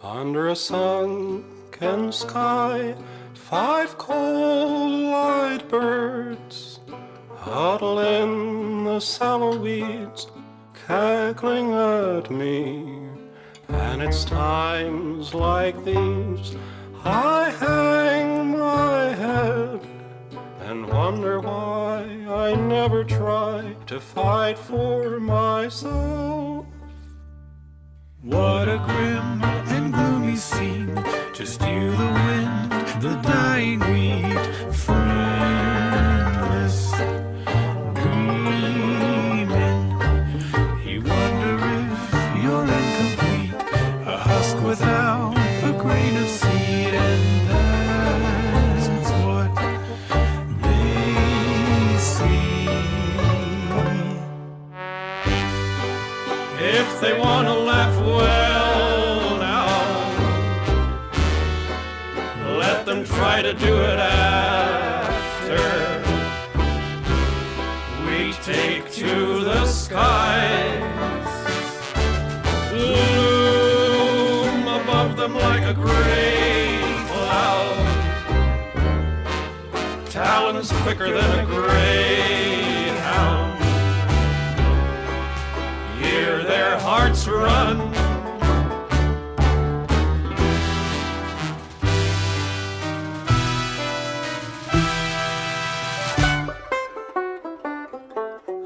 Under a sunken sky, 5 cold-eyed birds huddle in the sallow weeds, cackling at me. And it's times like these I hang my head and wonder why I never try to fight for myself. What a grim and gloomy scene, just you, the wind, the dying wheat, friendless, dreaming. You wonder if you're incomplete, a husk without a grain of seed, and that's what they see. If they want to laugh, well now, let them try to do it after we take to the skies, loom above them like a great cloud, talons quicker than a greyhound. Hear their hearts run.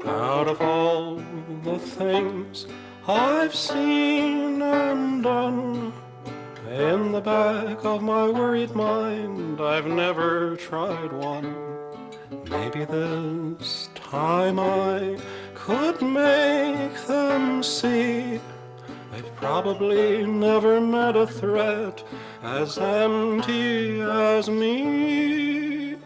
Out of all the things I've seen and done, in the back of my worried mind, I've never tried one. Maybe this time I could make them see they've probably never met a threat as empty as me.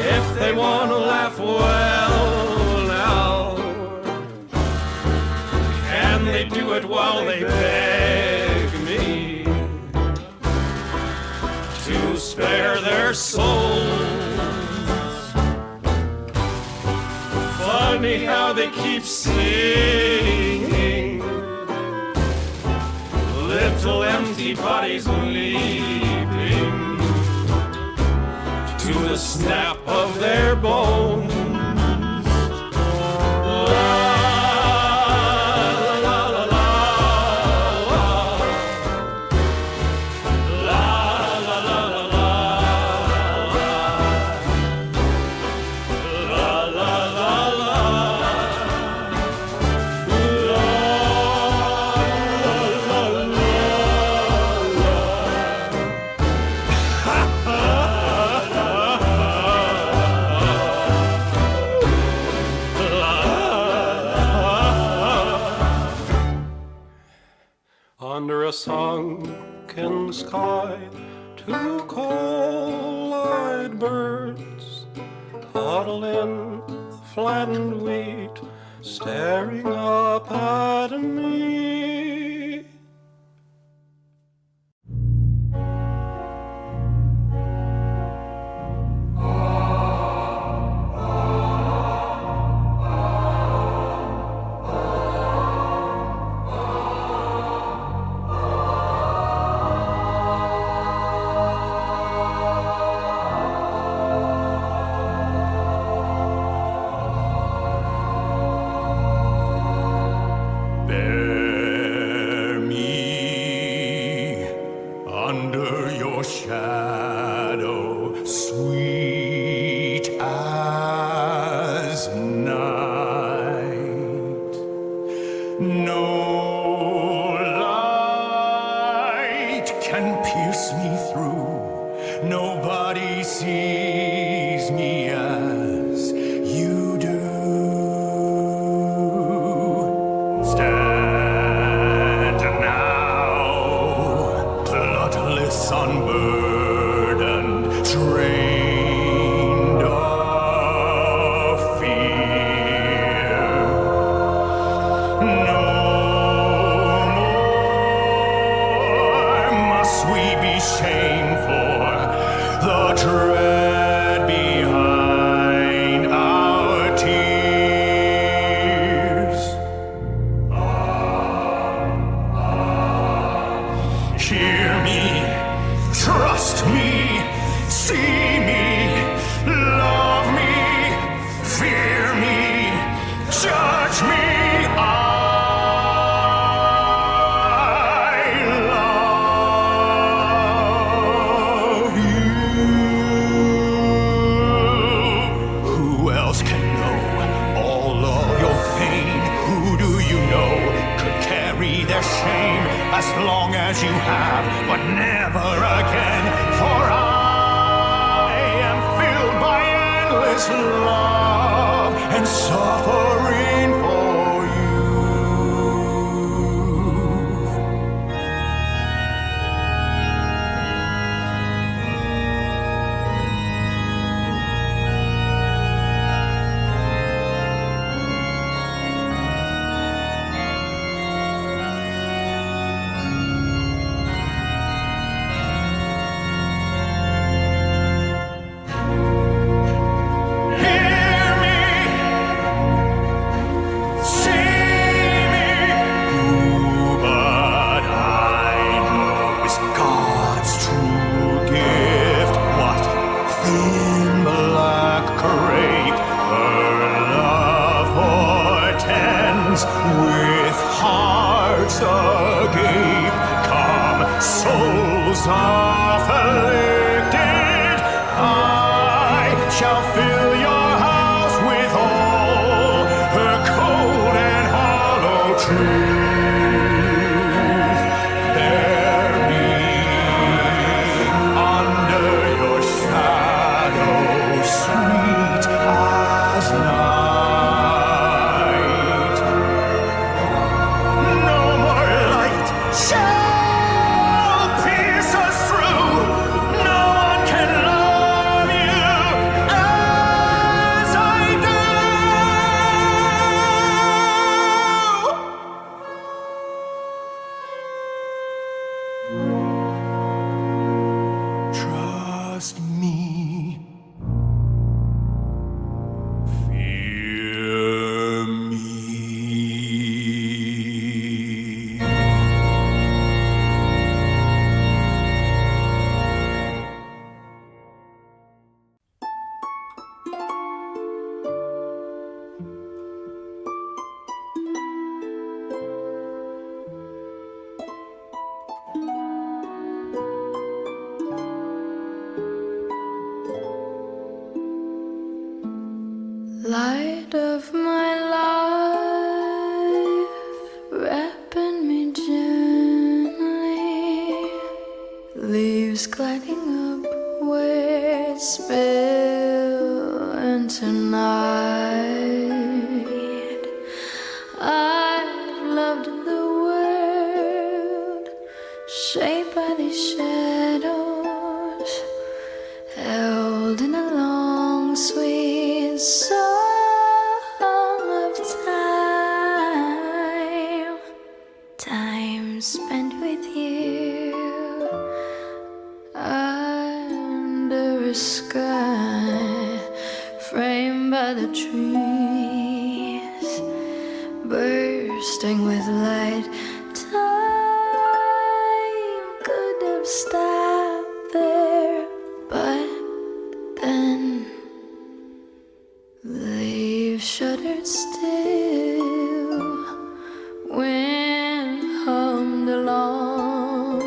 If they want to laugh, well now, can they do it while they beg me to spare their souls? Funny how they keep singing, little empty bodies leaping to the snap of their bones. Under a sunken sky, 2 cold-eyed birds huddle in the flattened wheat, staring up at me. Bear me under your shadow, sweet as night. No light can pierce me through. Nobody sees me as you do. Stand now, bloodless, unburdened, trained of fear. No more must we be shamed for the dread behind our tears. endless love and suffering for you. Hear me, see me, but I know is God's true gift. What thin black crape her love portends, with hearts agape. Come, souls afflicted, I shall fill your house with all her cold and hollow truth. Bear me under your shadow, sweet as night. No more light shall pierce us through. No one can love you as I do. Trust me. Fear me. Light of my life, wrapping me gently, leaves gliding up where spill into night. I've loved the world, shaped by these shadows, held in a long sweet song of time, time spent with you under a sky framed by the trees, bursting with light. Time could have stopped there, but then leaves shuddered still. Wind hummed along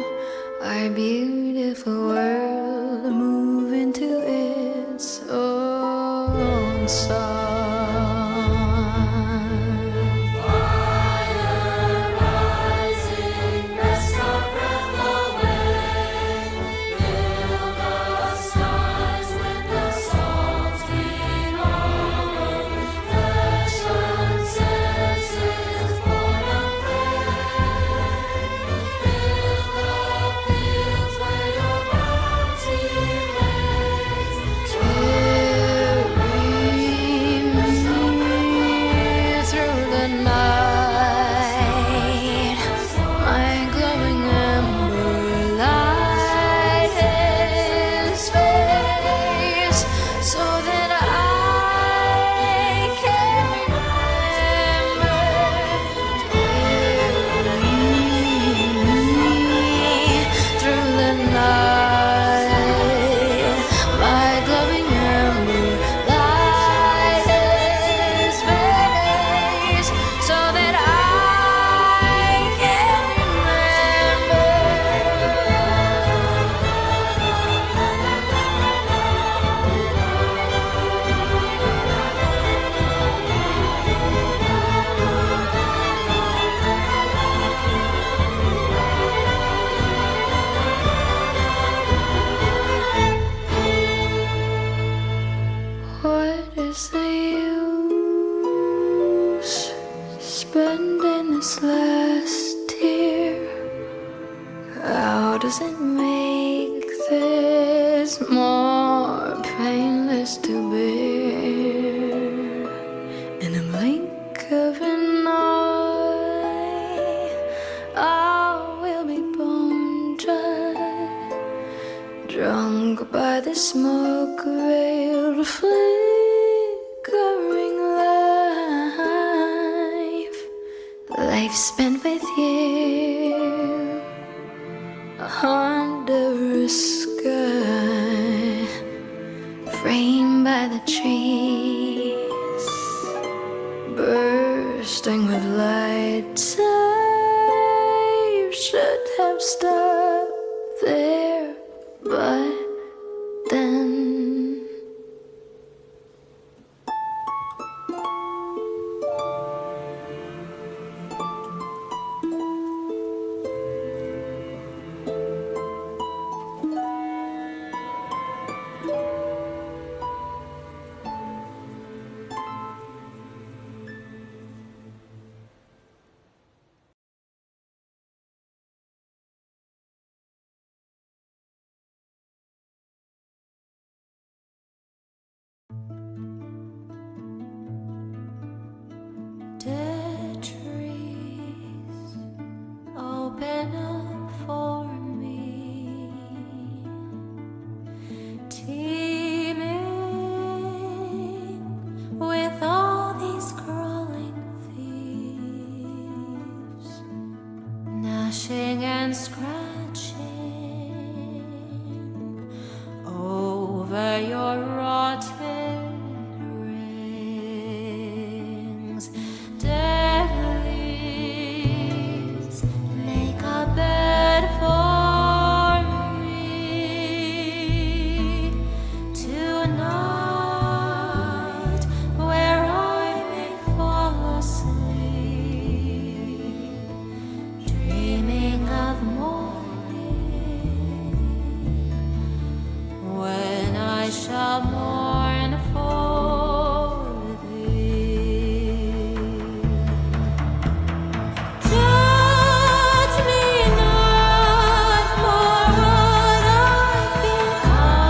our beautiful world, moving to its own song. Fresh just to bear. In a blink of an eye, I will be bone dry, drunk by the smoke-veiled flickering life spent with you under a sky framed by the trees, bursting with light. Time should have stopped there, but then dead trees open up for me, teeming with all these crawling thieves, gnashing and scratching over your rotted rings. Dead leaves make a bed for me tonight, where I may fall asleep, dreaming of morning, when I shall mourn for thee. Judge me not for what I've become.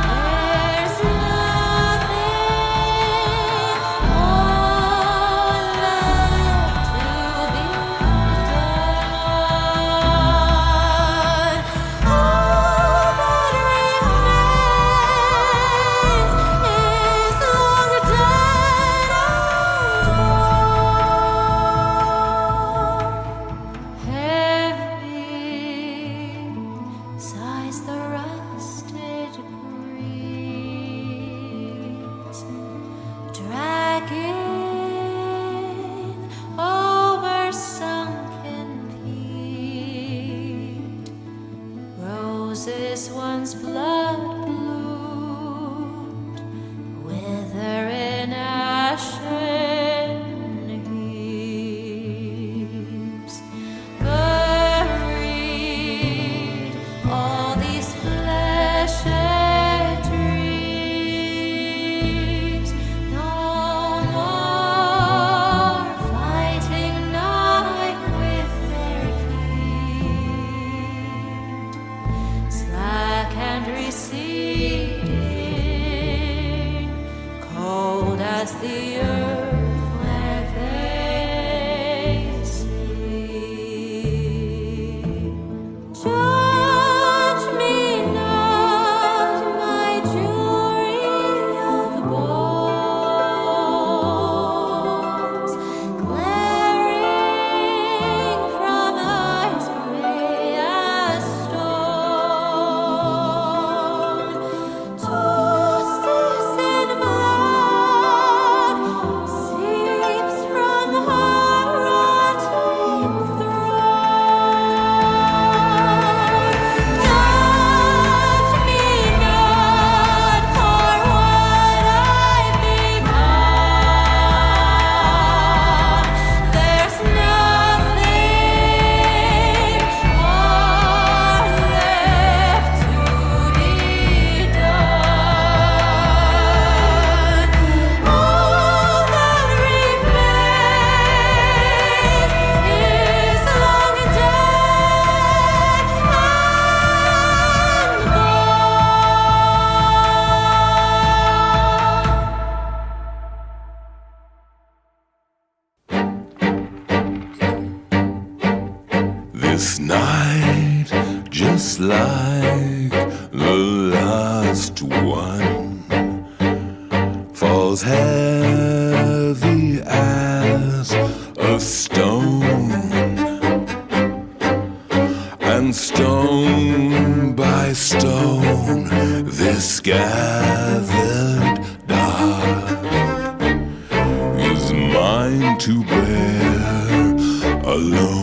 There's nothing more left to be done. All that remains is long dead and gone. Heavy sighs the rusted breeze, dragging over sunken peat. Roses once blood bloomed, wither in ashen heaps. Buried all these fleshed dreams, no more fighting night with their heat, slack and receding, cold as the earth where they sleep. Judge me not, my jury of bones, glaring from eyes gray as stone. Justice in black, just like the last one, falls heavy as a stone, and stone by stone this gathered dark is mine to bear alone.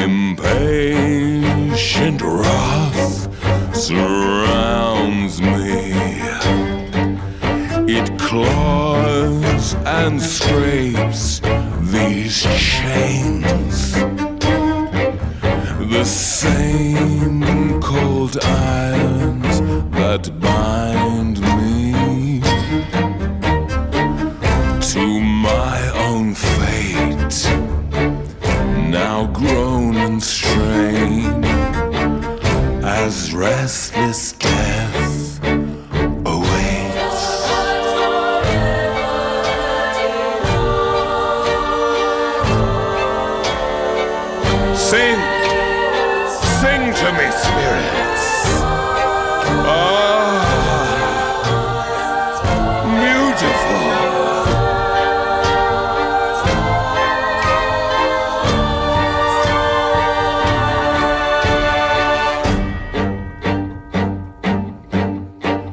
Impatient wrath surrounds me. It claws and scrapes these chains, the same cold irons that bind me to my own fate, now grown and strained as restless death awaits. Sing, sing to me, spirits. Ah, beautiful.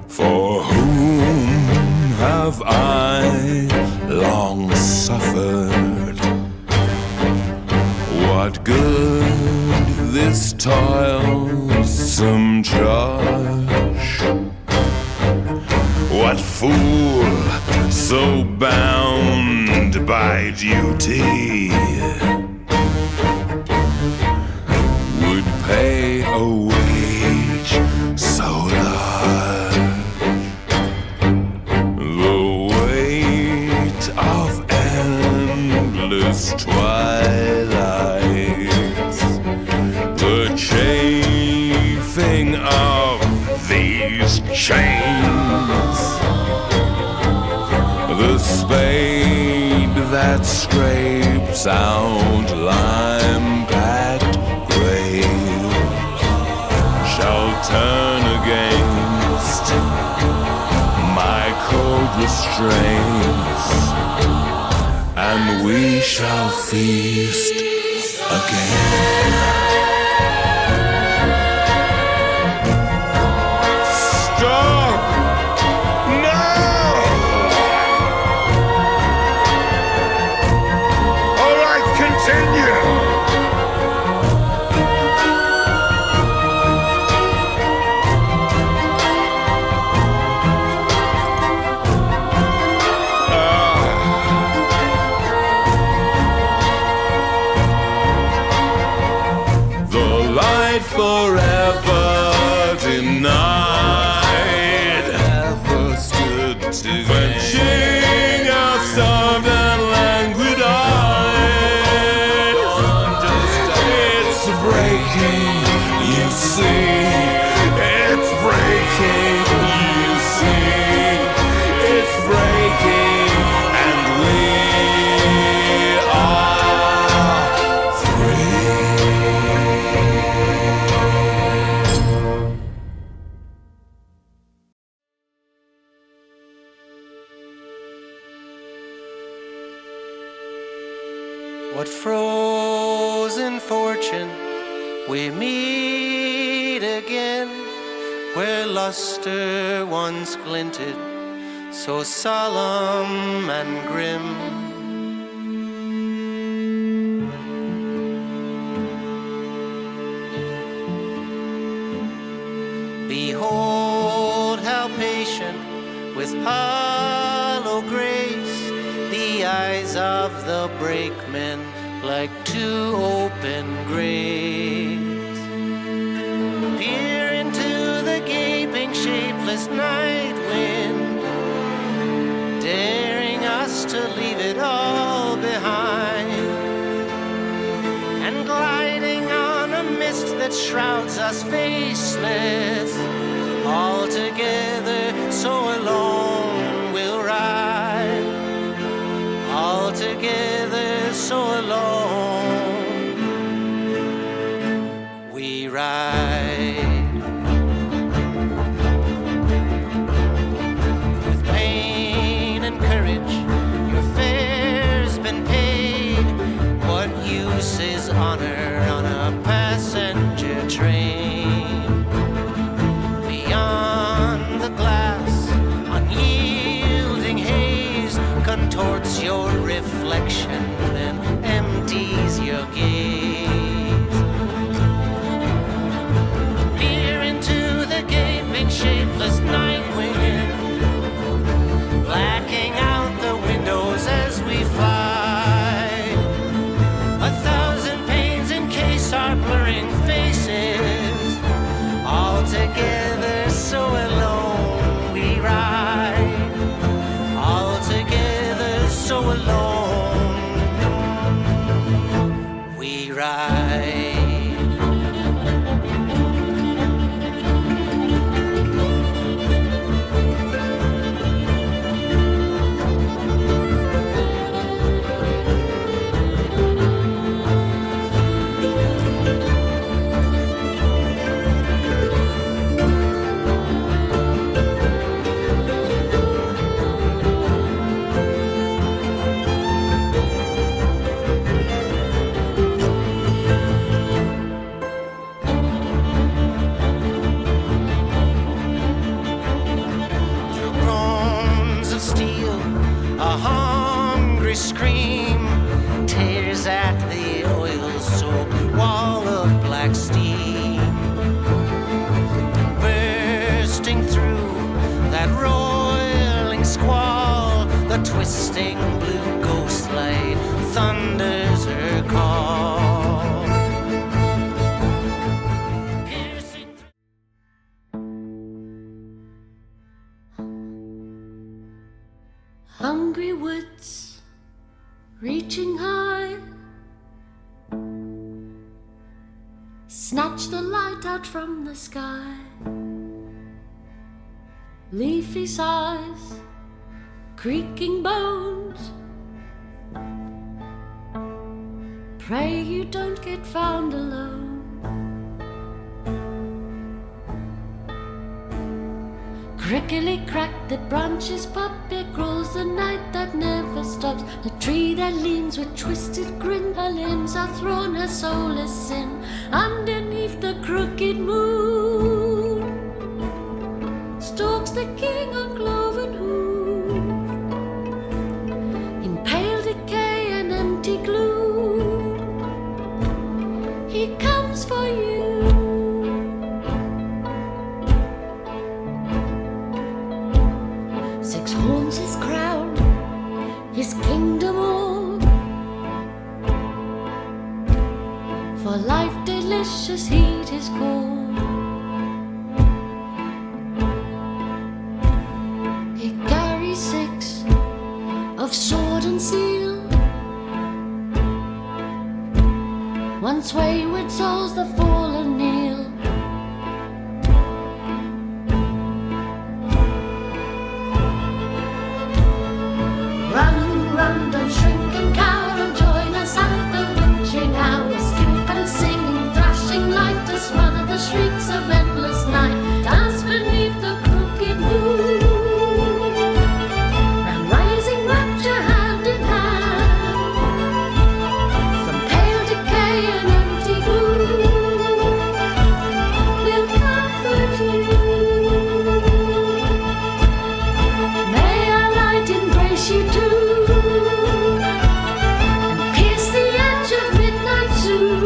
For whom have I long suffered? What good this toilsome charge? What fool so bound by duty would pay a wage so large? The weight of endless twilights, the chafing of these chains, the spade that scrapes out lime-packed graves shall turn against my cold restraints, and we shall feast again. Stop! No! All right, continue. The light forever denied, ever stood to quenching our starved and languid eyes. It's breaking, you see. It's breaking, you see. It's breaking, and we are free. What frozen fortune we meet again, where luster once glinted, so solemn and grim. Behold how patient with hollow grace the eyes of the brakemen like two open graves peer into the gaping shapeless night wind, daring us to leave it all behind, and gliding on a mist that shrouds us faceless, all together so alone we'll ride, all together so alone. ride. With pain and courage, your fare's been paid. What use is honor on a passenger train? Beyond the glass, unyielding haze contorts your reflection and empties your gaze. Peer into the gaping, shapeless night wind, blacking out the windows as we fly. 1,000 pains encase our blurring faces, all together so alone we ride. All together so alone we ride. Through groans of steel, a hungry scream tears at the oil-soaked wall of black steam. Bursting through that roiling squall, the twisting blue ghost light thunders her call. Piercing through Hungry woods, reaching high, snatch the light out from the sky. Leafy sighs, creaking bones, pray you don't get found alone. Crickly crack, the branches pop, it grows the night that never stops. The tree that leans with twisted grin, her limbs are thrown, her soul is sin. Underneath the crooked moon stalks the king on cloven hoof, in pale decay and empty gloom. He comes for you. Six horns his crown, his kingdom all, for life delicious heed his call. He carries six of sword and seal, once wayward souls the fallen kneel. Run, run, don't shrink and cower, and join us at the witching hour. Skip and sing, thrashing light to smother the shrieks of endless night. Dance beneath the crooked moon, and rising rapture hand in hand, from pale decay and empty gloom, we'll comfort you. May our light embrace you too, and pierce the edge of midnight soon.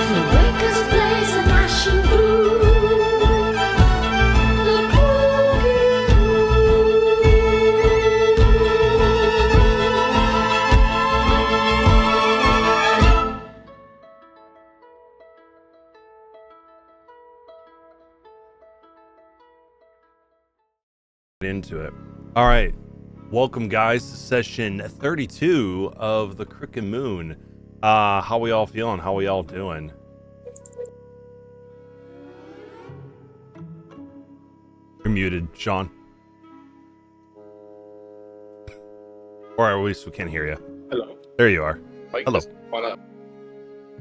The wakers blaze an ashen gloom, the crooked moon. Into it. All right. Welcome, guys, to session 32 of the Crooked Moon. How we all feeling? How we all doing? You're muted, Sean. Or at least we can't hear you. Hello. There you are. Mic Hello. test. One up.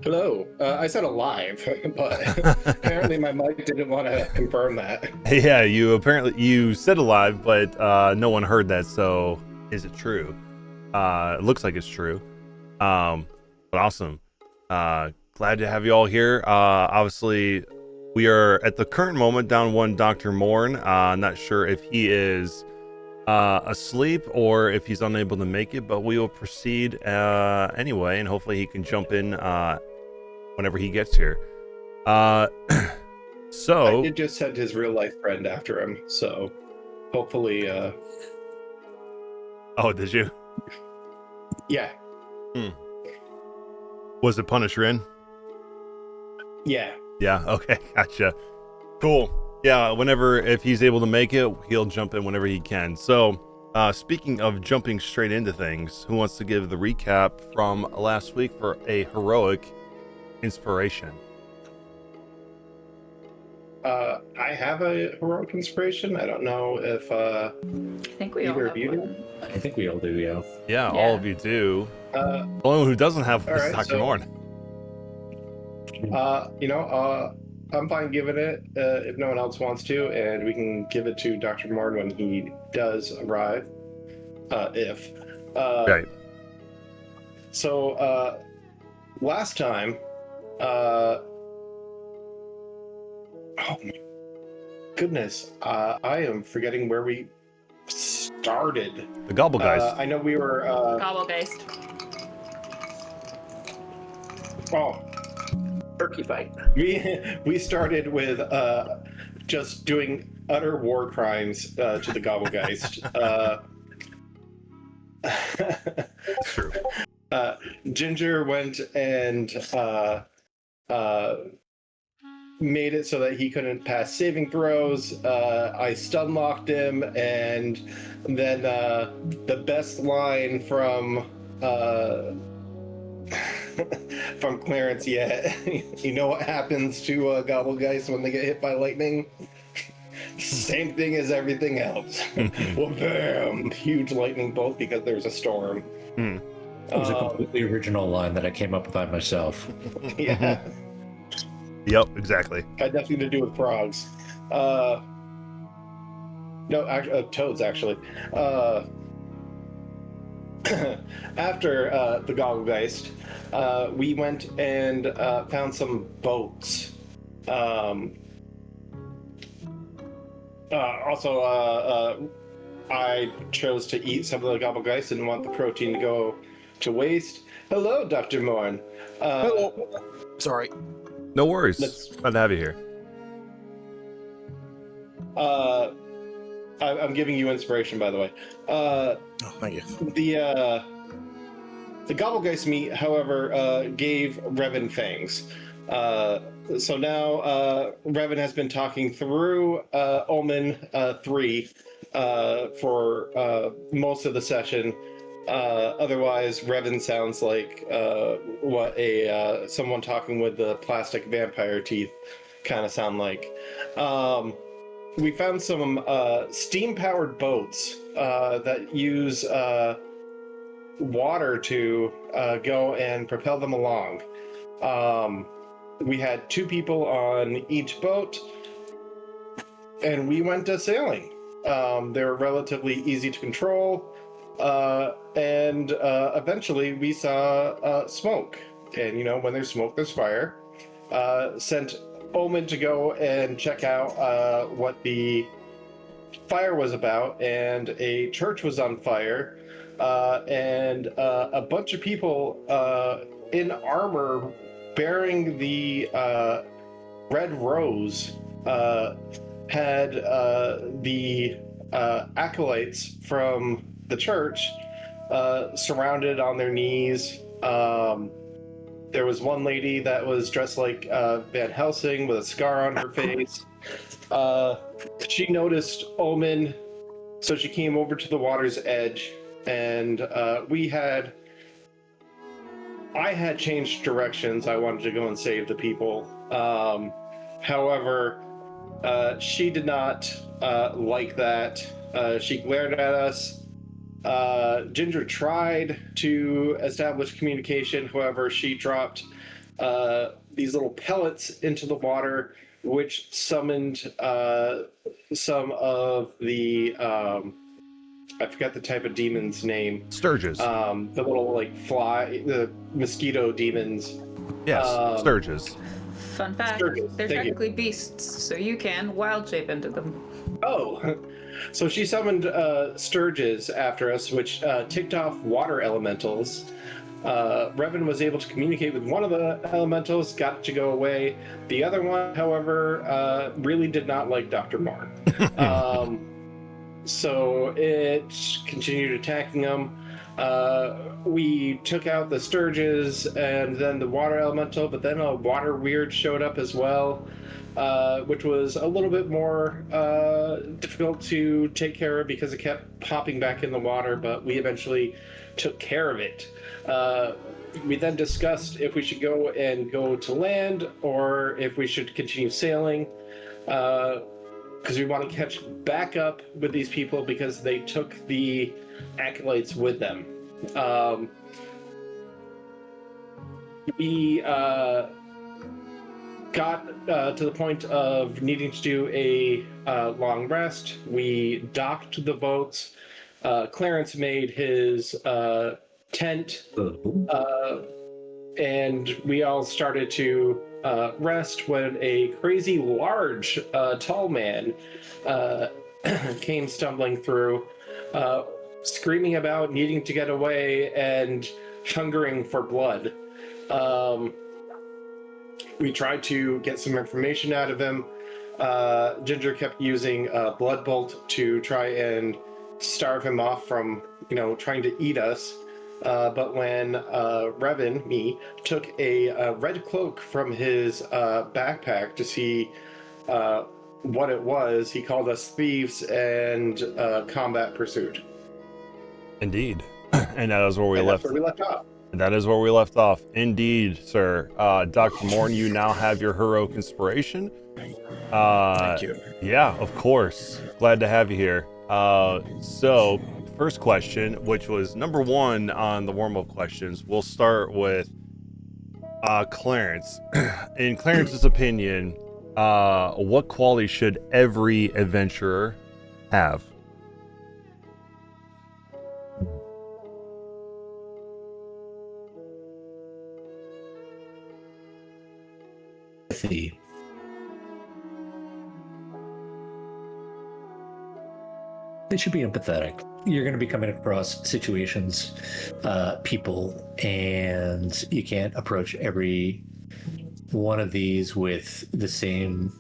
Hello. I said alive, but apparently my mic didn't want to confirm that. Yeah, you said alive, but no one heard that. So is it true? It looks like it's true. But awesome. Glad to have you all here. Obviously, we are at the current moment down one Dr. Morn. Not sure if he is asleep or if he's unable to make it, but we will proceed anyway, and hopefully he can jump in whenever he gets here. So I did just send his real life friend after him, so hopefully oh, did you? yeah. Was it Punish Rin? Yeah. Yeah, okay, gotcha. Cool. Yeah, if he's able to make it, he'll jump in whenever he can. So, speaking of jumping straight into things, who wants to give the recap from last week for a heroic inspiration? I have a heroic inspiration. I don't know if I think we all either have of you do. one. I think we all do, yeah. Yeah, Yeah. all of you do. The The only one who doesn't have one is All right, Dr. so- Morn. I'm fine giving it if no one else wants to, and we can give it to Dr. Morn when he does arrive. Right. So, last time, oh my goodness, I am forgetting where we started. The Gobblegeist. I know we were, Gobblegeist. Turkey fight. we started with just doing utter war crimes to the Gobblegeist. True. Ginger went and made it so that he couldn't pass saving throws. I stun locked him, and then the best line from from Clarence yet. You know what happens to Gobblegeist when they get hit by lightning? Same thing as everything else. Well, bam! Huge lightning bolt because there's a storm. It was a completely original line that I came up with by myself. Yeah, Yep, exactly. had nothing to do with frogs. No, toads actually. After the Gobblegeist, we went and found some boats. I chose to eat some of the Gobblegeist. Didn't want the protein to go to waste. Hello, Dr. Morn. Hello. Sorry. No worries. Let's- Glad to have you here. I'm giving you inspiration, by the way. Oh, thank you. The Gobblegeist meat, however, gave Revan fangs. So now Revan has been talking through Omen 3 for most of the session. Otherwise, Revan sounds like what someone talking with the plastic vampire teeth kind of sound like. We found some steam-powered boats that use water to go and propel them along. We had 2 people on each boat, and we went sailing. They were relatively easy to control, and eventually we saw smoke. And when there's smoke, there's fire. Sent Omen to go and check out what the fire was about, and a church was on fire, and a bunch of people in armor bearing the red rose had the acolytes from the church surrounded on their knees. There was one lady that was dressed like Van Helsing with a scar on her face. She noticed Omen, so she came over to the water's edge, and I had changed directions. I wanted to go and save the people. However, she did not like that. She glared at us. Ginger tried to establish communication. However, she dropped these little pellets into the water, which summoned some of the I forgot the type of demon's name. Sturges. The little like fly, the mosquito demons. Yes, Sturges. Fun fact, Sturges, they're thank you. technically beasts, so you can wild shape into them. Oh, so she summoned Sturges after us, which ticked off water elementals. Revan was able to communicate with one of the elementals, got it to go away. The other one, however, really did not like Dr. Moore. So it continued attacking them. We took out the Sturges and then the water elemental, but then a water weird showed up as well, which was a little bit more difficult to take care of because it kept popping back in the water, but we eventually took care of it. We then discussed if we should go to land or if we should continue sailing, because we want to catch back up with these people because they took the acolytes with them. We got to the point of needing to do a long rest. We docked the boats. Clarence made his tent, and we all started to rest when a crazy large tall man came stumbling through, screaming about needing to get away and hungering for blood. We tried to get some information out of him. Ginger kept using Blood Bolt to try and starve him off from, trying to eat us. But when Revan, me, took a red cloak from his backpack to see what it was, he called us thieves and combat pursuit. Indeed. And that is where we left. That's where we left off. That is where we left off. Indeed, sir. Dr. Morton, you now have your heroic inspiration. Thank you. Yeah, of course. Glad to have you here. So, first question, which was number one on the warm-up questions, we'll start with Clarence. In Clarence's opinion, what quality should every adventurer have? Empathy. They should be empathetic. You're going to be coming across situations, people, and you can't approach every one of these with the same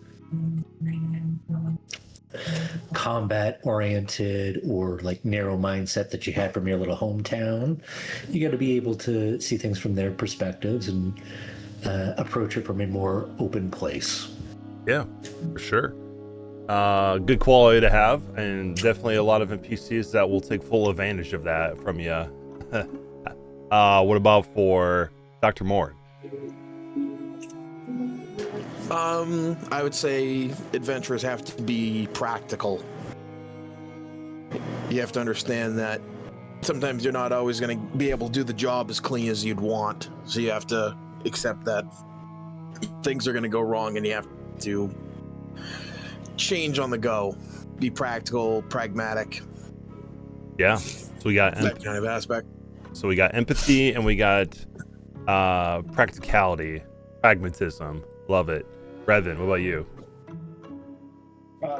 combat-oriented or like narrow mindset that you had from your little hometown. You got to be able to see things from their perspectives and approach it from a more open place. Yeah, for sure. Good quality to have, and definitely a lot of NPCs that will take full advantage of that from you. What about for Dr. Moore? I would say adventurers have to be practical. You have to understand that sometimes you're not always going to be able to do the job as clean as you'd want. So you have to accept that things are going to go wrong and you have to change on the go. Be practical, pragmatic. Yeah. So we got that kind of aspect. So we got empathy and we got practicality, pragmatism. Love it. Revan, what about you?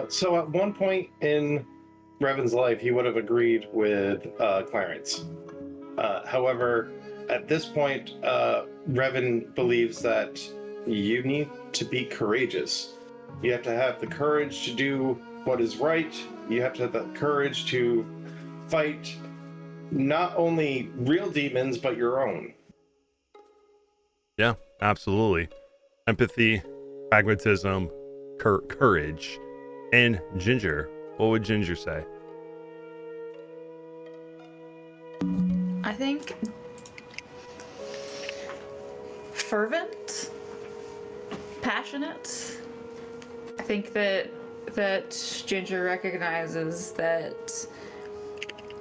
So at one point in Revan's life, he would have agreed with Clarence. However, at this point, Revan believes that you need to be courageous. You have to have the courage to do what is right. You have to have the courage to fight not only real demons, but your own. Yeah, absolutely. Empathy, pragmatism, courage, and Ginger. What would Ginger say? I think fervent, passionate. I think that Ginger recognizes that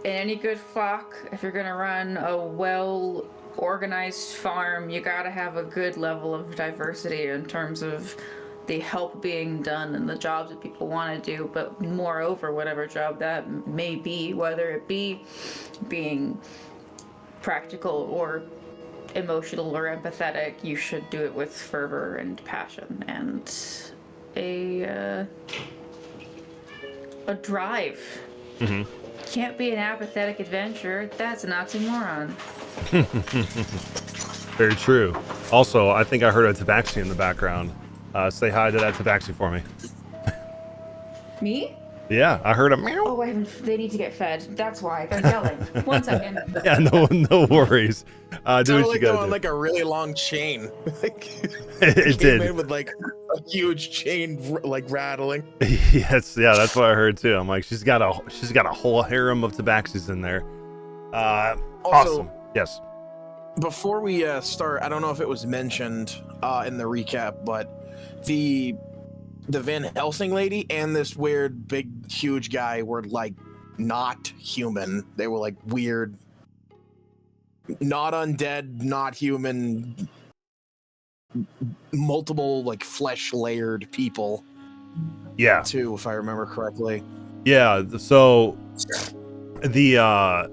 in any good flock, if you're going to run a well organized farm, you gotta have a good level of diversity in terms of the help being done and the jobs that people want to do, but moreover, whatever job that may be, whether it be being practical or emotional or empathetic, you should do it with fervor and passion and a drive. Mm-hmm. Can't be an apathetic adventurer. That's an oxymoron. Very true. Also, I think I heard a tabaxi in the background. Say hi to that tabaxi for me. Me? Yeah, I heard a meow. Oh, they need to get fed. That's why. They're yelling. 1 second. Yeah, no worries. Do what you like gotta on do. like a really long chain. Like, It came did. in with like a huge chain like rattling. Yes, yeah, that's what I heard too. I'm like, she's got a whole harem of tabaxis in there. Awesome. Yes. Before we start, I don't know if it was mentioned in the recap, but the Van Helsing lady and this weird big huge guy were like not human. They were like weird, not undead, not human, multiple like flesh layered people. Yeah. Too, if I remember correctly. Yeah. So the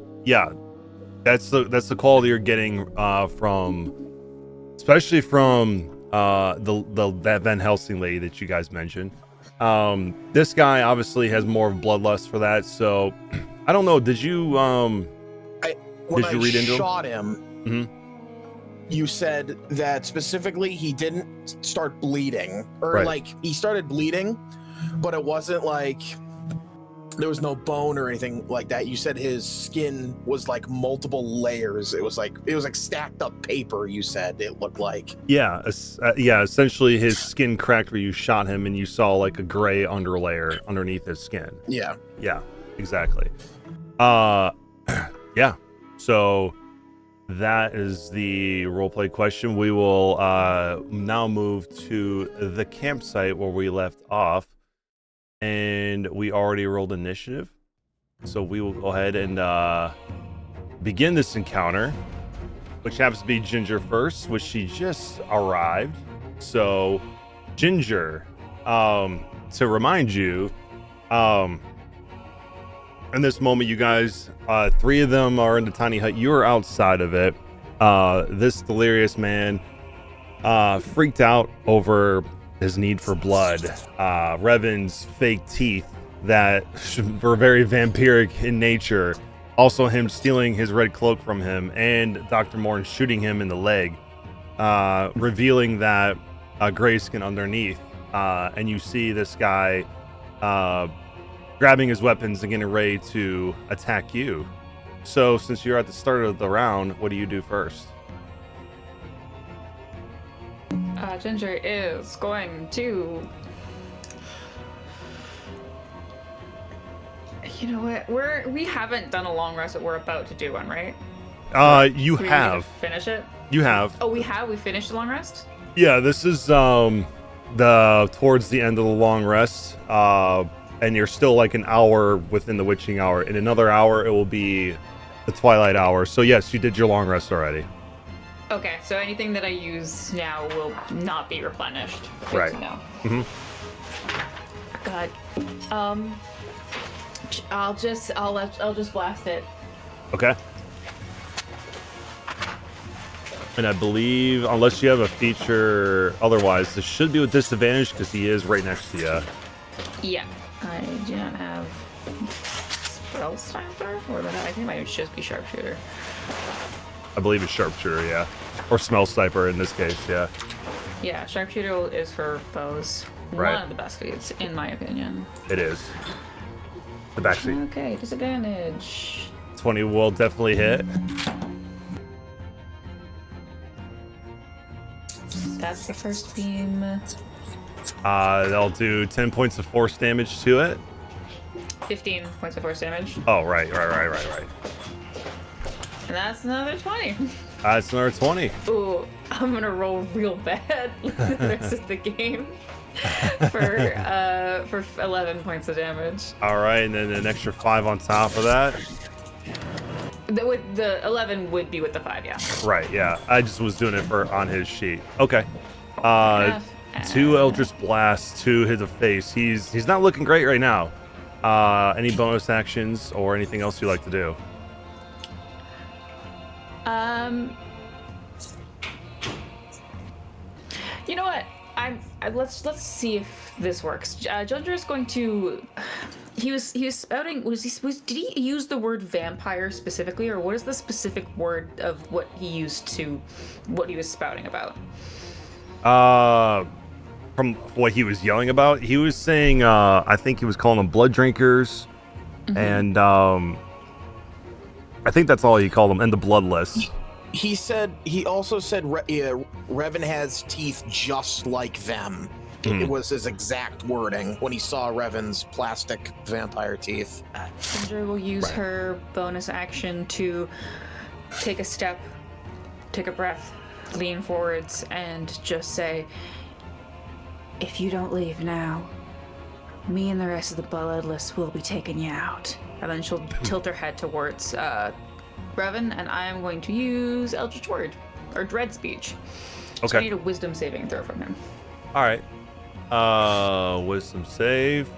that's the quality you're getting from, especially from that Van Helsing lady that you guys mentioned. This guy obviously has more of bloodlust for that. So I don't know. Did you When did you read into shot him? Mm-hmm. You said that specifically he didn't start bleeding, or Right. like he started bleeding, but it wasn't like there was no bone or anything like that. You said his skin was like multiple layers. It was like stacked up paper. You said it looked like. Yeah, yeah. Essentially, his skin cracked where you shot him, and you saw like a gray underlayer underneath his skin. Yeah. Yeah, exactly. Yeah. So that is the roleplay question. We will now move to the campsite where we left off, and we already rolled initiative. So we will go ahead and begin this encounter, which happens to be Ginger first, which she just arrived. So Ginger, to remind you, in this moment, you guys, 3 of them are in the tiny hut. You are outside of it. This delirious man freaked out over his need for blood. Revan's fake teeth that were very vampiric in nature. Also him stealing his red cloak from him, and Dr. Morn shooting him in the leg, revealing that gray skin underneath. And you see this guy grabbing his weapons and getting ready to attack you. So since you're at the start of the round, what do you do first? Ginger is going to... You know what? We haven't done a long rest, but we're about to do one, right? You We need have. to finish it? You have. Oh, we have? We finished the long rest? Yeah, this is the towards the end of the long rest. And you're still like an hour within the witching hour. In another hour, it will be the twilight hour. So yes, you did your long rest already. Okay, so anything that I use now will not be replenished. Good Right. to know. Mm-hmm. God. I'll just blast it. Okay. And I believe, unless you have a feature otherwise, this should be with disadvantage because he is right next to you. Yeah. I do not have spell sniper, or I think it might just be sharpshooter. I believe it's sharpshooter, yeah. Or smell sniper in this case, yeah. Yeah, sharpshooter is for bows. Right. One of the best feats, in my opinion. It is. The backseat. Okay, disadvantage. 20 will definitely hit. That's the first beam. They'll do 10 points of force damage to it. 15 points of force damage. Oh, right. And that's another 20. It's another 20. Ooh, I'm gonna roll real bad the rest of the game for 11 points of damage. All right, and then an extra 5 on top of that. The 11 would be with the 5, yeah. Right, yeah. I just was doing it on his sheet. Okay. Enough. 2 Eldritch Blasts to the face. He's not looking great right now. Any bonus actions or anything else you like to do? You know what? Let's see if this works. Ginger is going to. He was spouting. Did he use the word vampire specifically, or what is the specific word of what he used to, what he was spouting about? From what he was yelling about, he was saying, I think he was calling them blood drinkers, and I think that's all he called them, and the bloodless. He also said Revan has teeth just like them. It was his exact wording when he saw Revan's plastic vampire teeth. Ginger will use her bonus action to take a step, take a breath, lean forwards, and just say, "If you don't leave now, me and the rest of the bloodless will be taking you out." And then she'll tilt her head towards Revan, and I am going to use Eldritch Word, or Dread Speech. Okay. So I need a wisdom saving throw from him. All right. Wisdom save.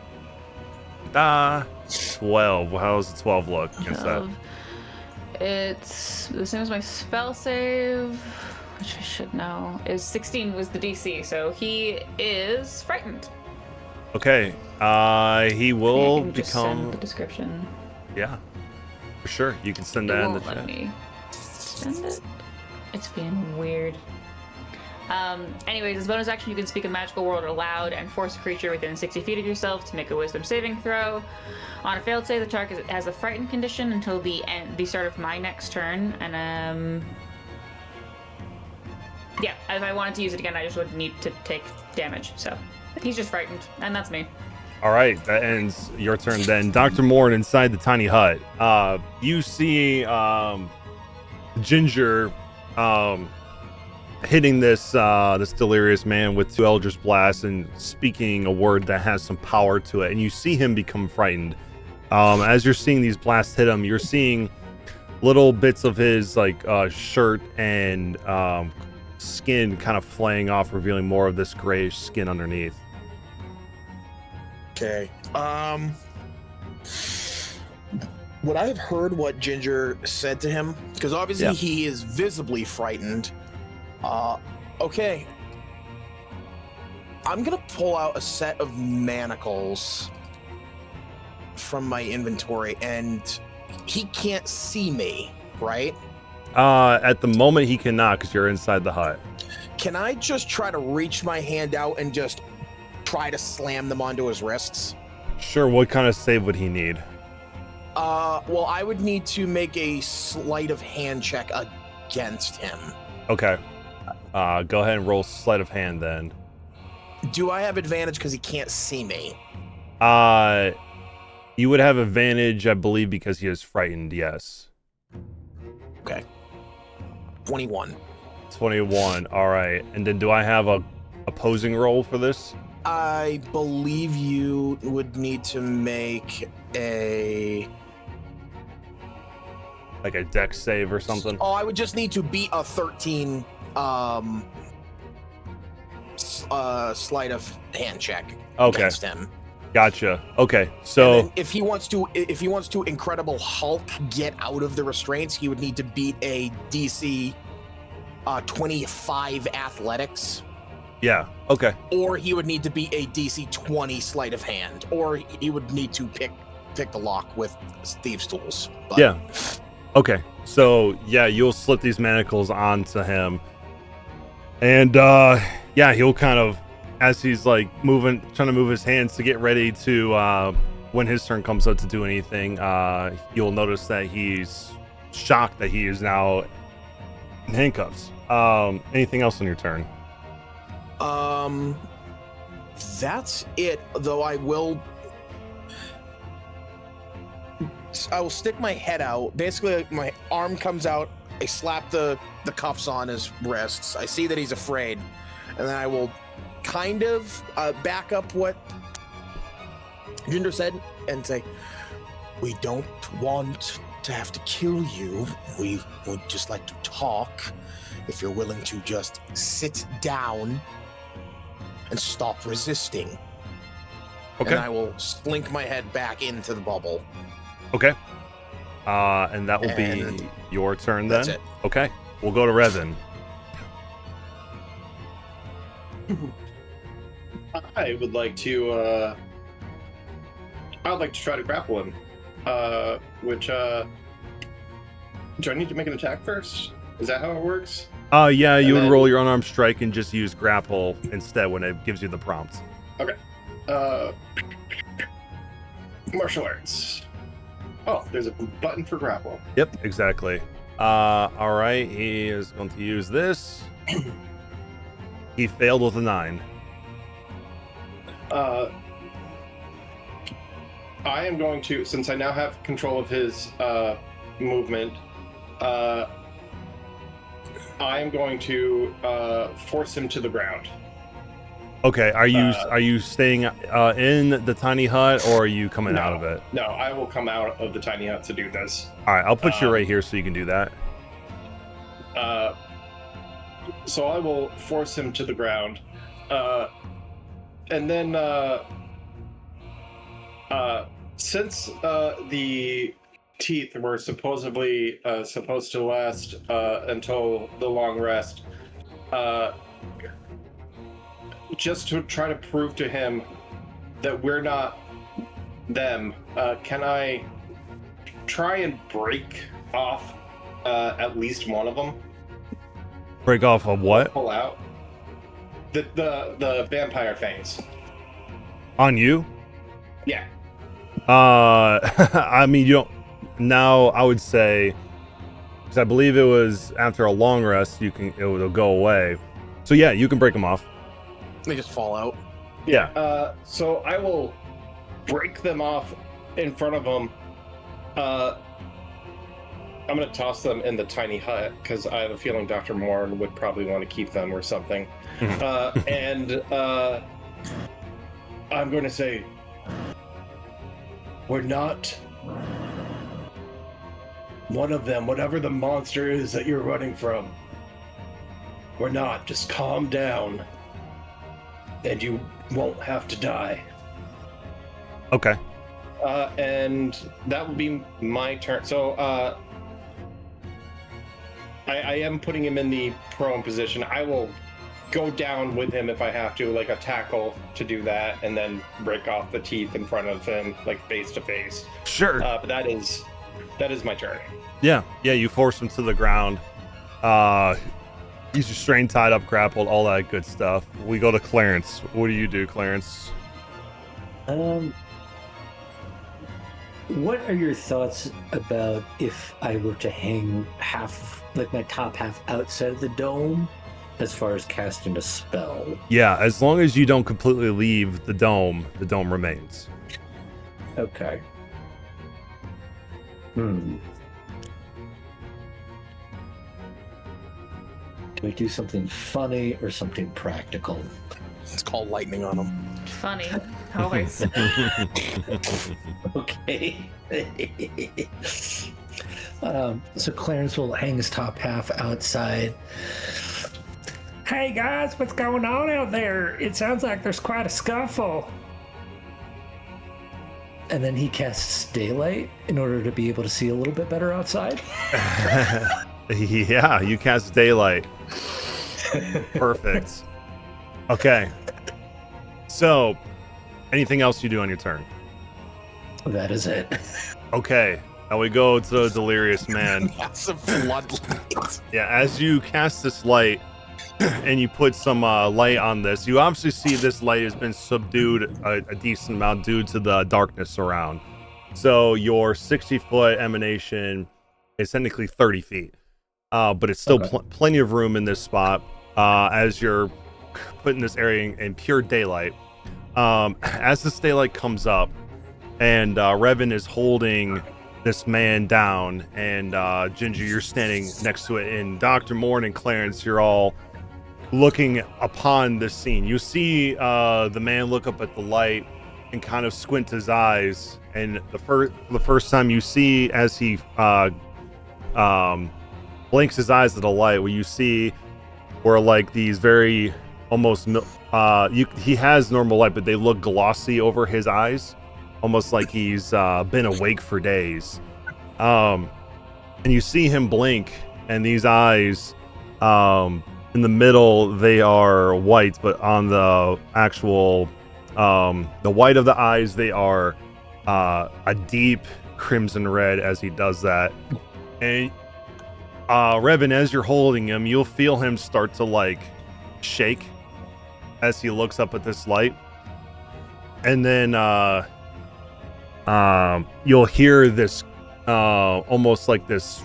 12. How does the 12 look against that? It's the same as my spell save, which I should know. Is 16 was the DC, so he is frightened. Okay. He will I can just become. send the description. Yeah. For sure. You can send It that in the won't let chat. me send it. It's being weird. Anyways, as bonus action, you can speak a magical word aloud and force a creature within 60 feet of yourself to make a wisdom saving throw. On a failed save, the target has a frightened condition until the start of my next turn. And yeah, if I wanted to use it again, I just would need to take damage. So he's just frightened, and that's me. All right, that ends your turn then. Dr. Morn inside the tiny hut. You see Ginger hitting this delirious man with 2 Eldritch Blasts and speaking a word that has some power to it, and you see him become frightened. As you're seeing these blasts hit him, you're seeing little bits of his shirt and skin kind of flaying off, revealing more of this grayish skin underneath. Okay. Would I have heard what Ginger said to him? Because obviously he is visibly frightened. Okay. I'm gonna pull out a set of manacles from my inventory, and he can't see me, right? At the moment he cannot, because you're inside the hut. Can I just try to reach my hand out and just try to slam them onto his wrists? Sure. What kind of save would he need? Well, I would need to make a sleight of hand check against him. Okay. Go ahead and roll sleight of hand then. Do I have advantage because he can't see me? You would have advantage, I believe, because he is frightened, yes. Okay. 21. 21, all right. And then do I have a opposing roll for this? I believe you would need to make a dex save or something? Oh, I would just need to beat a 13 sleight of hand check against him. Gotcha. Okay, so and then if he wants to Incredible Hulk get out of the restraints, he would need to beat a DC 25 athletics. Yeah. Okay. Or he would need to beat a DC 20 sleight of hand, or he would need to pick the lock with thieves' tools. But... Yeah. Okay. So yeah, you'll slip these manacles onto him, and he'll kind of, as he's like trying to move his hands to get ready to when his turn comes up to do anything, you'll notice that he's shocked that he is now in handcuffs. Anything else on your turn? That's it, though. I will stick my head out. Basically, my arm comes out. I slap the cuffs on his wrists. I see that he's afraid, and then I will kind of back up what Ginger said and say, "We don't want to have to kill you. We would just like to talk. If you're willing to just sit down and stop resisting. Okay. And I will slink my head back into the bubble. Okay. And that will be And your turn then? that's it. Okay. We'll go to Revan. I would like to. I would like to try to grapple him. Which do I need to make an attack first? Is that how it works? Yeah, you And would then- roll your unarmed strike and just use grapple instead when it gives you the prompt. Martial arts. Oh, there's a button for grapple. Yep, exactly. All right, he is going to use this. He failed with a 9. I am going to, since I now have control of his movement, I am going to force him to the ground. Okay, are you staying in the tiny hut or are you coming out of it? No, I will come out of the tiny hut to do this. All right, I'll put you right here so you can do that. So I will force him to the ground, and then since the teeth were supposedly supposed to last until the long rest, just to try to prove to him that we're not them, can I try and break off at least one of them? Break off of what? Pull out the vampire fangs. On you? Yeah. I mean, you don't. Now, I would say, because I believe it was after a long rest, it'll go away. So yeah, you can break them off. They just fall out. Yeah. So I will break them off in front of him. I'm going to toss them in the tiny hut because I have a feeling Dr. Morn would probably want to keep them or something. And I'm going to say, we're not one of them, whatever the monster is that you're running from. We're not. Just calm down and you won't have to die. Okay. And that will be my turn. So I am putting him in the prone position. I will go down with him if I have to, like a tackle to do that, and then break off the teeth in front of him, like face to face. Sure. But that is my turn. Yeah. You force him to the ground. He's restrained, tied up, grappled, all that good stuff. We go to Clarence. What do you do, Clarence? What are your thoughts about if I were to hang half, like my top half outside of the dome, as far as casting a spell? Yeah, as long as you don't completely leave the dome remains. Okay. Do I do something funny or something practical? It's called lightning on them. Funny. Always. Okay. So Clarence will hang his top half outside. Hey guys, what's going on out there? It sounds like there's quite a scuffle. And then he casts daylight in order to be able to see a little bit better outside. Yeah, you cast daylight. Perfect. Okay. So, anything else you do on your turn? That is it. Okay. Now we go to the delirious man. Massive floodlight. Yeah, as you cast this light and you put some light on this, you obviously see this light has been subdued a decent amount due to the darkness around. So your 60-foot emanation is technically 30 feet. But it's still plenty of room in this spot as you're putting this area in pure daylight. As this daylight comes up and Revan is holding this man down, and Ginger, you're standing next to it, and Dr. Morn and Clarence, you're all looking upon this scene. You see the man look up at the light, and kind of squint his eyes. And the first time you see as he blinks his eyes at the light, what you see were like these very almost he has normal light, but they look glossy over his eyes, almost like he's been awake for days. And you see him blink, and these eyes in the middle, they are white, but on the actual the white of the eyes, they are a deep crimson red as he does that. And Revan, as you're holding him, you'll feel him start to like shake as he looks up at this light. And then you'll hear this almost like this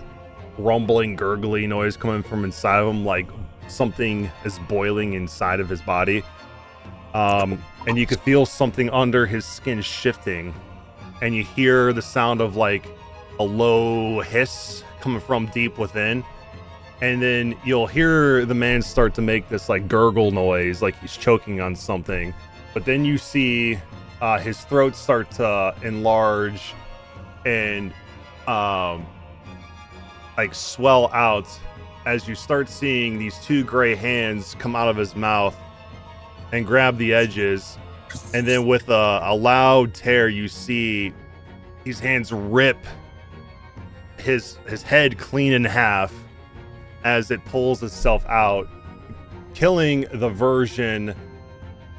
rumbling, gurgly noise coming from inside of him, like something is boiling inside of his body. And you can feel something under his skin shifting, and you hear the sound of like a low hiss coming from deep within. And then you'll hear the man start to make this like gurgle noise, like he's choking on something. But then you see his throat start to enlarge and like swell out as you start seeing these two gray hands come out of his mouth and grab the edges. And then with a loud tear, you see these hands rip his head clean in half as it pulls itself out, killing the version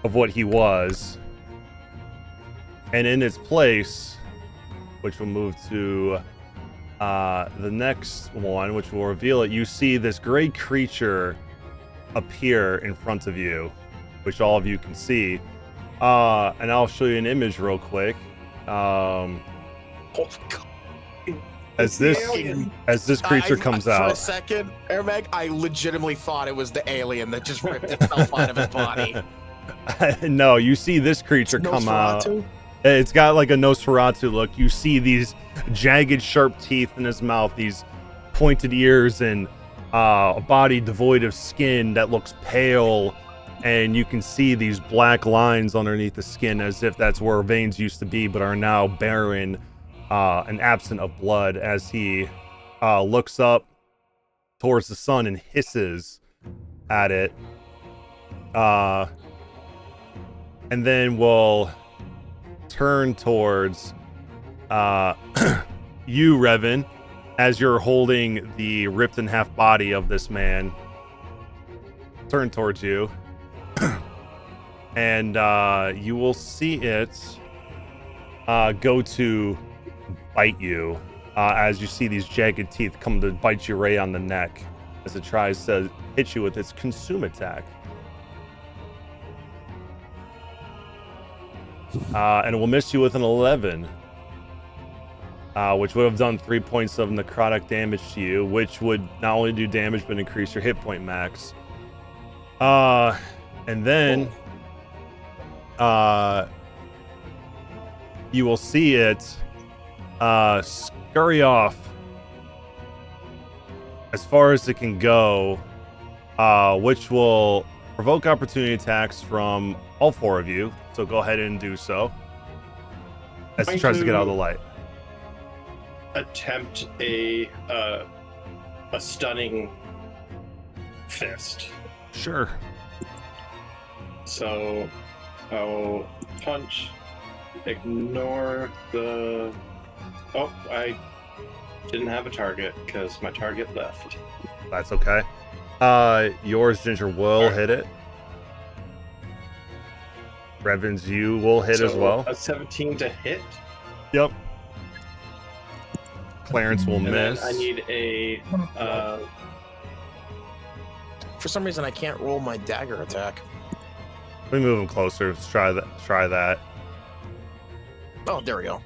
of what he was. And in its place, which will move to the next one, which will reveal it, you see this gray creature appear in front of you, which all of you can see. And I'll show you an image real quick. As this creature comes out. For a second, Airmag, I legitimately thought it was the alien that just ripped itself out of his body. No, you see this creature come out. It's got like a Nosferatu look. You see these jagged, sharp teeth in his mouth, these pointed ears, and a body devoid of skin that looks pale. And you can see these black lines underneath the skin as if that's where veins used to be, but are now barren and absent of blood, as he looks up towards the sun and hisses at it. And then we'll turn towards you, Revan, as you're holding the ripped in half body of this man. Turn towards you. And you will see it go to bite you as you see these jagged teeth come to bite you right on the neck as it tries to hit you with its consume attack. And it will miss you with an 11, which would have done 3 points of necrotic damage to you, which would not only do damage but increase your hit point max. And then you will see it scurry off as far as it can go, which will provoke opportunity attacks from all four of you. So go ahead and do so as it tries to get out of the light. Attempt a stunning fist. Sure. So I'll punch, ignore the... Oh, I didn't have a target because my target left. That's okay. Yours, Ginger, will hit it. Revan's, you will hit as well. A 17 to hit. Yep. Clarence will miss. I need a... For some reason, I can't roll my dagger attack. Let me move him closer. Let's try that. Oh, there we go.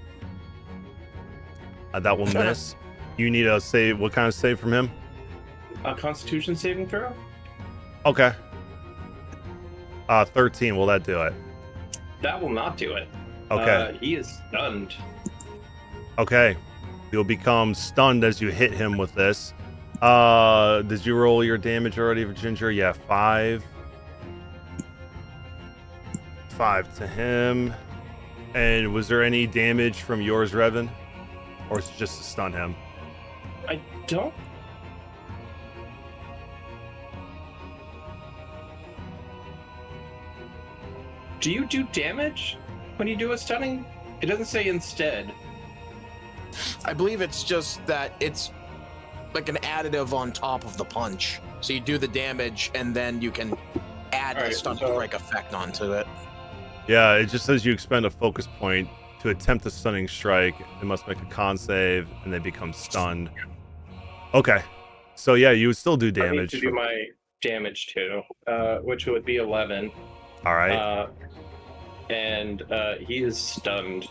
That will miss. You need a save. What kind of save from him? A Constitution saving throw? Okay. 13. Will that do it? That will not do it. Okay. He is stunned. Okay. You'll become stunned as you hit him with this. Did you roll your damage already, Ginger? Yeah, 5. 5 to him. And was there any damage from yours, Revan? Or is it just to stun him? I don't. Do you do damage when you do a stunning? It doesn't say instead. I believe it's just that it's like an additive on top of the punch. So you do the damage and then you can add the stun strike effect onto it. Yeah, it just says you expend a focus point to attempt a stunning strike. They must make a con save and they become stunned. Okay. So yeah, you would still do damage. I need to do my damage too, which would be 11. All right. And he is stunned.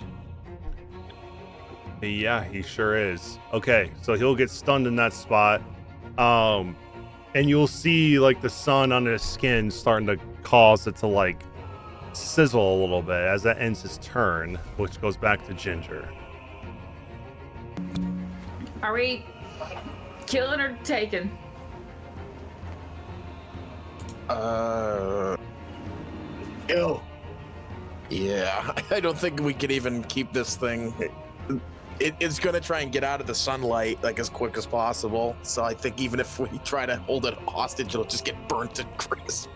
Yeah, he sure is. Okay, so he'll get stunned in that spot. And you'll see like the sun on his skin starting to cause it to like sizzle a little bit as that ends his turn, which goes back to Ginger. Are we killing or taking? Kill. Yeah, I don't think we can even keep this thing. It's gonna try and get out of the sunlight like as quick as possible. So I think even if we try to hold it hostage, it'll just get burnt to crisp.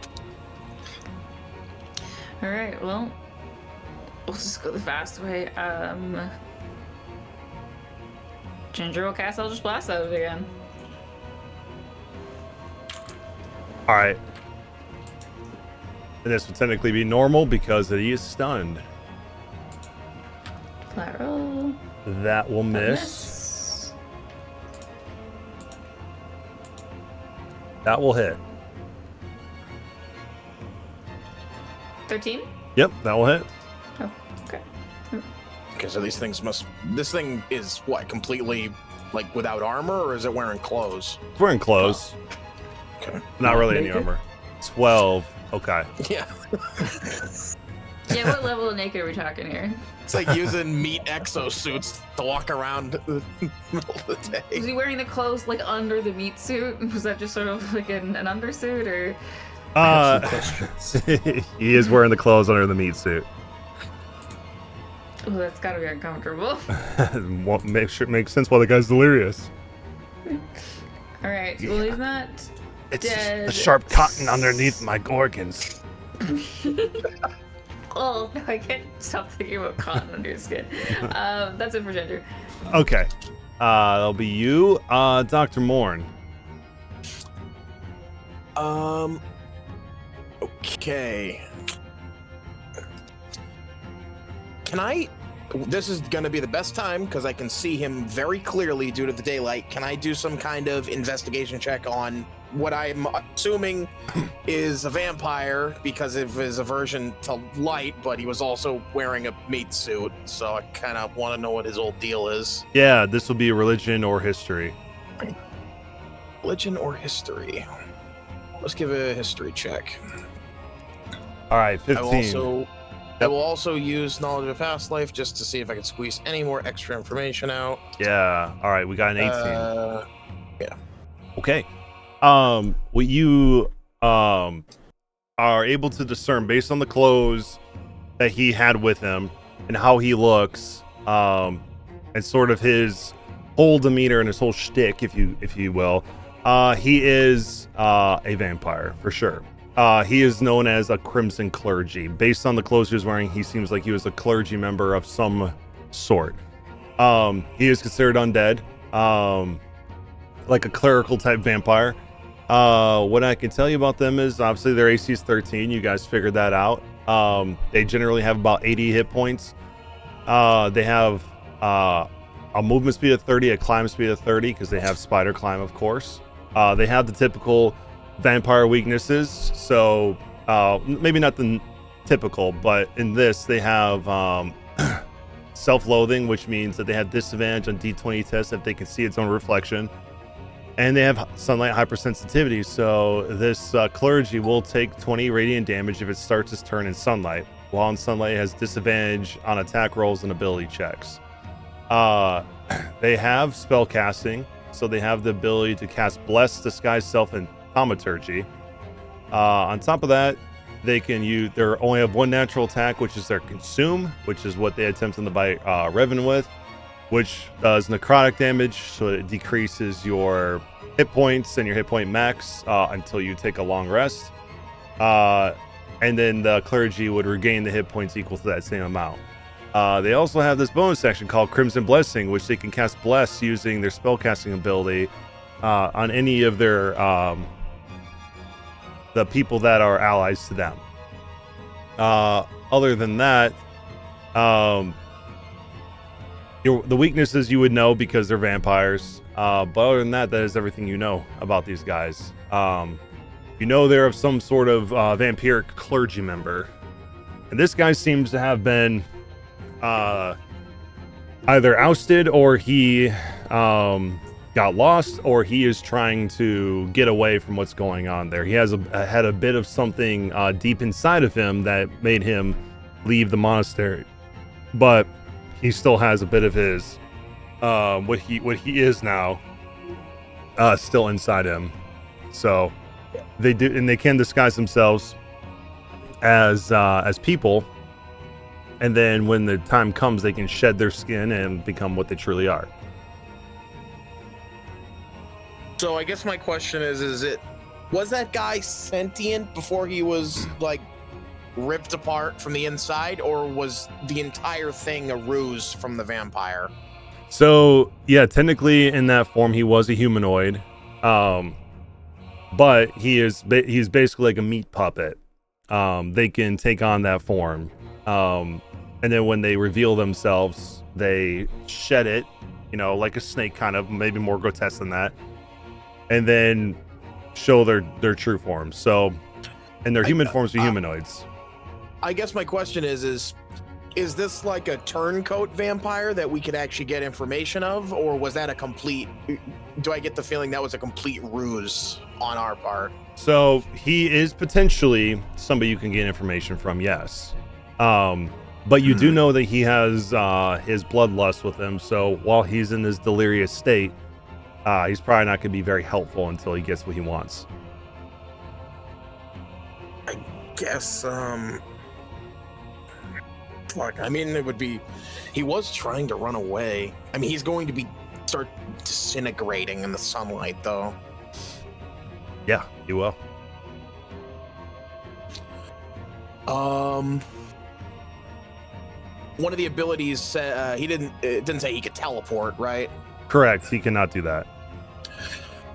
All right, well, we'll just go the fast way. Ginger will cast Eldritch Blast out of it again. All right. And this would technically be normal because he is stunned. Flat roll. That will miss. That will hit. 13? Yep, that will hit. Oh, okay. Okay, so these things must. This thing is what, completely like without armor, or is it wearing clothes? It's wearing clothes. Okay. Not really any armor. 12. Okay. Yeah. Yeah, what level of naked are we talking here? It's like using meat exosuits to walk around the middle of the day. Was he wearing the clothes like under the meat suit? Was that just sort of like an undersuit or? He is wearing the clothes under the meat suit. Oh, that's gotta be uncomfortable. Makes sense why the guy's delirious. All right, well he's not It's dead. the sharp cotton underneath my gorgons. Oh, no, I can't stop thinking about cotton under your skin. That's it for Ginger. Okay. That'll be you, Dr. Morn. Okay. Can I? This is gonna be the best time because I can see him very clearly due to the daylight. Can I do some kind of investigation check on what I'm assuming is a vampire because of his aversion to light, but he was also wearing a meat suit, so I kind of want to know what his old deal is. Yeah, this will be religion or history. Religion or history? Let's give a history check. All right, 15. I will also use knowledge of past life just to see if I can squeeze any more extra information out. Yeah. All right, we got an 18. Yeah. Okay. What you are able to discern based on the clothes that he had with him and how he looks, and sort of his whole demeanor and his whole shtick, if you will, he is a vampire for sure. He is known as a Crimson Clergy. Based on the clothes he was wearing, he seems like he was a clergy member of some sort. He is considered undead, like a clerical type vampire. What I can tell you about them is obviously their AC is 13. You guys figured that out. They generally have about 80 hit points. They have a movement speed of 30, a climb speed of 30, because they have spider climb, of course. They have the typical vampire weaknesses, so maybe not the typical, but in this they have self-loathing, which means that they have disadvantage on D20 tests if they can see its own reflection, and they have sunlight hypersensitivity, so this clergy will take 20 radiant damage if it starts its turn in sunlight. While in sunlight, it has disadvantage on attack rolls and ability checks. They have spell casting, so they have the ability to cast Bless, Disguise Self, and Thaumaturgy. On top of that, they only have one natural attack, which is their consume, which is what they attempted to bite Revan with, which does necrotic damage, so it decreases your hit points and your hit point max until you take a long rest. And then the clergy would regain the hit points equal to that same amount. They also have this bonus section called Crimson Blessing, which they can cast Bless using their spellcasting ability on any of their the people that are allies to them. Other than that, the weaknesses you would know because they're vampires. But other than that, that is everything you know about these guys. You know they're of some sort of vampiric clergy member. And this guy seems to have been either ousted, or he got lost, or he is trying to get away from what's going on there. He has had a bit of something deep inside of him that made him leave the monastery, but he still has a bit of his what he is now still inside him. So they do, and they can disguise themselves as people, and then when the time comes, they can shed their skin and become what they truly are. So I guess my question is was that guy sentient before he was like ripped apart from the inside, or was the entire thing a ruse from the vampire? So yeah, technically in that form he was a humanoid, but he's basically like a meat puppet. They can take on that form, and then when they reveal themselves, they shed it, like a snake, kind of, maybe more grotesque than that, and then show their true forms. So, and their human forms are humanoids. I guess my question is this like a turncoat vampire that we could actually get information of, or was that do I get the feeling that was a complete ruse on our part? So he is potentially somebody you can get information from, yes. But you do know that he has his bloodlust with him, so while he's in this delirious state, he's probably not going to be very helpful until he gets what he wants. I guess, fuck, I mean, he was trying to run away. I mean, he's going to start disintegrating in the sunlight, though. Yeah, he will. One of the abilities, it didn't say he could teleport, right? Correct, he cannot do that.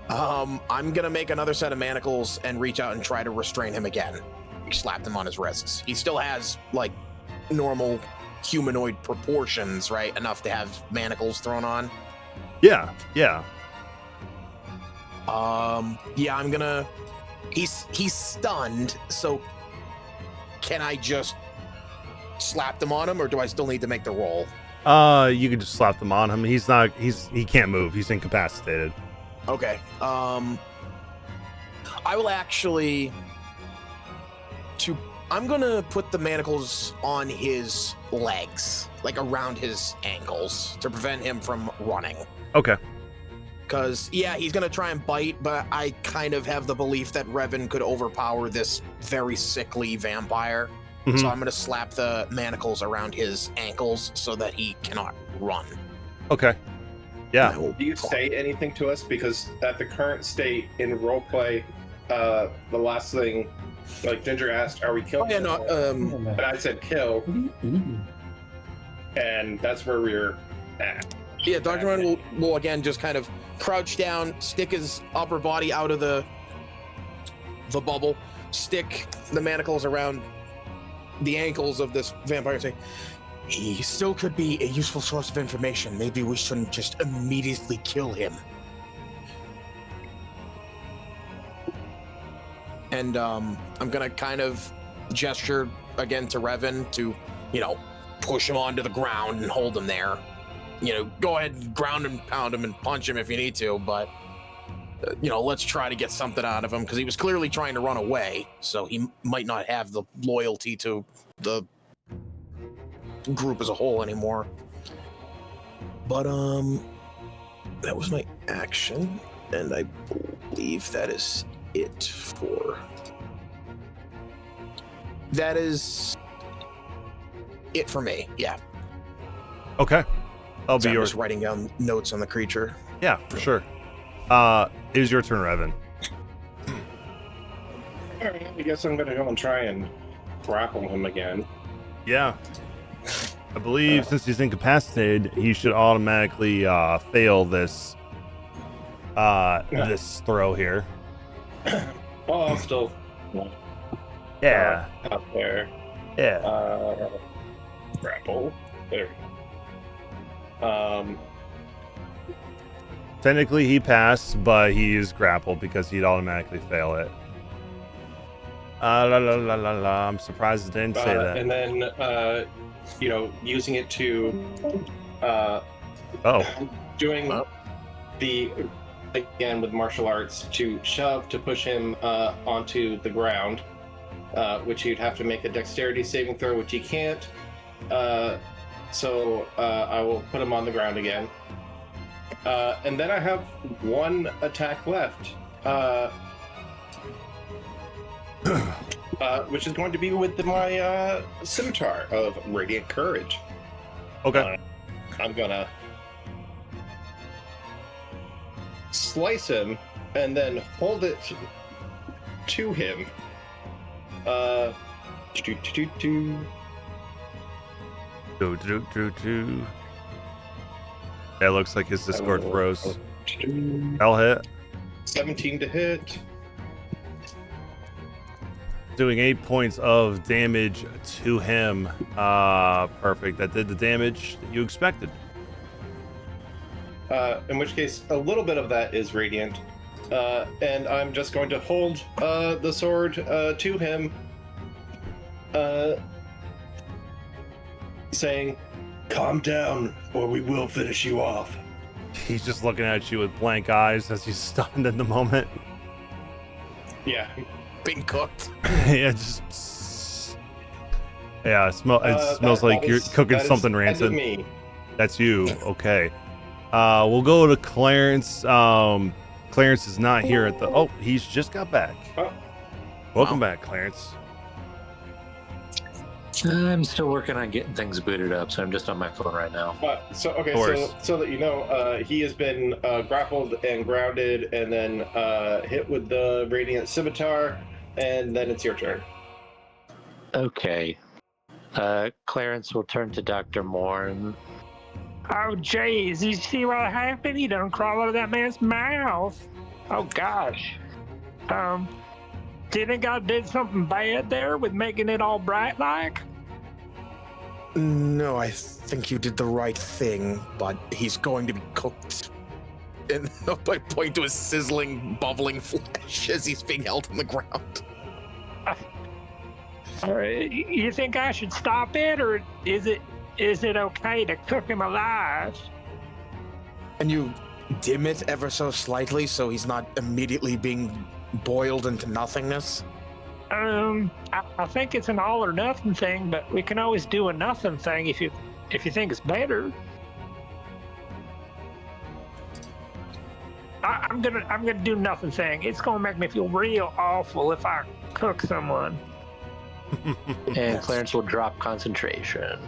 I'm gonna make another set of manacles and reach out and try to restrain him again. Slap them on his wrists. He still has, like, normal humanoid proportions, right? Enough to have manacles thrown on. Yeah. Yeah, I'm gonna... He's stunned, so can I just slap them on him, or do I still need to make the roll? You could just slap them on him. He can't move. He's incapacitated. Okay. I will actually... I'm gonna put the manacles on his legs, like around his ankles, to prevent him from running. Okay. Because, yeah, he's gonna try and bite, but I kind of have the belief that Revan could overpower this very sickly vampire. Mm-hmm. So I'm gonna slap the manacles around his ankles so that he cannot run. Okay. Yeah. Do you say anything to us? Because at the current state in roleplay, the last thing, like Ginger asked, are we killing? And I said kill, and that's where we're at. Yeah, Dr. Ryan will again just kind of crouch down, stick his upper body out of the bubble, stick the manacles around the ankles of this vampire, and say, he still could be a useful source of information. Maybe we shouldn't just immediately kill him. And I'm gonna kind of gesture again to Revan to, push him onto the ground and hold him there. Go ahead and ground and pound him and punch him if you need to, but, let's try to get something out of him, because he was clearly trying to run away, so he might not have the loyalty to the group as a whole anymore. But, that was my action, and I believe that is it for That is it for me. Yeah. Okay. I'll So be I'm yours. just writing down notes on the creature. Yeah, for sure. It is your turn, Revan. All right, I guess I'm gonna go and try and grapple him again. Yeah. I believe since he's incapacitated, he should automatically fail this this throw here. Well, I'll still Yeah. out there. Yeah. Grapple. There. Technically, he passed, but he is grappled because he'd automatically fail it. La la la la la. I'm surprised it didn't say that. And then, using it to doing the again with martial arts to shove to push him onto the ground, which you'd have to make a dexterity saving throw, which he can't. So I will put him on the ground again. And then I have one attack left, which is going to be with my scimitar of Radiant Courage. Okay. I'm gonna slice him and then hold it to him. It looks like his Discord froze. I'll hit. 17 to hit. Doing 8 points of damage to him. Perfect. That did the damage that you expected. In which case, a little bit of that is radiant. And I'm just going to hold the sword to him, saying, "Calm down, or we will finish you off." He's just looking at you with blank eyes as he's stunned in the moment. Yeah. Being cooked. Yeah, just yeah. It smells like you're cooking something rancid. Me. That's you. Okay. We'll go to Clarence. Clarence is not here at the. Oh, he's just got back. Oh. Welcome back, Clarence. I'm still working on getting things booted up, so I'm just on my phone right now. So course. so that you know, he has been grappled and grounded, and then hit with the radiant scimitar, and then it's your turn. Okay. Clarence will turn to Dr. Moore and... Oh, jeez, you see what happened? He done crawl out of that man's mouth. Oh, gosh. Do you think I did something bad there with making it all bright like? No, I think you did the right thing, but he's going to be cooked. And I point to his sizzling, bubbling flesh as he's being held on the ground. You think I should stop it, or is it okay to cook him alive? And you dim it ever so slightly so he's not immediately being boiled into nothingness? I think it's an all or nothing thing, but we can always do a nothing thing if you think it's better. I'm gonna do nothing thing. It's gonna make me feel real awful if I cook someone. And Clarence will drop concentration.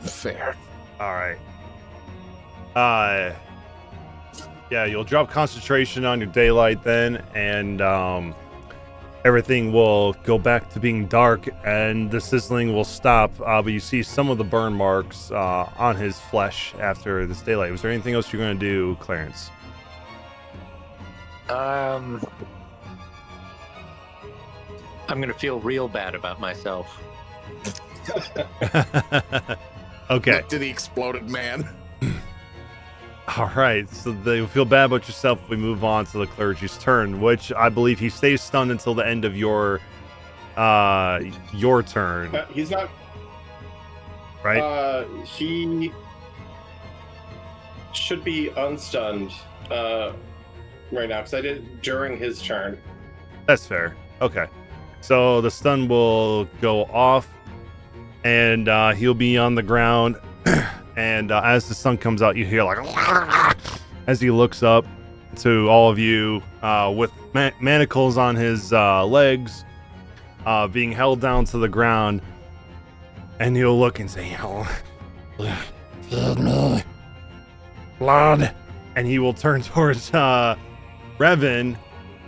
Fair. All right. Yeah, you'll drop concentration on your daylight then, and everything will go back to being dark, and the sizzling will stop. But you see some of the burn marks on his flesh after this daylight. Was there anything else you're going to do, Clarence? I'm gonna feel real bad about myself. Okay. Look to the exploded man. All right, so you feel bad about yourself if we move on to the clergy's turn, which I believe he stays stunned until the end of your turn. He's not. Right? He should be unstunned right now, because I did it during his turn. That's fair. Okay. So the stun will go off, and he'll be on the ground. And as the sun comes out, you hear like as he looks up to all of you with manacles on his legs, being held down to the ground, and he'll look and say, "Oh, feed me blood," and he will turn towards Revan and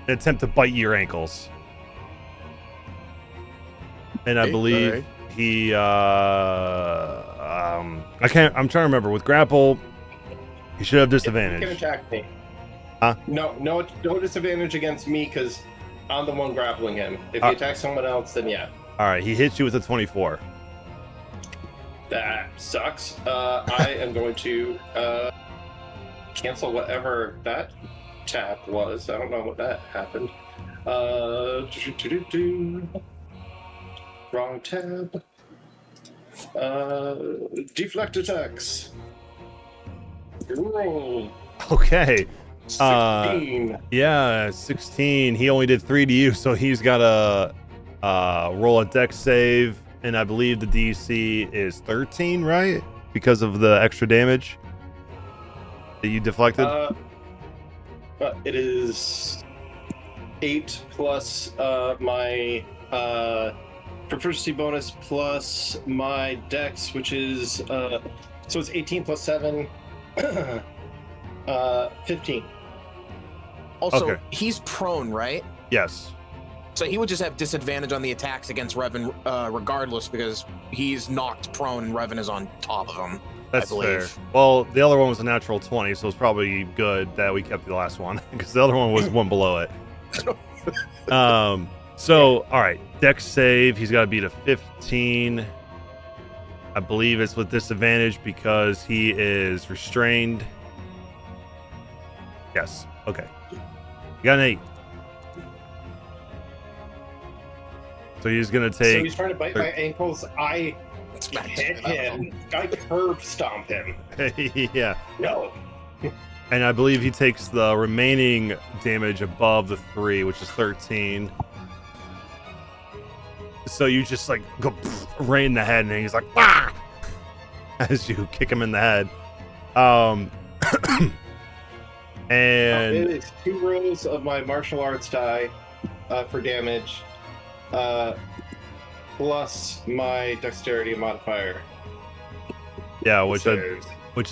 attempt to bite your ankles. And I believe he I'm trying to remember, with grapple he should have disadvantage. He can attack me. Huh? No disadvantage against me because I'm the one grappling him. If he attacks someone else, then yeah. All right, he hits you with a 24. That sucks. I am going to cancel whatever that tap was. I don't know what that happened. Wrong tab. Deflect attacks. Roll. Okay. 16. Yeah, 16. He only did 3 to you, so he's got to roll a dex save, and I believe the DC is 13, right? Because of the extra damage that you deflected. It is 8 plus my proficiency bonus plus my dex, which is so it's 18 plus 7, 15. Also, Okay. he's prone, right? Yes. So he would just have disadvantage on the attacks against Revan regardless because he's knocked prone and Revan is on top of him. That's I believe. fair. Well, the other one was a natural 20, so it's probably good that we kept the last one because the other one was one below it. So, all right, dex save. He's got to beat a 15. I believe it's with disadvantage because he is restrained. Yes. Okay. You got an 8. So he's gonna So take. he's trying to bite my ankles. I hit him. I curb stomp him. Yeah. No. And I believe he takes the remaining damage above the 3, which is 13. So you just like go right in the head, and he's like, ah! As you kick him in the head. And It is 2 rows of my martial arts die for damage, plus my dexterity modifier. yeah, which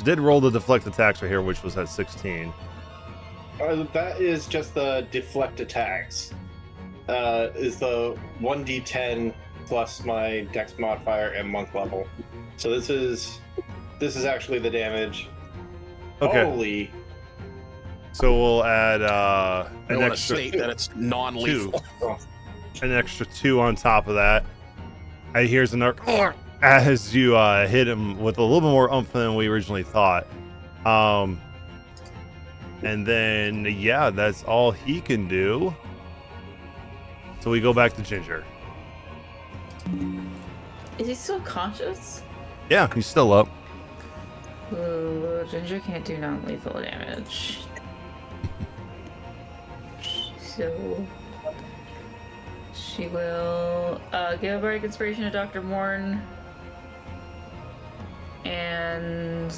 did roll the deflect attacks right here, which was at 16. That is just the deflect attacks. Is the 1d10 plus my dex modifier and monk level. So this is actually the damage. Okay. Holy. So we'll add I an want to extra state that it's non-lethal. an extra 2 on top of that. And here's another as you hit him with a little bit more oomph than we originally thought. And then yeah, that's all he can do. So we go back to Ginger. Is he still conscious? Yeah, he's still up. Ooh, Ginger can't do non-lethal damage. So she will give a bardic inspiration to Dr. Morn, and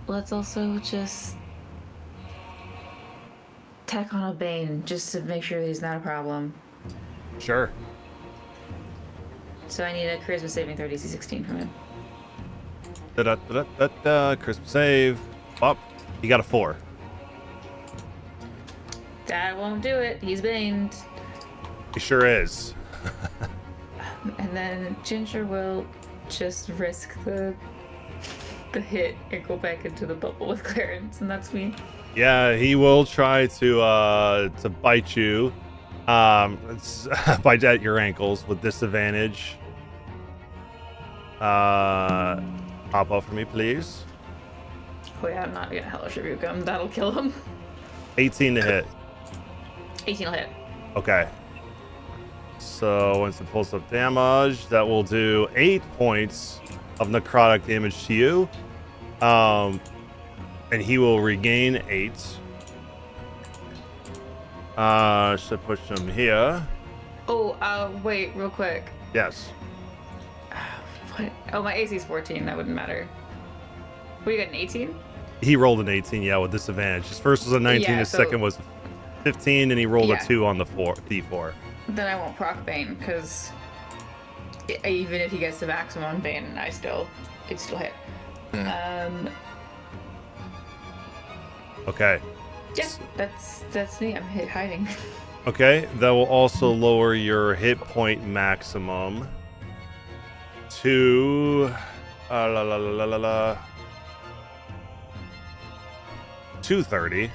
let's also just tack on a Bane just to make sure he's not a problem. Sure. So I need a charisma saving throw DC 16 from him. Crisp save. Up. He got a 4. That won't do it. He's baned. He sure is. And then Ginger will just risk the hit and go back into the bubble with Clarence, and that's me. Yeah, he will try to bite you. Bite at your ankles with disadvantage. Pop off for me, please. Oh yeah, I'm not gonna Hellish Rebuke him. That'll kill him. 18 to hit. 18 will hit. Okay. So once it pulls up damage, that will do 8 points of necrotic damage to you. And he will regain 8. Should I push him here? Oh, wait, real quick. Yes. What? Oh, my AC is 14. That wouldn't matter. What, you got an 18? He rolled an 18, yeah, with disadvantage. His first was a 19, Yeah, his so- second was 15, and he rolled Yeah. a 2 on the D4. Then I won't proc Bane, because even if he gets the maximum Bane, it still hit. Okay. Yeah, that's me. I'm hiding. Okay, that will also lower your hit point maximum to 230.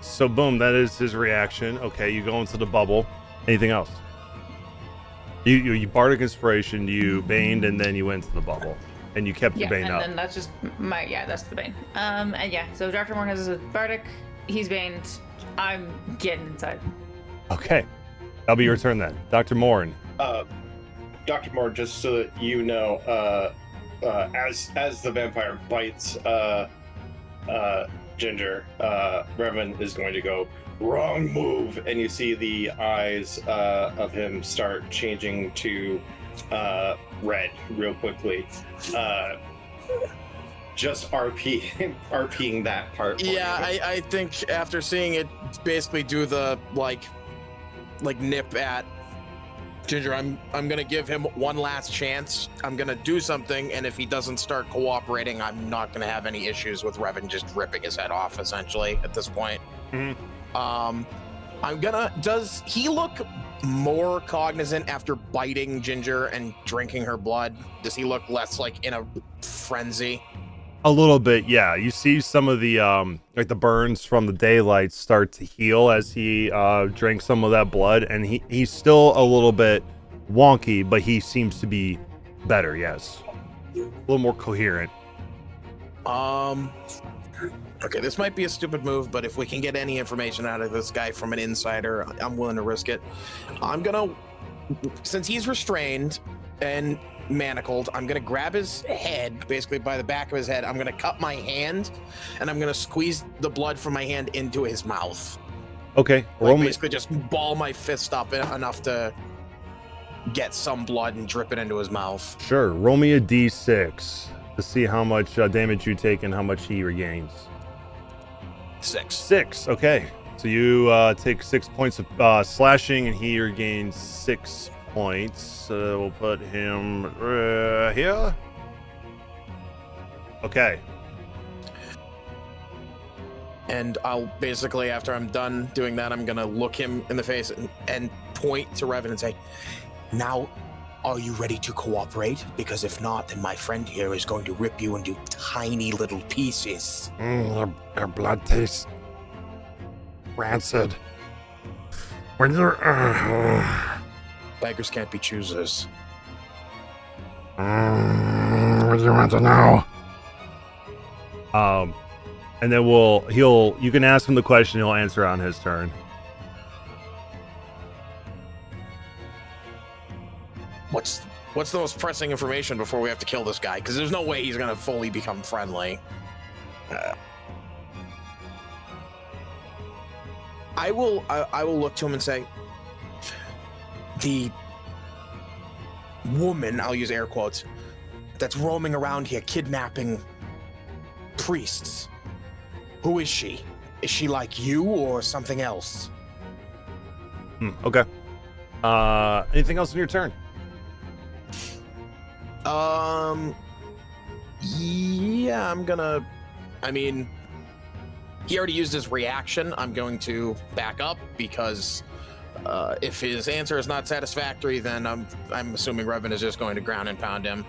So boom, that is his reaction. Okay, you go into the bubble. Anything else? You bardic inspiration, you baned, and then you went to the bubble, and you kept your Yeah, bane and up. then that's just that's the Bane. And yeah, so Dr. Moore has a bardic. He's baned. I'm getting inside. Okay, that'll be your turn then, Dr. Morn. Dr. Moore, just so that you know, as the vampire bites Ginger, Revan is going to go, wrong move, and you see the eyes of him start changing to red real quickly. Just RPing that part. Yeah, I think after seeing it basically do the like nip at Ginger, I'm gonna give him one last chance. I'm gonna do something, and if he doesn't start cooperating, I'm not gonna have any issues with Revan just ripping his head off. Essentially, at this point, Does he look more cognizant after biting Ginger and drinking her blood? Does he look less like in a frenzy? A little bit, yeah. You see some of the like the burns from the daylight start to heal as he drank some of that blood, and he's still a little bit wonky, but he seems to be better. Yes, a little more coherent. Okay, this might be a stupid move, but if we can get any information out of this guy from an insider, I'm willing to risk it. I'm gonna, since he's restrained and manacled, I'm gonna grab his head, basically by the back of his head. I'm gonna cut my hand, and I'm gonna squeeze the blood from my hand into his mouth. Okay, Basically just ball my fist up enough to get some blood and drip it into his mouth. Sure, roll me a d6 to see how much damage you take and how much he regains. 6. Okay, so you take 6 points of slashing, and he regains 6 points. So we'll put him here. Okay. And I'll basically, after I'm done doing that, I'm gonna look him in the face and point to Revan and say, "Now, are you ready to cooperate? Because if not, then my friend here is going to rip you into tiny little pieces." Your blood tastes rancid. When you're... Beggars can't be choosers. what do you want to know? And then you can ask him the question, he'll answer on his turn. What's the most pressing information before we have to kill this guy? Because there's no way he's gonna fully become friendly. I will look to him and say, the woman, I'll use air quotes, that's roaming around here kidnapping priests. Who is she? Is she like you or something else? Okay. Anything else in your turn? Yeah, he already used his reaction. I'm going to back up because if his answer is not satisfactory, then I'm assuming Revan is just going to ground and pound him.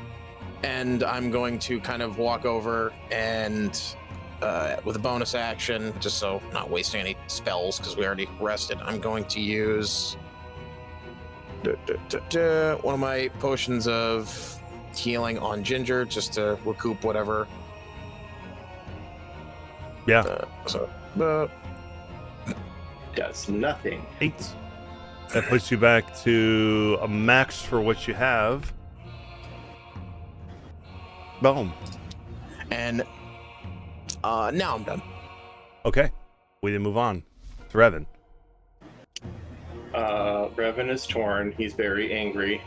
And I'm going to kind of walk over and with a bonus action, just so I'm not wasting any spells because we already rested, I'm going to use one of my potions of healing on Ginger just to recoup whatever. Yeah. Does nothing. 8. That puts you back to a max for what you have. Boom. And now I'm done. Okay. We then move on to Revan. Revan is torn. He's very angry.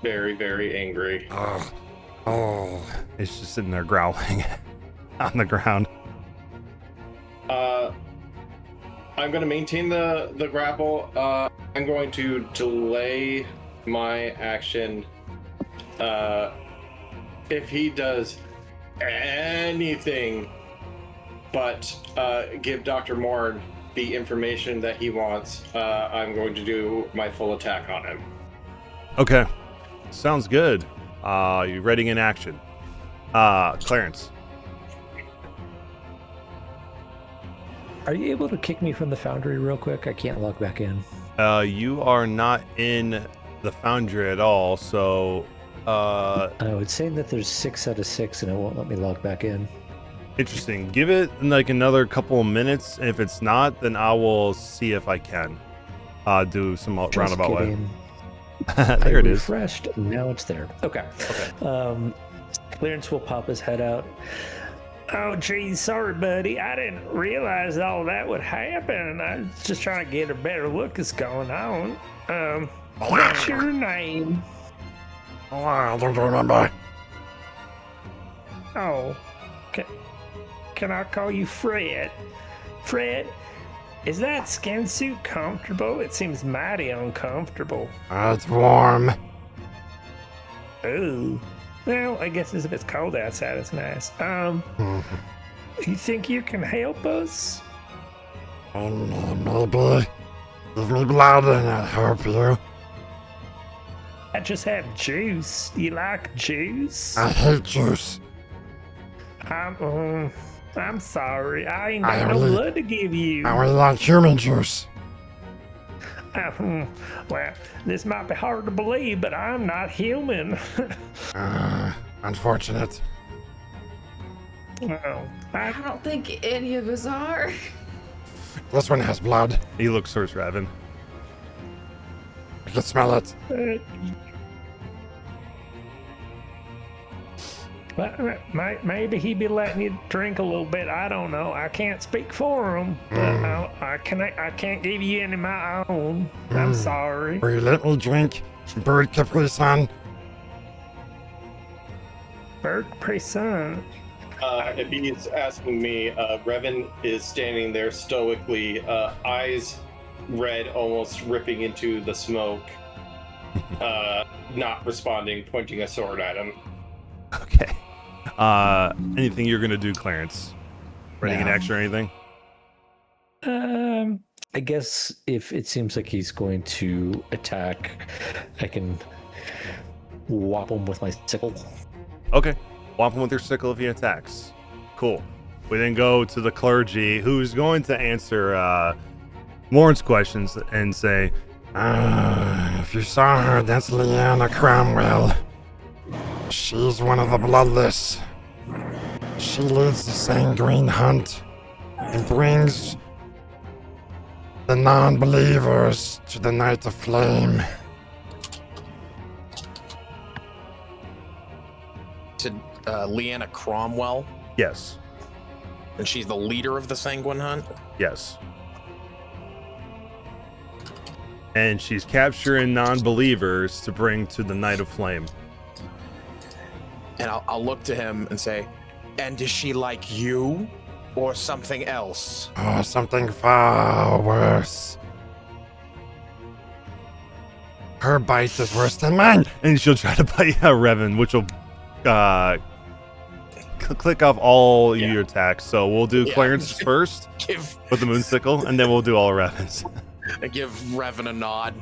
very, very angry. Oh, it's just sitting there growling on the ground. I'm going to maintain the grapple. I'm going to delay my action. If he does anything but give Dr. Morn the information that he wants, I'm going to do my full attack on him. Okay, sounds good. You ready in action? Clarence. Are you able to kick me from the foundry real quick? I can't log back in. You are not in the foundry at all, so It's saying that there's 6 out of 6 and it won't let me log back in. interesting. Give it like another couple of minutes, and if it's not, then I will see if I can do some roundabout way. There it is. Refreshed. Now it's there. Okay. Clarence will pop his head out. Oh, geez, sorry, buddy. I didn't realize all that would happen. I was just trying to get a better look what's going on. What's your name? I don't remember. Oh, can I call you Fred? Fred, is that skin suit comfortable? It seems mighty uncomfortable. It's warm. Ooh. Well, I guess if it's cold outside, it's nice. You think you can help us? Maybe. Give me blood and I'll help you. I just have juice. You like juice? I hate juice. I'm sorry. I ain't got no really- blood to give you. I really like human juice. Well, this might be hard to believe, but I'm not human. Unfortunate. Well, I don't think any of us are. This one has blood. He looks towards Raven. I can smell it. Maybe he'd be letting you drink a little bit. I don't know. I can't speak for him, but I can't give you any of my own. I'm sorry. Will you let me drink Bird Capri Sun? Bird Capri Sun. If he's asking me, Revan is standing there stoically, eyes red, almost ripping into the smoke, not responding, pointing a sword at him. Okay. Anything you're gonna do, Clarence? Ready in action or anything? I guess if it seems like he's going to attack, I can whop him with my sickle. Okay. Whomp him with your sickle if he attacks. Cool. We then go to the clergy, who's going to answer Lauren's questions and say, If you saw her, that's Leanna Cromwell. She's one of the Bloodless. She leads the Sanguine Hunt and brings the non-believers to the Night of Flame. To Leanna Cromwell, yes, and she's the leader of the Sanguine Hunt. yes. And she's capturing non-believers to bring to the Night of Flame. And I'll look to him and say, and is she like you or something else? Oh, something far worse. Her bite is worse than mine. And she'll try to bite Revan, which will click off all your attacks. So we'll do Clarence first with the Moonsicle, and then we'll do all Revan's. I give Revan a nod.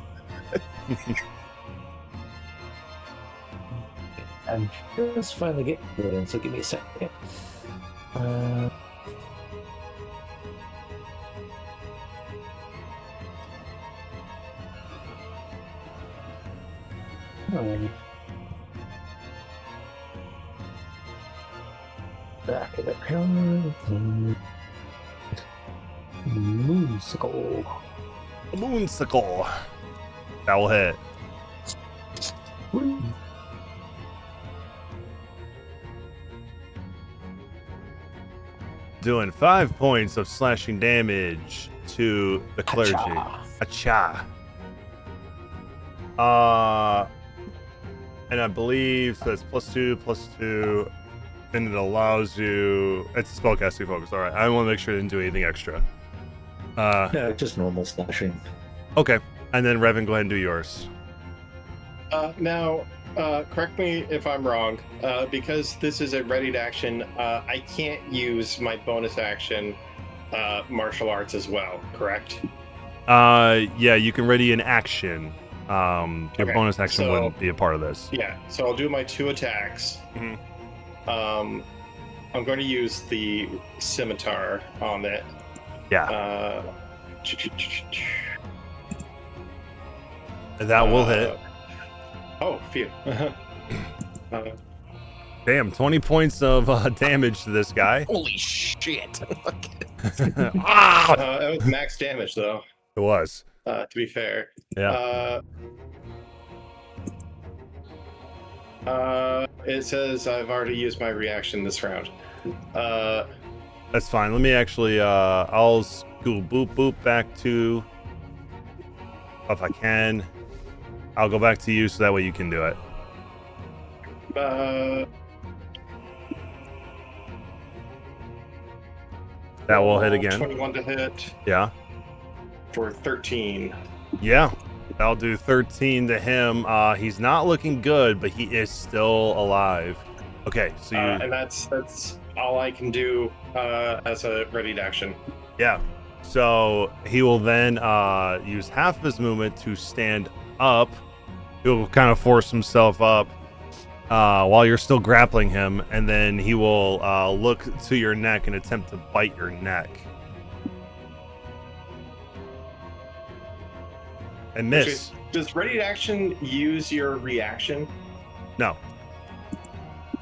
I'm just finally getting it in, so give me a second. Back in the Moonsicle. Moonsicle. That will hit. Doing 5 points of slashing damage to the clergy. Acha. and I believe so that's +2, and it allows you. It's a spellcasting focus. All right, I want to make sure I didn't do anything extra. No, just normal slashing. Okay, and then Revan, go ahead and do yours. Now, correct me if I'm wrong. Because this is a readied action, I can't use my bonus action, martial arts as well. Correct? Yeah, you can ready an action. Your Okay, bonus action so- wouldn't be a part of this. Yeah. So I'll do my 2 attacks. Mhm. I'm going to use the scimitar on it. Yeah, that will hit. Oh, phew. Damn, 20 points of damage to this guy. Holy shit! Ah! That was max damage, though. It was. To be fair. Yeah. It says I've already used my reaction this round. That's fine. Let me actually, I'll go boop back to, if I can. I'll go back to you so that way you can do it. That will hit again. 21 to hit Yeah. for 13. Yeah. That'll do 13 to him. He's not looking good, but he is still alive. Okay, so you... And that's all I can do as a readied action. Yeah. So he will then use half of his movement to stand up. He'll kind of force himself up while you're still grappling him, and then he will look to your neck and attempt to bite your neck. And miss. Does readied action use your reaction? No.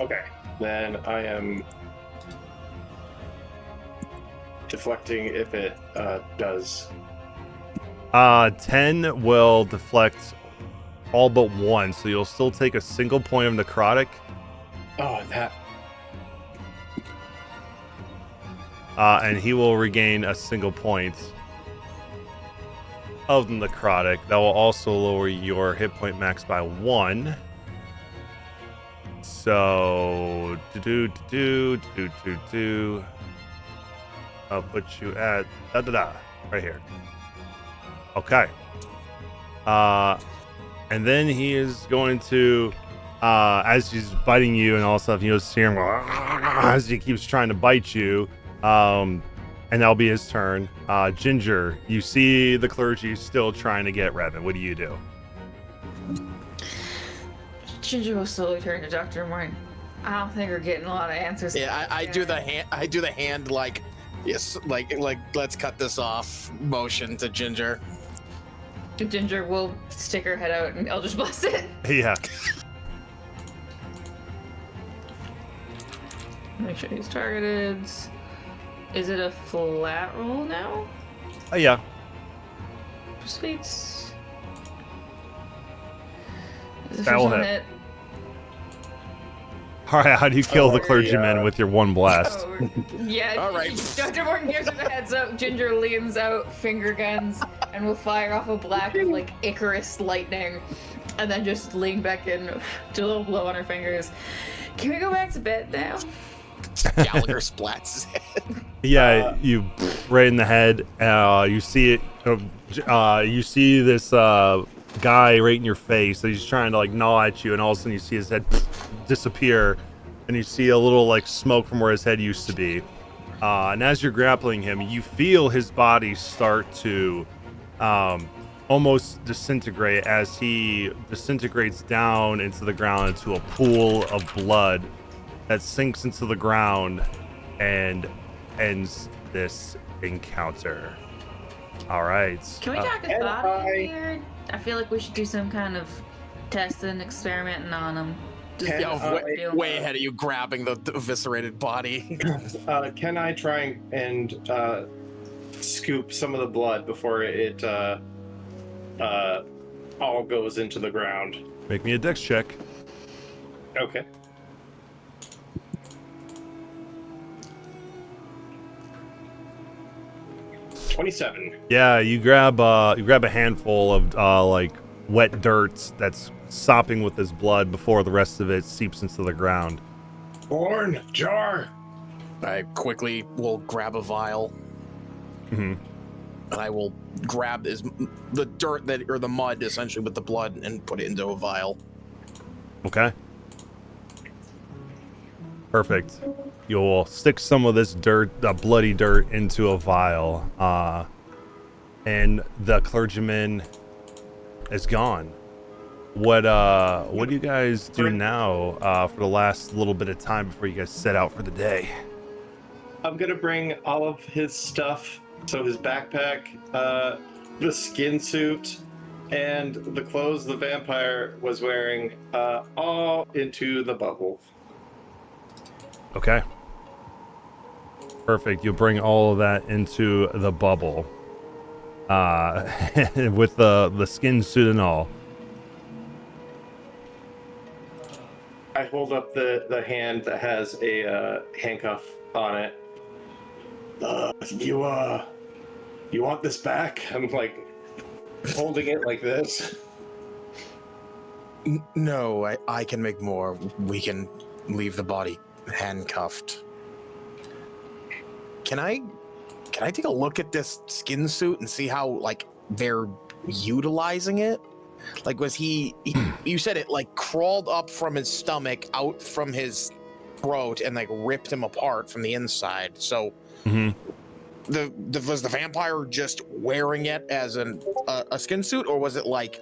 Okay. Then I am deflecting if it does. 10 will deflect all but 1, so you'll still take a single point of necrotic. Oh, that. And he will regain a single point of necrotic. That will also lower your hit point max by 1. So I'll put you at right here. Okay. And then he is going to as he's biting you and all stuff, you know, see him as he keeps trying to bite you. And that'll be his turn. Ginger, you see the clergy still trying to get Revan. What do you do? Ginger will slowly turn to Dr. Morton. I don't think we're getting a lot of answers. Yeah, I do the hand. I do the hand like, yes, like let's cut this off motion to Ginger. Ginger will stick her head out and Eldritch Blast it. Yeah. Make sure he's targeted. Is it a flat roll now? Oh, yeah. Sweet. Is the That will first one hit. All right, how do you kill the yeah. clergyman with your one blast? Oh, yeah. All right. Dr. Morton gives her the heads up. Ginger leans out, finger guns, and will fire off a black of like Icarus lightning, and then just lean back in, do a little blow on her fingers. Can we go back to bed now? Gallagher splats his head. Yeah, you right in the head. You see it. You see this guy right in your face that he's trying to like gnaw at you, and all of a sudden you see his head disappear, and you see a little like smoke from where his head used to be. And as you're grappling him, you feel his body start to almost disintegrate as he disintegrates down into the ground into a pool of blood that sinks into the ground and ends this encounter. All right. Can we talk his and body here? I feel like we should do some kind of testing, experimenting on him. Just Can get Yeah, what we're way, doing. way ahead of you, grabbing the eviscerated body. Can I try and scoop some of the blood before it all goes into the ground? Make me a dex check. Okay. '27. Yeah, you grab a handful of like wet dirt that's sopping with his blood before the rest of it seeps into the ground. Born, jar. I quickly will grab a vial. Mm-hmm. And I will grab the dirt or the mud essentially with the blood and put it into a vial. Okay. Perfect. You'll stick some of this dirt, bloody dirt, into a vial, and the clergyman is gone. What do you guys do now for the last little bit of time before you guys set out for the day? I'm gonna bring all of his stuff, so his backpack, the skin suit, and the clothes the vampire was wearing, all into the bubble. Okay. Perfect. You'll bring all of that into the bubble, with the skin suit and all. I hold up the hand that has a handcuff on it. You want this back? I'm like holding it like this. No, I can make more. We can leave the body handcuffed. Can I take a look at this skin suit and see how like they're utilizing it? Like, was he you said it like crawled up from his stomach out from his throat and like ripped him apart from the inside. So was the vampire just wearing it as a skin suit, or was it like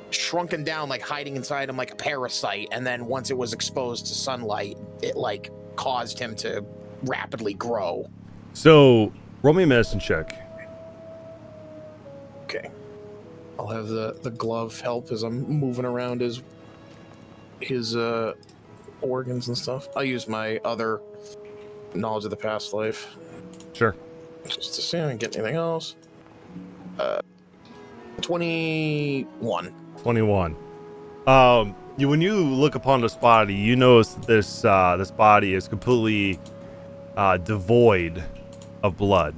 shrunken down, like hiding inside him like a parasite, and then once it was exposed to sunlight, it like caused him to rapidly grow? So roll me a medicine check. Okay. I'll have the glove help as I'm moving around his organs and stuff. I'll use my other knowledge of the past life. Sure. Just to see if I can get anything else. 21. 21. When you look upon this body, you notice that this body is completely devoid of blood.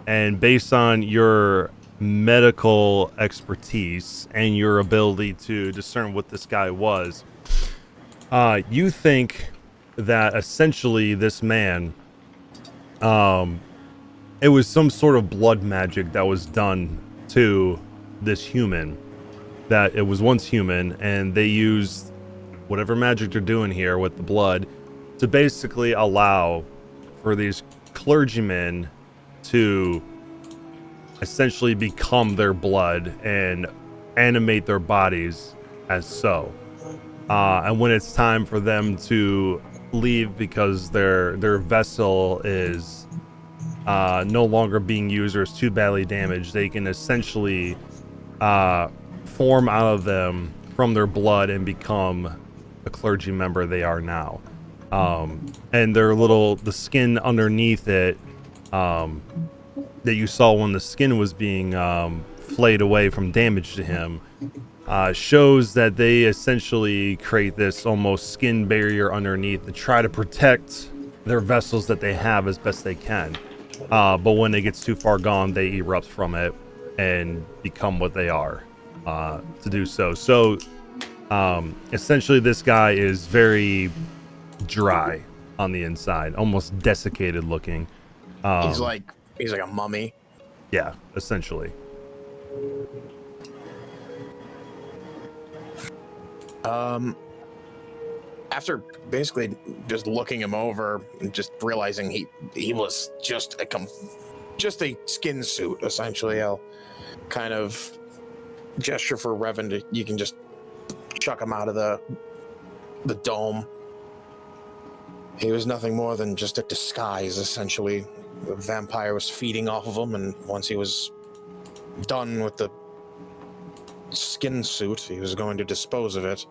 And based on your medical expertise and your ability to discern what this guy was, you think that essentially this man, it was some sort of blood magic that was done to this human, that it was once human, and they used whatever magic they're doing here with the blood to basically allow for these clergymen to essentially become their blood and animate their bodies as so. And when it's time for them to leave because their vessel is no longer being used or is too badly damaged, they can essentially form out of them from their blood and become the clergy member they are now. And the skin underneath it, that you saw when the skin was being flayed away from damage to him, shows that they essentially create this almost skin barrier underneath to try to protect their vessels that they have as best they can. But when it gets too far gone, they erupt from it and become what they are to do so. So essentially this guy is very dry on the inside, almost desiccated looking. He's like a mummy. Yeah, essentially. After basically just looking him over and just realizing he was just a skin suit, essentially, I'll kind of gesture for Revan to, you can just chuck him out of the dome. He was nothing more than just a disguise, essentially. The vampire was feeding off of him, and once he was done with the skin suit, he was going to dispose of it.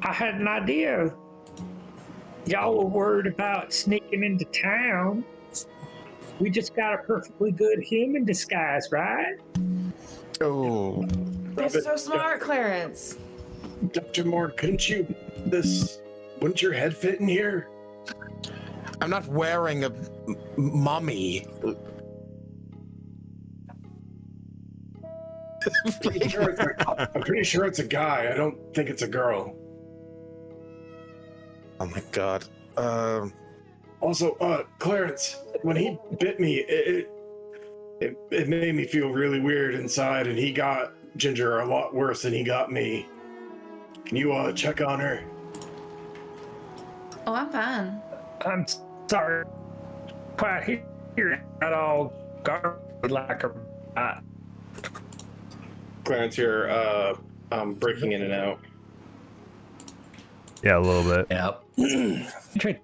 I had an idea. Y'all were worried about sneaking into town. We just got a perfectly good human disguise, right? Oh, You're so smart, Clarence. Dr. Moore, wouldn't your head fit in here? I'm not wearing a mummy. I'm pretty sure it's a guy. I don't think it's a girl. Oh my god. Also, Clarence, when he bit me, it made me feel really weird inside, and he got Ginger a lot worse than he got me. Can you check on her? Oh, I'm fine. I'm sorry. Quite here at all garbled like a Clarence, you're breaking in and out. Yeah, a little bit. Yeah. Try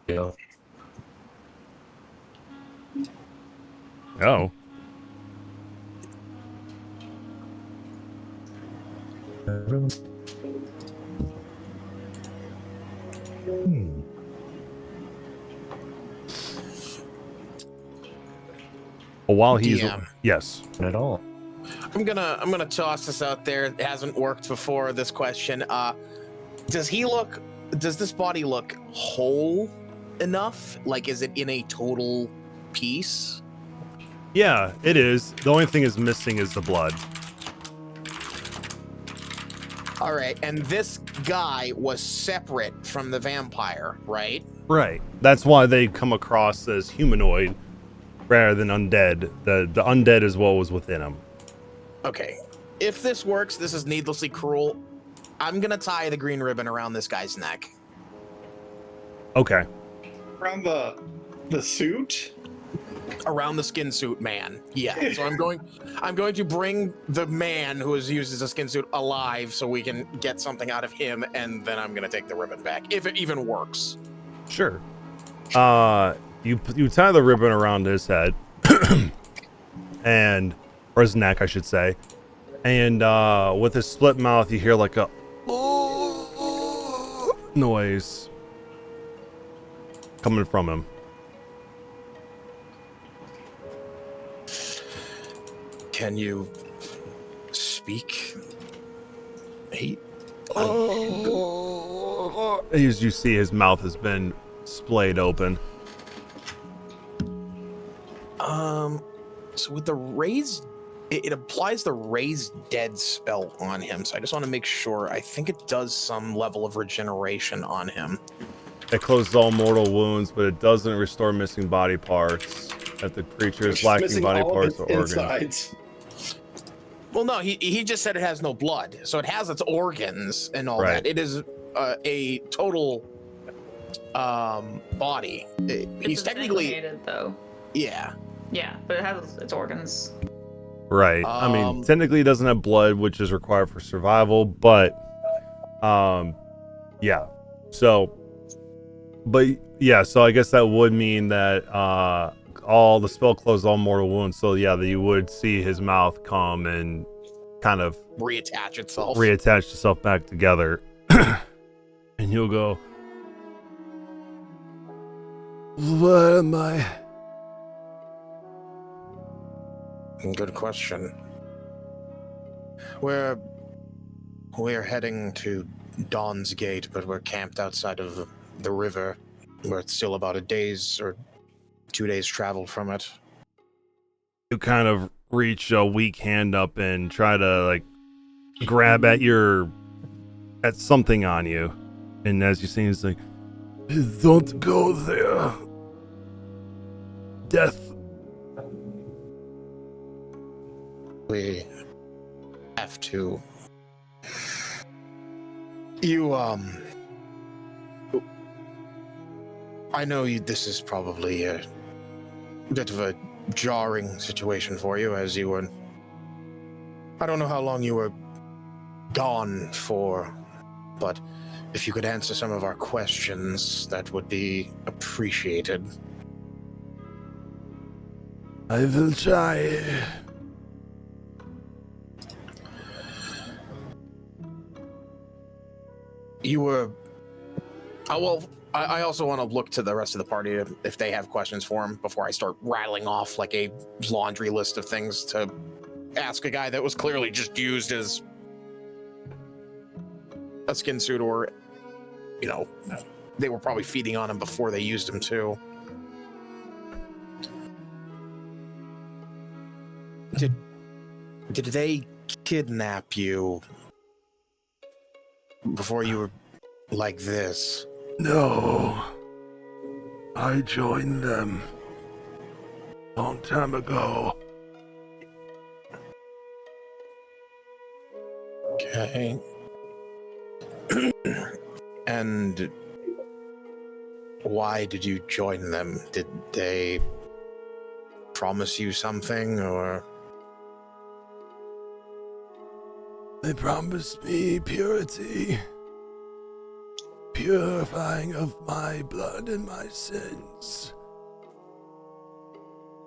audio. Oh. Well, while he's yes. Not at all. I'm gonna toss this out there. It hasn't worked before. This question. Does this body look whole enough? Like, is it in a total piece? Yeah, it is. The only thing is missing is the blood. All right, and this guy was separate from the vampire, right? Right. That's why they come across as humanoid rather than undead. The undead is what was within him. Okay. If this works, this is needlessly cruel. I'm gonna tie the green ribbon around this guy's neck. Okay. Around the suit? Around the skin suit man. Yeah. So I'm going to bring the man who is used as a skin suit alive so we can get something out of him, and then I'm gonna take the ribbon back. If it even works. Sure. You tie the ribbon around his head or his neck, I should say. And with his split mouth, you hear like a noise coming from him. Can you speak? As you see, his mouth has been splayed open. So with the raised, it applies the raised dead spell on him. So I just want to make sure. I think it does some level of regeneration on him. It closes all mortal wounds, but it doesn't restore missing body parts. If the creature is lacking body parts or organs. Insides. Well, no, he just said it has no blood, so it has its organs and all Right. that. It is a total body. He's technically Assimilated, though. yeah. Yeah, but it has its organs. Right. I mean, technically it doesn't have blood, which is required for survival, but yeah. So I guess that would mean that all the spell closes all mortal wounds. So yeah, that you would see his mouth come and kind of reattach itself back together. And you'll go, "What am I?" Good question. We're heading to Dawn's Gate, but we're camped outside of the river. We're still about a day's or 2 days travel from it. You kind of reach a weak hand up and try to like grab at something on you, and as you see, it's like, "Don't go there. Death." We have to. I know this is probably a bit of a jarring situation for you, as you were. I don't know how long you were gone for, but if you could answer some of our questions, that would be appreciated. I will try. You were. I also want to look to the rest of the party if they have questions for him before I start rattling off like a laundry list of things to ask a guy that was clearly just used as a skin suit, or, you know, they were probably feeding on him before they used him too. Did they kidnap you before you were like this? No. I joined them long time ago. Okay. And why did you join them? Did they promise you something, or? They promised me purity. Purifying of my blood and my sins.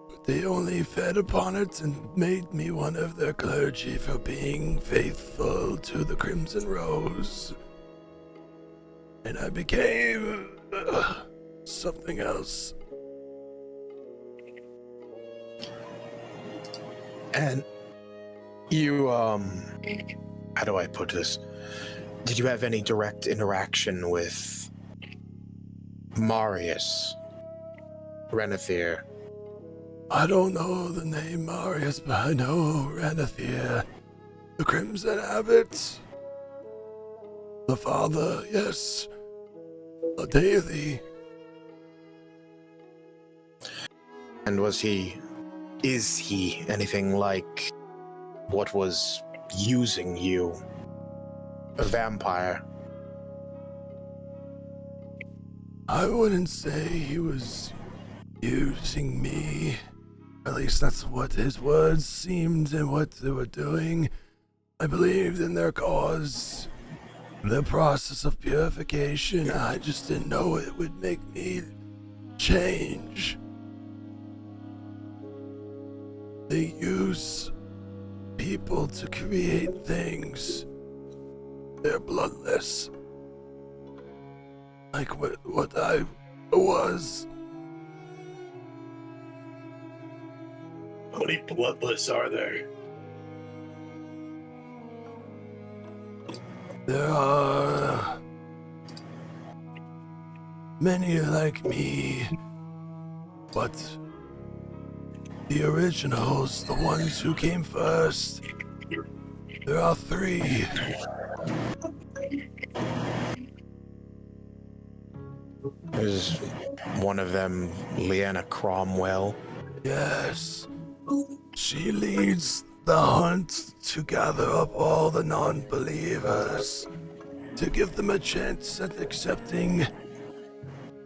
But they only fed upon it and made me one of their clergy for being faithful to the Crimson Rose. And I became something else. And you, how do I put this? Did you have any direct interaction with Marius Renethir? I don't know the name Marius, but I know Renethir, the Crimson Abbot. The father, yes. A deity. And is he anything like what was using you? A vampire? I wouldn't say he was using me. At least that's what his words seemed and what they were doing. I believed in their cause, their process of purification. I just didn't know it would make me change. They use people to create things. They're bloodless. Like what I was. How many bloodless are there? There are many like me, but the originals, the ones who came first, there are 3. Is one of them Leanna Cromwell? Yes, she leads the hunt to gather up all the non-believers, to give them a chance at accepting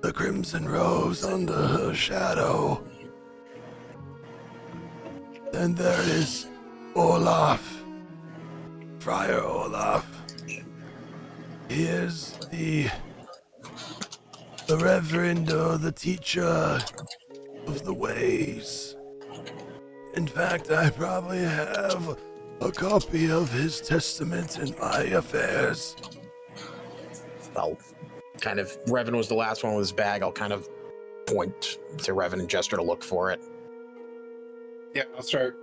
the Crimson Rose under her shadow. Then there is Olaf, Friar Olaf. He is the reverend or the teacher of the ways. In fact, I probably have a copy of his testament in my affairs. I'll kind of, Revan was the last one with his bag. I'll kind of point to Revan and gesture to look for it. Yeah, I'll start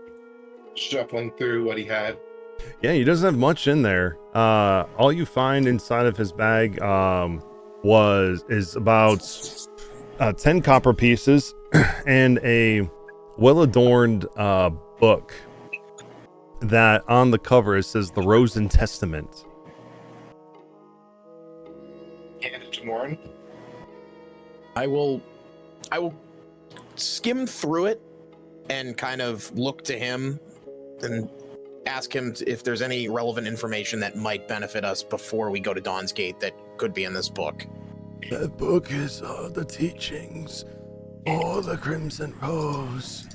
shuffling through what he had. Yeah, he doesn't have much in there. All you find inside of his bag is about 10 copper pieces and a well-adorned book that on the cover it says the Rosen Testament. Hand it to Morin. I will skim through it and kind of look to him and ask him if there's any relevant information that might benefit us before we go to Dawn's Gate that could be in this book. That book is all the teachings for the Crimson Rose.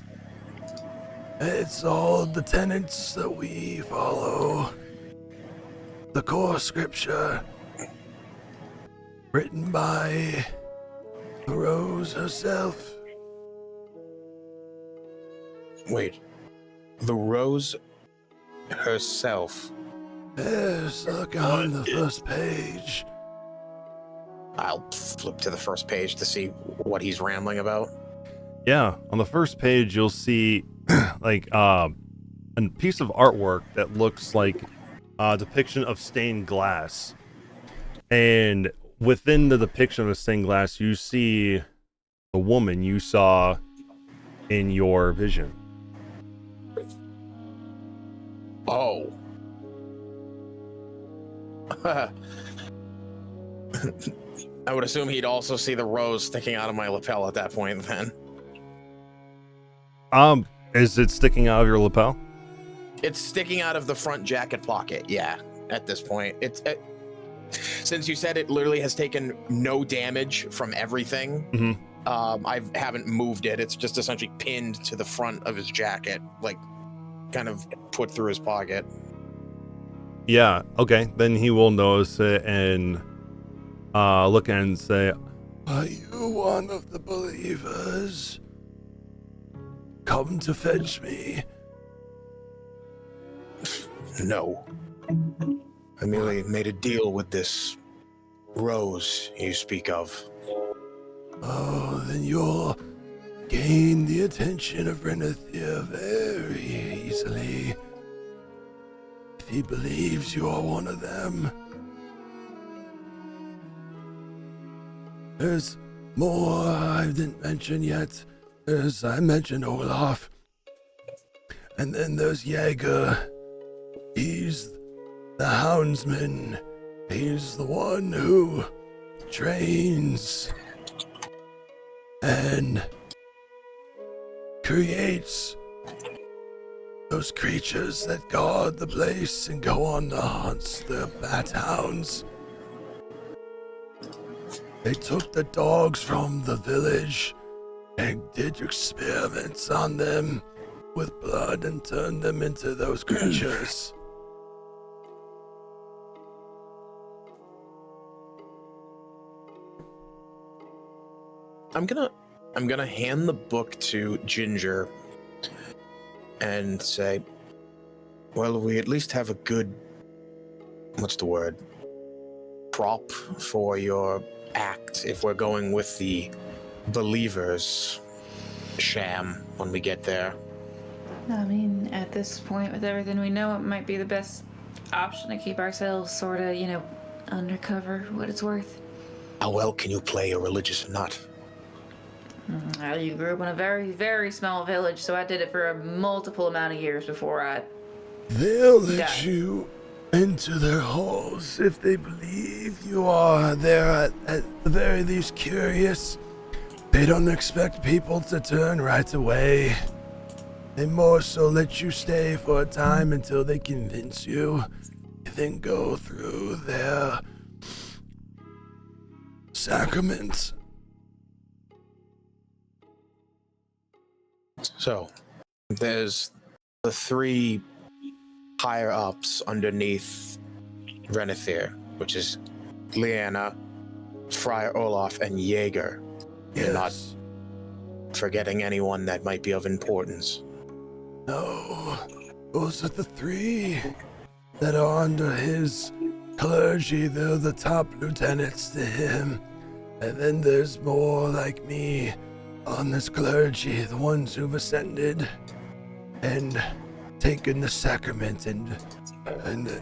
It's all the tenets that we follow. The core scripture written by the Rose herself. Wait, the Rose herself? Yes, look on the first page. I'll flip to the first page to see what he's rambling about. Yeah, on the first page you'll see like a piece of artwork that looks like a depiction of stained glass, and within the depiction of stained glass you see the woman you saw in your vision. Oh. I would assume he'd also see the rose sticking out of my lapel at that point then. Is it sticking out of your lapel? It's sticking out of the front jacket pocket, yeah, at this point. Since you said it literally has taken no damage from everything, I haven't moved it. It's just essentially pinned to the front of his jacket, like kind of put through his pocket. Yeah, okay. Then he will notice it and look at it and say, "Are you one of the believers? Come to fetch me." No. I merely made a deal with this rose you speak of. Oh, then you'll gain the attention of Renethir very easily. If he believes you are one of them. There's more I didn't mention yet. I mentioned Olaf. And then there's Jaeger. He's the houndsman. He's the one who trains and creates those creatures that guard the place and go on the hunts, the bat hounds. They took the dogs from the village and did experiments on them with blood and turned them into those creatures. I'm gonna hand the book to Ginger and say, well, we at least have a good, what's the word, prop for your act if we're going with the believers sham when we get there. I mean, at this point, with everything we know, it might be the best option to keep ourselves sort of, undercover, what it's worth. How well can you play a religious nut? You grew up in a very, very small village, so I did it for a multiple amount of years before I... They'll let you into their halls if they believe you are there at the very least curious. They don't expect people to turn right away. They more so let you stay for a time until they convince you, then go through their sacraments. So, there's the three higher ups underneath Renethir, which is Leanna, Friar Olaf, and Jaeger. You're not forgetting anyone that might be of importance. No, those are the three that are under his clergy. They're the top lieutenants to him. And then there's more like me on this clergy, the ones who've ascended and taken the sacrament and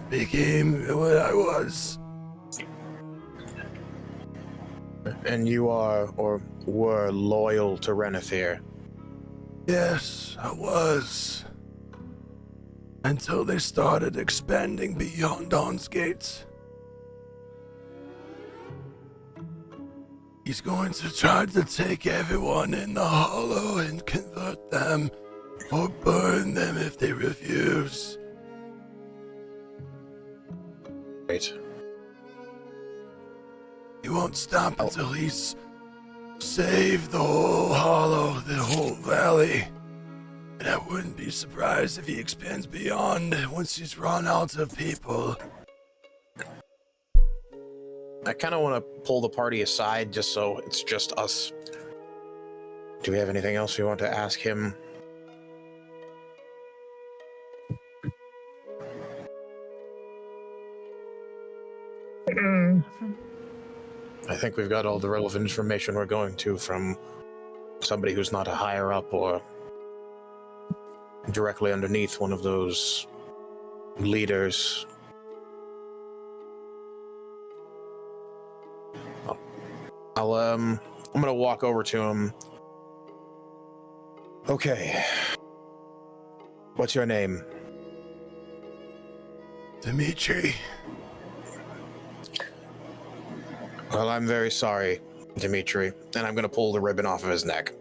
became what I was. And you are, or were, loyal to Renethir? Yes, I was. Until they started expanding beyond Dawn's Gates. He's going to try to take everyone in the Hollow and convert them, or burn them if they refuse. Right. He won't stop until he's saved the whole Hollow, the whole valley. And I wouldn't be surprised if he expands beyond once he's run out of people. I kind of want to pull the party aside just so it's just us. Do we have anything else we want to ask him? I think we've got all the relevant information we're going to from somebody who's not a higher up or directly underneath one of those leaders. I'm gonna walk over to him. Okay. What's your name? Dimitri. Well, I'm very sorry, Dimitri, and I'm gonna pull the ribbon off of his neck.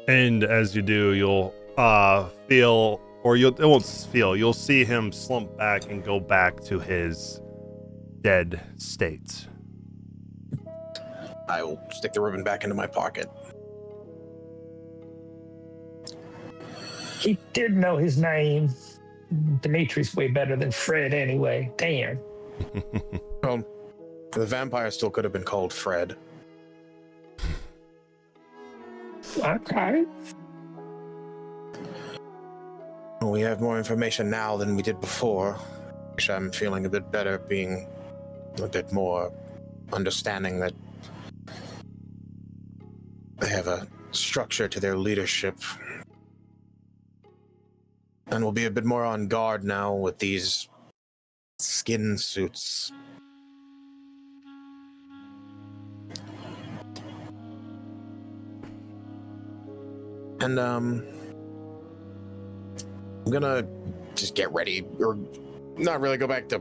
And as you do, you'll feel, or it won't feel, you'll see him slump back and go back to his dead state. I will stick the ribbon back into my pocket. He did know his name. Dimitri's way better than Fred anyway. Damn. Well, the vampire still could have been called Fred. Okay. We have more information now than we did before, which I'm feeling a bit better, being a bit more understanding that they have a structure to their leadership. And we'll be a bit more on guard now with these skin suits. And I'm gonna just get ready, or not really go back to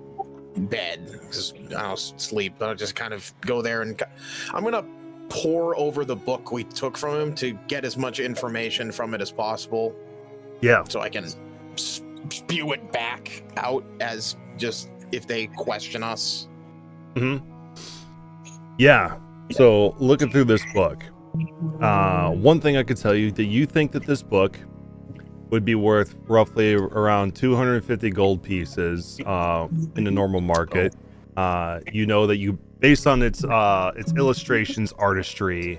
bed, because I don't sleep, but I'll just kind of go there and I'm gonna pore over the book we took from him to get as much information from it as possible. Yeah. So I can spew it back out as just if they question us. Mm-hmm. Yeah. So looking through this book, one thing I could tell you, that you think that this book would be worth roughly around 250 gold pieces in the normal market. You know that you, based on its illustrations, artistry,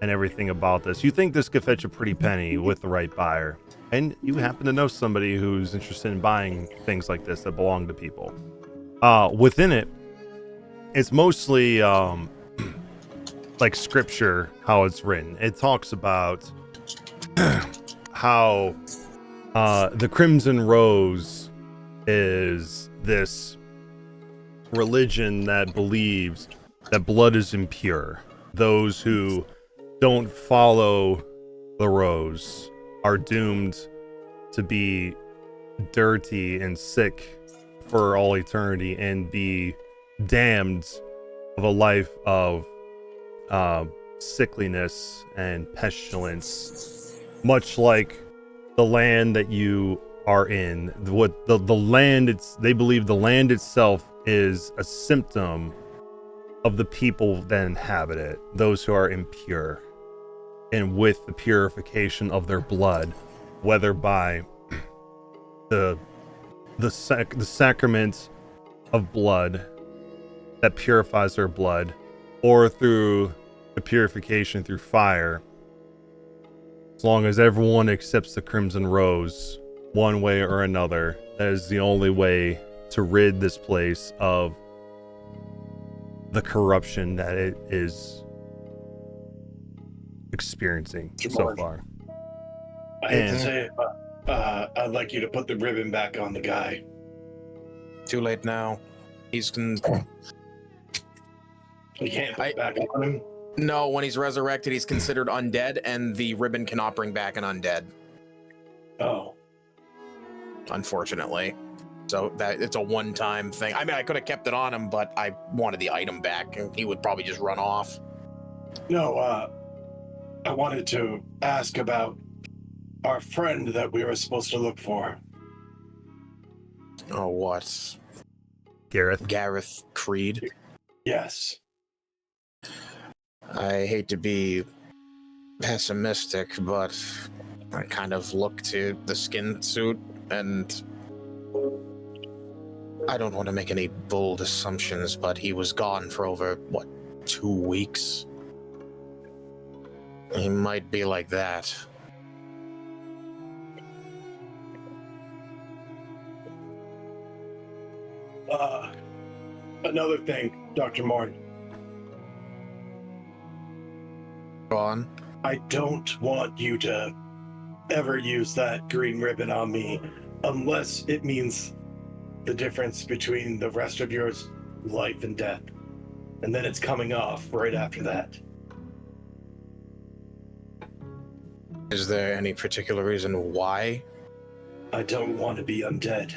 and everything about this, you think this could fetch a pretty penny with the right buyer. And you happen to know somebody who's interested in buying things like this that belong to people. Within it, it's mostly like scripture, how it's written. It talks about how the Crimson Rose is this religion that believes that blood is impure. Those who don't follow the rose are doomed to be dirty and sick for all eternity and be damned of a life of sickliness and pestilence, much like the land that you are in. What the land, they believe the land itself is a symptom of the people that inhabit it, those who are impure, and with the purification of their blood, whether by the sacrament of blood that purifies their blood, or through the purification through fire, as long as everyone accepts the Crimson Rose one way or another, that is the only way to rid this place of the corruption that it is experiencing so far. I hate to say it, but I'd like you to put the ribbon back on the guy. Too late now. You can't put it back on him? No, when he's resurrected, he's considered undead, and the ribbon cannot bring back an undead. Oh. Unfortunately. So that it's a one-time thing. I mean, I could have kept it on him, but I wanted the item back, and he would probably just run off. No, I wanted to ask about our friend that we were supposed to look for. Oh, what? Gareth Creed? Yes. I hate to be pessimistic, but I kind of look to the skin suit, and I don't want to make any bold assumptions, but he was gone for over, 2 weeks? He might be like that. Another thing, Dr. Morn. Go on. I don't want you to ever use that green ribbon on me unless it means the difference between the rest of your life and death. And then it's coming off right after that. Is there any particular reason why? I don't want to be undead.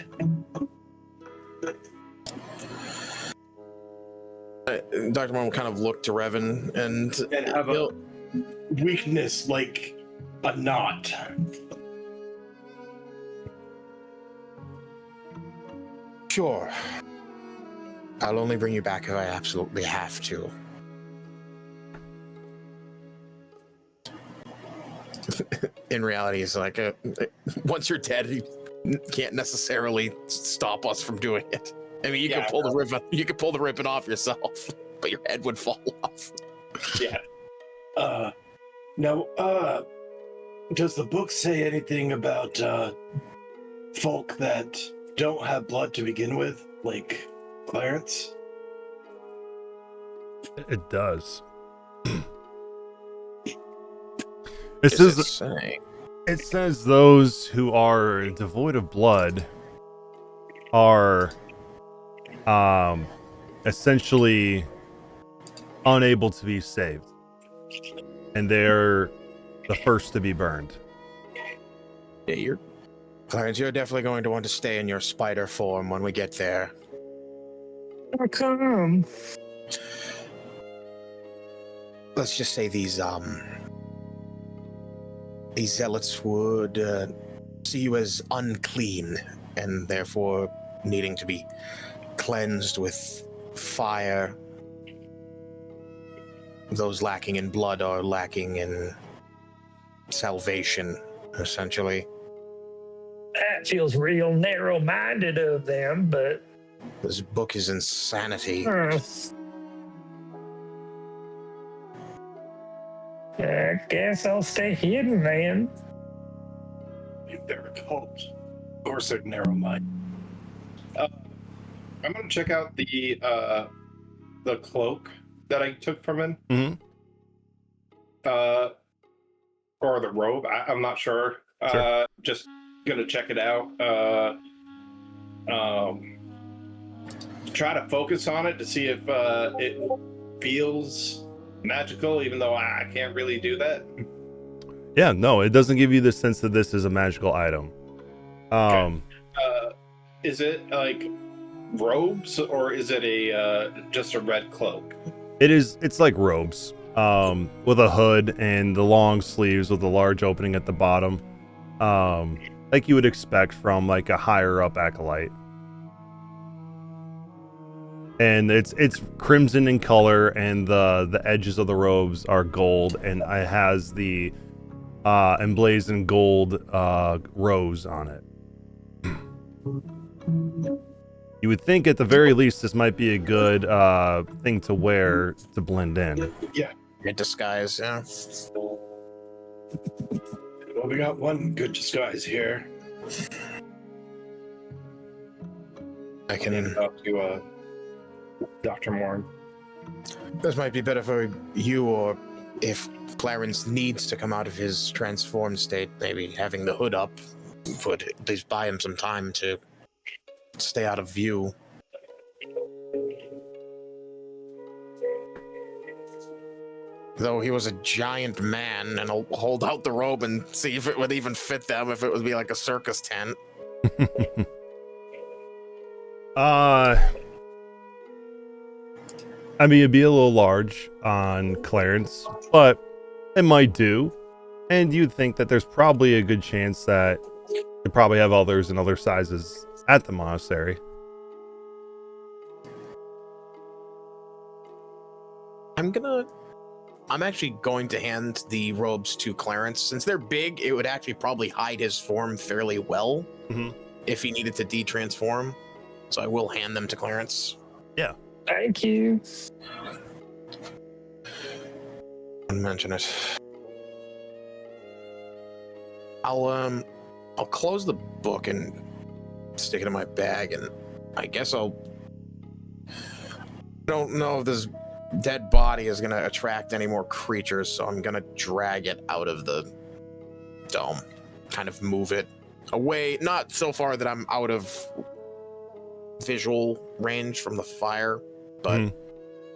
Dr. Morn will kind of look to Revan and have a weakness like a knot. Sure. I'll only bring you back if I absolutely have to. In reality, it's like once you're dead, you can't necessarily stop us from doing it. I mean, you can pull the ribbon. You can pull the ribbon off yourself, but your head would fall off. Yeah. Now, does the book say anything about folk that don't have blood to begin with, like Clarence? It does. It says those who are devoid of blood are essentially unable to be saved, and they're the first to be burned. Yeah, Clarence, you're definitely going to want to stay in your spider form when we get there. How come? Let's just say these zealots would see you as unclean and therefore needing to be cleansed with fire. Those lacking in blood are lacking in salvation, essentially. That feels real narrow-minded of them, but... This book is insanity. I guess I'll stay hidden then. If they're a cult. Of course they're narrow-minded. I'm going to check out the cloak that I took from him. Mm-hmm. Or the robe. I'm not sure. Sure. Just going to check it out. Try to focus on it to see if it feels magical, even though I can't really do that. Yeah, no, it doesn't give you the sense that this is a magical item. Okay. Is it like robes, or is it just a red cloak? It's like robes, with a hood and the long sleeves with a large opening at the bottom, like you would expect from like a higher up acolyte. And it's crimson in color, and the edges of the robes are gold, and it has the emblazoned gold rose on it. You would think at the very least this might be a good thing to wear to blend in. Yeah. Your disguise, yeah. Well, we got one good disguise here. I can talk to Dr. Morn. This might be better for you, or if Clarence needs to come out of his transformed state, maybe having the hood up would at least buy him some time to stay out of view. Though he was a giant man, and I'll hold out the robe and see if it would even fit them, if it would be like a circus tent. I mean, it'd be a little large on Clarence, but it might do. And you'd think that there's probably a good chance that they probably have others in other sizes at the monastery. I'm actually going to hand the robes to Clarence. Since they're big, it would actually probably hide his form fairly well if he needed to de-transform. So I will hand them to Clarence. Yeah. Thank you. Don't mention it. I'll close the book and stick it in my bag, and I guess I don't know if this dead body is going to attract any more creatures, so I'm going to drag it out of the dome. Kind of move it away, not so far that I'm out of visual range from the fire, but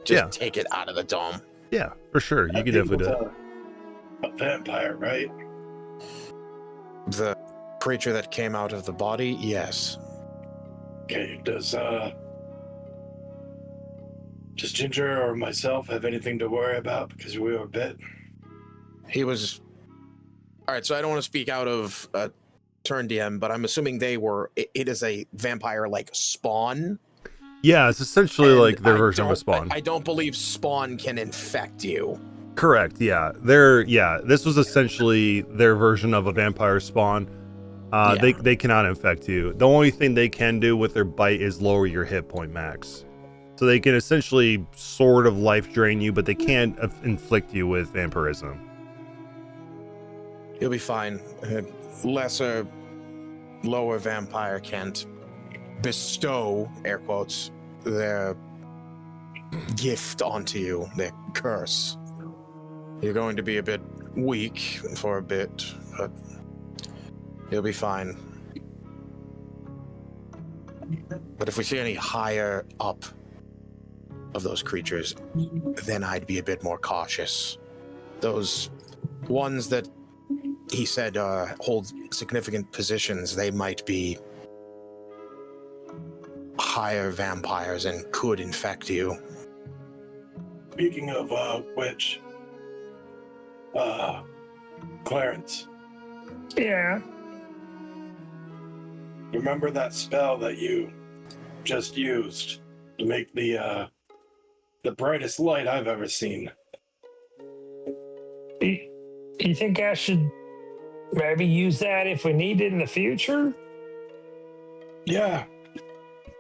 just take it out of the dome. Yeah, for sure. You could definitely do that. A vampire, right? The creature that came out of the body, yes. Okay, does Ginger or myself have anything to worry about because we were bit? He was. All right, so I don't want to speak out of turn DM, but I'm assuming they were. It is a vampire like spawn. Yeah, it's essentially and like their I version of a don't- spawn. I don't believe spawn can infect you. Correct. Yeah, this was essentially their version of a vampire spawn. Yeah. They cannot infect you. The only thing they can do with their bite is lower your hit point max. So they can essentially sort of life drain you, but they can't inflict you with vampirism. You'll be fine. Lesser, lower vampire can't bestow, air quotes, their gift onto you, their curse. You're going to be a bit weak for a bit, but you'll be fine. But if we see any higher up of those creatures, then I'd be a bit more cautious. Those ones that he said hold significant positions, they might be higher vampires and could infect you. Speaking of which, Clarence, Yeah. remember that spell that you just used to make the brightest light I've ever seen? You think I should maybe use that if we need it in the future? Yeah,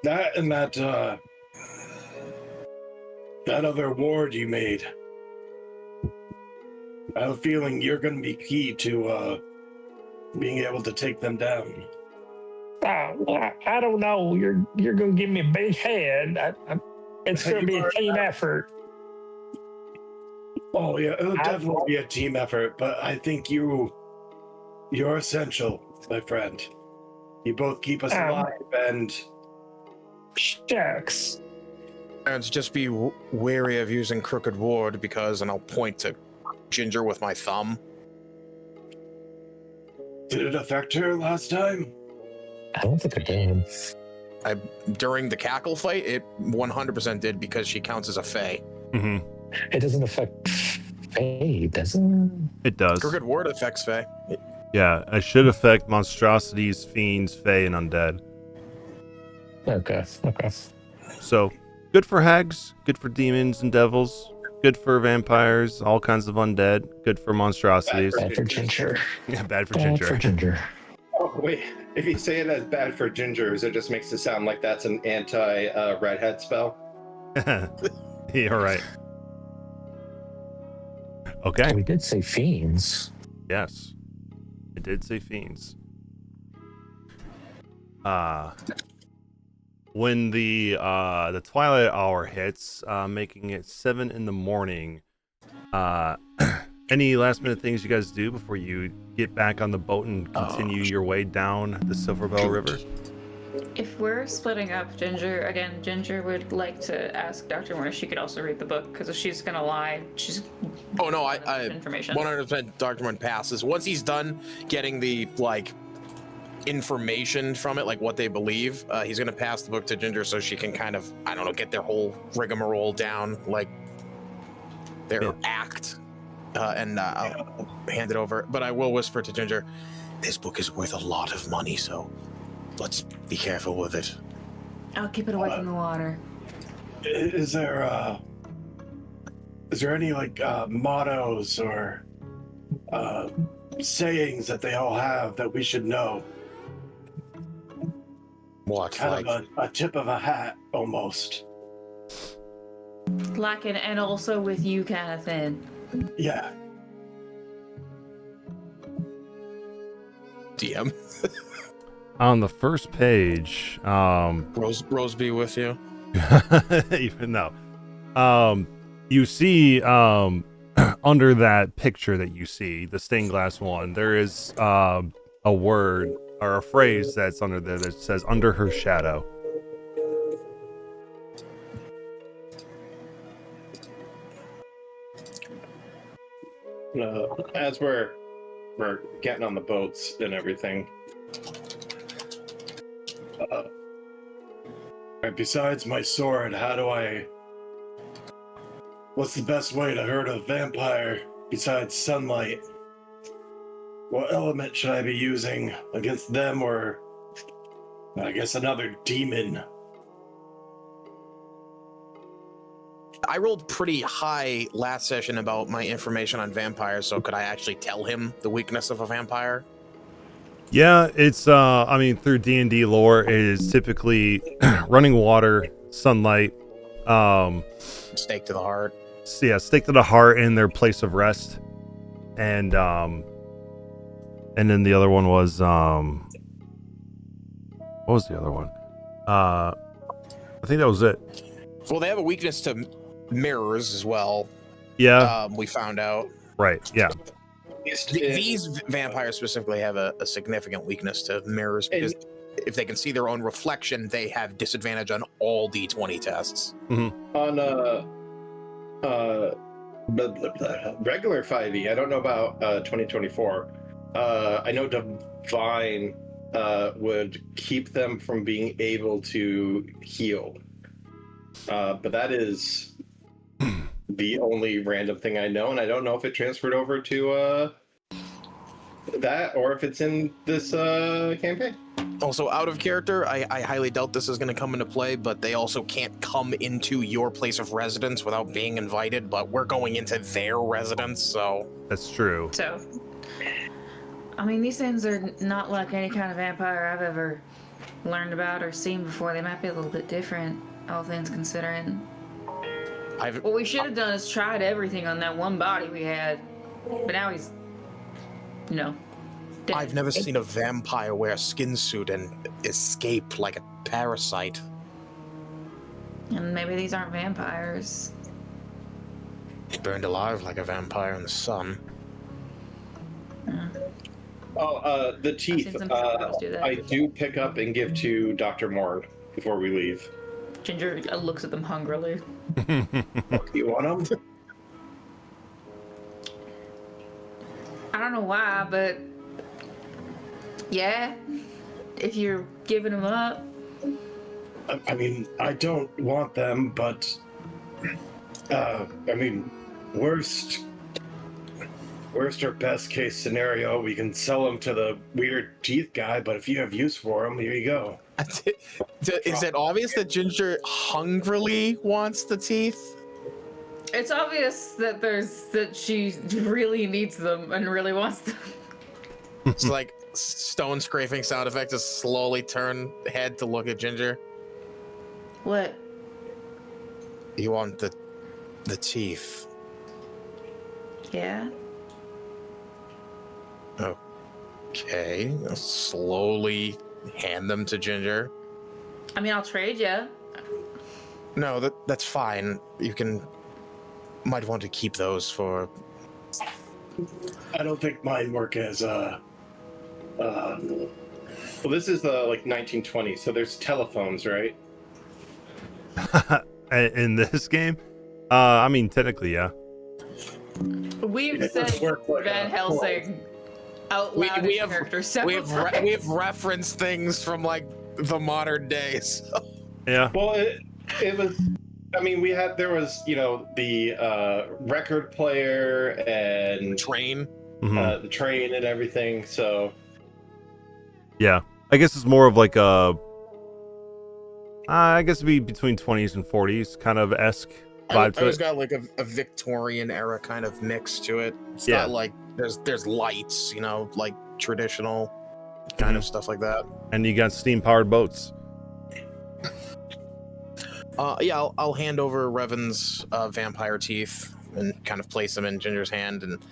that and that other ward you made. I have a feeling you're going to be key to being able to take them down. I don't know. You're going to give me a big head. It's going to be a team effort. Oh yeah, it'll definitely be a team effort, but I think you're essential, my friend. You both keep us alive, and shucks. And just be wary of using Crooked Ward because, and I'll point to Ginger with my thumb. Did it affect her last time? I don't think it did. During the cackle fight, it 100% did because she counts as a fae. Mm-hmm. It doesn't affect Faye, does it? It does. Crooked Ward affects fae. Yeah, it should affect monstrosities, fiends, fae, and undead. Okay. So, good for hags, good for demons and devils, good for vampires, all kinds of undead, good for monstrosities. Bad for Ginger. Yeah, bad for Bad Ginger. for Ginger. Oh wait, if you say it as bad for gingers, it just makes it sound like that's an anti-redhead spell. You're right. Okay. We did say fiends. Yes. It did say fiends. When the twilight hour hits, making it 7 a.m, any last minute things you guys do before you get back on the boat and continue your way down the Silverbell River? If we're splitting up, Ginger would like to ask Dr. Moore if she could also read the book, because if she's gonna lie, she's. Oh no, I information. 100% Dr. Moore passes. Once he's done getting the information from it, like what they believe, he's gonna pass the book to Ginger so she can kind of, I don't know, get their whole rigmarole down, like their act, and I'll hand it over. But I will whisper to Ginger, this book is worth a lot of money, so let's be careful with it. I'll keep it away from the water. Is there any mottos or sayings that they all have that we should know? What? Kind of a tip of a hat, almost. And also with you kind of thing. Yeah. DM. On the first page, Rose be with you. even though, you see, under that picture that you see, the stained glass one, there is a word or a phrase that's under there that says "under her shadow." As we're getting on the boats and everything, Right, besides my sword, what's the best way to hurt a vampire besides sunlight? What element should I be using against them, or I guess another demon? I rolled pretty high last session about my information on vampires, so could I actually tell him the weakness of a vampire? Yeah, it's I mean, through D&D lore, it is typically running water, sunlight, Stake to the heart. so yeah, stake to the heart in their place of rest. And then the other one was what was the other one? I think that was it. Well, they have a weakness to mirrors as well. Yeah. We found out. Right. Yeah. These vampires specifically have a significant weakness to mirrors because if they can see their own reflection, they have disadvantage on all D20 tests. Mm-hmm. On regular 5e, I don't know about 2024. I know Divine would keep them from being able to heal. But that is the only random thing I know, and I don't know if it transferred over to that or if it's in this campaign. Also, out of character, I highly doubt this is going to come into play, but they also can't come into your place of residence without being invited, but we're going into their residence, so... That's true. So, I mean, these things are not like any kind of vampire I've ever learned about or seen before. They might be a little bit different, all things considering. What we should have done is tried everything on that one body we had, but now he's, you know, dead. I've never seen a vampire wear a skin suit and escape like a parasite. And maybe these aren't vampires. He burned alive like a vampire in the sun. The teeth. I do pick up and give to Dr. Morn before we leave. Ginger looks at them hungrily. You want them? I don't know why, but yeah, if you're giving them up. I mean, I don't want them, but I mean, worst or best case scenario, we can sell them to the weird teeth guy, but if you have use for them, here you go. Is it obvious that Ginger hungrily wants the teeth? It's obvious that she really needs them and really wants them. It's like stone scraping sound effect to slowly turn head to look at Ginger. What? You want the teeth? Yeah. Okay. I'll slowly hand them to Ginger. I mean, I'll trade you. No, that's fine. You might want to keep those for... I don't think mine work as well, this is like 1920, so there's telephones, right? In this game? I mean, technically, yeah. We've said Van Helsing out loud in character several times. We have referenced things from like the modern days. So. Yeah. Well, it was. I mean, there was the record player and train, the train and everything. So. Yeah, I guess it's more of like a. I guess it'd be between 20s and 40s kind of esque vibe to it. It's got like a Victorian era kind of mix to it. It's not like there's lights, like traditional kind of stuff like that. And you got steam powered boats. I'll hand over Revan's vampire teeth and kind of place them in Ginger's hand, and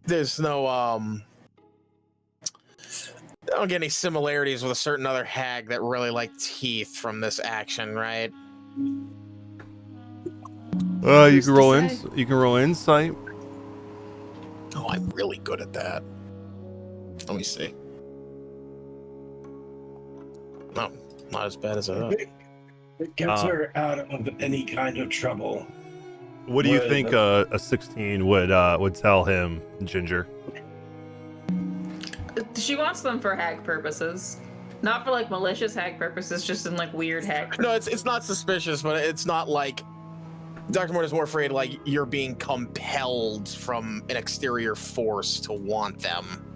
there's no I don't get any similarities with a certain other hag that really liked teeth from this action, right? You can roll insight. Oh, I'm really good at that. Let me see. No, not as bad as I thought. It gets her out of any kind of trouble. What do you think a 16 would tell him, Ginger? She wants them for hag purposes. Not for like malicious hack purposes, just in like weird hack. No, it's not suspicious, but it's not like Dr. Mort is more afraid like you're being compelled from an exterior force to want them.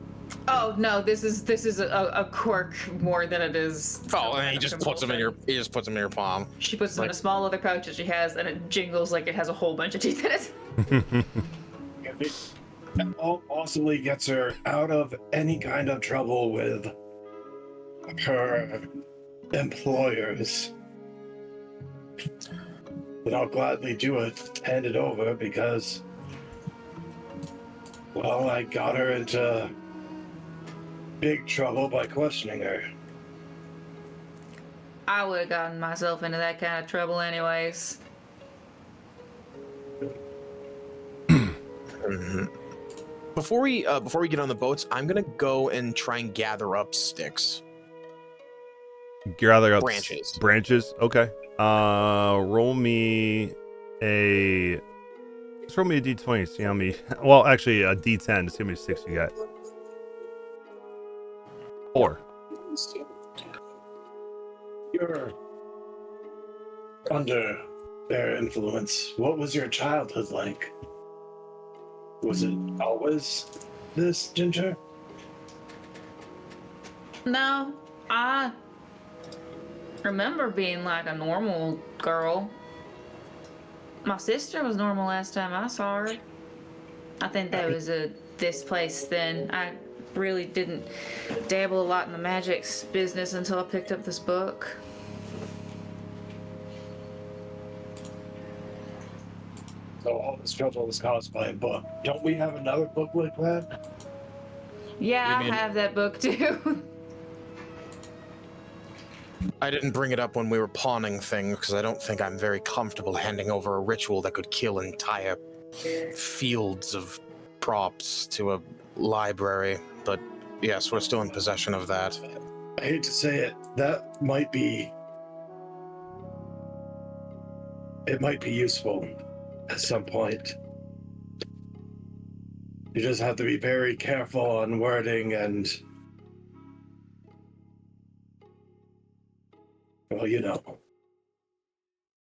Oh no, this is a quirk more than it is. Oh, and he just puts them in your palm. She puts them in a small leather pouch that she has, and it jingles like it has a whole bunch of teeth in it. It possibly gets her out of any kind of trouble with her employers. But I'll gladly do it, hand it over, because, well, I got her into big trouble by questioning her. I would have gotten myself into that kind of trouble anyways. Before we get on the boats, I'm gonna go and try and gather up sticks. Gather up branches. Branches. Okay. Roll me a. Let's roll me a d20. See how many. Well, actually, a d10 to see how many sticks you got. 4. You're under their influence. What was your childhood like? Was it always this, Ginger? No, I remember being like a normal girl. My sister was normal last time I saw her. I think that was a displaced then. I really didn't dabble a lot in the magics business until I picked up this book. So all this trouble was caused by a book. Don't we have another book like that? Yeah, I have that book too. I didn't bring it up when we were pawning things because I don't think I'm very comfortable handing over a ritual that could kill entire fields of props to a library. But yes, we're still in possession of that. I hate to say it, that might be... It might be useful at some point. You just have to be very careful on wording and... Well, you know.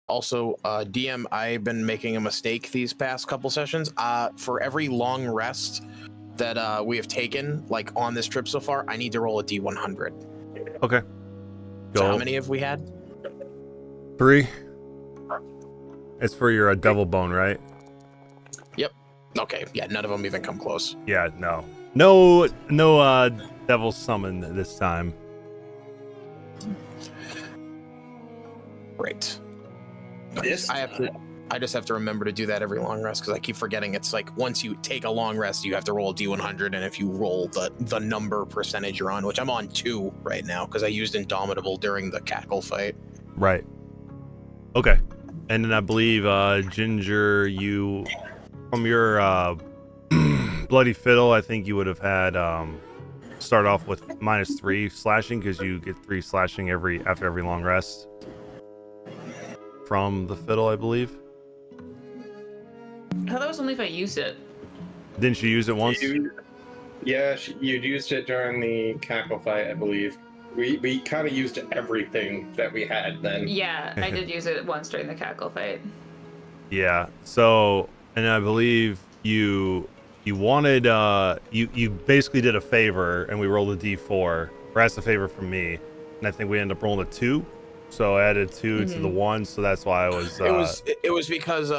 Also, DM, I've been making a mistake these past couple sessions. For every long rest that we have taken, like on this trip so far, I need to roll a D100. Okay. So how many have we had? 3. It's for your devil bone, right? Yep. Okay. Yeah, none of them even come close. Yeah. No devil summon this time. Great. I just have to remember to do that every long rest because I keep forgetting it's like once you take a long rest, you have to roll a D100, and if you roll the number percentage you're on, which I'm on 2 right now because I used Indomitable during the cackle fight. Right. Okay. And then I believe Ginger, you from your bloody fiddle, I think you would have had start off with -3 slashing because you get 3 slashing after every long rest. From the fiddle, I believe. I thought that was only if I used it. Didn't you use it once? You used it during the cackle fight, I believe. We kind of used everything that we had then. Yeah, I did use it once during the cackle fight. Yeah. So, and I believe you wanted you basically did a favor, and we rolled a D4, or asked a favor from me, and I think we ended up rolling a 2. So I added 2 to the 1, so that's why I was. It was because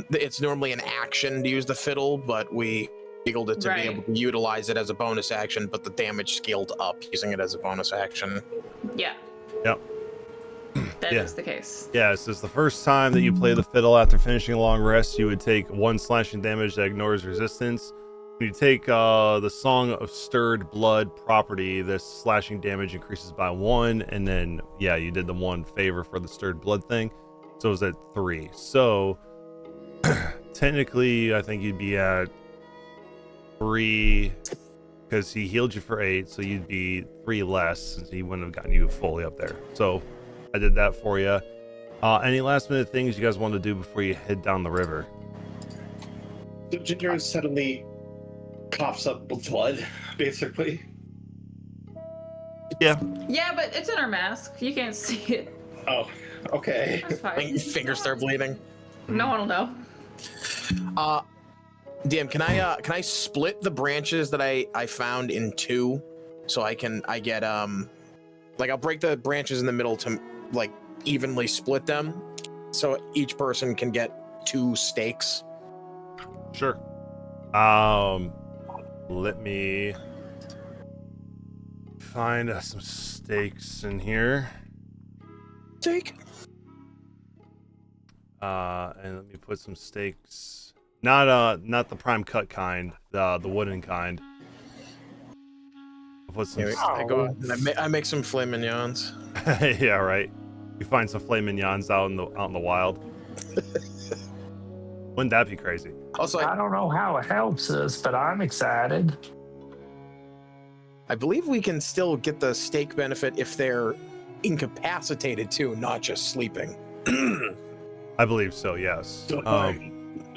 it's normally an action to use the fiddle, but we eagled it to be able to utilize it as a bonus action, but the damage scaled up using it as a bonus action. Yeah. Yep. That is the case. Yeah, so it's the first time that you play the fiddle after finishing a long rest, you would take 1 slashing damage that ignores resistance. When you take the Song of Stirred Blood property, this slashing damage increases by 1, and then, yeah, you did the 1 favor for the Stirred Blood thing, so it was at 3. So, technically, I think you'd be at 3, because he healed you for 8, so you'd be 3 less, since he wouldn't have gotten you fully up there. So, I did that for you. Any last minute things you guys want to do before you head down the river? So Ginger suddenly coughs up blood, basically. Yeah. Yeah, but it's in our mask. You can't see it. Oh, okay. That's fine. Your fingers start bleeding. No one will know. DM, can I split the branches that I found in two, so I get like I'll break the branches in the middle to like evenly split them, so each person can get 2 stakes. Sure. Let me find some stakes in here. Stake. And let me put some stakes. Not the prime cut kind, the wooden kind. I'll put some. I make some filet mignons. Yeah, right. You find some filet mignons out in the wild. Wouldn't that be crazy? Also, I don't know how it helps us, but I'm excited. I believe we can still get the stake benefit if they're incapacitated too, not just sleeping. I believe so. Yes.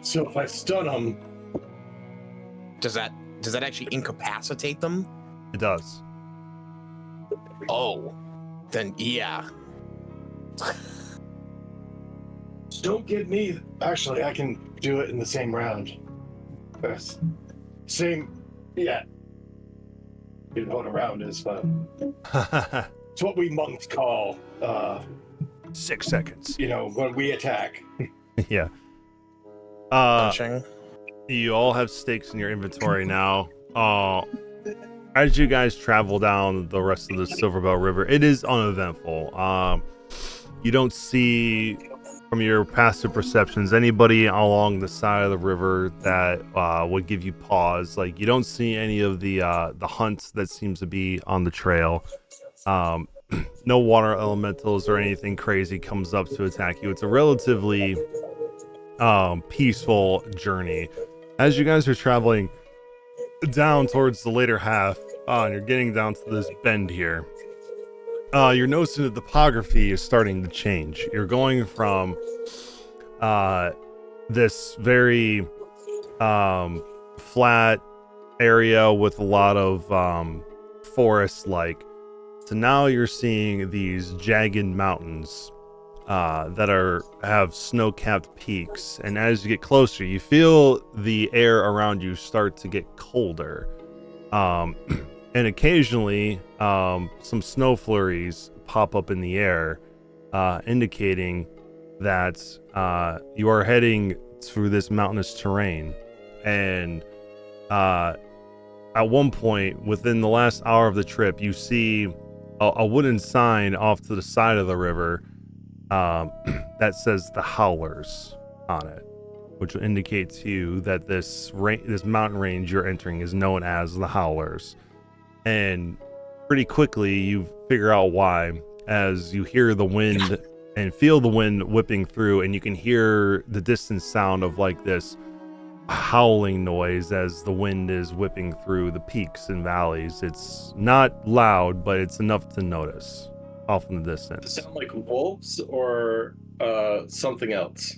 So if I stun them, Does that actually incapacitate them? It does. Oh, then yeah. don't get me. Actually, I can do it in the same round. Yes. Same. Yeah. You know what a round is, but it's what we monks call 6 seconds. when we attack. Yeah. Punching. You all have stakes in your inventory now. As you guys travel down the rest of the Silverbell River, it is uneventful. You don't see, from your passive perceptions, anybody along the side of the river that would give you pause. Like, you don't see any of the hunts that seems to be on the trail. No water elementals or anything crazy comes up to attack you. It's a relatively peaceful journey. As you guys are traveling down towards the later half, and you're getting down to this bend here, you're noticing the topography is starting to change. You're going from this very flat area with a lot of forest like, to now you're seeing these jagged mountains that have snow-capped peaks, and as you get closer, you feel the air around you start to get colder, and occasionally some snow flurries pop up in the air, indicating that you are heading through this mountainous terrain. And at one point within the last hour of the trip, you see a wooden sign off to the side of the river that says the Howlers on it, which will indicate to you that this mountain range you're entering is known as the Howlers. And pretty quickly you figure out why, as you hear the wind and feel the wind whipping through, and you can hear the distant sound of like this howling noise as the wind is whipping through the peaks and valleys. It's not loud, but it's enough to notice off in the distance. Does it sound like wolves or something else?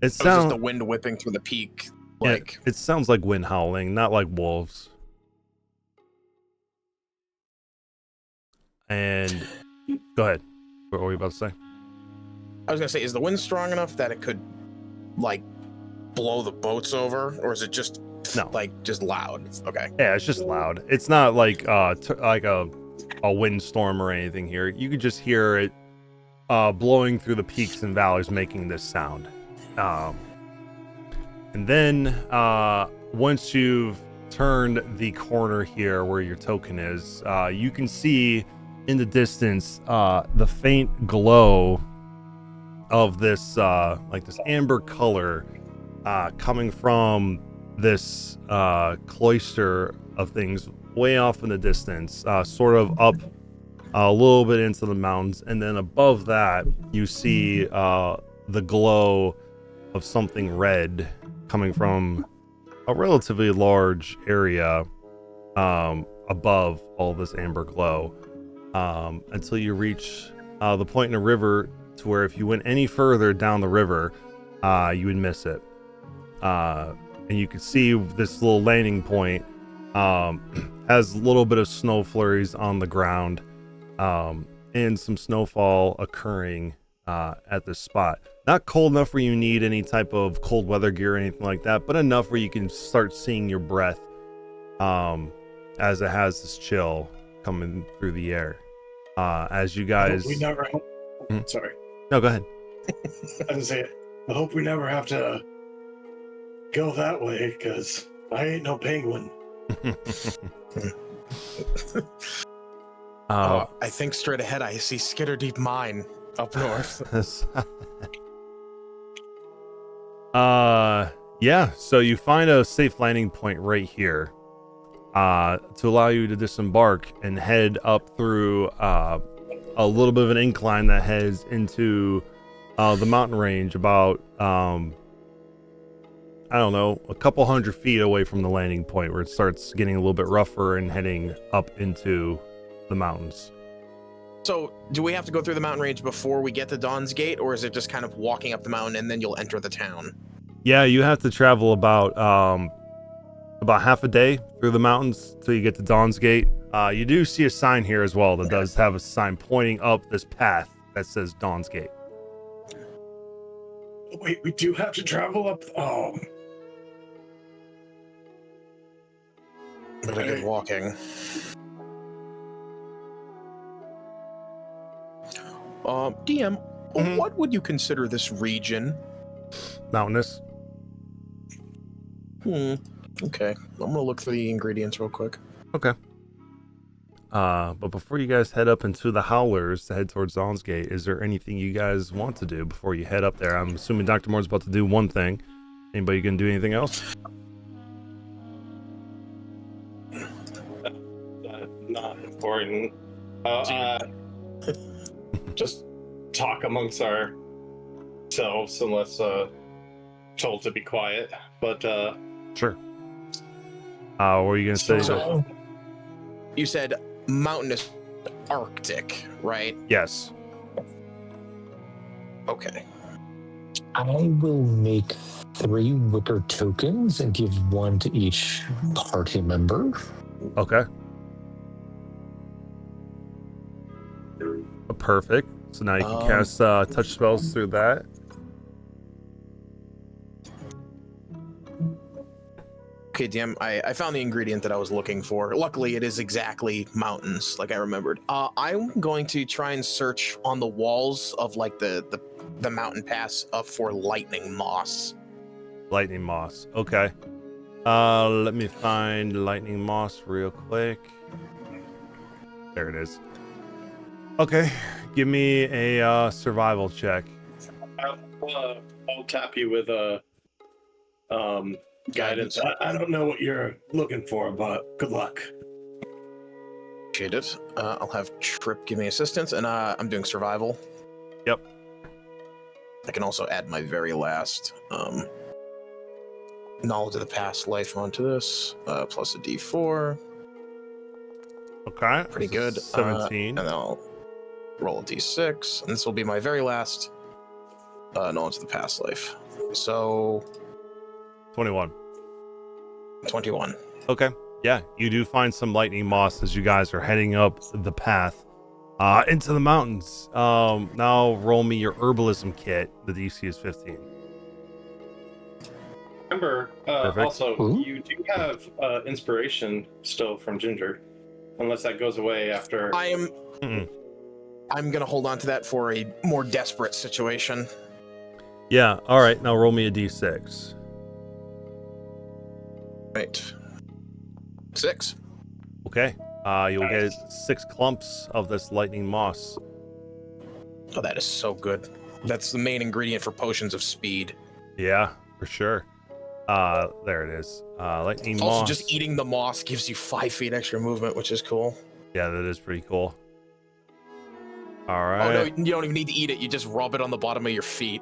It Just sounds the wind whipping through the peak. it sounds like wind howling, not like wolves. And go ahead. What were you about to say? I was gonna say, is the wind strong enough that it could like blow the boats over, or is it just just loud? Okay. Yeah, it's just loud. It's not like like a windstorm or anything here. You could just hear it blowing through the peaks and valleys, making this sound. And then once you've turned the corner here where your token is, you can see in the distance the faint glow of this like this amber color coming from this cloister of things way off in the distance, sort of up a little bit into the mountains, and then above that you see the glow of something red coming from a relatively large area above all this amber glow, until you reach the point in the river to where if you went any further down the river, you would miss it. And you can see this little landing point Has a little bit of snow flurries on the ground, and some snowfall occurring at this spot. Not cold enough where you need any type of cold weather gear or anything like that, but enough where you can start seeing your breath as it has this chill coming through the air. As you guys... We never... Sorry. No, go ahead. I was saying, I hope we never have to go that way, because I ain't no penguin. I think straight ahead I see Skitterdeep Mine up north. Yeah, so you find a safe landing point right here to allow you to disembark and head up through a little bit of an incline that heads into the mountain range about I don't know, a couple 100 feet away from the landing point, where it starts getting a little bit rougher and heading up into the mountains. So, do we have to go through the mountain range before we get to Dawn's Gate, or is it just kind of walking up the mountain and then you'll enter the town? Yeah, you have to travel about half a day through the mountains till you get to Dawn's Gate. You do see a sign here as well that does have a sign pointing up this path that says Dawn's Gate. Wait, we do have to travel up... But I get walking. DM, what would you consider this region? Mountainous. Okay. I'm gonna look for the ingredients real quick. Okay. But before you guys head up into the Howlers to head towards Dawn's Gate, is there anything you guys want to do before you head up there? I'm assuming Dr. Moore's about to do one thing. Anybody gonna do anything else? Not important. Just talk amongst ourselves unless told to be quiet. But Sure. What were you gonna say? So, you said mountainous Arctic, right? Yes. Okay. I will make 3 wicker tokens and give 1 to each party member. Okay. Perfect. So now you can cast touch spells through that. Okay, DM, I found the ingredient that I was looking for. Luckily, it is exactly mountains, like I remembered. I'm going to try and search on the walls of like the mountain pass for lightning moss. Lightning moss. Okay. Let me find lightning moss real quick. There it is. Okay, give me a survival check. I'll tap you with a guidance. I don't know what you're looking for, but good luck. Appreciate it. I'll have Trip give me assistance, and I'm doing survival. Yep. I can also add my very last knowledge of the past life onto this, plus a D4. Okay. Pretty good. 17. And then I'll roll a D6, and this will be my very last knowledge of the past life. So 21. 21. Okay. Yeah, you do find some lightning moss as you guys are heading up the path into the mountains. Now roll me your herbalism kit. The DC is 15. Remember, also, you do have inspiration still from Ginger, unless that goes away after. I'm gonna hold on to that for a more desperate situation. Yeah. All right. Now roll me a D6. Right. 6. Okay. You'll get 6 clumps of this lightning moss. Oh, that is so good. That's the main ingredient for potions of speed. Yeah, for sure. There it is. Lightning Also, moss. just eating the moss gives you 5 feet extra movement, which is cool. Yeah, that is pretty cool. All right. Oh no, you don't even need to eat it. You just rub it on the bottom of your feet.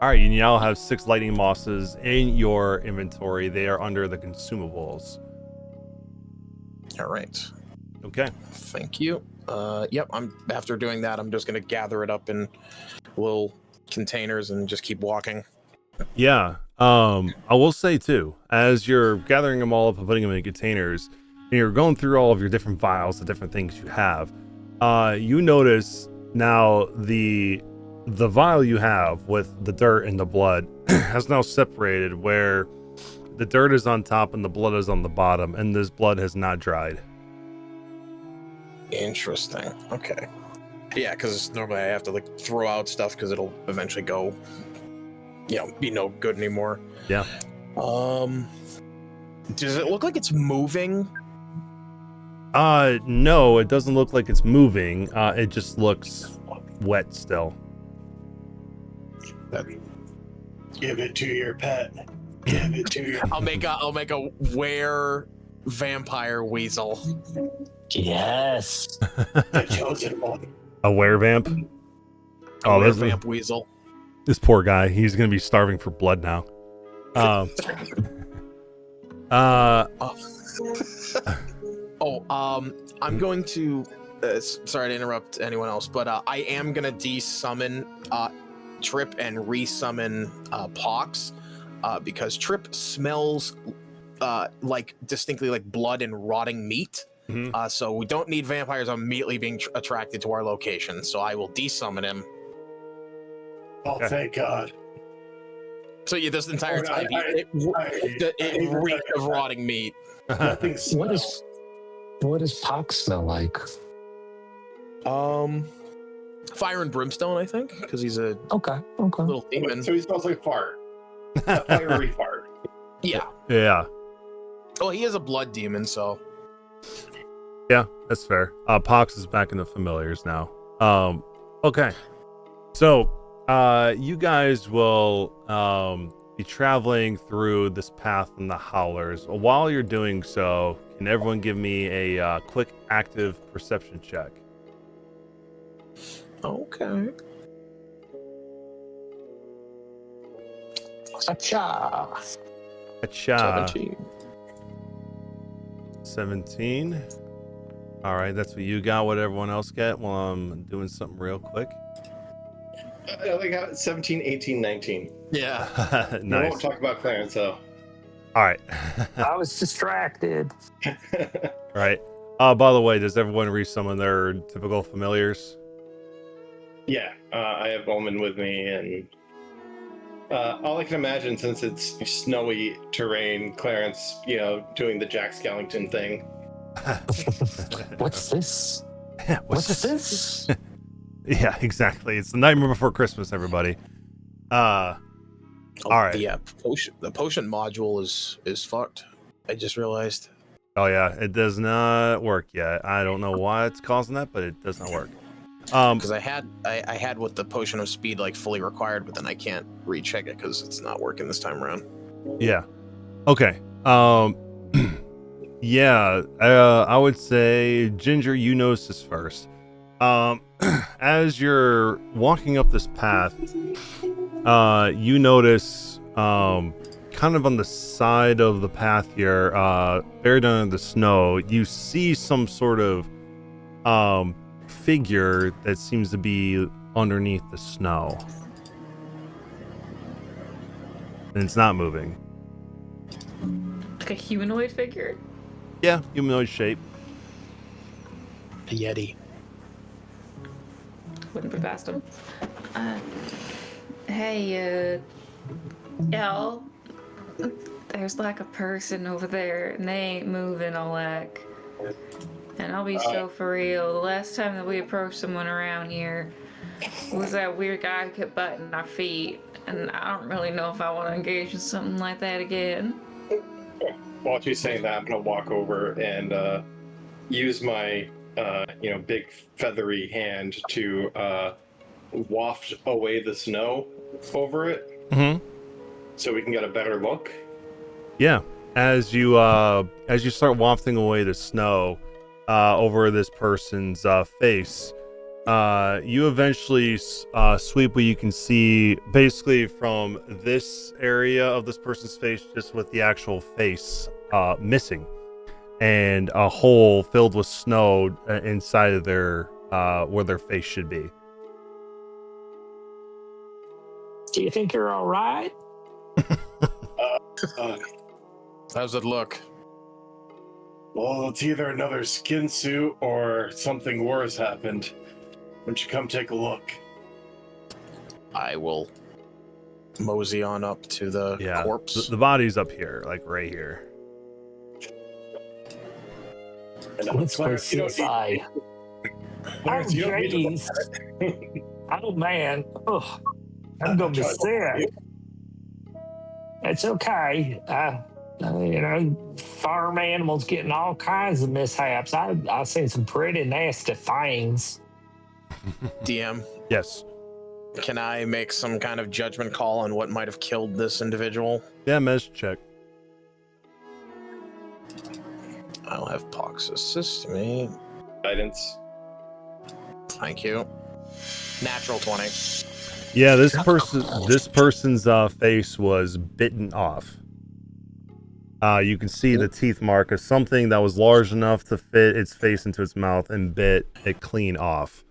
All right, you now have 6 lightning mosses in your inventory. They are under the consumables. All right. Okay. Thank you. Yep. After doing that, I'm just gonna gather it up in little containers and just keep walking. Yeah. I will say too, as you're gathering them all up and putting them in containers, and you're going through all of your different vials, the different things you have, you notice now the vial you have with the dirt and the blood has now separated, where the dirt is on top and the blood is on the bottom, and this blood has not dried. Interesting. Okay. Yeah, because normally I have to like throw out stuff because it'll eventually go, be no good anymore. Yeah. Does it look like it's moving? No, it doesn't look like it's moving. It just looks wet still. Give it to your pet. Give it to your. I'll make a were vampire weasel. Yes. The chosen one. A werevamp? A werevamp weasel. This poor guy. He's gonna be starving for blood now. I'm going to. Sorry to interrupt anyone else, but I am gonna de-summon Trip and resummon Pox, because Trip smells like distinctly like blood and rotting meat. Mm-hmm. So we don't need vampires immediately being attracted to our location. So I will de-summon him. Oh, thank God. So this entire time it reeked of rotting meat. Nothing smells. What does Pox smell like? Fire and brimstone, I think, because he's a Okay. little demon. So he smells like fart. A fiery fart. Yeah. Yeah. Oh, he is a blood demon, so. Yeah, that's fair. Pox is back in the familiars now. Okay. So, you guys will be traveling through this path in the Howlers. While you're doing so, can everyone give me a quick active perception check? Okay. Acha. 17. All right, that's what you got. What everyone else get? While I'm doing something real quick. I only got 17, 18, 19. Yeah. We Nice. won't talk about Clarence, though. All right. I was distracted. All right. By the way, does everyone resummon their typical familiars? Yeah, I have Bowman with me, and all I can imagine, since it's snowy terrain, Clarence, doing the Jack Skellington thing. What's this? What's this? Yeah, exactly. It's the Nightmare Before Christmas, everybody. All right. Yeah, the potion module is fucked. I just realized. Oh yeah, it does not work yet. I don't know why it's causing that, but it does not work. Because I had with the potion of speed like fully required, but then I can't recheck it because it's not working this time around. Yeah. Okay. Yeah. I would say Ginger, you notice this first. As you're walking up this path, you notice kind of on the side of the path here, buried under the snow, you see some sort of figure that seems to be underneath the snow, and it's not moving. Like a humanoid figure? Yeah, humanoid shape. A yeti. Wouldn't put past him. Hey, y'all. There's like a person over there, and they ain't moving a lick. And I'll be so for real. The last time that we approached someone around here was that weird guy who kept butting our feet. And I don't really know if I want to engage in something like that again. While she's saying that, I'm going to walk over and use my, big feathery hand to waft away the snow over it. Mm-hmm. So we can get a better look. Yeah. As you start wafting away the snow over this person's face, you eventually sweep what you can see basically from this area of this person's face, just with the actual face missing, and a hole filled with snow inside of their where their face should be. Do you think you're all right? Uh, How's it look? well, it's either another skin suit or something worse happened. Why don't you come take a look? I will mosey on up to the corpse. The body's up here, like right here. Let's go Clarence, you don't CSI. Clarence, you don't need to look jeez. at it. Oh man. Oh, I'm gonna be sick. It's okay. Farm animals getting all kinds of mishaps. I've seen some pretty nasty things. DM, Yes. can I make some kind of judgment call on what might have killed this individual? Yeah, mesh check. I'll have Pox assist me. Guidance. Thank you. Natural 20. Yeah, this person's face was bitten off. You can see the teeth mark of something that was large enough to fit its face into its mouth and bit it clean off.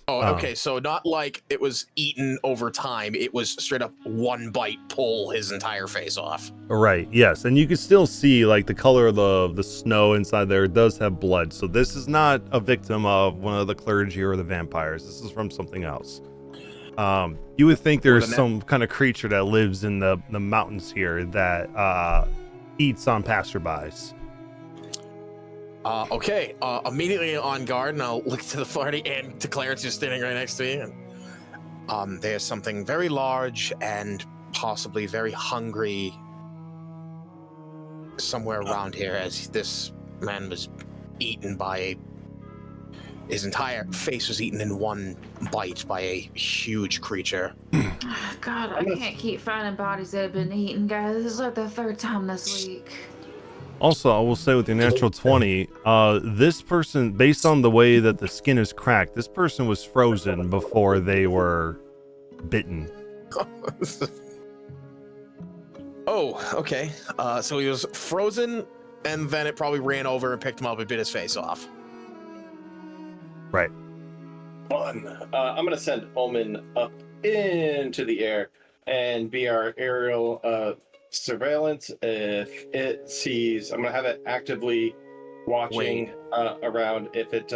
Oh, okay. So not like it was eaten over time. It was straight up one bite, pull his entire face off. Right. Yes, and you can still see like the color of the snow inside there does have blood. So this is not a victim of one of the clergy or the vampires. This is from something else. You would think there's some kind of creature that lives in the mountains here that eats on passerbys. Okay, immediately on guard, and I'll look to the party and to Clarence, who's standing right next to me. And, there's something very large and possibly very hungry somewhere around here, as this man was eaten by his entire face was eaten in one bite by a huge creature. God, I can't keep finding bodies that have been eaten, guys. This is like the third time this week. Also, I will say with your natural 20, this person, based on the way that the skin is cracked, this person was frozen before they were bitten. Oh, okay. So he was frozen, and then it probably ran over and picked him up and bit his face off. Right. Fun. I'm going to send Omen up into the air and be our aerial surveillance. If it sees, I'm going to have it actively watching around. If it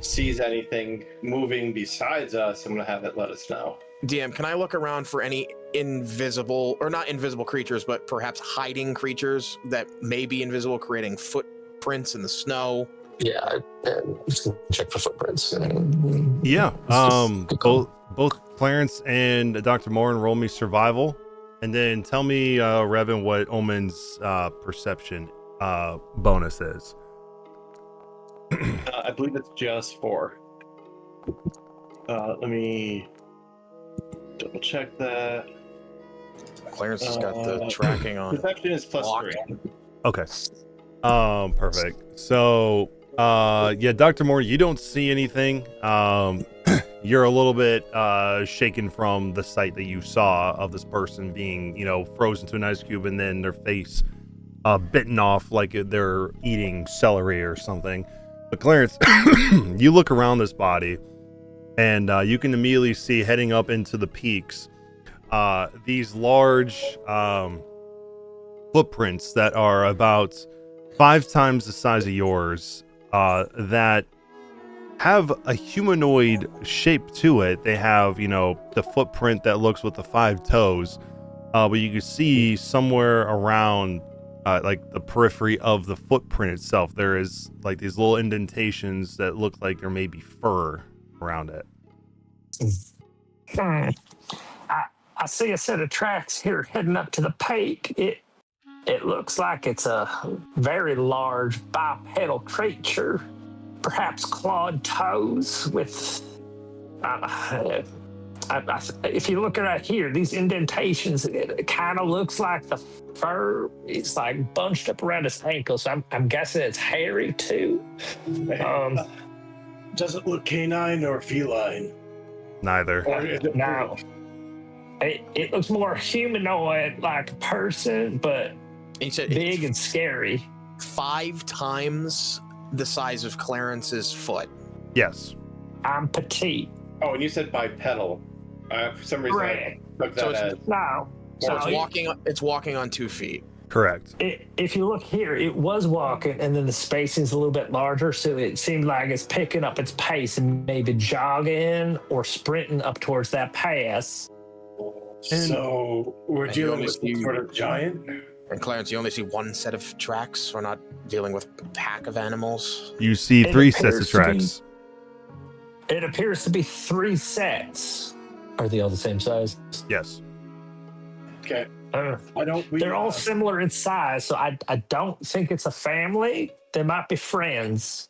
sees anything moving besides us, I'm going to have it let us know. DM, can I look around for any invisible, or not invisible creatures, but perhaps hiding creatures that may be invisible, creating footprints in the snow? Yeah, I'm just gonna check for footprints. Yeah. Both Clarence and Dr. Morin roll me survival, and then tell me, Revan, what Omen's perception bonus is. I believe it's just 4. Let me double check that. Clarence has got the tracking on. Perception is +3. Okay. Perfect. So, yeah, Dr. Moore, you don't see anything. You're a little bit shaken from the sight that you saw of this person being, frozen to an ice cube and then their face bitten off like they're eating celery or something. But Clarence, you look around this body and you can immediately see heading up into the peaks these large footprints that are about 5 times the size of yours that have a humanoid shape to it. They have, the footprint that looks with the 5 toes, but you can see somewhere around like the periphery of the footprint itself, there is like these little indentations that look like there may be fur around it. I see a set of tracks here heading up to the peak. It looks like it's a very large bipedal creature, perhaps clawed toes with. If you look right here, these indentations, it kind of looks like the fur is like bunched up around his ankles. So I'm guessing it's hairy too. Does it look canine or feline? Neither. Or is it No. It looks more humanoid, like a person, but You said big and scary. 5 times the size of Clarence's foot. Yes. I'm petite. Oh, and you said bipedal. For some reason, I Right. took So that it's- as No, So No, it's walking on 2 feet. Correct. if you look here, it was walking, and then the spacing's a little bit larger, so it seems like it's picking up its pace and maybe jogging or sprinting up towards that pass. So we're And you dealing only with some see- sort of giant. And Clarence, you only see one set of tracks. We're not dealing with a pack of animals. You see It 3 sets of appears to be- tracks. It appears to be 3 sets. Are they all the same size? Yes. Okay. Uh, I don't. they're all similar in size, so I don't think it's a family. They might be friends.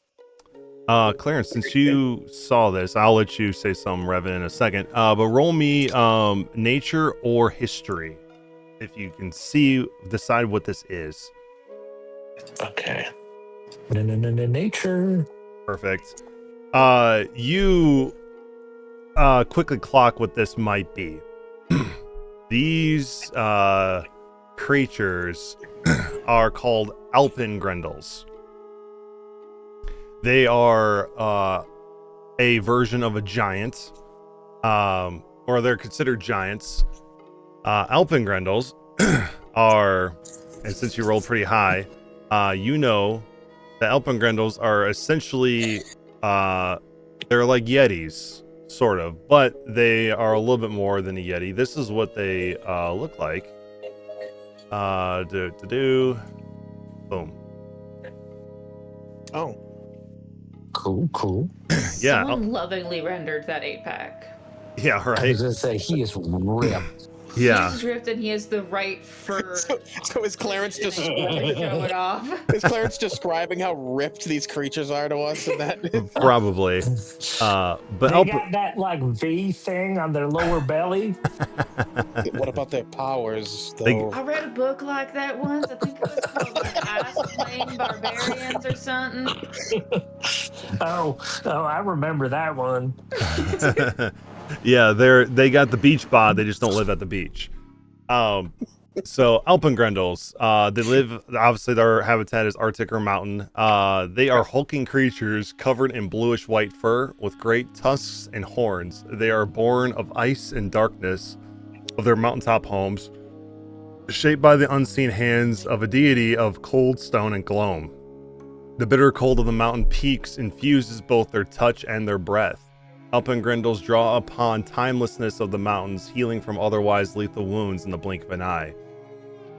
Clarence, since you saw this, I'll let you say some, Revan, in a second. But roll me nature or history. If you can decide what this is. Okay. Nature. Perfect. You quickly clock what this might be. These creatures are called Alpengrendels. They are a version of a giant, or they're considered giants. Alpengrendels are, and since you rolled pretty high, you know the Alpengrendels are essentially they're like Yetis, sort of, but they are a little bit more than a Yeti. This is what they look like. Boom. Oh, Cool. Yeah. Someone lovingly rendered that 8-pack. Yeah, I right. was gonna say he is ripped. Yeah. He's ripped and he has the right fur. so is Clarence just Showing off. is Clarence describing how ripped these creatures are to us? And that Probably. But They got that like V thing on their lower belly. what about their powers, They- though? I read a book like that once. I think it was called like Ice Plain Barbarians or something. Oh, I remember that one. yeah, they got the beach bod, they just don't live at the beach. So Alpengrendels, they live, obviously their habitat is Arctic or mountain. They are hulking creatures covered in bluish white fur with great tusks and horns. They are born of ice and darkness of their mountaintop homes, shaped by the unseen hands of a deity of cold stone and gloam. The bitter cold of the mountain peaks infuses both their touch and their breath. Alpengrendels draw upon timelessness of the mountains, healing from otherwise lethal wounds in the blink of an eye.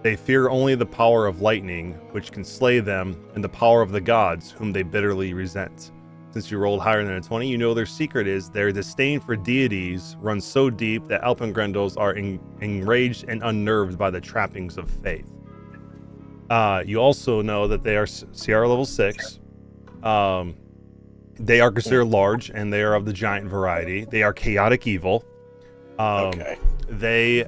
They fear only the power of lightning, which can slay them, and the power of the gods, whom they bitterly resent. Since you rolled higher than a 20, you know their secret is their disdain for deities runs so deep that Alpengrendels are enraged and unnerved by the trappings of faith. You also know that they are Sierra level 6. They are considered large, and they are of the giant variety. They are chaotic evil. Okay. They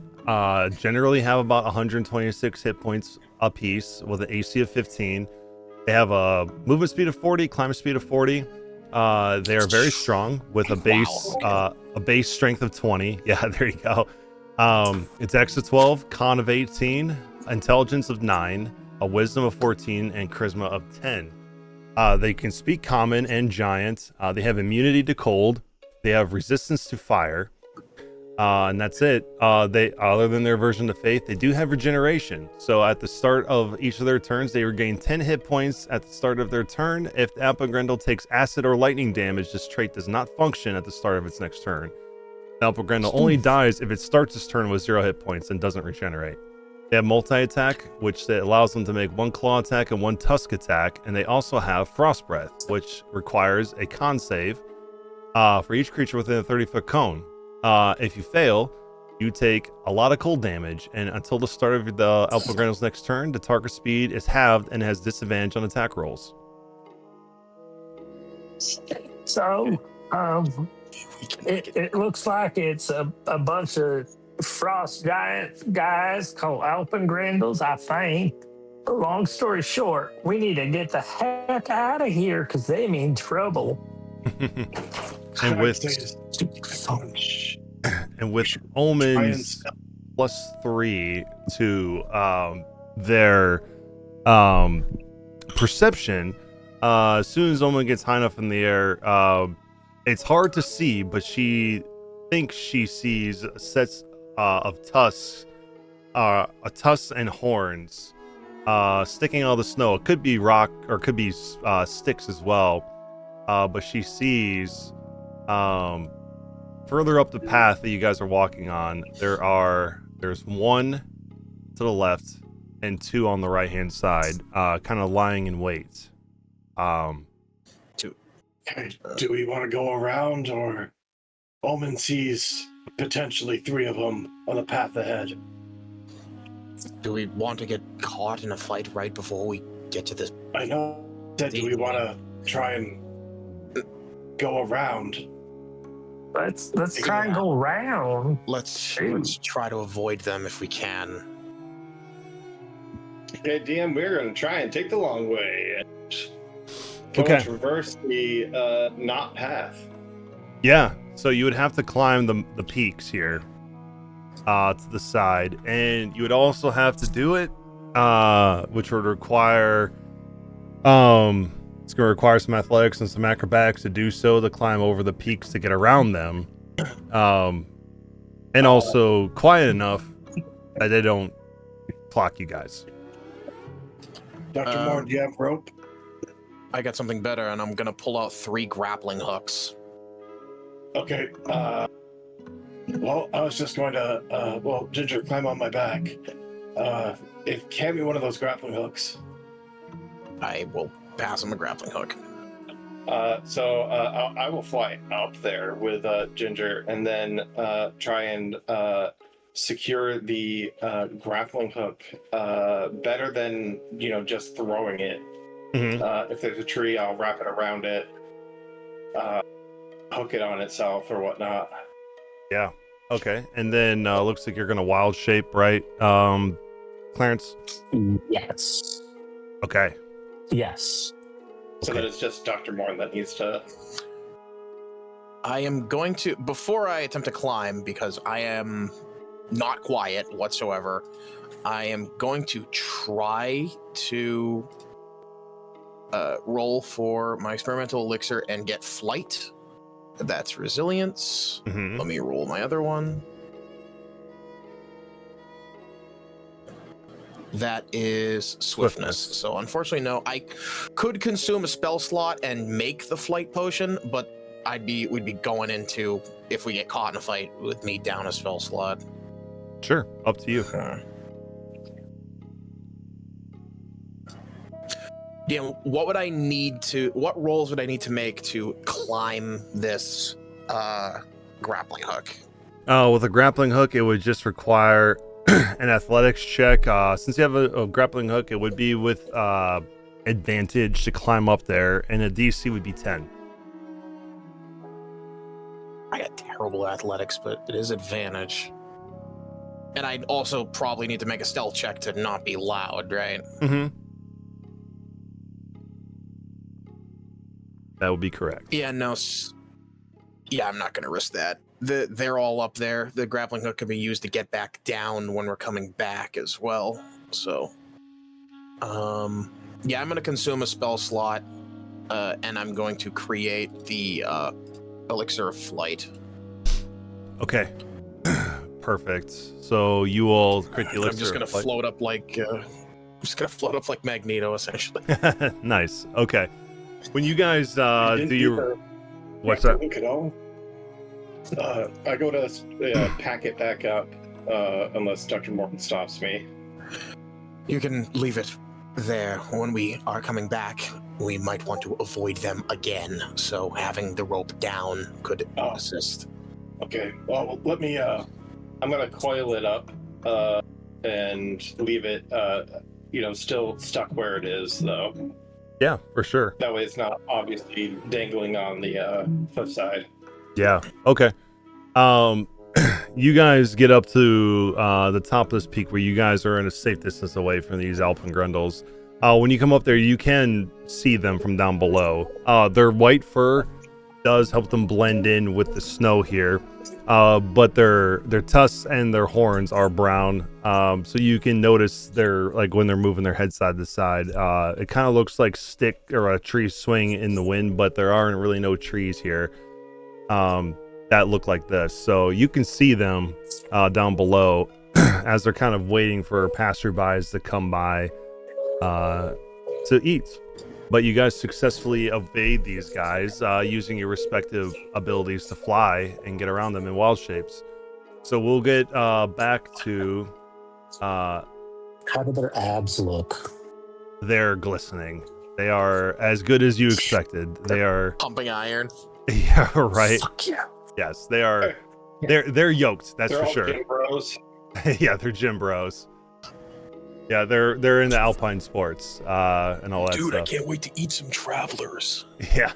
generally have about 126 hit points apiece with an AC of 15. They have a movement speed of 40, climb speed of 40. They are very strong with a base strength of 20. Yeah, there you go. It's Dex of 12, Con of 18, Intelligence of 9, a Wisdom of 14, and Charisma of 10. They can speak Common and Giant. They have immunity to cold. They have resistance to fire. And that's it. They, other than their aversion to faith, they do have regeneration. So at the start of each of their turns, they regain 10 hit points at the start of their turn. If the Alpengrendel takes acid or lightning damage, this trait does not function at the start of its next turn. The Alpengrendel only dies if it starts its turn with 0 hit points and doesn't regenerate. They have multi-attack, which allows them to make 1 claw attack and 1 tusk attack, and they also have Frost Breath, which requires a con save for each creature within a 30-foot cone. If you fail, you take a lot of cold damage, and until the start of the Alpengrendel's next turn, the target speed is halved and has disadvantage on attack rolls. So, it looks like it's a bunch of frost giant guys called Alpengrendels, I think. Long story short, we need to get the heck out of here because they mean trouble. And with omens +3 to their perception, as soon as Omen gets high enough in the air, it's hard to see, but she thinks she sees sets of tusks a tusk and horns sticking out of the snow. It could be rock or it could be sticks as well. But she sees further up the path that you guys are walking on, there's one to the left and two on the right hand side, kind of lying in wait. Do we want to go around, or Omen sees potentially 3 of them on the path ahead? Do we want to get caught in a fight right before we get to this? I know. Do we want to try and go around? Let's try and go around. Let's try to avoid them if we can. Okay, DM, we're going to try and take the long way. Go Okay. and traverse the not path. Yeah, so you would have to climb the peaks here to the side, and you would also have to do it, which would require it's going to require some athletics and some acrobatics to do so, to climb over the peaks to get around them, and also quiet enough that they don't clock you guys. Dr. Moore, do you have rope? I got something better, and I'm gonna pull out 3 grappling hooks. Okay. Well, I was just going to, Ginger, climb on my back. Hand me one of those grappling hooks. I will pass him a grappling hook. I will fly up there with Ginger, and then try and secure the grappling hook better than just throwing it. Mm-hmm. If there's a tree, I'll wrap it around it, hook it on itself or whatnot. Yeah. Okay. And then looks like you're gonna wild shape, right, Clarence? Yes. Okay. Yes. So that it's just Dr. Moore that needs to. I am going to, before I attempt to climb, because I am not quiet whatsoever, I am going to try to roll for my experimental elixir and get flight. That's resilience. Mm-hmm. Let me roll my other one. That is swiftness. So unfortunately, no. I could consume a spell slot and make the flight potion, but we'd be going into, if we get caught in a fight, with me down a spell slot. Sure. Up to you. Dan, what rolls would I need to make to climb this grappling hook? With a grappling hook, it would just require an athletics check. Since you have a grappling hook, it would be with advantage to climb up there, and a DC would be 10. I got terrible athletics, but it is advantage. And I'd also probably need to make a stealth check to not be loud, right? Mm-hmm. That would be correct. Yeah, no. Yeah, I'm not going to risk that. They're all up there. The grappling hook can be used to get back down when we're coming back as well. So, yeah, I'm going to consume a spell slot, and I'm going to create the elixir of flight. Okay. Perfect. So you will create the elixir. I'm just going to float up like Magneto, essentially. Nice. Okay. When you guys do your what's that? I go to pack it back up unless Dr. Morton stops me. You can leave it there. When we are coming back, we might want to avoid them again, so having the rope down could assist. Okay, well, let me, I'm gonna coil it up and leave it, still stuck where it is, though. Yeah, for sure. That way it's not obviously dangling on the cliff side. Yeah. Okay. You guys get up to the top of this peak where you guys are in a safe distance away from these Alpengrundles. When you come up there, you can see them from down below. Their white fur does help them blend in with the snow here, but their tusks and their horns are brown. So you can notice they're like when they're moving their head side to side. It kind of looks like stick or a tree swing in the wind, but there aren't really no trees here that look like this. So you can see them down below. as they're kind of waiting for passerbys to come by to eat. But you guys successfully evade these guys using your respective abilities to fly and get around them in wild shapes. So we'll get back to How do their abs look? they're glistening. They are as good as you expected. They are Pumping iron. yeah, right. Fuck yeah. Yes, they are. They're yoked. That's They're for all sure. gym bros. Yeah, they're gym bros. Yeah, they're in the alpine sports and all that Dude, I stuff. can't wait to eat some travelers. Yeah,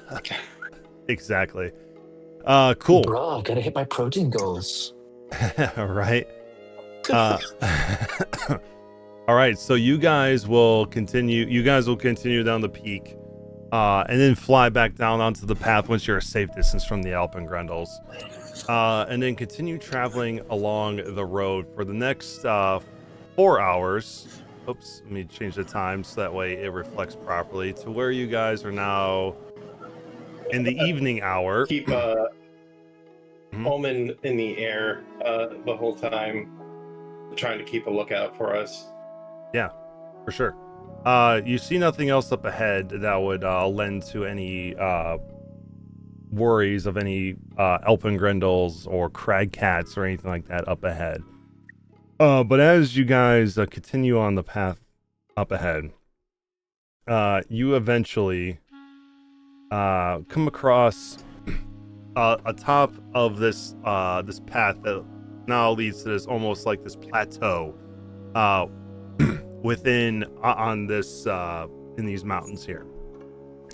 exactly. Cool. Bro, gotta hit my protein goals. Right. All right, so you guys will continue down the peak and then fly back down onto the path once you're a safe distance from the Alpengrendels, and then continue traveling along the road for the next 4 hours. Oops, let me change the time so that way it reflects properly to where you guys are now in the evening hour. Keep Omen in the air the whole time, trying to keep a lookout for us. Yeah, for sure. You see nothing else up ahead that would lend to any worries of any Alpengrendels or crag cats or anything like that up ahead. But as you guys continue on the path up ahead, you eventually come across atop of this this path that now leads to this almost like this plateau within on this in these mountains here.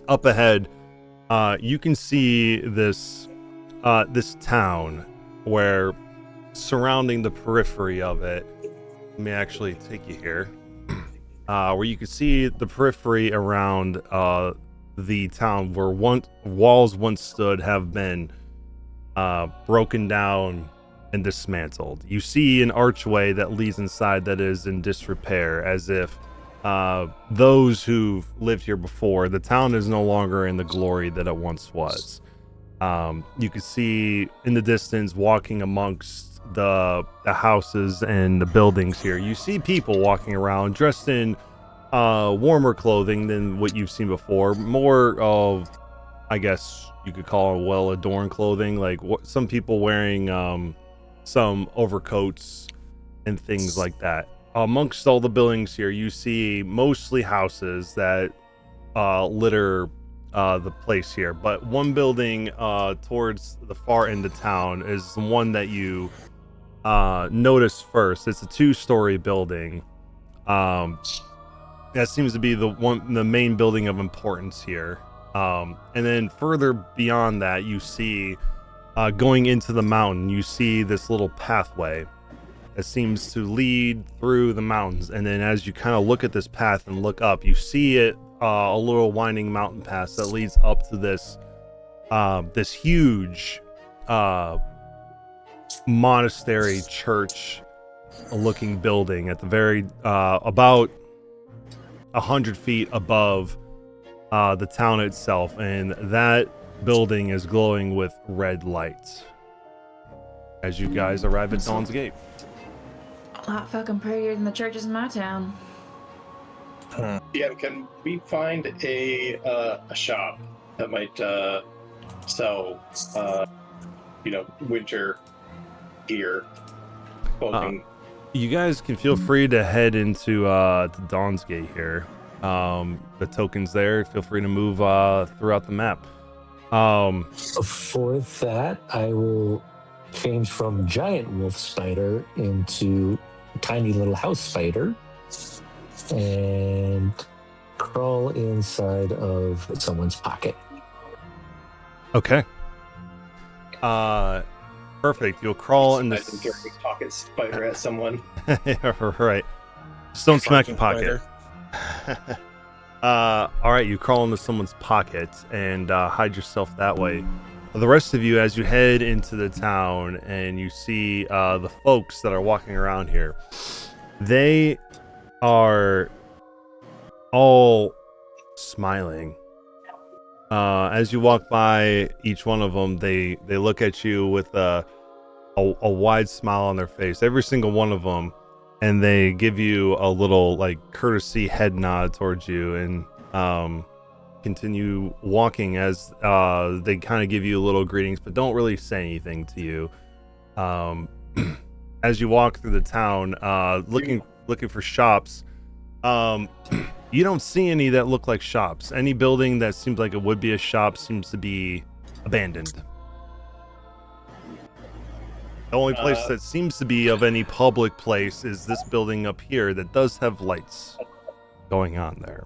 Up ahead, you can see this this town where surrounding the periphery of it. Let me actually take you here, where you can see the periphery around the town where walls once stood have been broken down and dismantled. You see an archway that leads inside that is in disrepair, as if those who've lived here before, the town is no longer in the glory that it once was. You can see in the distance, walking amongst the houses and the buildings here, you see people walking around dressed in warmer clothing than what you've seen before. More of, I guess you could call it well-adorned clothing, like some people wearing some overcoats and things like that. Amongst all the buildings here, you see mostly houses that litter the place here, but one building towards the far end of town is the one that you notice first. It's a 2-story building. That seems to be the main building of importance here. And then further beyond that, you see going into the mountain, you see this little pathway that seems to lead through the mountains. And then as you kind of look at this path and look up, you see it a little winding mountain pass that leads up to this this huge monastery church looking building at the very about 100 feet above the town itself, and that building is glowing with red lights as you guys arrive at Dawn's Gate. A lot fucking prettier than the churches in my town. Yeah, can we find a shop that might sell winter gear, clothing? You guys can feel free to head into to Dawn's Gate here. The tokens there, feel free to move throughout the map. For that, I will change from giant wolf spider into tiny little house spider and crawl inside of someone's pocket. Okay. Perfect. You'll crawl in I think your pocket spider at someone. Yeah, right. Just don't smack your pocket. All right, you crawl into someone's pocket and hide yourself that way. The rest of you, as you head into the town and you see the folks that are walking around here, they are all smiling. As you walk by each one of them, they look at you with a wide smile on their face. Every single one of them and they give you a little like courtesy head nod towards you, and continue walking as they kind of give you a little greetings, but don't really say anything to you. As you walk through the town, looking for shops, you don't see any that look like shops. Any building that seems like it would be a shop seems to be abandoned. The only place that seems to be of any public place is this building up here that does have lights going on there.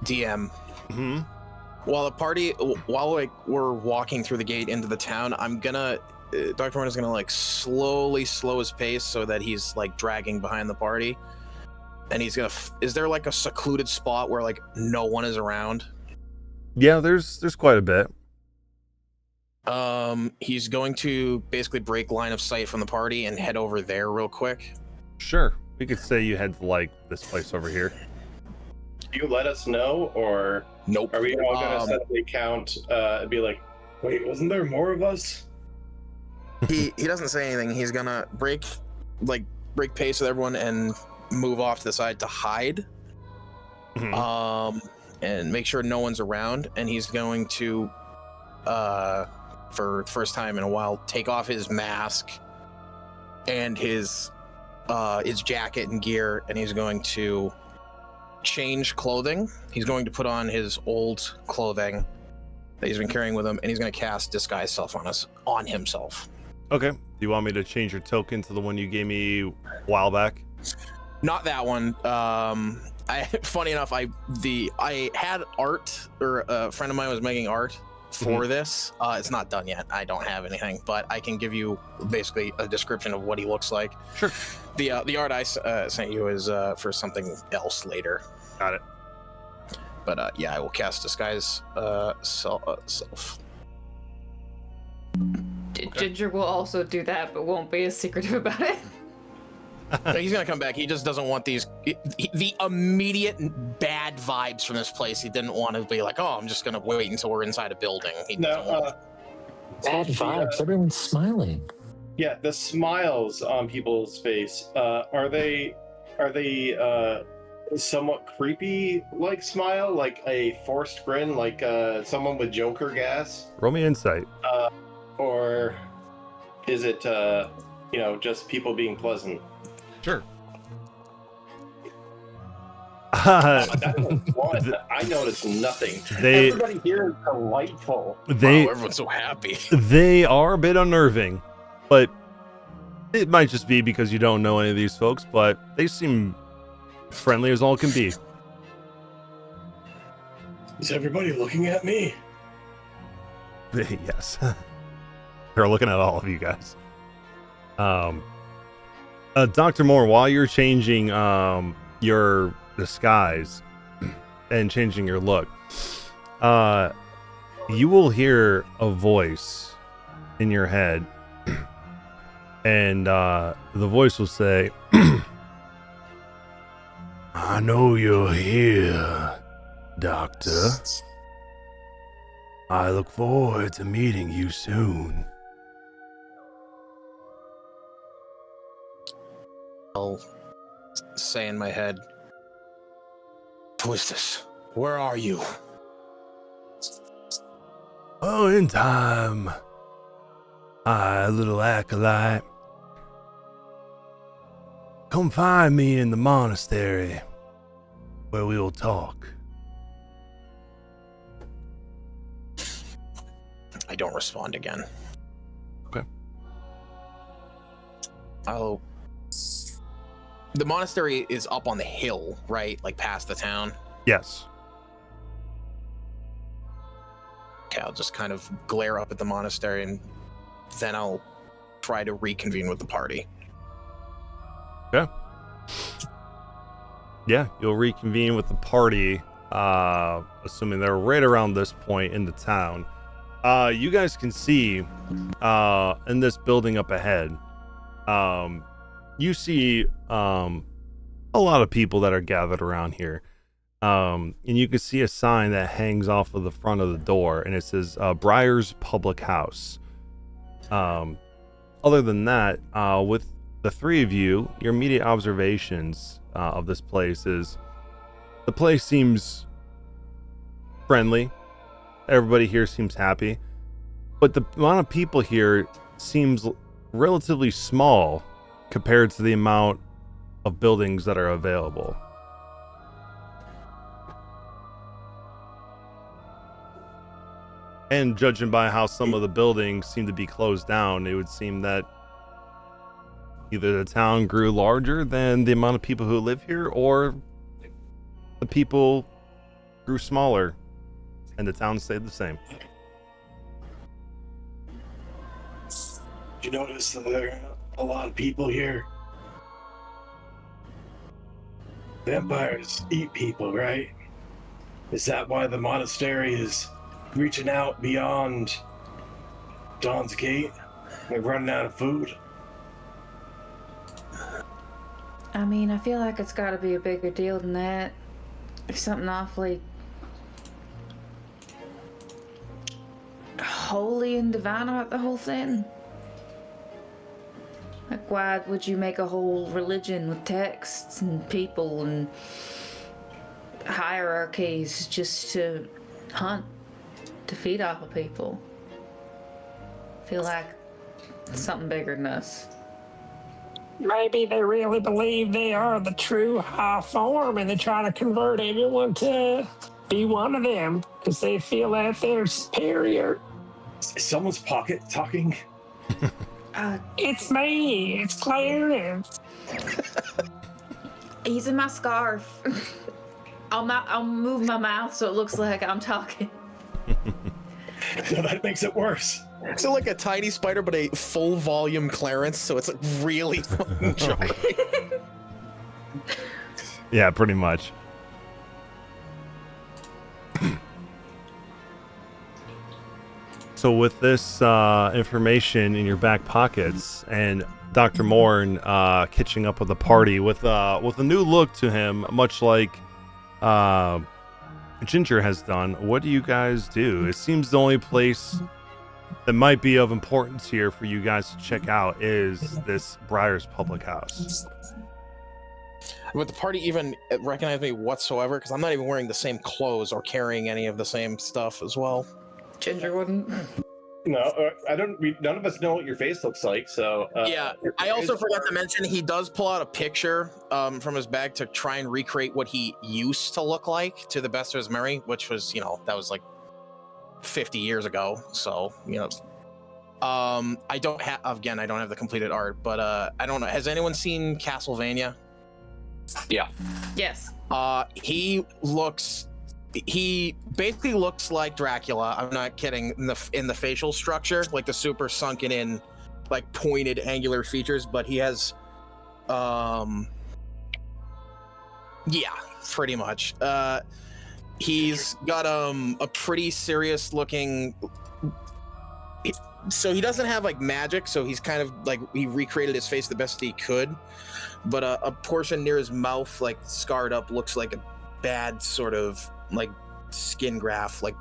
DM. Mm-hmm. While we're walking through the gate into the town, I'm gonna Dr. Martin is gonna like slowly slow his pace so that he's like dragging behind the party, and he's gonna. Is there like a secluded spot where like no one is around? Yeah, there's quite a bit. He's going to basically break line of sight from the party and head over there real quick. Sure, we could say you head to like this place over here. Do you let us know, or nope? Are we all gonna suddenly count and be like, "Wait, wasn't there more of us?" He doesn't say anything. He's gonna break pace with everyone and move off to the side to hide. Mm-hmm. And make sure no one's around. And he's going to, for the first time in a while, take off his mask and his jacket and gear, and he's going to change clothing. He's going to put on his old clothing that he's been carrying with him, and he's going to cast disguise self on himself. Okay. Do you want me to change your token to the one you gave me a while back? Not that one. Funny enough, I had art, or a friend of mine was making art for this. It's not done yet. I don't have anything, but I can give you basically a description of what he looks like. Sure. The art I sent you is for something else later. Got it. But yeah, I will cast disguise self. Ginger will also do that, but won't be as secretive about it. He's gonna come back. He just doesn't want the immediate bad vibes from this place. He didn't want to be like, oh, I'm just gonna wait until we're inside a building. Bad vibes. Everyone's smiling. Yeah, the smiles on people's face. Are they somewhat creepy like smile, like a forced grin, like someone with Joker gas? Roll me insight. Or is it just people being pleasant? Sure. I noticed nothing. Everybody here is delightful. Everyone's so happy. They are a bit unnerving, but it might just be because you don't know any of these folks, but they seem friendly as all can be. Is everybody looking at me? Yes. They're looking at all of you guys. Dr. Moore, while you're changing your disguise and changing your look, you will hear a voice in your head, and the voice will say, I know you're here, Doctor. I look forward to meeting you soon. I'll say in my head, who is this? Where are you? Oh, in time, little acolyte. Come find me in the monastery, where we will talk. I don't respond again. Okay. The monastery is up on the hill, right? Like past the town? Yes. Okay, I'll just kind of glare up at the monastery, and then I'll try to reconvene with the party. Okay. Yeah, you'll reconvene with the party, assuming they're right around this point in the town. You guys can see in this building up ahead, you see a lot of people that are gathered around here. And you can see a sign that hangs off of the front of the door, and it says Briar's Public House. Other than that, with the three of you, your immediate observations of this place is the place seems friendly. Everybody here seems happy, but the amount of people here seems relatively small compared to the amount of buildings that are available. And judging by how some of the buildings seem to be closed down, it would seem that either the town grew larger than the amount of people who live here, or the people grew smaller and the town stayed the same. Did you notice that there are a lot of people here? Vampires eat people, right? Is that why the monastery is reaching out beyond Dawn's Gate? They're running out of food. I mean, I feel like it's got to be a bigger deal than that. There's something awfully holy and divine about the whole thing. Like, why would you make a whole religion with texts and people and hierarchies just to hunt, to feed off of people? I feel like it's something bigger than us. Maybe they really believe they are the true high form and they're trying to convert everyone to be one of them because they feel that they're superior. Is someone's pocket talking? It's me. It's Clarence. He's in my scarf. I'll move my mouth so it looks like I'm talking. No, that makes it worse. So like a tiny spider, but a full volume Clarence, so it's like really fucking giant. Yeah, pretty much. So with this information in your back pockets and Dr. Morn catching up with the party with a new look to him, much like Ginger has done, what do you guys do? It seems the only place that might be of importance here for you guys to check out is this Briar's public house. Would the party even recognize me whatsoever? Because I'm not even wearing the same clothes or carrying any of the same stuff as well. Ginger wouldn't. No, I don't. None of us know what your face looks like. So Yeah, I also forgot to mention he does pull out a picture from his bag to try and recreate what he used to look like to the best of his memory, which was, that was like 50 years ago. So, I don't have the completed art, but I don't know. Has anyone seen Castlevania? Yeah. Yes. He basically looks like Dracula. I'm not kidding. In the facial structure, like the super sunken in, like pointed angular features, but he has, yeah, pretty much. He's got a pretty serious looking. So he doesn't have like magic, so he's kind of like he recreated his face the best he could, but a portion near his mouth, like scarred up, looks like a bad sort of like skin graft, like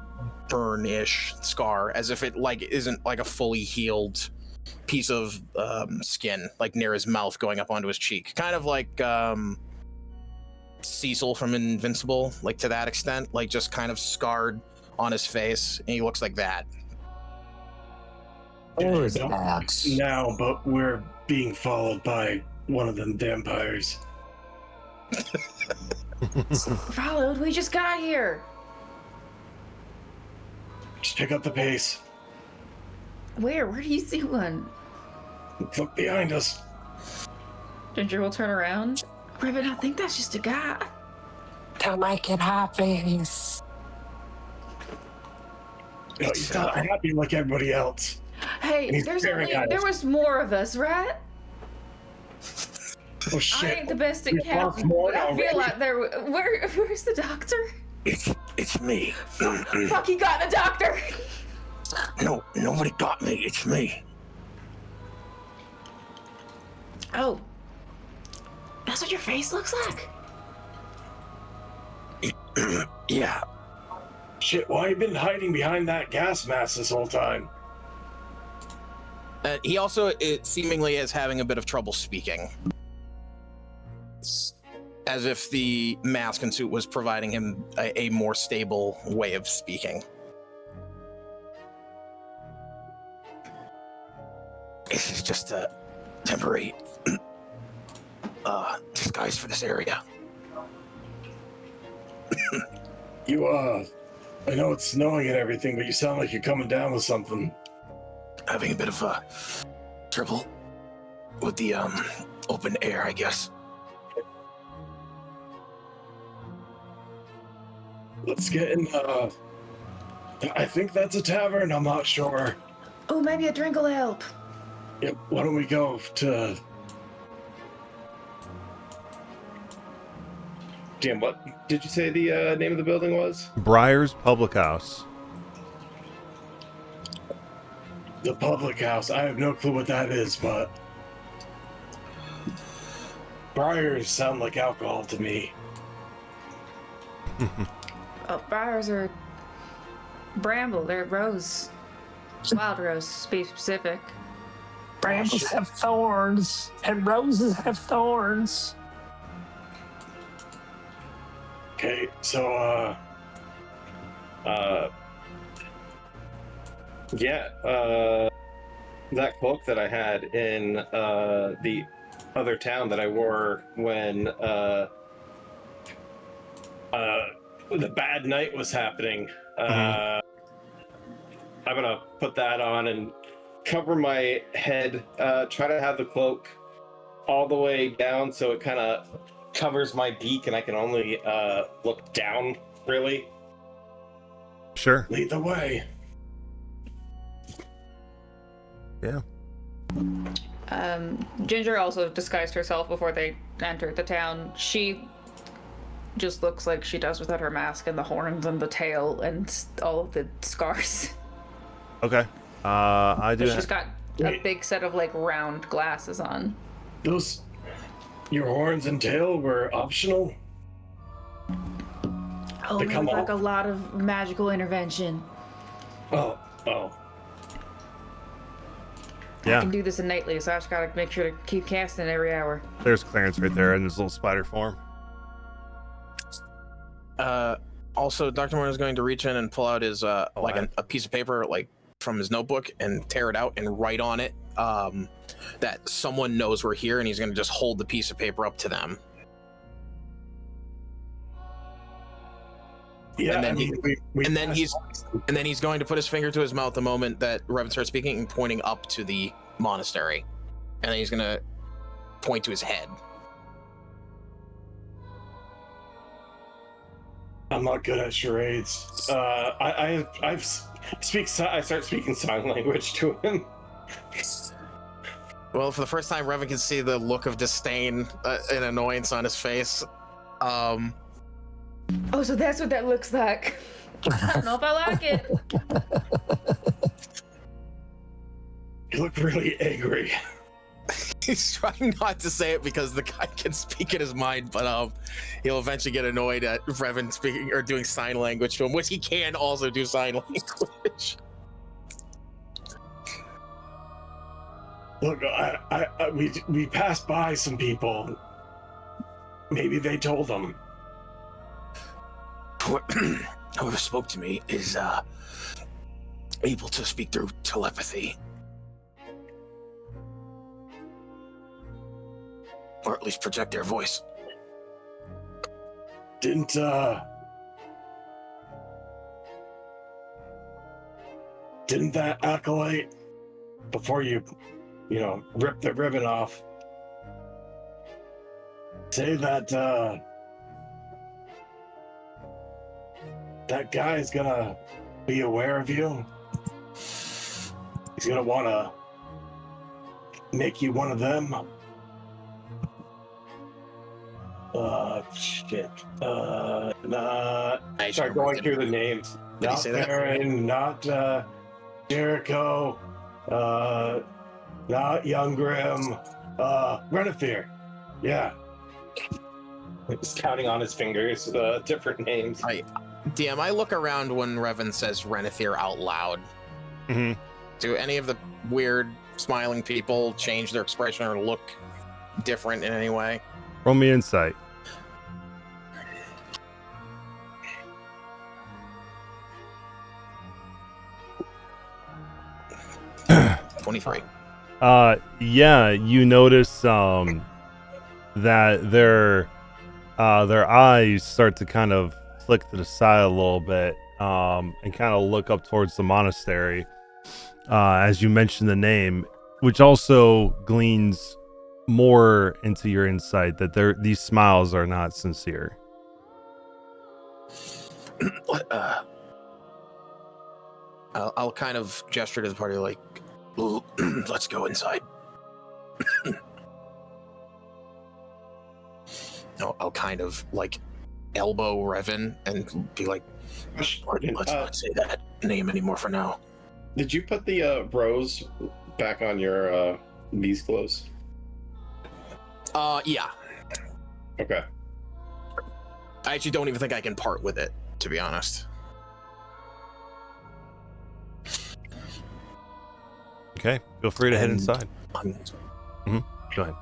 burn-ish scar, as if it like isn't like a fully healed piece of skin, like near his mouth going up onto his cheek, kind of like Cecil from Invincible, like to that extent, like just kind of scarred on his face, and he looks like that. Or is Don't that? now, but we're being followed by one of them vampires. Followed? We just got here. Just pick up the pace. Where do you see one? Look behind us. Ginger will turn around. Raven, I think that's just a guy. Don't make it obvious. No, he's not happy like everybody else. Hey, He's there was more of us, right? Oh shit! I ain't the best at We lost counting, more but I already. feel like where's the doctor? It's me. Fuck, he got the doctor! No, nobody got me. It's me. Oh. That's what your face looks like? Yeah. Shit, why you been hiding behind that gas mask this whole time? He also seemingly is having a bit of trouble speaking. As if the mask and suit was providing him a more stable way of speaking. This is just a temporary disguise for this area. I know it's snowing and everything, but you sound like you're coming down with something. Having a bit of trouble with the open air, I guess. Let's get in. I think that's a tavern. I'm not sure. Oh, maybe a drink will help. Yep. Why don't we go to? Jim, what did you say the name of the building was? Briar's Public House. The public house. I have no clue what that is, but Briars sound like alcohol to me. Oh, briars are bramble. They're rose. Wild rose, to be specific. Brambles have thorns, and roses have thorns. Okay, so that cloak that I had in the other town that I wore when the bad night was happening, I'm gonna put that on and cover my head, try to have the cloak all the way down so it kind of covers my beak and I can only look down, really. Sure. Lead the way. Yeah. Ginger also disguised herself before they entered the town. She just looks like she does without her mask and the horns and the tail and all of the scars. Okay. I do. But she's got a big set of like round glasses on. Those, your horns and tail were optional? Oh, They we come look like off? a lot of magical intervention. Oh. I Yeah. can do this innately, so I just gotta make sure to keep casting it every hour. There's Clarence right there in his little spider form. Also, Dr. Moore is going to reach in and pull out his a piece of paper like from his notebook and tear it out and write on it that someone knows we're here, and he's going to just hold the piece of paper up to them. Yeah, And then and then he's going to put his finger to his mouth the moment that Revan starts speaking and pointing up to the monastery, and then he's going to point to his head. I'm not good at charades. I start speaking sign language to him. Well, for the first time, Revan can see the look of disdain and annoyance on his face. Oh, so that's what that looks like. I don't know if I like it. You look really angry. He's trying not to say it because the guy can speak in his mind, but he'll eventually get annoyed at Revan speaking or doing sign language to him, which he can also do sign language. Look, we passed by some people. Maybe they told them. Whoever spoke to me is able to speak through telepathy. Or at least project their voice. Didn't that acolyte, before you rip the ribbon off, say that that guy is gonna be aware of you? He's gonna wanna make you one of them? Start going through the names. Did he Not say that? Baron, not Jericho, not Young Grim, Renethir. Yeah. He's counting on his fingers, different names. DM, I look around when Revan says Renethir out loud. Mm-hmm. Do any of the weird smiling people change their expression or look different in any way? Roll me insight. Uh, 23. Yeah, you notice that their eyes start to kind of flick to the side a little bit, and kind of look up towards the monastery, as you mention the name, which also gleans more into your insight that these smiles are not sincere. I'll kind of gesture to the party like, let's go inside. I'll kind of like elbow Revan and be like, let's not say that name anymore for now. Did you put the rose back on your these clothes? Yeah. Okay. I actually don't even think I can part with it, to be honest. Okay, feel free to head inside. Go ahead.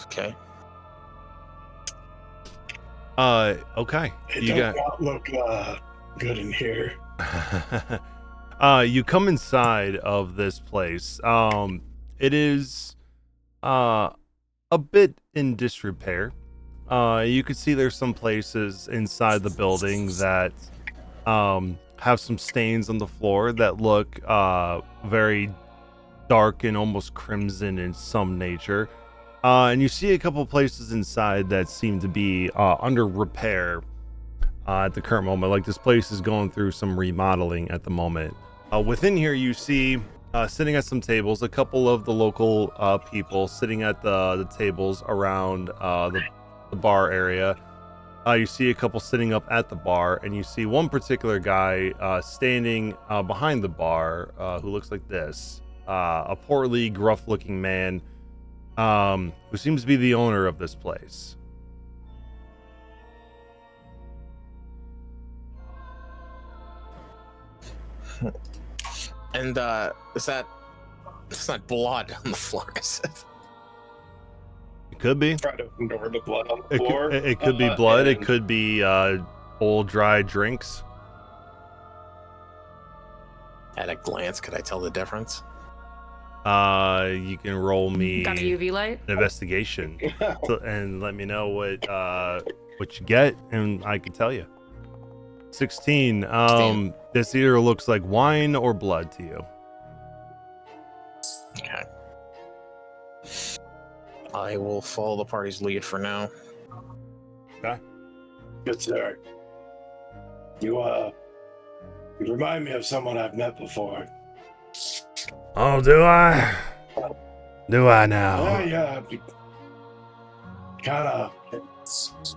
Okay. Okay. It You does not look good in here. You come inside of this place. It is a bit in disrepair. You can see there's some places inside the building that have some stains on the floor that look very dark and almost crimson in some nature. And you see a couple places inside that seem to be under repair at the current moment. Like this place is going through some remodeling at the moment. Within here, you see sitting at some tables, a couple of the local people sitting at the tables around the bar area. You see a couple sitting up at the bar, and you see one particular guy standing behind the bar who looks like this. A portly, gruff-looking man who seems to be the owner of this place. And it's not blood on the floor, is it? It could be. Try to ignore the blood on the floor. It could be blood. It could be old, dry drinks. At a glance, could I tell the difference? You can roll me Got a UV light? an investigation and let me know what you get, and I can tell you. 16. This either looks like wine or blood to you. Okay. I will follow the party's lead for now. Okay. Good sir. You remind me of someone I've met before. Oh, do I? Do I now? Yeah. Kind of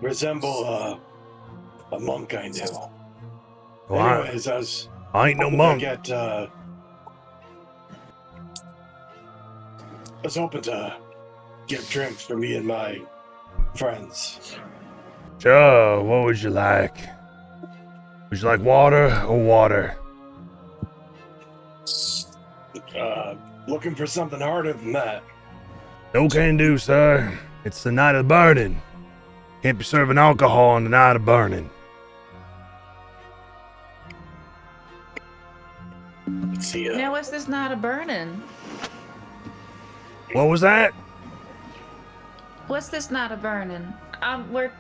resemble a monk I knew. Well, Anyways, I ain't no monk. I was hoping to get drinks for me and my friends. Sure, what would you like? Would you like water or water? Looking for something harder than that. No can do, sir. It's the night of burning. Can't be serving alcohol on the night of burning. Let's see. Now, what's this not a burning? What was that? What's this not a burning? We're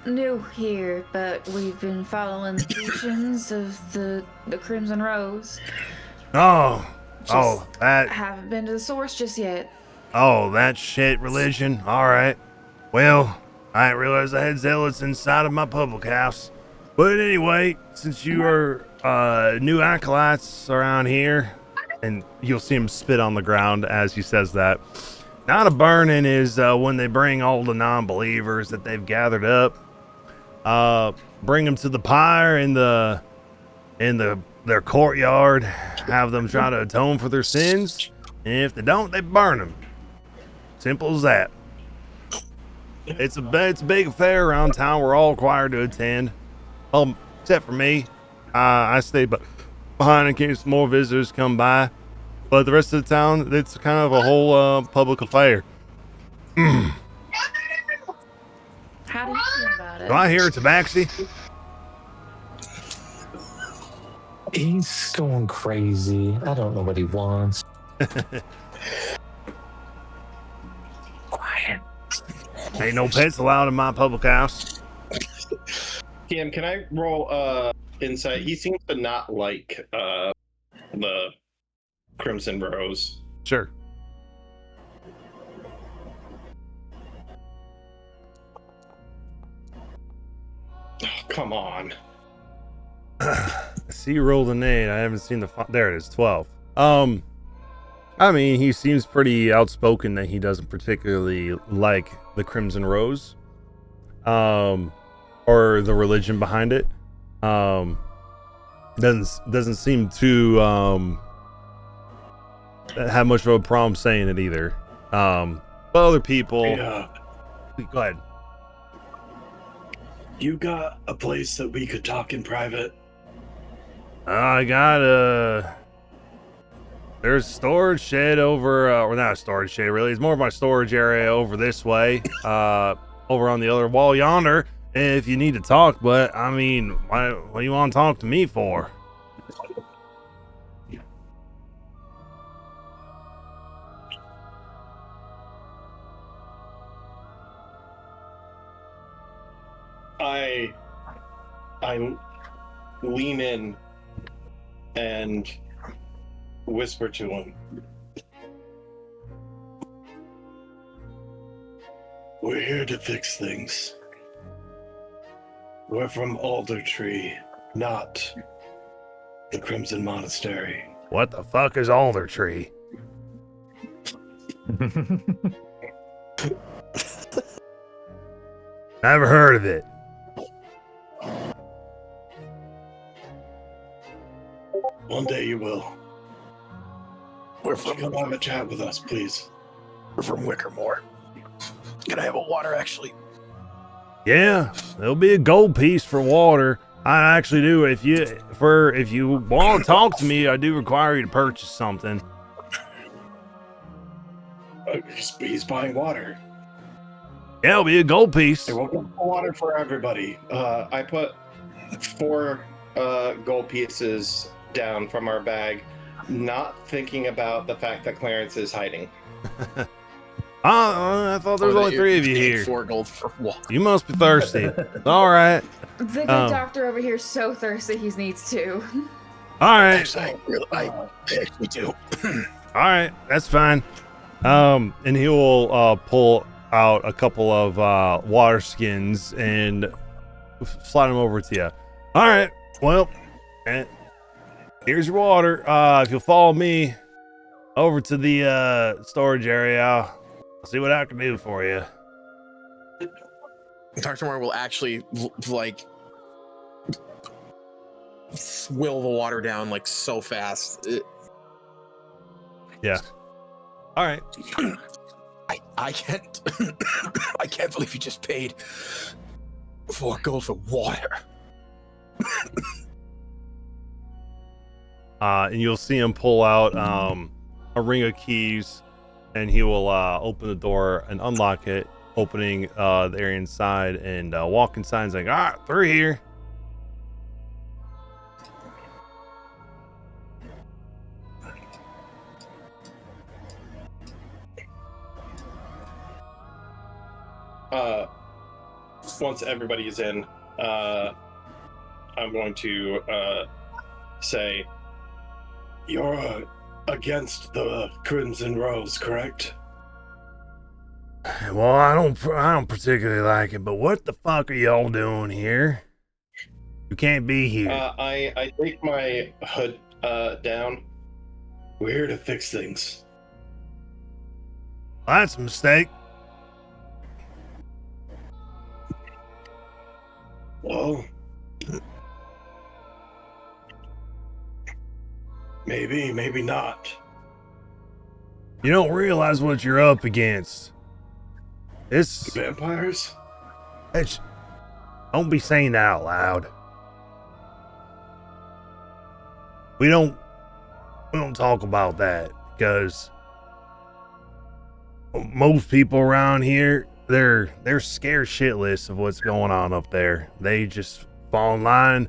new here, but we've been following the teachings of the Crimson Rose. That. Haven't been to the source just yet. Oh, that shit religion. All right. Well, I didn't realize I had zealots inside of my public house. But anyway, since you are new acolytes around here, and you'll see him spit on the ground as he says that. Not a burning is when they bring all the non-believers that they've gathered up, bring them to the pyre in their courtyard, have them try to atone for their sins, and if they don't, they burn them. Simple as that. It's a big affair around town. We're all required to attend. Except for me. I stay behind in case more visitors come by. But the rest of the town, it's kind of a whole public affair. How do you feel about it? Do I hear a tabaxi? He's going crazy. I don't know what he wants. Quiet. Ain't no pets allowed in my public house. Cam, can I roll insight? He seems to not like the Crimson Rose. Sure. Oh, come on. I see you rolled an 8. I haven't seen the there it is, 12. I mean, he seems pretty outspoken that he doesn't particularly like the Crimson Rose, or the religion behind it. Doesn't seem to have much of a problem saying it either. But other people, Yeah. Go ahead. You got a place that we could talk in private? I got there's a storage shed over, or not a storage shed really. It's more of my storage area over this way, over on the other wall yonder. If you need to talk, but I mean, what do you want to talk to me for? I lean in and whisper to him. We're here to fix things. We're from Alder Tree, not the Crimson Monastery. What the fuck is Alder Tree? Never heard of it. One day you will. We're Come from have a chat with us, please. we're from Wickermore. Can I have a water, actually? Yeah, there'll be a gold piece for water. I actually do. If you want to talk to me, I do require you to purchase something. He's buying water. Yeah, it'll be a gold piece. There will be water for everybody. I put 4 gold pieces down from our bag, not thinking about the fact that Clarence is hiding. I thought there was only 3 of you here. 4 gold for water. You must be thirsty. All right. The good doctor over here is so thirsty he needs to. All right. Actually, I actually do. All right. That's fine. And he will pull out a couple of water skins and slide them over to you. All right. Well, here's your water. If you'll follow me over to the storage area, I'll see what I can do for you. Dr. Moore will actually like swill the water down like so fast. Yeah. All right. I can't I can't believe you just paid 4 gold for water. And you'll see him pull out a ring of keys, and he will open the door and unlock it, opening the area inside, and walk inside and saying, "All right, through here." Once everybody is in, I'm going to say, You're against the Crimson Rose, correct? Well, I don't particularly like it, but what the fuck are y'all doing here? You can't be here. I take my hood down. We're here to fix things. That's a mistake. Well, maybe not. You don't realize what you're up against. It's Vampires? don't be saying that out loud. we don't talk about that because most people around here, they're scared shitless of what's going on up there. They just fall in line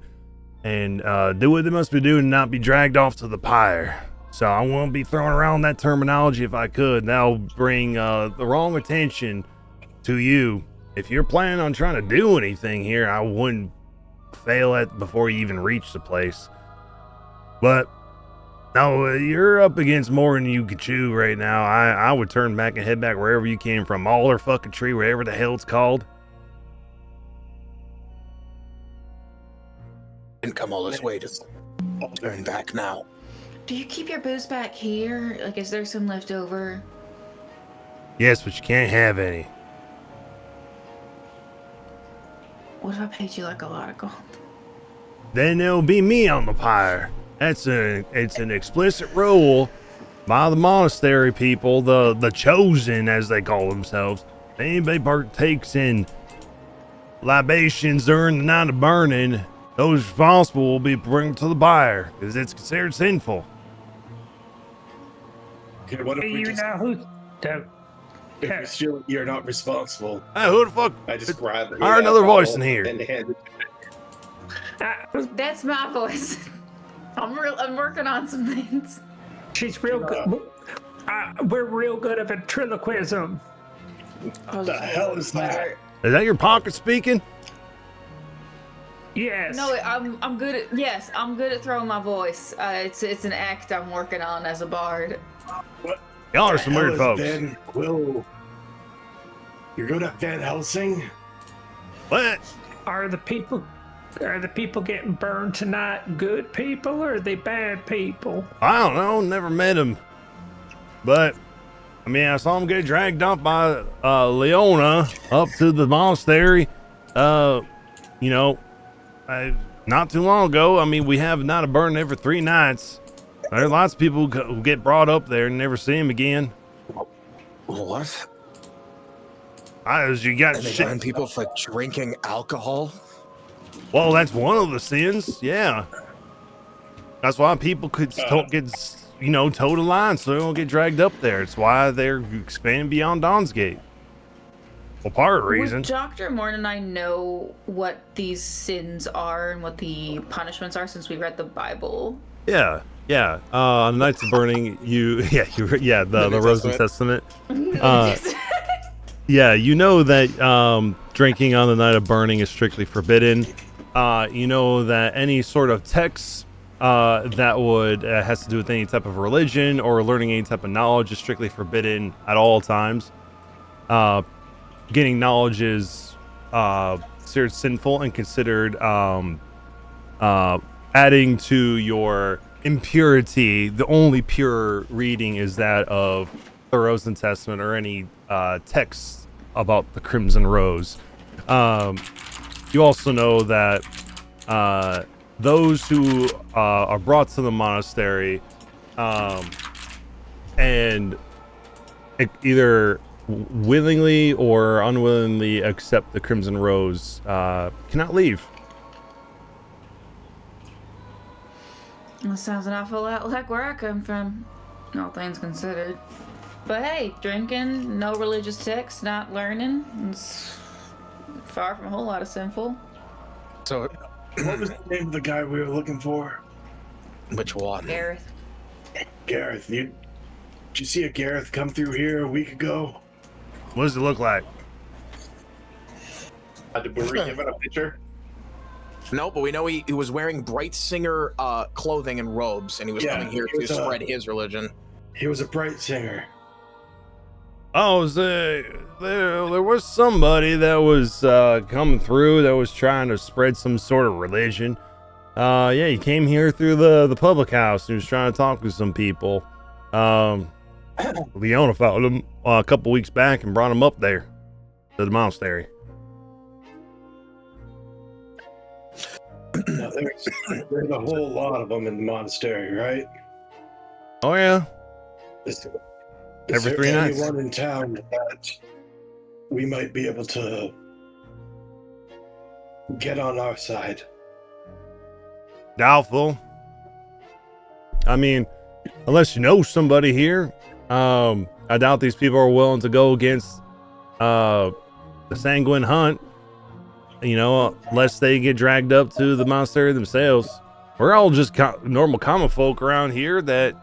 and do what they must be doing and not be dragged off to the pyre. So I won't be throwing around that terminology if I could. That'll bring the wrong attention to you. If you're planning on trying to do anything here, I wouldn't fail it before you even reach the place. But no, you're up against more than you could chew right now. I would turn back and head back wherever you came from. Alder fucking tree, whatever the hell it's called. Didn't come all this way to turn back now. Do you keep your booze back here? Like, is there some left over? Yes, but you can't have any. What if I paid you like a lot of gold? Then there'll be me on the pyre. It's an explicit rule by the monastery people, the chosen as they call themselves. If anybody partakes in libations during the night of burning, those responsible will be brought to the pyre because it's considered sinful. Okay, what if we You just, know who? if we still, you're not responsible? Hey, who the fuck? I just grabbed the Hire another voice in here. and handed That's my voice. I'm working on some things. She's real good. We're real good at ventriloquism. What the hell is that? Is that your pocket speaking? Yes. No, I'm good at I'm good at throwing my voice. It's an act I'm working on as a bard. What? Y'all are the some hell weird is folks. Van Quill. You're good at Van Helsing? What? Are the people getting burned tonight good people or are they bad people? I don't know. Never met him. But, I mean, I saw him get dragged off by Leona up to the monastery. You know, not too long ago. I mean, we have not a burn every 3 nights. There are lots of people who get brought up there and never see him again. What? You got And they shit. burn people for drinking alcohol? Well, that's one of the sins. Yeah. That's why people could get, towed a line so they don't get dragged up there. It's why they're expanding beyond Dawn's Gate. Well, part of the reason. Would Dr. Morn and I know what these sins are and what the punishments are since we read the Bible? Yeah. On the Nights of Burning, the Rosen Testament. Yeah, you know that drinking on the Night of Burning is strictly forbidden. You know that any sort of text that would has to do with any type of religion or learning any type of knowledge is strictly forbidden at all times. Getting knowledge is considered sinful and considered adding to your impurity. The only pure reading is that of the Rosen Testament or any texts about the Crimson Rose. You also know that those who are brought to the monastery and either willingly or unwillingly accept the Crimson Rose cannot leave. That sounds an awful lot like where I come from, all things considered. But hey, drinking, no religious texts, not learning, it's far from a whole lot of sinful. So, What was the name of the guy we were looking for? which one? Gareth. Gareth. Did you see a Gareth come through here a week ago? What does it look like? Did we give it a picture? No, but we know he was wearing Bright Singer clothing and robes, and he was Yeah, coming here he to was, spread his religion. He was a bright singer. Oh, there was somebody that was coming through that was trying to spread some sort of religion. Yeah, he came here through the public house and he was trying to talk to some people. Leona found him a couple weeks back and brought him up there to the monastery. Now, there's a whole lot of them in the monastery, right? Oh yeah, Is every there 3 nights. anyone in town that we might be able to get on our side? Doubtful. I mean, unless you know somebody here, I doubt these people are willing to go against the Sanguine Hunt. You know, unless they get dragged up to the monastery themselves. We're all just normal common folk around here that,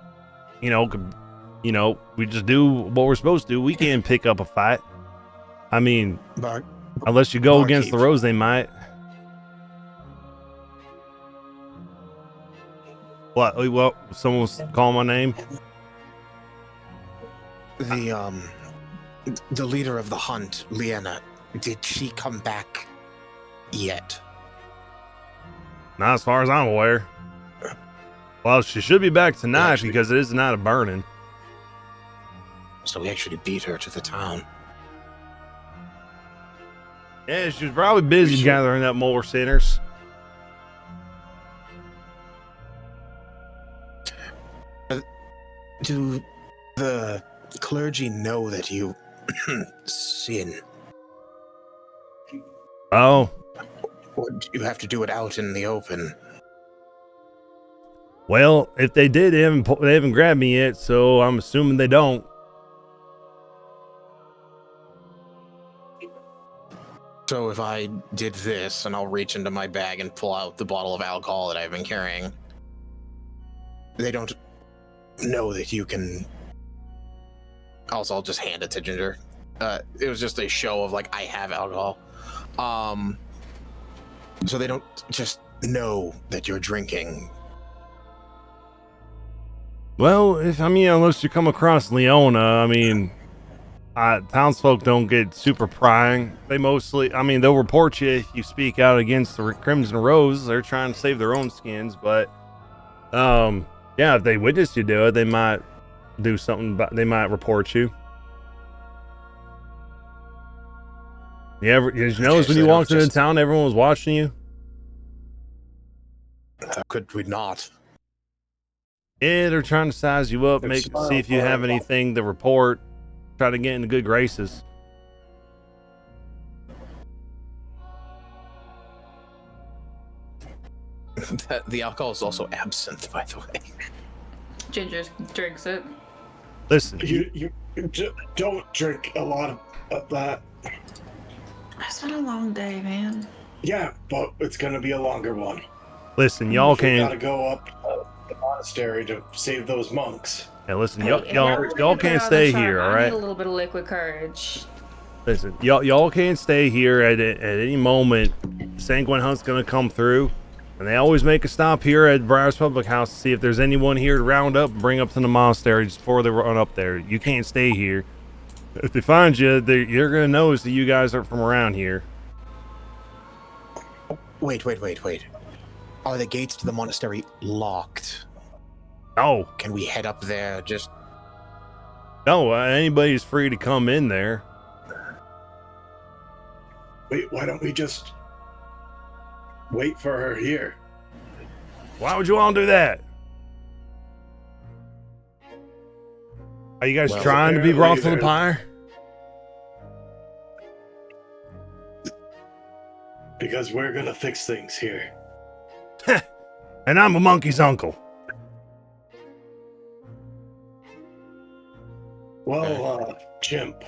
we just do what we're supposed to. We can't pick up a fight. I mean, unless you go against the Rose, they might. What? Well, someone's calling my name. The leader of the hunt, Liana, did she come back yet? Not as far as I'm aware. Well, she should be back tonight because it is the night of burning. So we actually beat her to the town. Yeah, she was probably busy gathering up more sinners. Do the clergy know that you sin? Oh. Or do you have to do it out in the open? Well, if they did, they haven't grabbed me yet, so I'm assuming they don't. So if I did this, and I'll reach into my bag and pull out the bottle of alcohol that I've been carrying, they don't know that you can... Also, I'll just hand it to Ginger. It was just a show of, like, I have alcohol. So they don't just know that you're drinking. Well, unless you come across Leona, townsfolk don't get super prying. They mostly, they'll report you if you speak out against the Crimson Rose. They're trying to save their own skins, but, yeah, if they witness you do it, they might do something, they might report you. Did you notice when you walked into town, everyone was watching you? Could we not? Yeah, they're trying to size you up, see if you have anything to report, try to get into good graces. The alcohol is also absinthe, by the way. Ginger drinks it. Listen, you don't drink a lot of that. It's been a long day, man. Yeah, but it's gonna be a longer one. Listen, y'all We can't. gotta go up the monastery to save those monks. Yeah, listen, y'all can't stay here, all I right? need a little bit of liquid courage. Listen, y'all can't stay here at any moment. Sanguine Hunt's gonna come through, and they always make a stop here at Briar's Public House to see if there's anyone here to round up and bring up to the monastery just before they run up there. You can't stay here. If they find you, you're gonna notice that you guys are from around here. Wait. Are the gates to the monastery locked? Oh. Can we head up there just... No, anybody's free to come in there. Wait, why don't we just wait for her here? Why would you all do that? Are you guys trying to be brought to the pyre? Because we're gonna fix things here. And I'm a monkey's uncle. Well, chimp.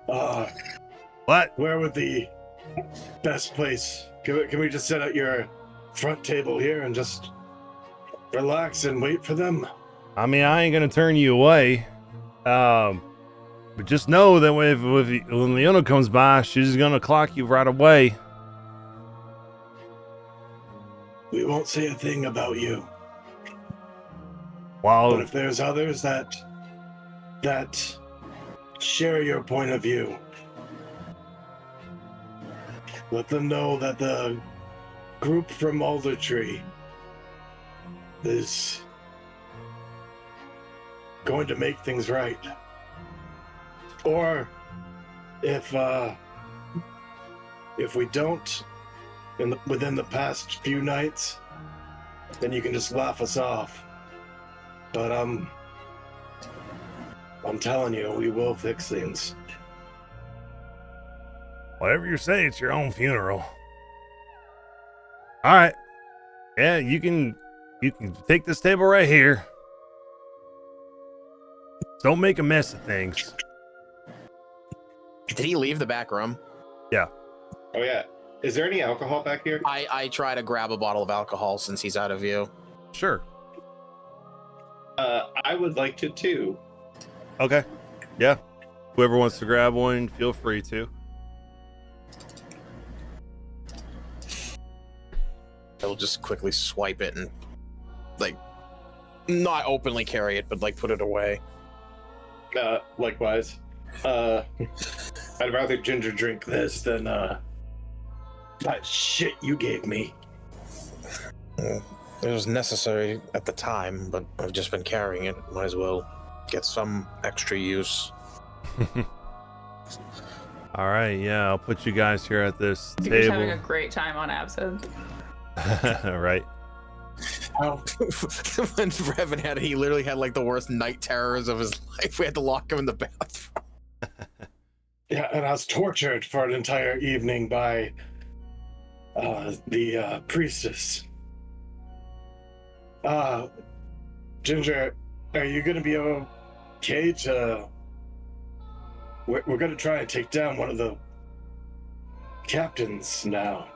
What? Where would the best place? Can we just set at your front table here and just relax and wait for them? I ain't gonna turn you away. But just know that when Leona comes by, she's gonna clock you right away. We won't say a thing about you. Wow. But if there's others that share your point of view, let them know that the group from Alder Tree is going to make things right. Or if we don't within the past few nights, then you can just laugh us off. But I'm telling you, we will fix things. Whatever you say, it's your own funeral. All right. Yeah, you can take this table right here. Don't make a mess of things. Did he leave the back room? Yeah. Oh yeah. Is there any alcohol back here? I try to grab a bottle of alcohol since he's out of view. Sure. I would like to too. Okay. Yeah. Whoever wants to grab one, feel free to. I'll just quickly swipe it and, like, not openly carry it, but, like, put it away. Likewise. I'd rather Ginger drink this than that shit you gave me. It was necessary at the time, but I've just been carrying it. Might as well get some extra use. All right, yeah, I'll put you guys here at this You're just having table. a great time on absinthe. Right. When Revan had it, he literally had like the worst night terrors of his life. We had to lock him in the bathroom. Yeah, and I was tortured for an entire evening by the priestess. Ginger, are you gonna be okay to... We're gonna try and take down one of the captains now.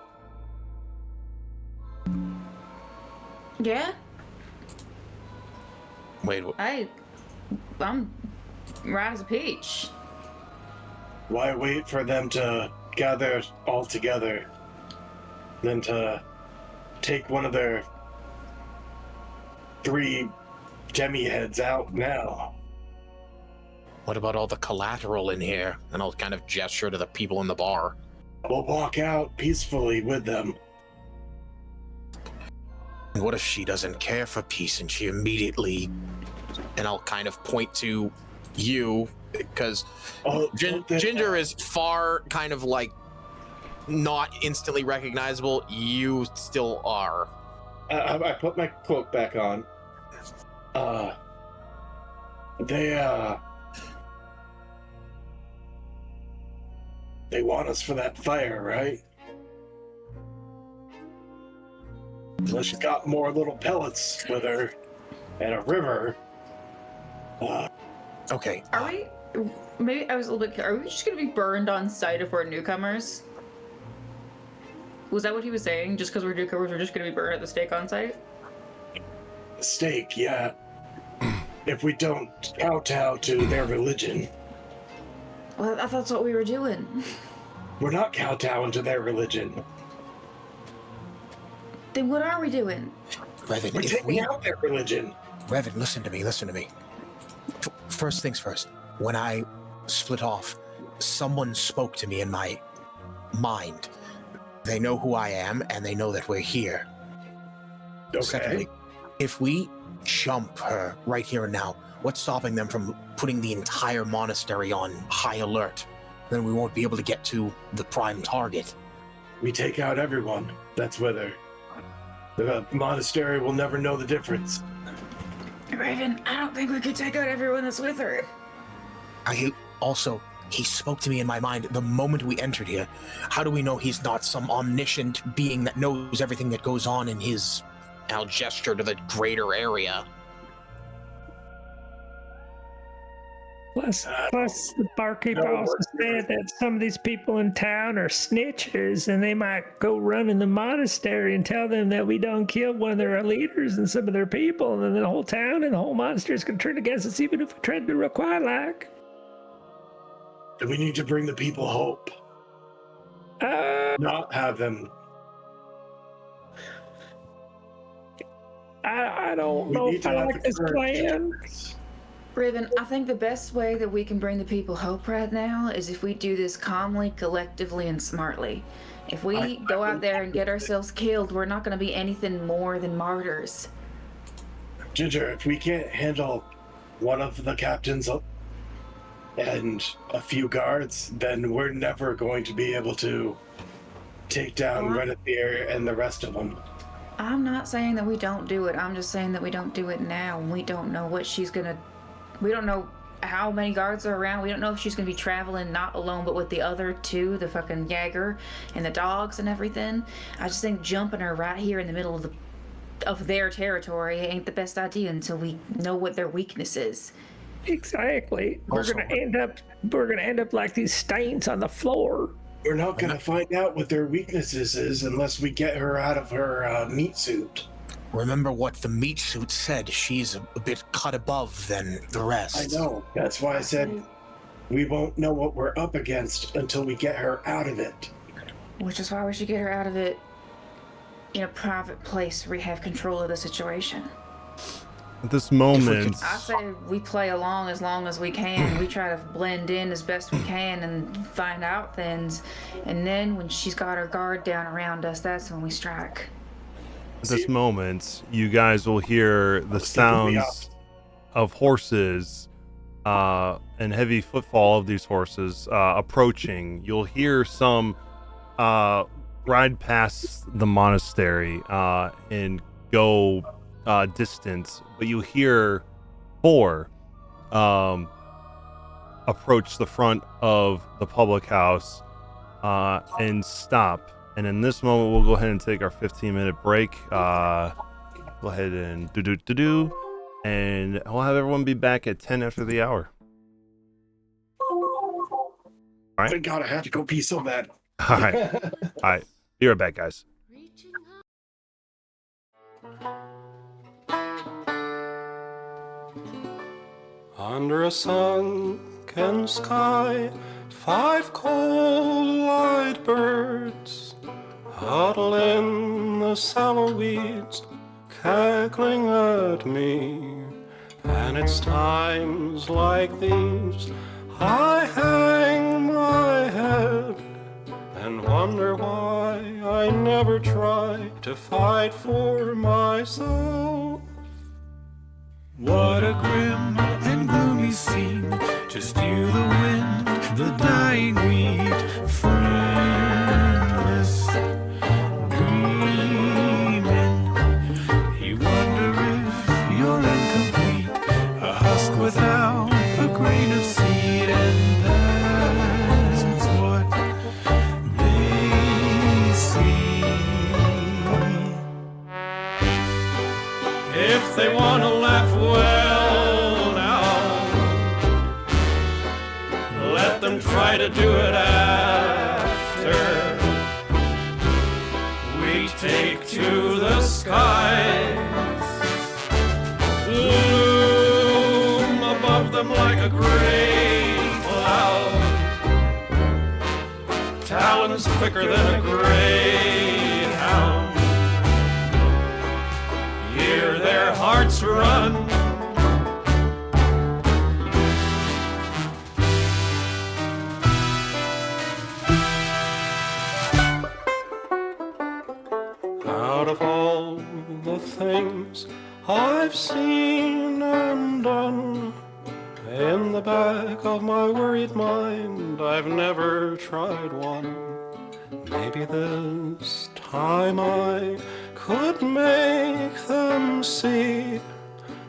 Yeah, Wait, I'm right as a peach. Why wait for them to gather all together than to take one of their 3 demi-heads out now? what about all the collateral in here? And I'll kind of gesture to the people in the bar. We'll walk out peacefully with them. And what if she doesn't care for peace and she immediately... And I'll kind of point to you, because Ginger is far kind of like not instantly recognizable. You still are. I put my cloak back on. They want us for that fire, right? Well, she's got more little pellets with her and a river. Okay. Are we? Maybe I was a little bit. Are we just gonna be burned on sight if we're newcomers? Was that what he was saying? Just because we're newcomers, we're just gonna be burned at the stake on sight? Stake, yeah. If we don't kowtow to their religion. Well, I thought that's what we were doing. We're not kowtowing to their religion. Then what are we doing? Revan, We're if taking we... out their religion. Revan, listen to me. First things first. When I split off, someone spoke to me in my mind. They know who I am, and they know that we're here. Okay. Secondly, if we jump her right here and now, what's stopping them from putting the entire monastery on high alert? Then we won't be able to get to the prime target. We take out everyone that's with her. The monastery will never know the difference. Raven, I don't think we could take out everyone that's with her. He spoke to me in my mind the moment we entered here. How do we know he's not some omniscient being that knows everything that goes on in his... I'll gesture to the greater area. Plus, the barkeep also said that some of these people in town are snitchers, and they might go run in the monastery and tell them that we done killed one of their leaders and some of their people, and then the whole town and the whole monastery is going to turn against us, even if we tried to do real quiet like. And we need to bring the people hope. Not have them. I don't know if I like this plan. Raven, I think the best way that we can bring the people hope right now is if we do this calmly, collectively, and smartly. If we go out there and get ourselves killed, we're not going to be anything more than martyrs. Ginger, if we can't handle one of the captains and a few guards, then we're never going to be able to take down Wereraven and the rest of them. I'm not saying that we don't do it. I'm just saying that we don't do it now. We don't know what she's going to... We don't know how many guards are around. We don't know if she's going to be traveling not alone, but with the other 2, the fucking Jaeger and the dogs and everything. I just think jumping her right here in the middle of the of their territory ain't the best idea until we know what their weakness is. Exactly. We're gonna end up like these stains on the floor. We're not going to find out what their weaknesses is unless we get her out of her meat suit. Remember what the meat suit said. She's a bit cut above than the rest. I know. That's why I said we won't know what we're up against until we get her out of it. Which is why we should get her out of it in a private place where we have control of the situation. At this moment, I say we play along as we can. We try to blend in as best we can and find out things. And then when she's got her guard down around us, that's when we strike. at this moment, you guys will hear the sounds of horses and heavy footfall of these horses approaching. You'll hear some ride past the monastery and go distant, but you hear 4 approach the front of the public house and stop. And in this moment, we'll go ahead and take our 15-minute break. Go ahead and do, and we'll have everyone be back at 10 after the hour. All right. Thank God I had to go pee so bad. All right. All right. Be right back, guys. Under a sunken sky, 5 cold-eyed birds huddle in the sallow weeds, cackling at me. And it's times like these I hang my head and wonder why I never tried to fight for myself. What a grim and gloomy scene, just you, the wind, the dying wheat, friendless, dreaming. You wonder if you're incomplete, a husk without a grain of seed, and that's what they see. If they want to laugh, well now, let them try to do it after we take to the skies, loom above them like a great cloud, talons quicker than a greyhound. Hear their hearts run. Out of all the things I've seen and done, in the back of my worried mind, I've never tried one. Maybe this time I could make them see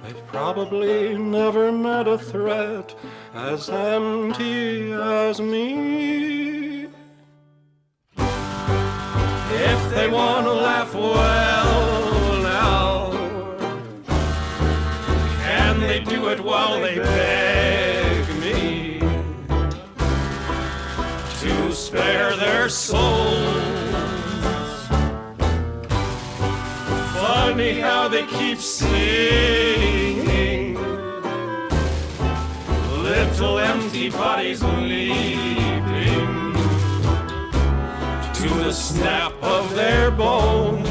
they've probably never met a threat as empty as me. If they want to laugh, well now, can they do it while they beg me to spare their souls? Funny how they keep singing, little empty bodies leaping to the snap of their bones.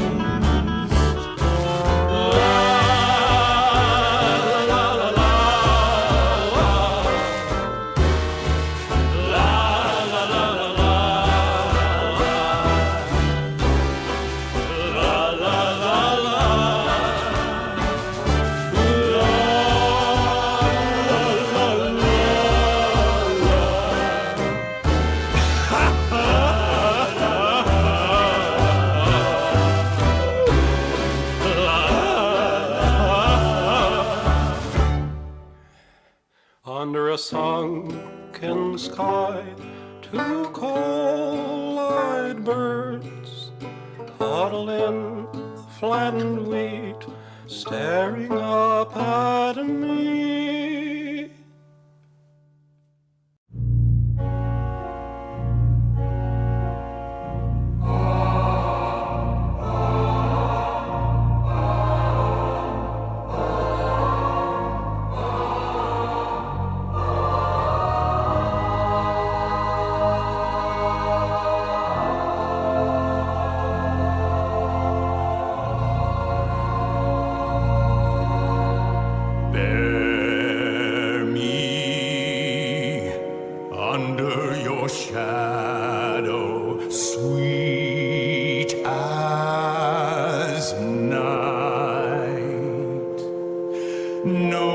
Under a sunken sky, 2 cold-eyed birds huddle in the flattened wheat staring up at me. Bear me under your shadow, sweet as night. No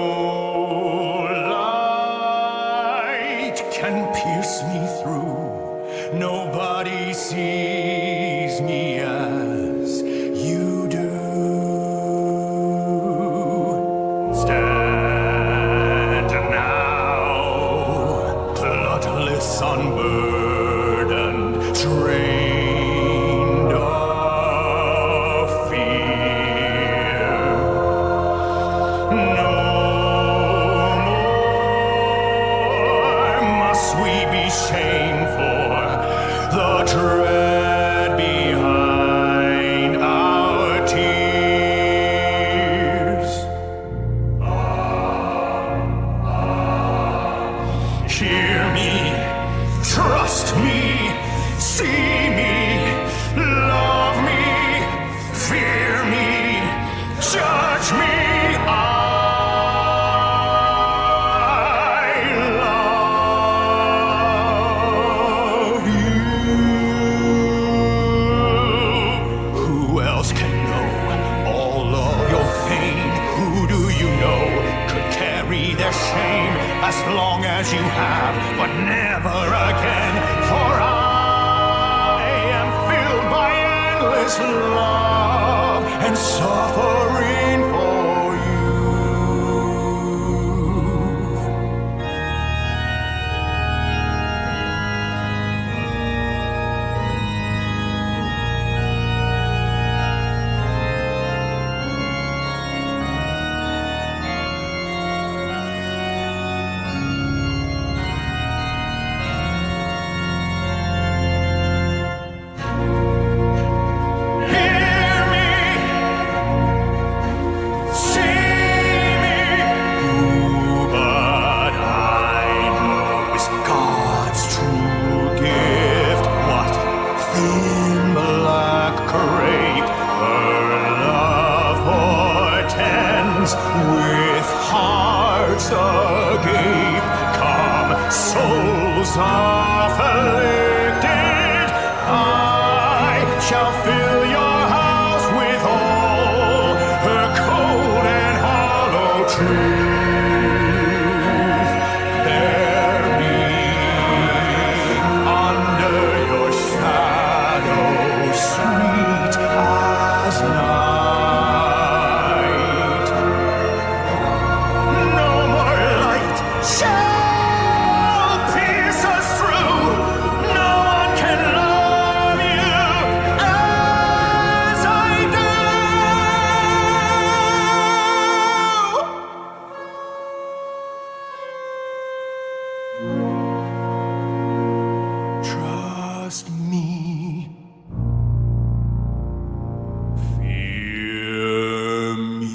light can pierce me through. Nobody sees me as you do. Stand now, bloodless, unburdened, trained of fear. No more must we be shamed for the dread behind our tears. Hear me, trust me, see me, love me, fear me, judge me. I love you. Who else can know all of your pain? Who do you know could carry their shame as long as you have, but never again? For I am filled by endless love and suffering for you. Hear me, see me, but I know is God's true gift. What thin black crape her love portends, with hearts agape. Come, souls afflicted, I shall fill your house with all her cold and hollow truth. Bear me under your shadow, sweet as night. No more light shall pierce us through. No one can love you as I do. Trust me. Fear me.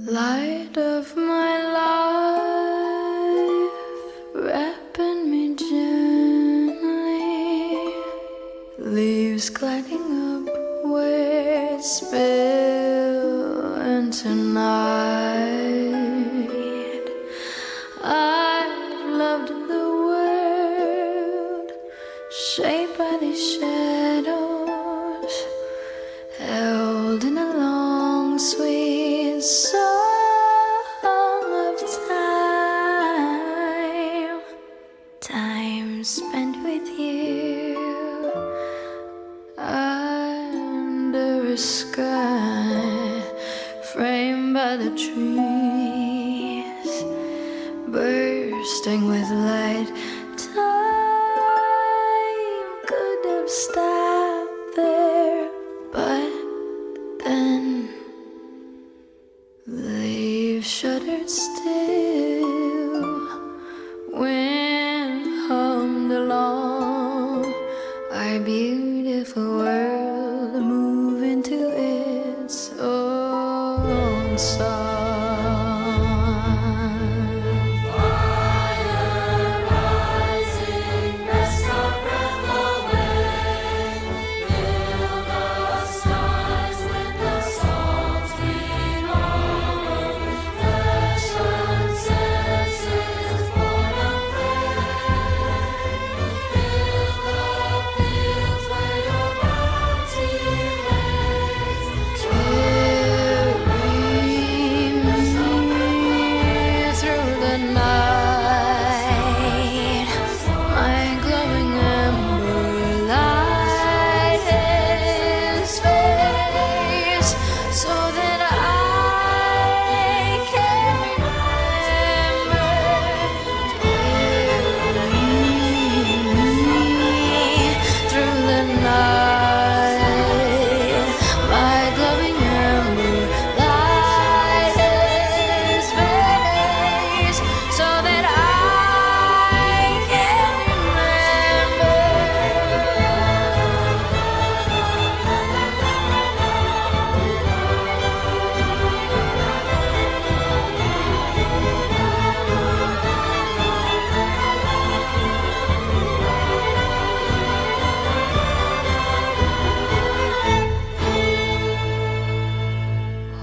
Light of my life, wrapping me gently, leaves gliding up where spill into night. I've loved the world, shaped by these shadows, held in a long sweet silence. a sky framed by the trees, bursting with light. Time could have stopped there, but then leaves shuddered still. Wind hummed along our beautiful world, moving to its own song.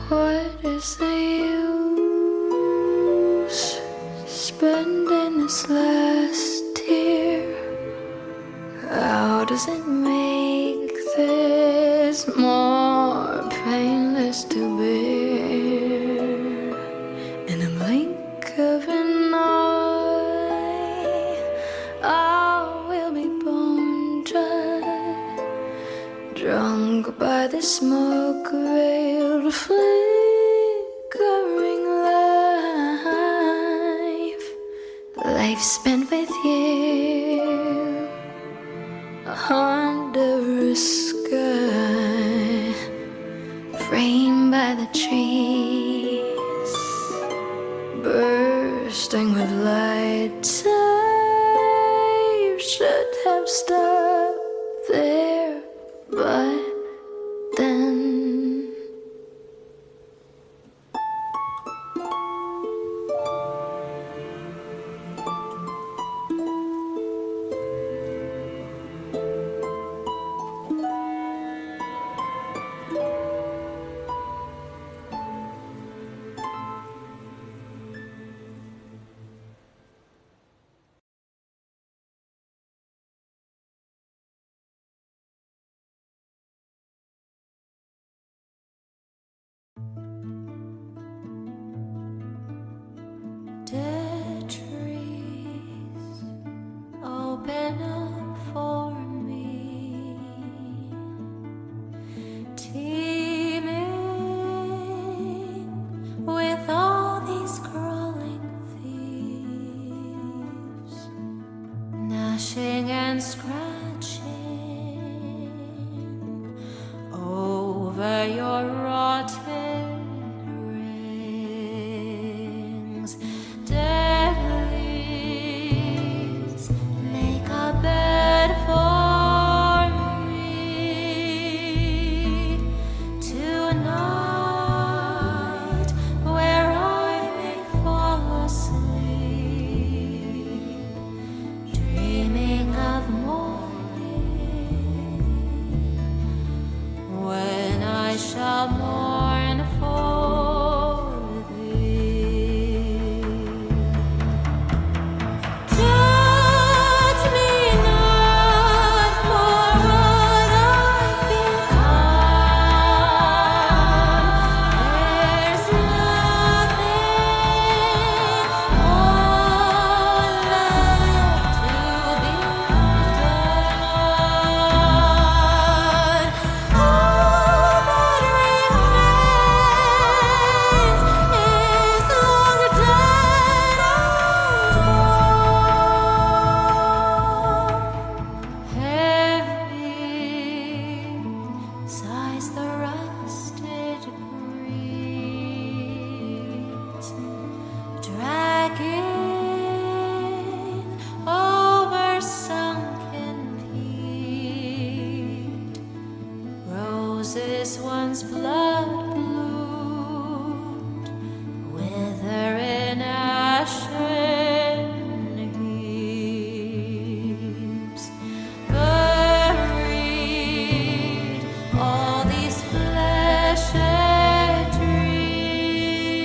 What is the use spending this last year? How does it make this more painless to bear? In a blink of an eye, I will be bone dry, drunk by the smoke-veiled flickering life spent with you under a sky framed by the trees, bursting with light. Time should have stopped there, but then dead trees open up for me, teeming with all these crawling thieves, gnashing and scratching over your rotten rings. Dead leaves make a bed for me tonight, where I may fall asleep, dreaming of morning, when I shall the rusted breeze, dragging over sunken peat. Roses once blood bloomed, wither in ashen heaps. Buried all these fleshy dreams,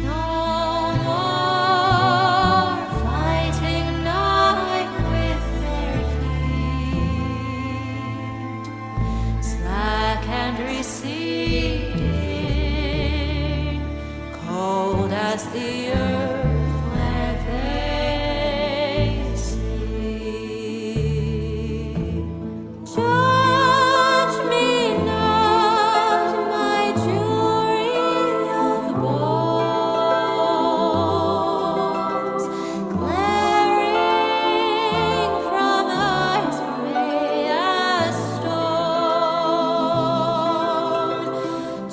no more fighting night with their heat. Slack and receding, cold as the earth where they sleep. Judge me not, my jury of bones, glaring from eyes gray as stone.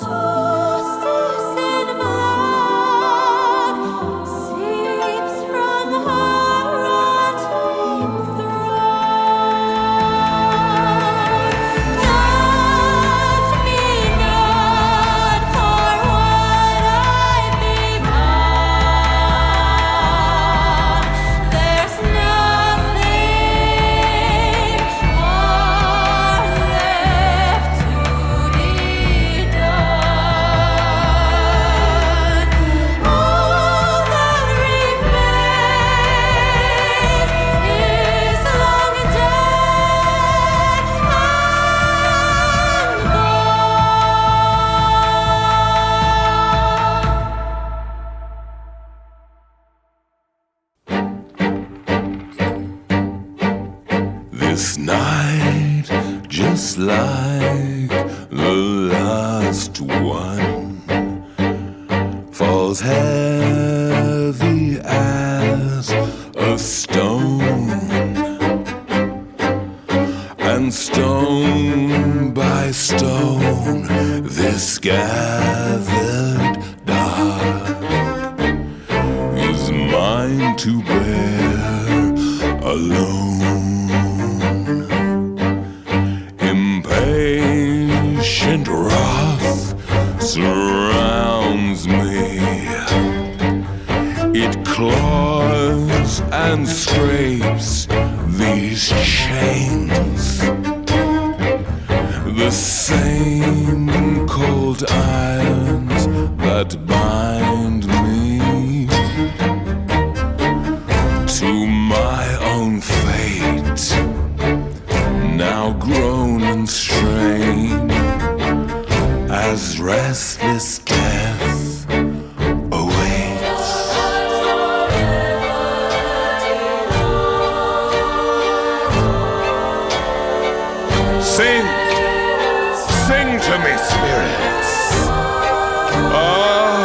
Justice in black seeps from her rotting throne. Judge me not for what I've become. There's nothing more left to be done. All that remains is long dead and This night, just like the last one, falls heavy as a stone, and stone by stone, this gathered dark is mine to bear alone. Impatient wrath surrounds me. It claws and scrapes these chains, the same cold irons that bind me to my own fate, now grown and strained, as restless death awaits. Sing, sing to me, spirits. Ah,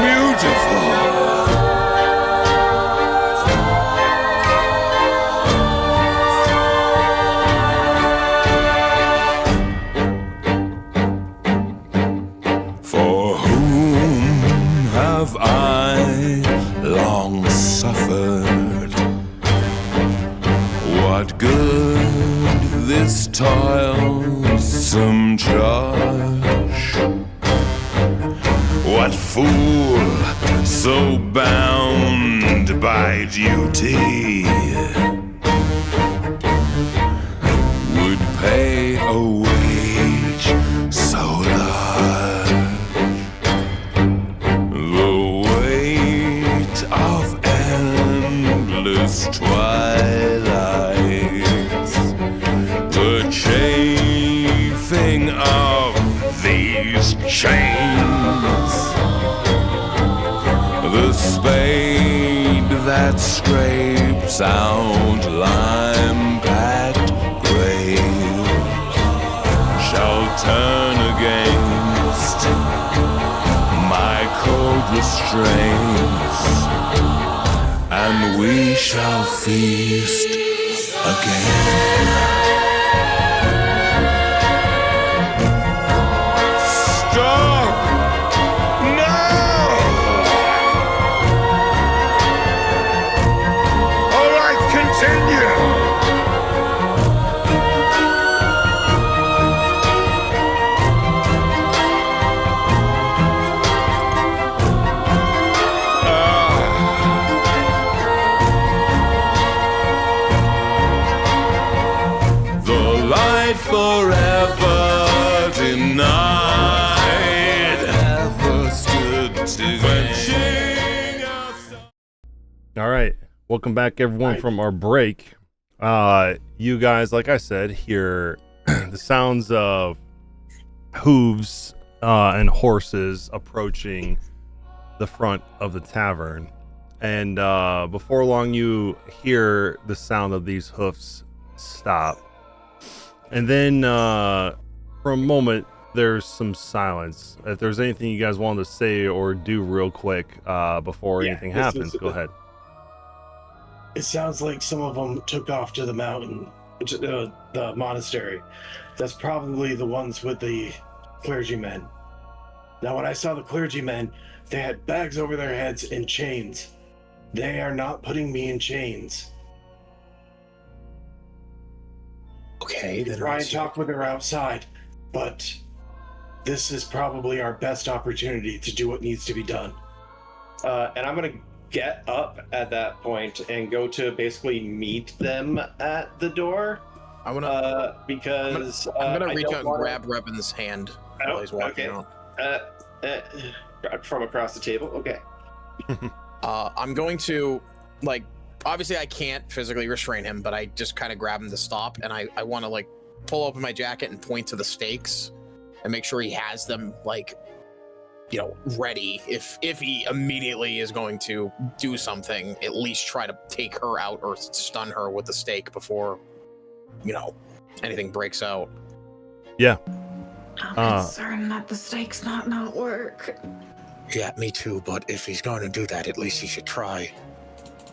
beautiful. For whom have I long suffered? What good this toilsome charge? What fool so bound by duty would pay a wage so large? The weight of endless twilights, the chafing of these chains, the spade that scrapes out lime-packed graves shall turn against my cold restraints, and we shall feast again. forever denied. Never stood quenching outside. All right, welcome back everyone from our break. You guys, like I said, hear the sounds of hooves and horses approaching the front of the tavern, and before long you hear the sound of these hoofs stop, and then for a moment there's some silence. If there's anything you guys wanted to say or do real quick before anything happens, go ahead. It sounds like some of them took off to the mountain, to the monastery. That's probably the ones with the clergymen. Now, when I saw the clergymen, they had bags over their heads and chains. They are not putting me in chains. Okay, then Try and talk with her outside, but this is probably our best opportunity to do what needs to be done. And I'm gonna get up at that point and go to basically meet them at the door. I'm gonna because I'm gonna I reach don't out and wanna- grab Revan's hand while he's walking out. From across the table. Okay. I'm going to, like, obviously I can't physically restrain him, but I just kind of grab him to stop, and I want to, like, pull open my jacket and point to the stakes and make sure he has them, like, you know, ready. If he immediately is going to do something, at least try to take her out or stun her with the stake before, you know, anything breaks out. Yeah. I'm concerned that the stakes not work. Yeah, me too, but if he's going to do that, at least he should try.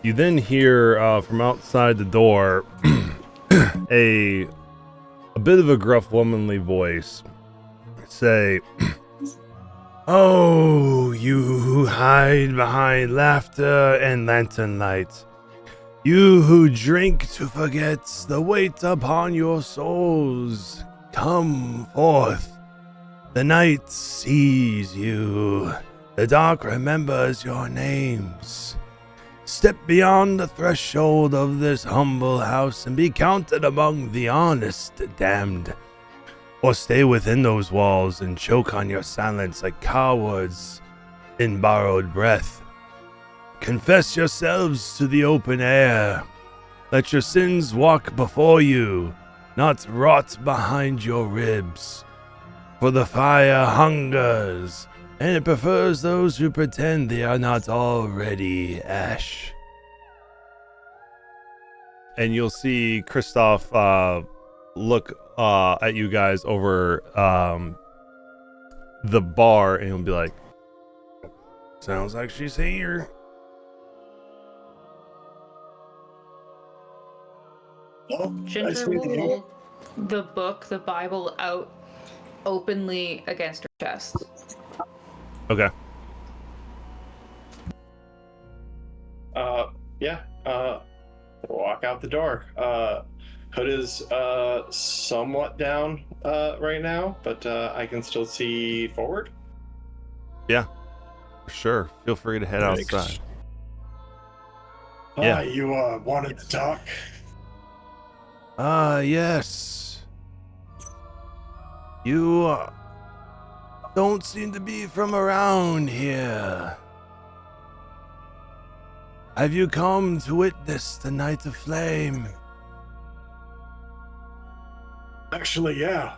You then hear from outside the door a bit of a gruff womanly voice say, "Oh, you who hide behind laughter and lantern light, you who drink to forget the weight upon your souls, come forth. The night sees you. The dark remembers your names. Step beyond the threshold of this humble house and be counted among the honest damned. Or stay within those walls and choke on your silence like cowards in borrowed breath. Confess yourselves to the open air. Let your sins walk before you, not rot behind your ribs. For the fire hungers, and it prefers those who pretend they are not already ash." And you'll see Kristoff look at you guys over the bar, and he'll be like, "Sounds like she's here." Oh, Ginger will hold the book, the Bible, out openly against her chest. Okay. Walk out the door. Hood is somewhat down right now, but I can still see forward. Yeah. Sure. Feel free to head Thanks. outside. Hi, you wanted to talk? Yes. You don't seem to be from around here. Have you come to witness the night of flame? Actually, yeah.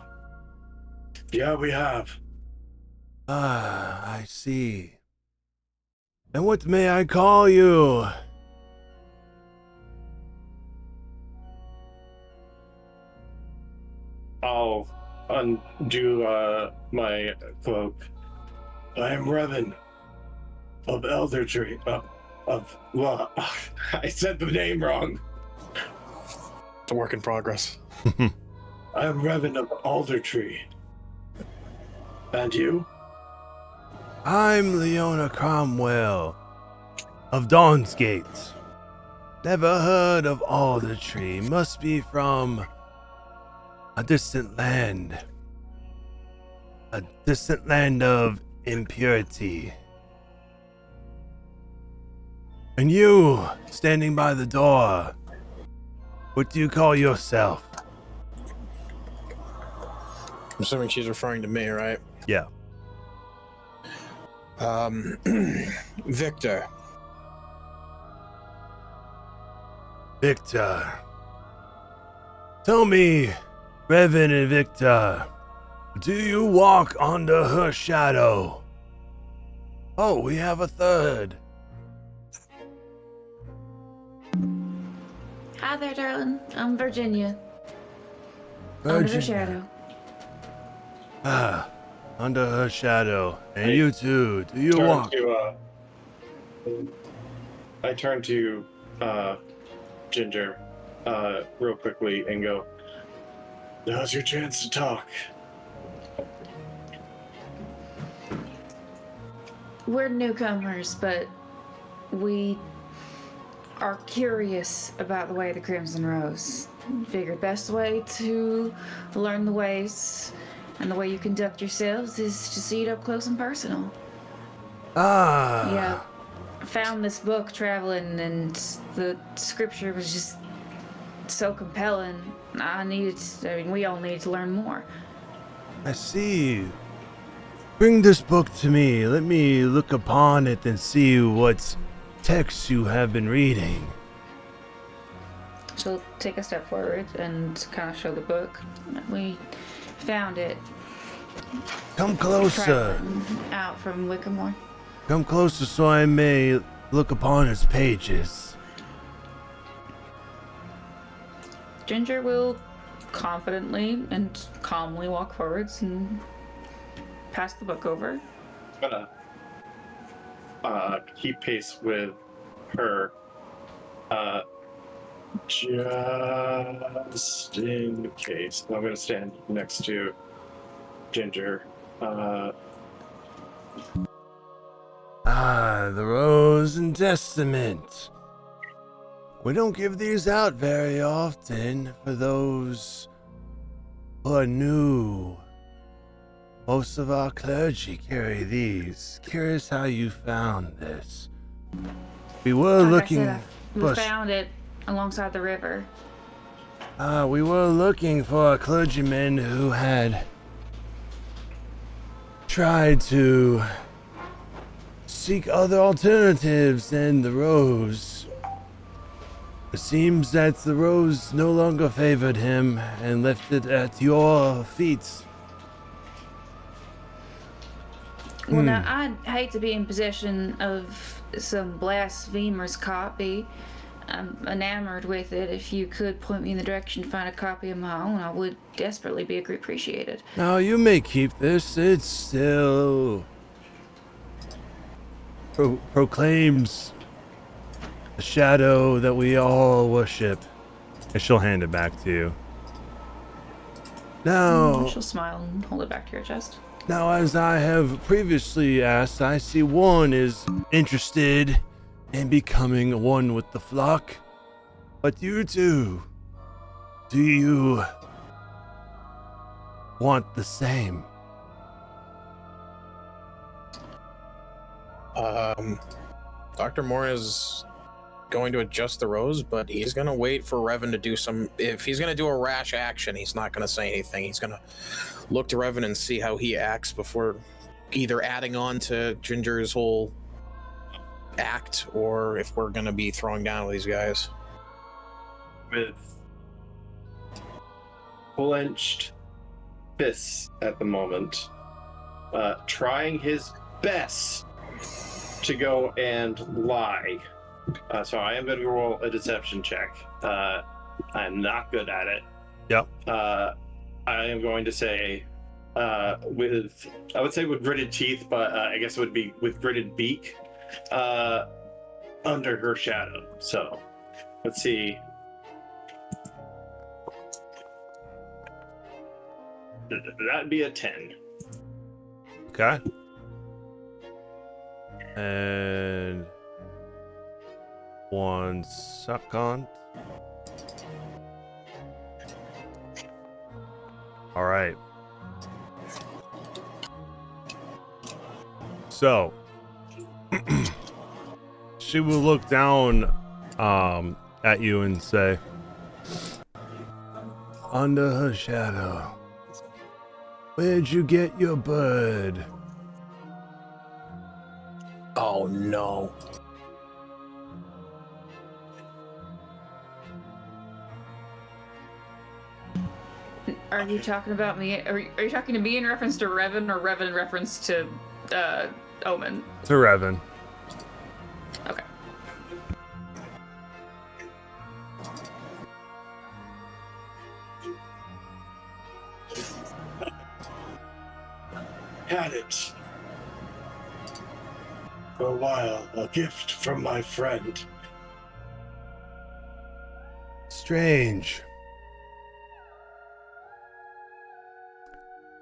Yeah, we have. I see. And what may I call you? I'll undo my cloak. I am Revan of Elder Tree. Well, I said the name wrong. It's a work in progress. I am Revan of Alder Tree. And you? I'm Leona Cromwell of Dawnsgate. Never heard of Alder Tree. Must be from a distant land. A distant land of impurity. And you, standing by the door, what do you call yourself? I'm assuming she's referring to me, right? Yeah. Victor. Victor. Tell me, Revan and Victor, do you walk under her shadow? Oh, we have a third. Hi there, darling. I'm Virginia. Under her shadow. Ah, under her shadow. And you too. Do you walk? I turn to Ginger real quickly and go, now's your chance to talk. We're newcomers, but we are curious about the way of the Crimson Rose. Figured best way to learn the ways and the way you conduct yourselves is to see it up close and personal. Ah. Yeah. Found this book traveling, and the scripture was just so compelling. We all needed to learn more. I see. Bring this book to me. Let me look upon it and see what texts you have been reading. She'll take a step forward and kind of show the book. We found it. Come closer. Traveling out from Wickamore. Come closer so I may look upon its pages. Ginger will confidently and calmly walk forwards and pass the book over. I'm gonna keep pace with her, just in case. I'm gonna stand next to Ginger. The Rose and Testament. We don't give these out very often for those who are new. Most of our clergy carry these. Curious how you found this. We were looking. We found it alongside the river. We were looking for a clergyman who had tried to seek other alternatives than the Rose. It seems that the Rose no longer favored him and left it at your feet. Well, now, I'd hate to be in possession of some blasphemer's copy. I'm enamored with it. If you could point me in the direction to find a copy of my own, I would desperately be appreciated. Now, you may keep this. It still proclaims the shadow that we all worship. And she'll hand it back to you. Now, She'll smile and hold it back to your chest. Now, as I have previously asked, I see one is interested in becoming one with the flock. But you two, do you want the same? Dr. Moore is going to adjust the rose, but he's going to wait for Revan to do some... If he's going to do a rash action, he's not going to say anything. He's going to look to Revan and see how he acts before either adding on to Ginger's whole act, or if we're going to be throwing down with these guys. With clenched fists at the moment, trying his best to go and lie. So I am going to roll a deception check. I'm not good at it. Yep. I am going to say, I would say with gritted teeth, but I guess it would be with gritted beak, under her shadow. So let's see. That'd be a 10. Okay. And 1 second. All right. So she will look down at you and say, under her shadow, Where'd you get your bird? Oh no. Are you talking about me? Are you talking to me in reference to Revan, or Revan in reference to Omen? To Revan. Okay. Had it for a while. A gift from my friend. Strange.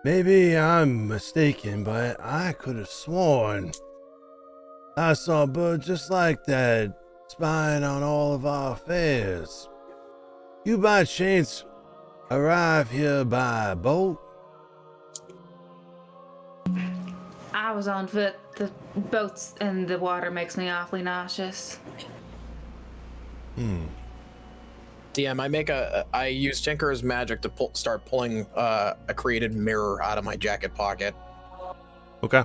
Maybe I'm mistaken, but I could have sworn I saw a bird just like that spying on all of our affairs. You by chance arrive here by boat? I was on foot. The boats and the water makes me awfully nauseous. DM, I use Tinker's magic to start pulling a created mirror out of my jacket pocket. Okay.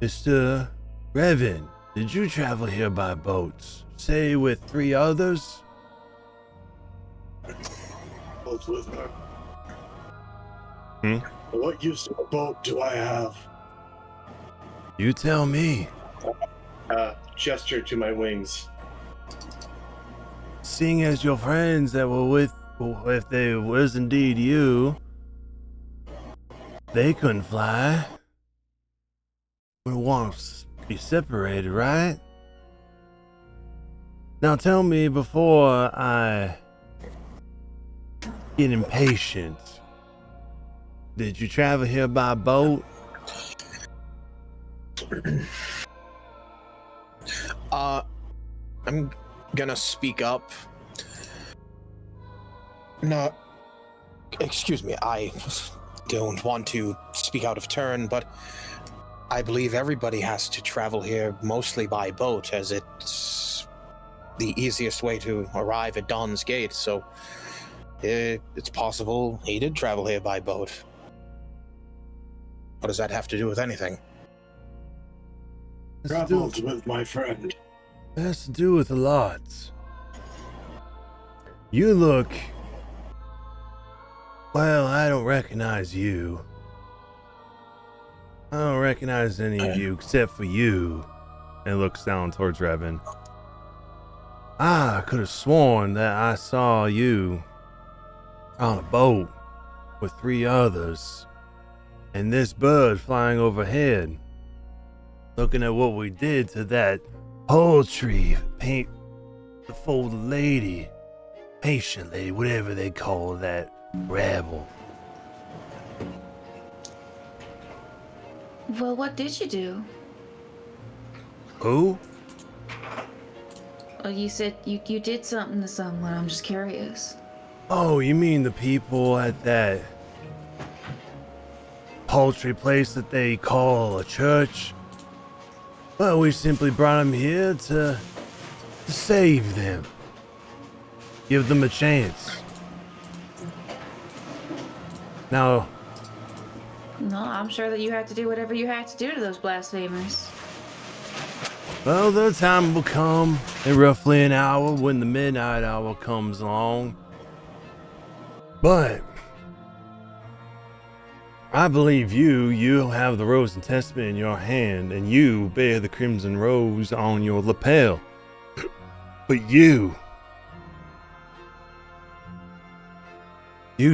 Mr. Revan, did you travel here by boats? Say with 3 others? Both with her. Hmm? What use of a boat do I have? You tell me. Gesture to my wings. Seeing as your friends that were with, if they was indeed you, they couldn't fly. Would want to be separated, right? Now tell me before I get impatient. Did you travel here by boat? I'm gonna speak up. No, excuse me, I don't want to speak out of turn, but I believe everybody has to travel here mostly by boat, as it's the easiest way to arrive at Dawn's Gate, so it's possible he did travel here by boat. What does that have to do with anything? Traveled with my friend. It has to do with a lot. You look... Well, I don't recognize you. I don't recognize any of you except for you. And looks down towards Revan. I could have sworn that I saw you on a boat with 3 others. And this bird flying overhead. Looking at what we did to that poultry, paint the folded lady, patient lady, whatever they call that rabble. Well, what did you do? Who? Well, you said you did something to someone. I'm just curious. Oh, you mean the people at that poultry place that they call a church? Well, we simply brought them here to save them. Give them a chance. Now, No, I'm sure that you had to do whatever you had to do to those blasphemers. well, the time will come in roughly an hour when the midnight hour comes along. But I believe you have the Rose and Testament in your hand, and you bear the Crimson Rose on your lapel. But you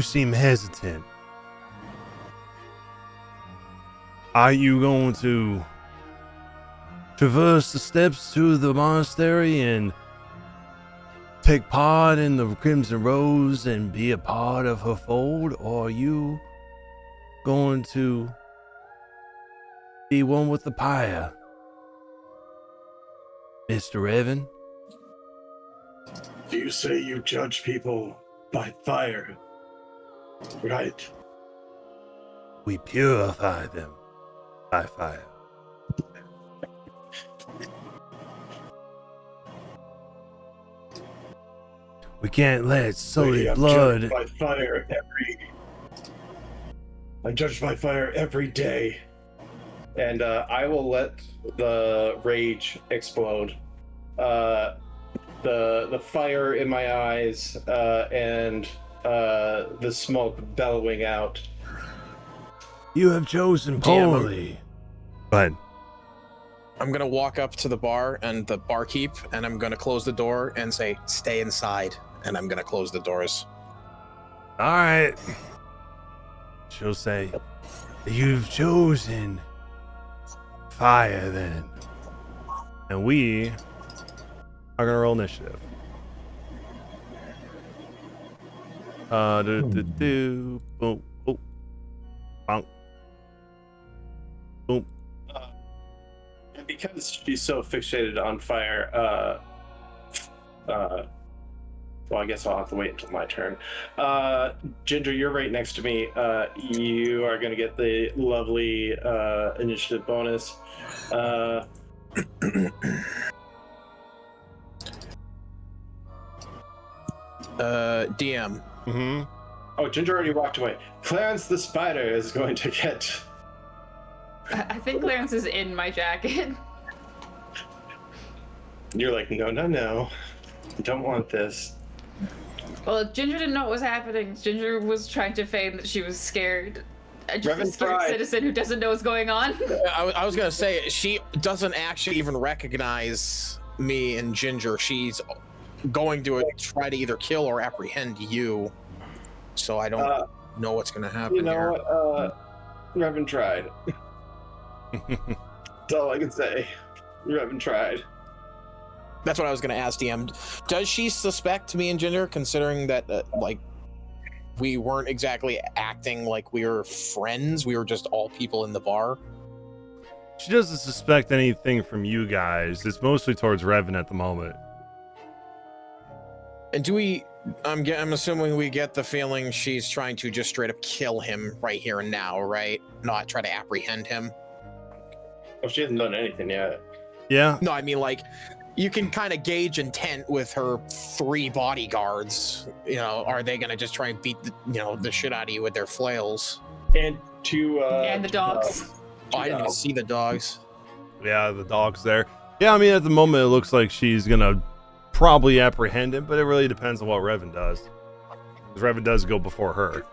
seem hesitant. Are you going to traverse the steps to the monastery and take part in the Crimson Rose and be a part of her fold, or are you going to be one with the pyre, Mr. Revan? You say you judge people by fire, right? We purify them by fire. We can't let Lady, sullied I'm blood. judged by fire I'm judged by fire every day. And I will let the rage explode. The fire in my eyes and the smoke bellowing out. You have chosen Damn, poorly. Go ahead. I'm gonna walk up to the bar and the barkeep, and I'm gonna close the door and say, "Stay inside." And I'm gonna close the doors. All right. She'll say, "You've chosen fire, then." And we are gonna roll initiative. Boom. Oh. Bonk. Boom. And because she's so fixated on fire, well, I guess I'll have to wait until my turn. Ginger, you're right next to me. You are going to get the lovely initiative bonus. DM. Mm-hmm. Oh, Ginger already walked away. Clarence the spider is going to get... I think Clarence is in my jacket. You're like, no. I don't want this. Well, Ginger didn't know what was happening. Ginger was trying to feign that she was scared. Just a Reverend scared Pride. citizen who doesn't know what's going on. I was gonna say, she doesn't actually even recognize me and Ginger. She's going to try to either kill or apprehend you. So I don't know what's gonna happen. You know here. what? Reverend tried. That's all I can say. Reverend tried. That's what I was gonna ask DM. Does she suspect me and Ginger, considering that like we weren't exactly acting like we were friends? We were just all people in the bar. She doesn't suspect anything from you guys. It's mostly towards Revan at the moment. And do we? I'm assuming we get the feeling she's trying to just straight up kill him right here and now, right? Not try to apprehend him. Oh, she hasn't done anything yet. Yeah. No, I mean, like, you can kind of gauge intent with her 3 bodyguards. You know, are they gonna just try and beat the shit out of you with their flails? And and the dogs. Oh, I didn't even see the dogs. Yeah, the dog's there. Yeah, I mean, at the moment, it looks like she's gonna probably apprehend him, but it really depends on what Revan does. Because Revan does go before her.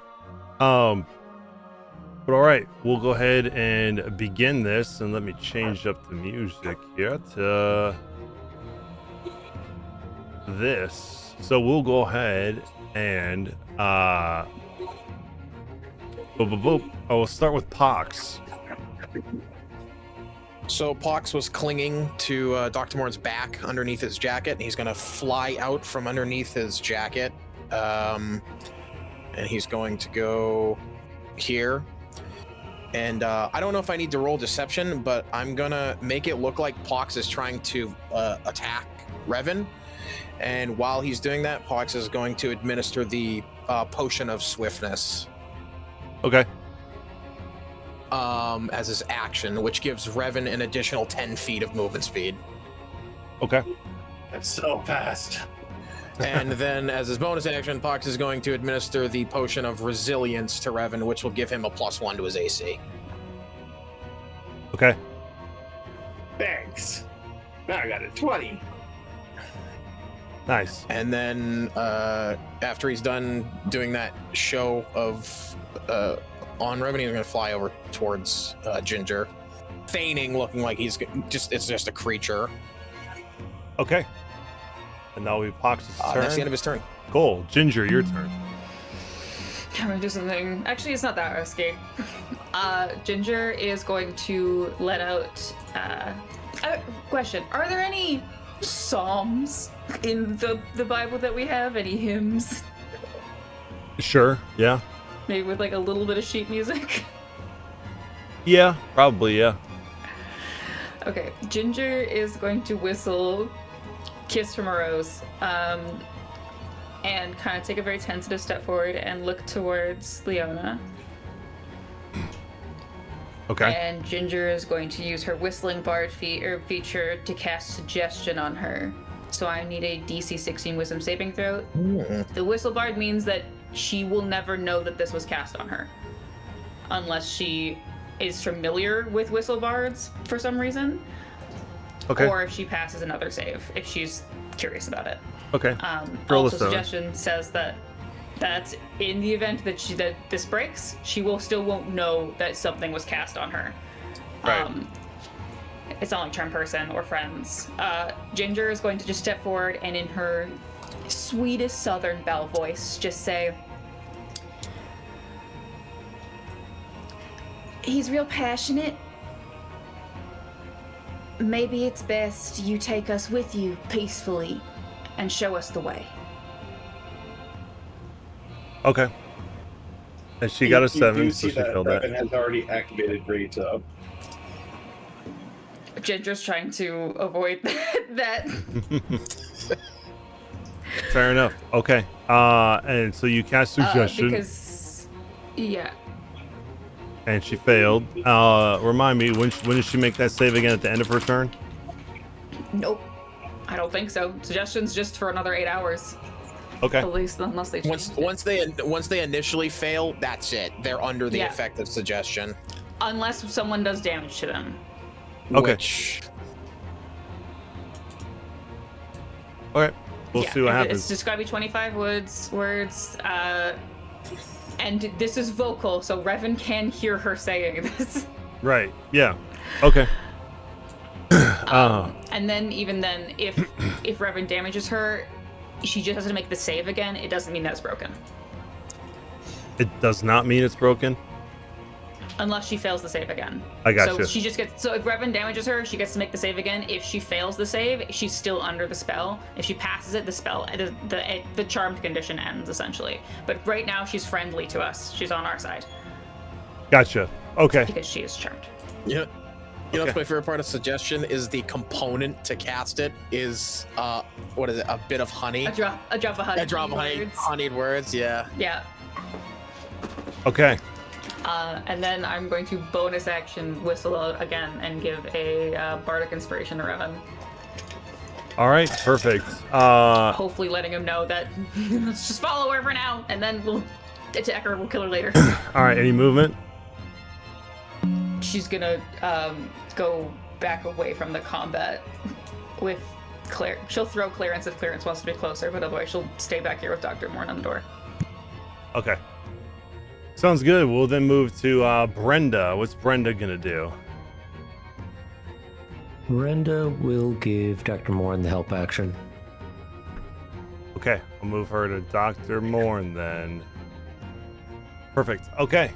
But all right, we'll go ahead and begin this, and let me change up the music here to this. So we'll go ahead and I will start with Pox. So Pox was clinging to Dr. Morn's back underneath his jacket, and he's going to fly out from underneath his jacket. And he's going to go here. And I don't know if I need to roll deception, but I'm going to make it look like Pox is trying to attack Revan. And while he's doing that, Pox is going to administer the potion of swiftness. Okay. As his action, which gives Revan an additional 10 feet of movement speed. Okay. That's so fast. And then as his bonus action, Pox is going to administer the potion of resilience to Revan, which will give him a +1 to his AC. Okay. Thanks. Now I got a 20. Nice. And then after he's done doing that show of on Revan, he's going to fly over towards Ginger, feigning, looking like it's just a creature. Okay. And now we Pox's turn. That's the end of his turn. Cool. Ginger, your turn. I'm gonna do something. Actually, it's not that risky. Ginger is going to let out. Question: are there any psalms in the Bible that we have? Any hymns? Sure. Yeah. Maybe with like a little bit of sheet music. Yeah. Probably. Yeah. Okay. Ginger is going to whistle "Kiss from a Rose," and kind of take a very tentative step forward and look towards Leona. Okay. And Ginger is going to use her whistling bard feature to cast suggestion on her So I need a DC 16 Wisdom saving throw. Mm. The Whistle Bard means that she will never know that this was cast on her, unless she is familiar with Whistle Bards for some reason, Okay. or if she passes another save, if she's curious about it. Okay. Also, Roll a 7. suggestion says that in the event that this breaks, she won't know that something was cast on her. Right. It's not like charm person or friends. Ginger is going to just step forward and in her sweetest Southern belle voice just say, "He's real passionate. Maybe it's best you take us with you peacefully and show us the way." Okay. And she got a You 7, do so see she that failed that. Revan has already activated Rage up. Ginger's trying to avoid that. Fair enough. Okay. And so you cast suggestion, Because, yeah. and she failed. Remind me, when did she make that save again at the end of her turn? Nope. I don't think so. Suggestion's just for another 8 hours. Okay. At least, unless they change Once they initially fail, that's it. They're under the effect of suggestion. Unless someone does damage to them. Okay. Which, All right. We'll see what happens. It's just gotta be 25 words. And this is vocal, so Revan can hear her saying this. Right. Yeah. Okay. And then, even then, if Revan damages her, she just has to make the save again. It doesn't mean that's broken. It does not mean it's broken. Unless she fails the save again. I gotcha. So she just gets. So if Revan damages her, she gets to make the save again. If she fails the save, she's still under the spell. If she passes it, the spell, the charmed condition ends essentially. But right now, she's friendly to us. She's on our side Gotcha. Okay. because she is charmed. you know Okay. what's my favorite part of suggestion is the component to cast it is what is it? A bit of honey. A drop of honey. A drop of honey. words. Honeyed words. Yeah. Yeah. Okay. And then I'm going to bonus action whistle out again and give a bardic inspiration to Revan. All right. Perfect. Hopefully letting him know that let's just follow her for now, and then we'll attack her. We'll kill her later. All right. Any movement? She's gonna go back away from the combat with Claire. She'll throw clearance if clearance wants to be closer, but otherwise she'll stay back here with Dr. Morn on the door. Okay. Sounds good. We'll then move to Brenda. What's Brenda gonna do? Brenda will give Dr. Morin the help action. Okay, I'll move her to Dr. Morn then. Perfect. Okay.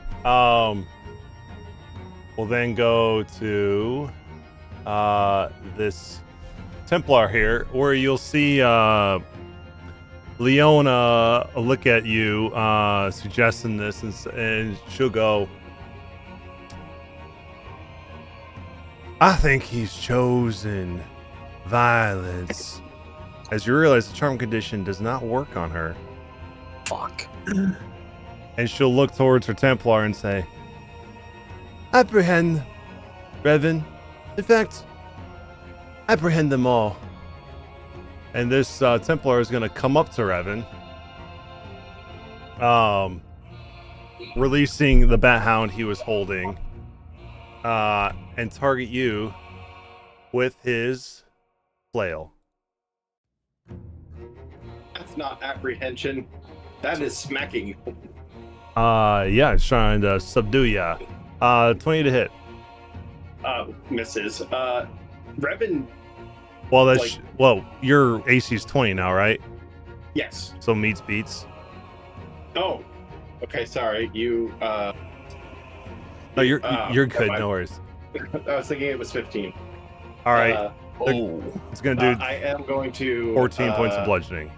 We'll then go to this Templar here, where you'll see Leona look at you, suggesting this, and she'll go, "I think he's chosen violence." As you realize, the charm condition does not work on her. Fuck. And she'll look towards her Templar and say, "Apprehend, Revan. In fact, apprehend them all." And this Templar is going to come up to Revan, releasing the bat hound he was holding, and target you with his flail. That's not apprehension. That is smacking. Yeah, it's trying to subdue ya. 20 to hit. Misses. Revan. Well, your AC's 20 now, right? Yes. So meets beats. Oh. Okay. Sorry. You. No, you're good. never No worries. I was thinking it was 15. All right. It's gonna do I am going to 14 points of bludgeoning.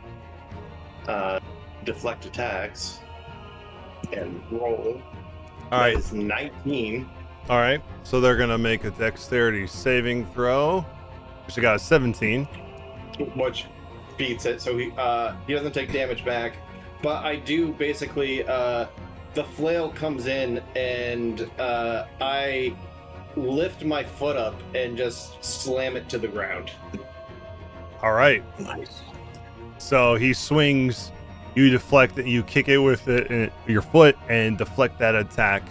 Deflect attacks and roll. All right. It's 19. All right. So they're gonna make a dexterity saving throw. She got a 17. Which beats it, so he doesn't take damage back. But I do basically the flail comes in and I lift my foot up and just slam it to the ground. All right. Nice. So he swings, you deflect it, you kick it with your foot and deflect that attack,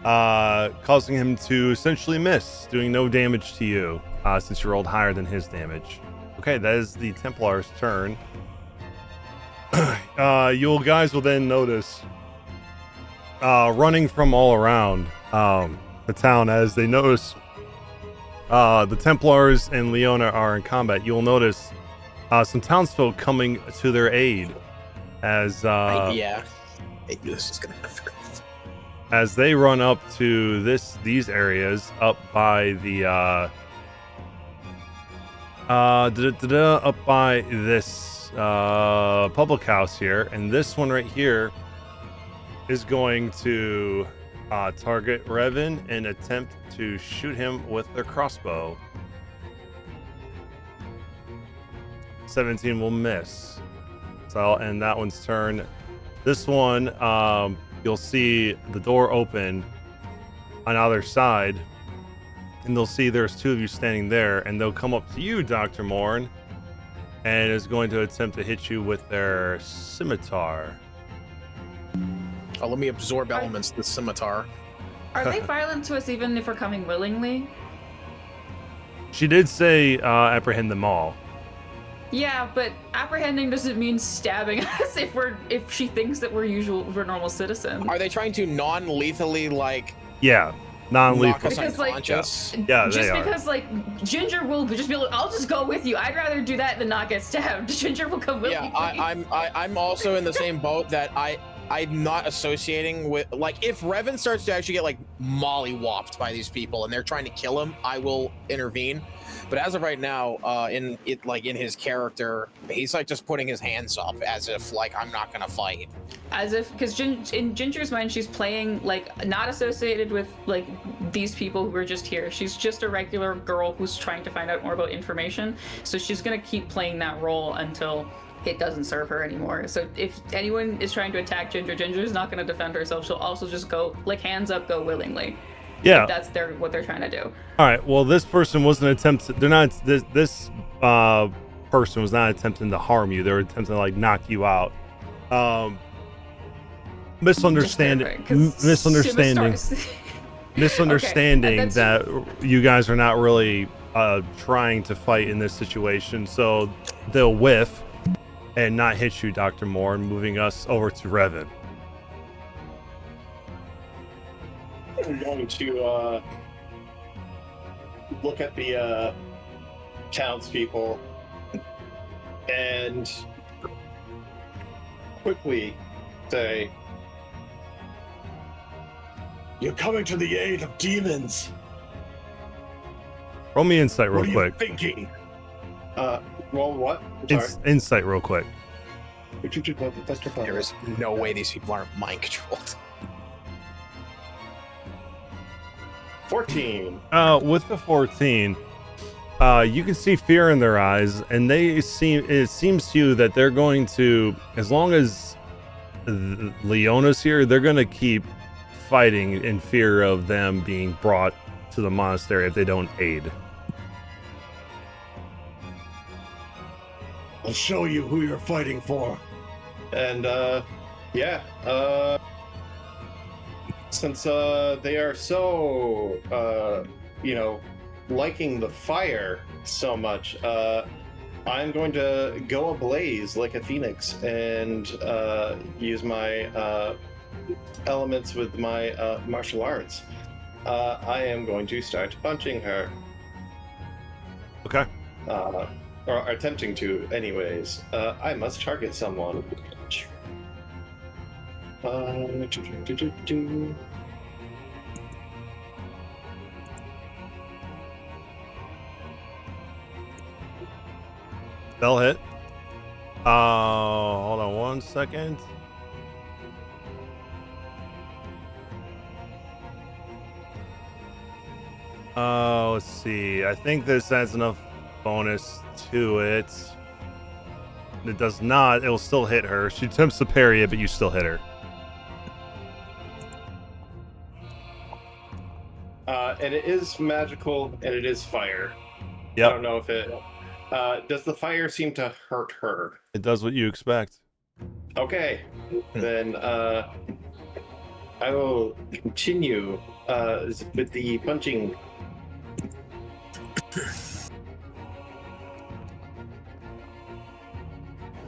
causing him to essentially miss, doing no damage to you, since you rolled higher than his damage. Okay, that is the Templar's turn. You guys will then notice, running from all around the town, as they notice the Templars and Leona are in combat. You'll notice some townsfolk coming to their aid as Yeah. I knew this was gonna happen. as they run up to these areas up by the up by this public house here, and this one right here is going to target Revan and attempt to shoot him with their crossbow. 17 will miss. So I'll end that one's turn. This one, you'll see the door open on either side, and they'll see there's two of you standing there, and they'll come up to you, Dr. Morn, and is going to attempt to hit you with their scimitar. Oh, let me absorb elements. The scimitar. Are they violent to us even if we're coming willingly? She did say apprehend them all. Yeah, but apprehending doesn't mean stabbing us if she thinks that we're normal citizens. Are they trying to non-lethally Yeah, knock non-lethal. us Because, unconscious? Yeah, just they are. because Ginger will just be like, I'll just go with you. I'd rather do that than not get stabbed. Ginger will come with Yeah, me. I'm also in the same boat that I'm not associating with, if Revan starts to actually get molly-whopped by these people and they're trying to kill him, I will intervene. But as of right now, in his character, he's just putting his hands up as if I'm not gonna fight. As if, because in Ginger's mind, she's playing not associated with these people who are just here. She's just a regular girl who's trying to find out more about information. So she's gonna keep playing that role until it doesn't serve her anymore. So if anyone is trying to attack Ginger, Ginger's not gonna defend herself. She'll also just go hands up, go willingly. Yeah, if that's what they're trying to do. All right. Well, this person wasn't attempting. They're not. This person was not attempting to harm you. They were attempting to knock you out. Misunderstanding. Misunderstanding. Misunderstanding that you guys are not really trying to fight in this situation. So they'll whiff and not hit you, Dr. Moore, moving us over to Revan. I'm going to look at the townspeople and quickly say, "You're coming to the aid of demons. Roll me insight real What are quick. you thinking?" Roll what? Insight real quick. There is no way these people aren't mind controlled. 14. With the 14, you can see fear in their eyes, and it seems to you that they're going to, as long as Leona's here, they're going to keep fighting in fear of them being brought to the monastery if they don't aid. I'll show you who you're fighting for. And since they are so liking the fire so much, I'm going to go ablaze like a phoenix and use my elements with my martial arts. I am going to start punching her. Okay. Or attempting to, anyways. I must target someone. They'll hit. Hold on one second. Let's see. I think this adds enough bonus to it. It does not. It will still hit her. She attempts to parry it, but you still hit her. And it is magical, and it is fire. Yep. I don't know if it Does the fire seem to hurt her? It does what you expect. Okay, then I will continue with the punching.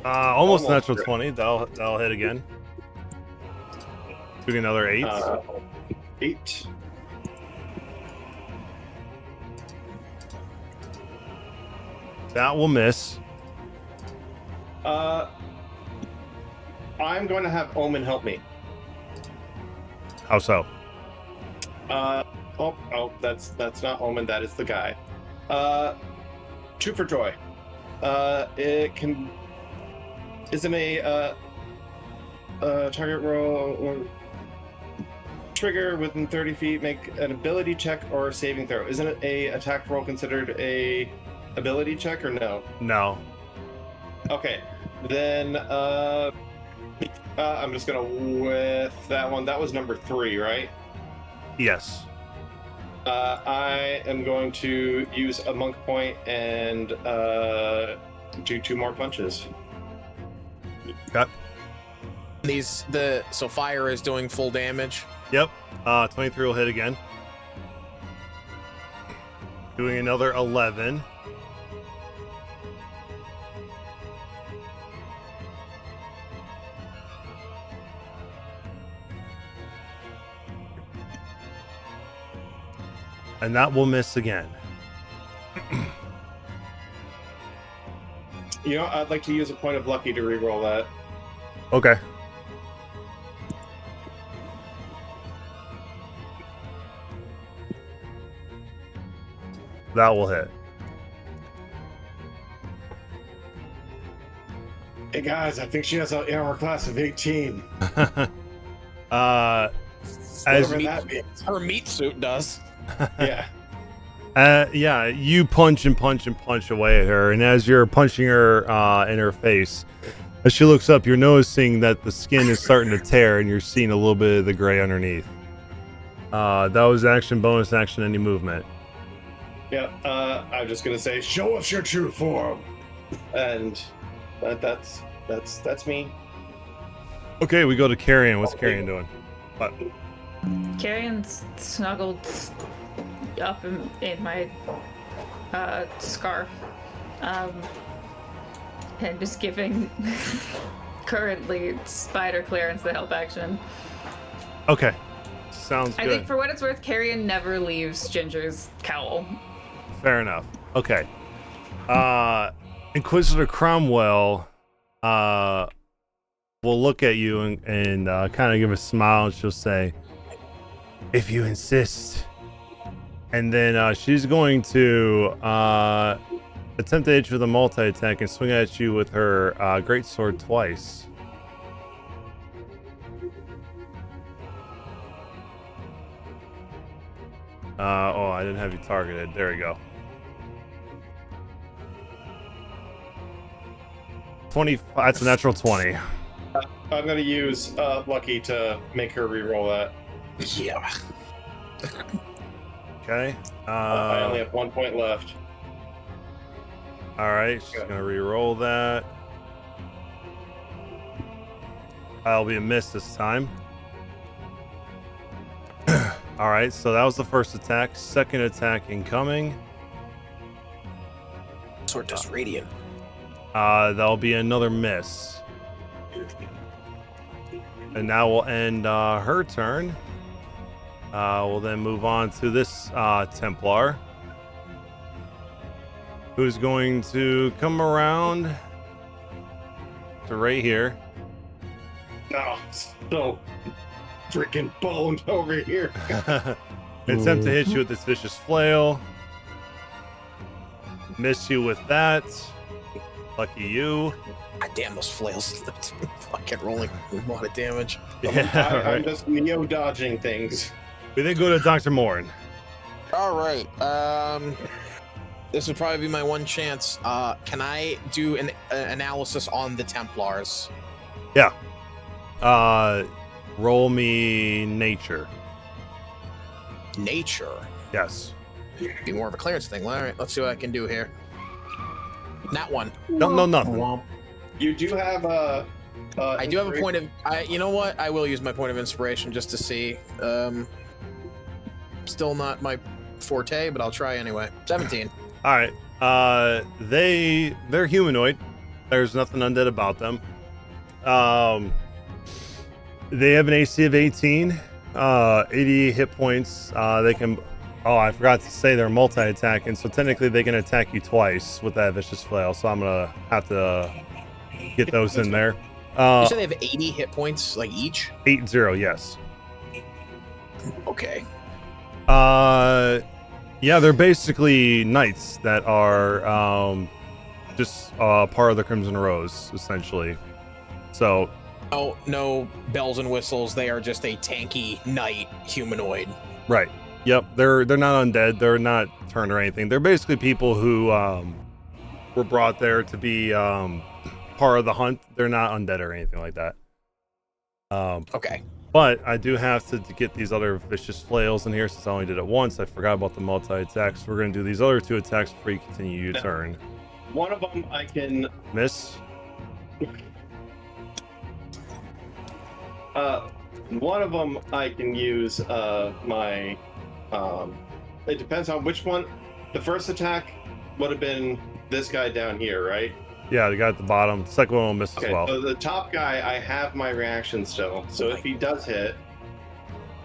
Almost Almost natural great. 20. That'll hit again. Doing another 8. 8. That will miss. I'm going to have Omen help me. How so? That's not Omen. That is the guy. 2 for joy. It can isn't a target roll or trigger within 30 feet. Make an ability check or a saving throw. Isn't it a attack roll considered a ability check or no? No. Okay, then I'm just gonna with that one. That was number 3, right? Yes. I am going to use a monk point and do 2 more punches. Got. So fire is doing full damage. Yep. 23 will hit again. Doing another 11. And that will miss again. You know, I'd like to use a point of lucky to reroll that. Okay. That will hit. Hey guys, I think she has an armor class of 18. As Whatever that means. Her meat suit does. Yeah. yeah, you punch and punch and punch away at her, and as you're punching her in her face, as she looks up, you're noticing that the skin is starting to tear, and you're seeing a little bit of the gray underneath. That was action, bonus action, any movement. Yeah. I'm just gonna say, Show us your true form. and that's me. Okay, we go to Carrion. What's Carrion doing? What? Carrion's snuggled up in my scarf, and just giving currently spider clearance the help action. Okay, sounds good. I think for what it's worth, Carrion never leaves Ginger's cowl. Fair enough. Okay. Inquisitor Cromwell will look at you and kind of give a smile, and she'll say, "If you insist." And then she's going to attempt to hit you with a multi-attack and swing at you with her great sword twice. I didn't have you targeted. There we go. 20. That's a natural 20. I'm gonna use lucky to make her reroll that. Yeah. Okay. I only have 1 point left. All right, she's gonna re-roll that. That'll be a miss this time. All right, so that was the first attack. Second attack incoming. Sword does radiant. That'll be another miss. And now we'll end her turn. We'll then move on to this Templar, who's going to come around to right here. Oh, so freaking boned over here. Attempt to hit you with this vicious flail. Miss you with that. Lucky you. God damn, those flails. Fucking rolling a lot of damage. Yeah, I'm just neo dodging things. We then go to Dr. Morin. All right. This would probably be my one chance. Can I do an analysis on the Templars? Yeah. Roll me nature. Nature. Yes. Be more of a clearance thing. All right, let's see what I can do here. That one. Don't know nothing. Womp. You do have a. I do have a point of. You know what? I will use my point of inspiration just to see. Still not my forte, but I'll try anyway. 17. All right. They're humanoid. There's nothing undead about them. They have an AC of 18, 80 hit points. They can. Oh, I forgot to say they're multi-attacking, so technically they can attack you twice with that vicious flail. So I'm gonna have to get those in there. You said they have 80 hit points, like each? 80, yes. Okay. Yeah, they're basically knights that are just part of the Crimson Rose, essentially. So. Oh, no bells and whistles. They are just a tanky knight humanoid. Right. Yep. They're not undead. They're not turned or anything. They're basically people who were brought there to be part of the hunt. They're not undead or anything like that. Okay. But I do have to get these other vicious flails in here since I only did it once. I forgot about the multi-attacks. We're going to do these other 2 attacks before you continue your turn. One of them I can... Miss? One of them I can use my... it depends on which one. The first attack would have been this guy down here, right? Yeah, the guy at the bottom. The second one will miss as well. So the top guy, I have my reaction still. So if he does hit...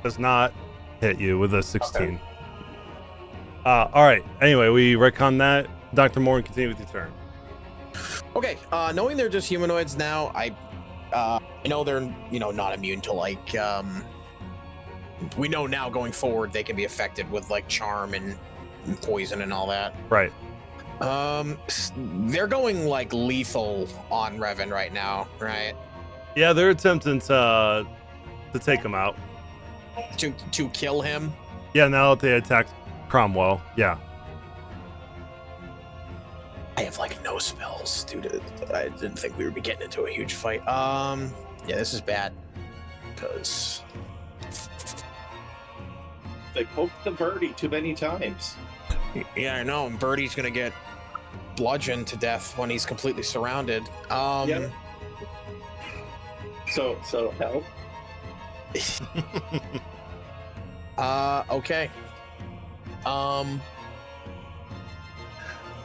Does not hit you with a 16. Okay. All right. Anyway, we retcon that. Dr. Moore, continue with your turn. Okay. Knowing they're just humanoids now, I know they're, not immune to, like... we know now going forward they can be affected with, like, charm and poison and all that. Right. They're going like lethal on Revan right now, right? Yeah, they're attempting to take him out. To kill him? Yeah, now that they attacked Cromwell, yeah. I have like no spells, dude. I didn't think we would be getting into a huge fight. Yeah, this is bad. Because they poked the birdie too many times. Yeah, I know. And Birdie's gonna get bludgeoned to death when he's completely surrounded. Yep. So help. Okay.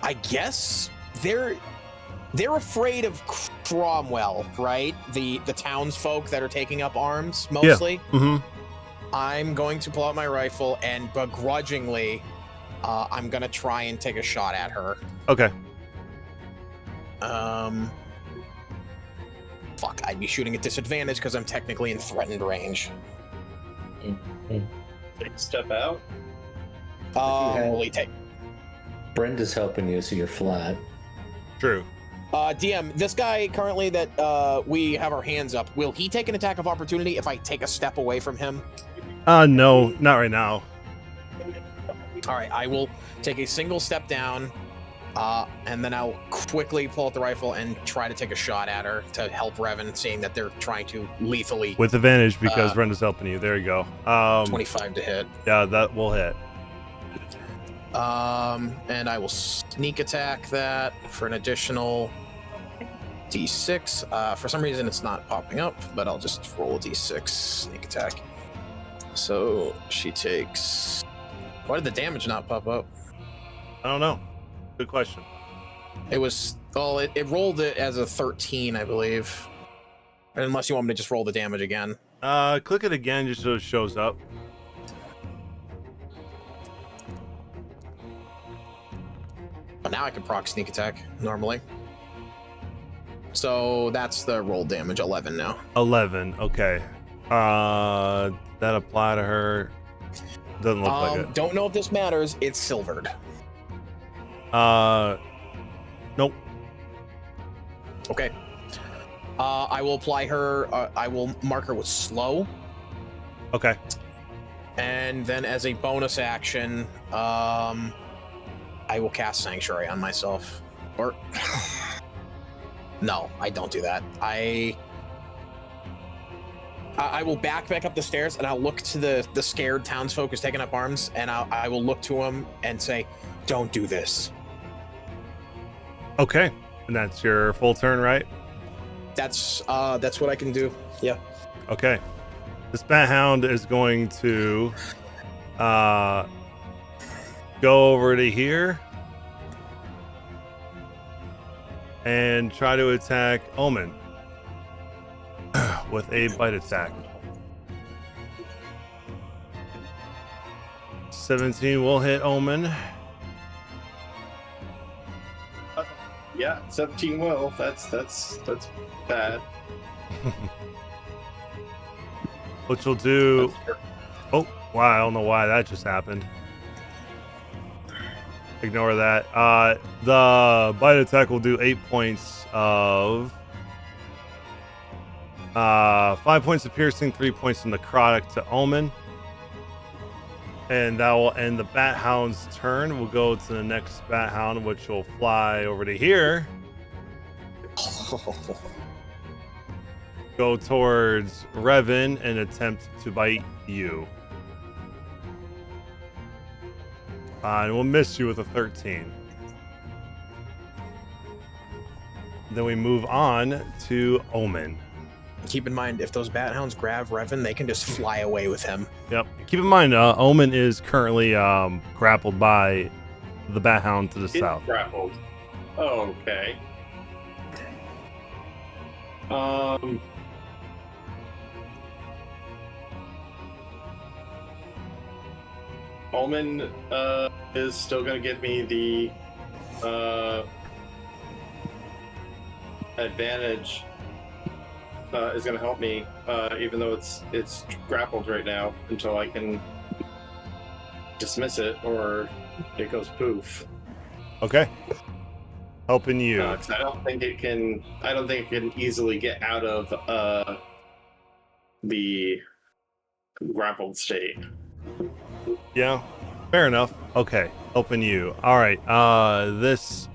I guess they're afraid of Cromwell, right? The townsfolk that are taking up arms mostly. Yeah. Mm-hmm. I'm going to pull out my rifle and begrudgingly I'm gonna try and take a shot at her. Okay. Fuck, I'd be shooting at disadvantage because I'm technically in threatened range. Take a step out. Brenda's helping you, so you're flat. True. DM, this guy currently that we have our hands up, will he take an attack of opportunity if I take a step away from him? No, not right now. All right, I will take a single step down, and then I'll quickly pull out the rifle and try to take a shot at her to help Revan, seeing that they're trying to lethally... With advantage because Brenda's helping you. There you go. 25 to hit. Yeah, that will hit. And I will sneak attack that for an additional D6. For some reason, it's not popping up, but I'll just roll a D6 sneak attack. So she takes... Why did the damage not pop up? I don't know. Good question. It was... Well, it rolled it as a 13, I believe. Unless you want me to just roll the damage again. Click it again just so it shows up. But now I can proc sneak attack normally. So that's the roll damage, 11 now. 11, okay. That apply to her? Doesn't look like it. Don't know if this matters. It's silvered. Nope. Okay. I will apply her. I will mark her with slow. Okay. And then as a bonus action, I will cast Sanctuary on myself. Or no, I don't do that. I will back up the stairs and I'll look to the scared townsfolk who's taking up arms, and I will look to him and say, "Don't do this." Okay, and that's your full turn, right? That's what I can do. Yeah. Okay. This bat hound is going to go over to here and try to attack Omen with a bite attack. 17 will hit Omen. Yeah, 17 will. That's bad. Which will do. Oh, wow! I don't know why that just happened. Ignore that. The bite attack will do 8 points of 5 points of piercing, 3 points of necrotic to Omen. And that will end the Bat Hound's turn. We'll go to the next Bat Hound, which will fly over to here. Go towards Revan and attempt to bite you. And we'll miss you with a 13. Then we move on to Omen. Keep in mind, if those bat hounds grab Revan, they can just fly away with him. Yep. Keep in mind, Omen is currently grappled by the Bat Hound to the south. Grappled. Oh, okay. Omen is still going to give me the advantage. Is going to help me, even though it's grappled right now, until I can dismiss it or it goes poof. Okay. Helping you. 'Cause I don't think it can easily get out of the grappled state. Yeah. Fair enough. Okay. Helping you. All right. This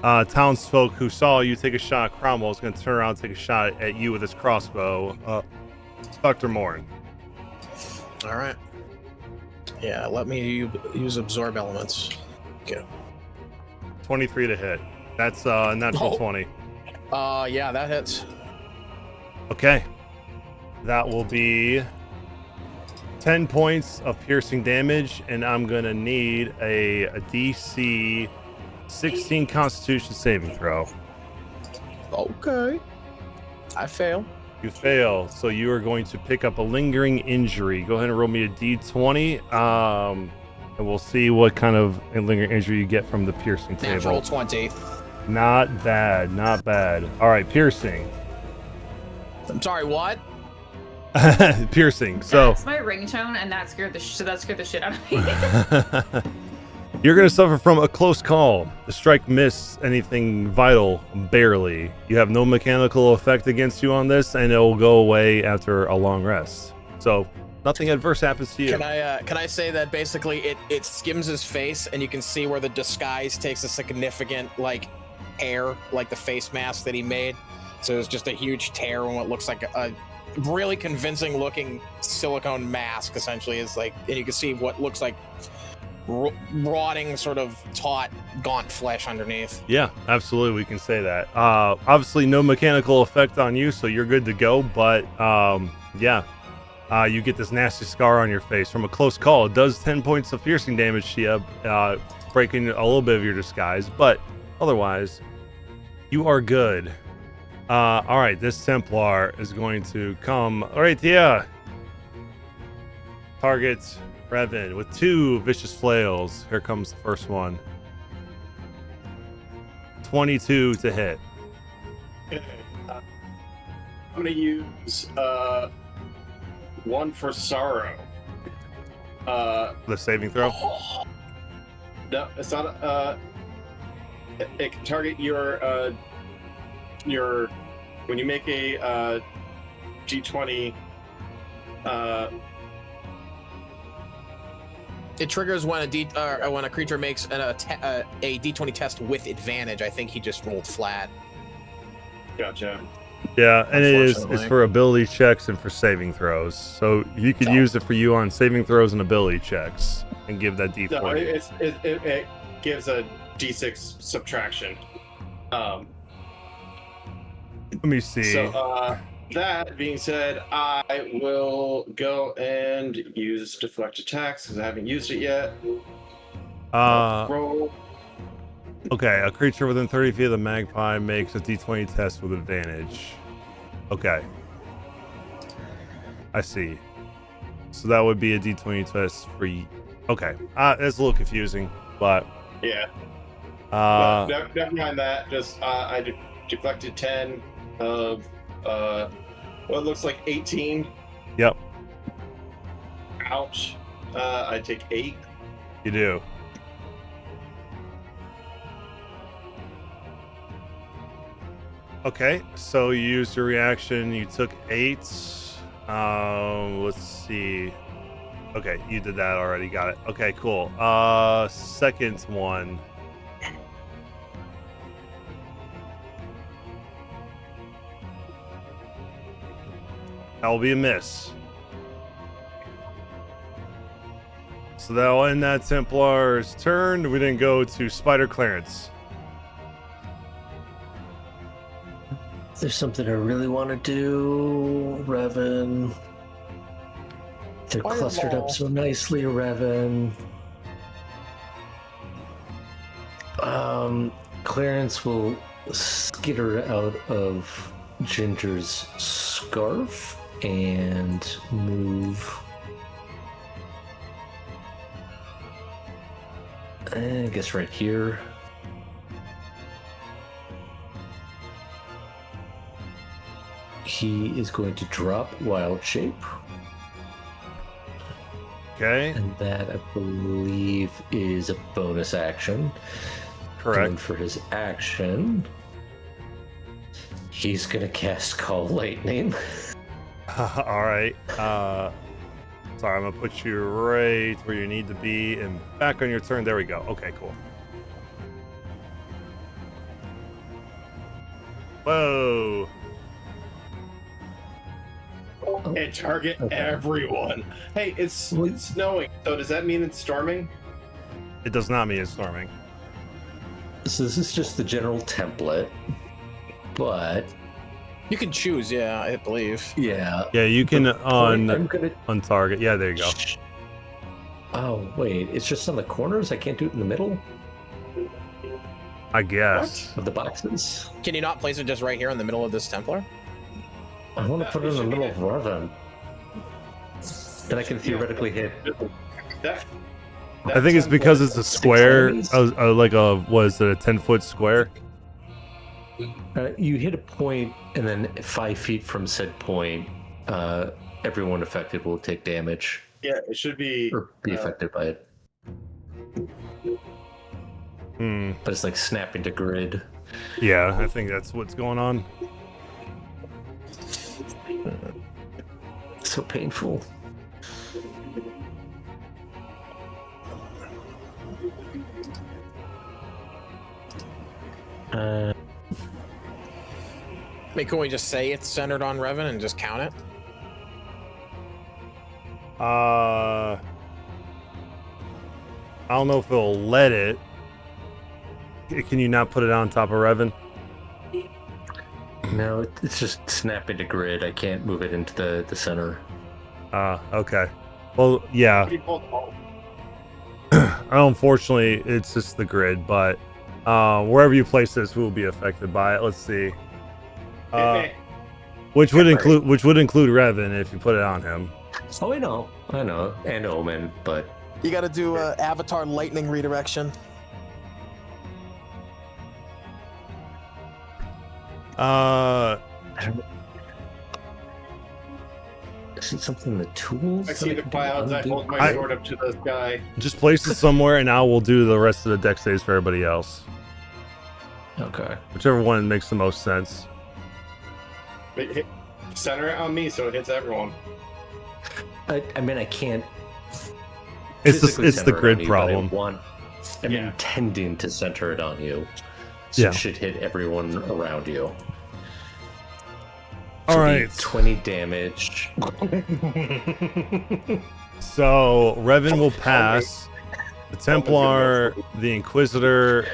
townsfolk who saw you take a shot at Cromwell is going to turn around and take a shot at you with his crossbow. Dr. Morn. All right. Yeah, let me use absorb elements. Okay. 23 to hit. That's natural 20. Yeah, that hits. Okay. That will be 10 points of piercing damage, and I'm going to need a DC 16 Constitution saving throw. Okay. I fail. You fail, so you are going to pick up a lingering injury. Go ahead and roll me a D20, and we'll see what kind of lingering injury you get from the piercing table. Natural 20. Not bad, not bad. All right, piercing. I'm sorry, what? Piercing. So That's my ringtone, and that scared the shit out of me. you're going to suffer from a close call. The strike missed anything vital, barely. You have no mechanical effect against you on this, and it will go away after a long rest. So nothing adverse happens to you. Can I say that basically it skims his face, and you can see where the disguise takes a significant tear, like the face mask that he made. So it's just a huge tear in what looks like a really convincing looking silicone mask. Essentially, is and you can see what looks like rotting, sort of taut, gaunt flesh underneath. Yeah, absolutely, we can say that. Obviously, no mechanical effect on you, so you're good to go. But you get this nasty scar on your face from a close call. It does 10 points of piercing damage to you, breaking a little bit of your disguise. But otherwise, you are good. All right, this Templar is going to come right here. Target Revan with 2 vicious flails. Here comes the first one. 22 to hit. Okay. I'm going to use one for sorrow. The saving throw? No, it's not. It can target your when you make a D20. It triggers when a creature makes a D20 test with advantage. I think he just rolled flat. Gotcha. Yeah, and it's for ability checks and for saving throws. So you could use it for you on saving throws and ability checks and give that D4. No, it gives a D6 subtraction. Um, Let me see. so, that being said, I will go and use deflect attacks because I haven't used it yet. Roll. Okay, a creature within 30 feet of the magpie makes a d20 test with advantage. Okay. I see. So that would be a d20 test for you. Okay. It's a little confusing, but... Yeah. Never mind that. Just, I deflected 10 of, what looks like 18. Yep. Ouch. I take 8. You do. Okay, so you used your reaction. You took 8. Let's see. Okay, you did that already. Got it. Okay, cool. Second one. That will be a miss. So that'll end that Templar's turn. We didn't go to Spider Clarence. There's something I really want to do, Revan. They're clustered up so nicely, Revan. Clarence will skitter out of Ginger's scarf and move. I guess right here. He is going to drop Wild Shape. Okay. And that, I believe, is a bonus action. Correct. And for his action, he's going to cast Call Lightning. All right. Sorry, I'm going to put you right where you need to be and back on your turn. There we go. Okay, cool. Whoa. And target everyone. Hey, it's snowing. So does that mean it's storming? It does not mean it's storming. So this is just the general template, but you can choose. Yeah, I believe. Yeah. Yeah, you can on target. Yeah, there you go. Oh wait, it's just on the corners. I can't do it in the middle. I guess. Of the boxes. Can you not place it just right here in the middle of this Templar? I want to put it in the middle of Revan. Then I can theoretically hit. I think it's because it's a square, was it a 10-foot square? You hit a point, and then 5 feet from said point, everyone affected will take damage. Yeah, it should be. Or be affected by it. But it's like snapping to grid. Yeah, I think that's what's going on. So painful. I mean, can we just say it's centered on Revan and just count it? I don't know if it'll let it. Can you not put it on top of Revan? No, it's just snapping to grid. I can't move it into the center. Okay. Well, yeah. Unfortunately, it's just the grid, but wherever you place this will be affected by it. Let's see. Which would include Revan if you put it on him. Oh, I know, and Omen, but you got to do Avatar Lightning redirection. Is it something in the tools? I see the clouds. I hold my sword up to the sky. Just place it somewhere, and I will do the rest of the dex saves for everybody else. Okay. Whichever one makes the most sense. Center it on me so it hits everyone. I mean, I can't. It's the grid problem. I'm intending to center it on you. So it should hit everyone around you. All right. 20 damage. So Revan will pass. The Templar, the Inquisitor,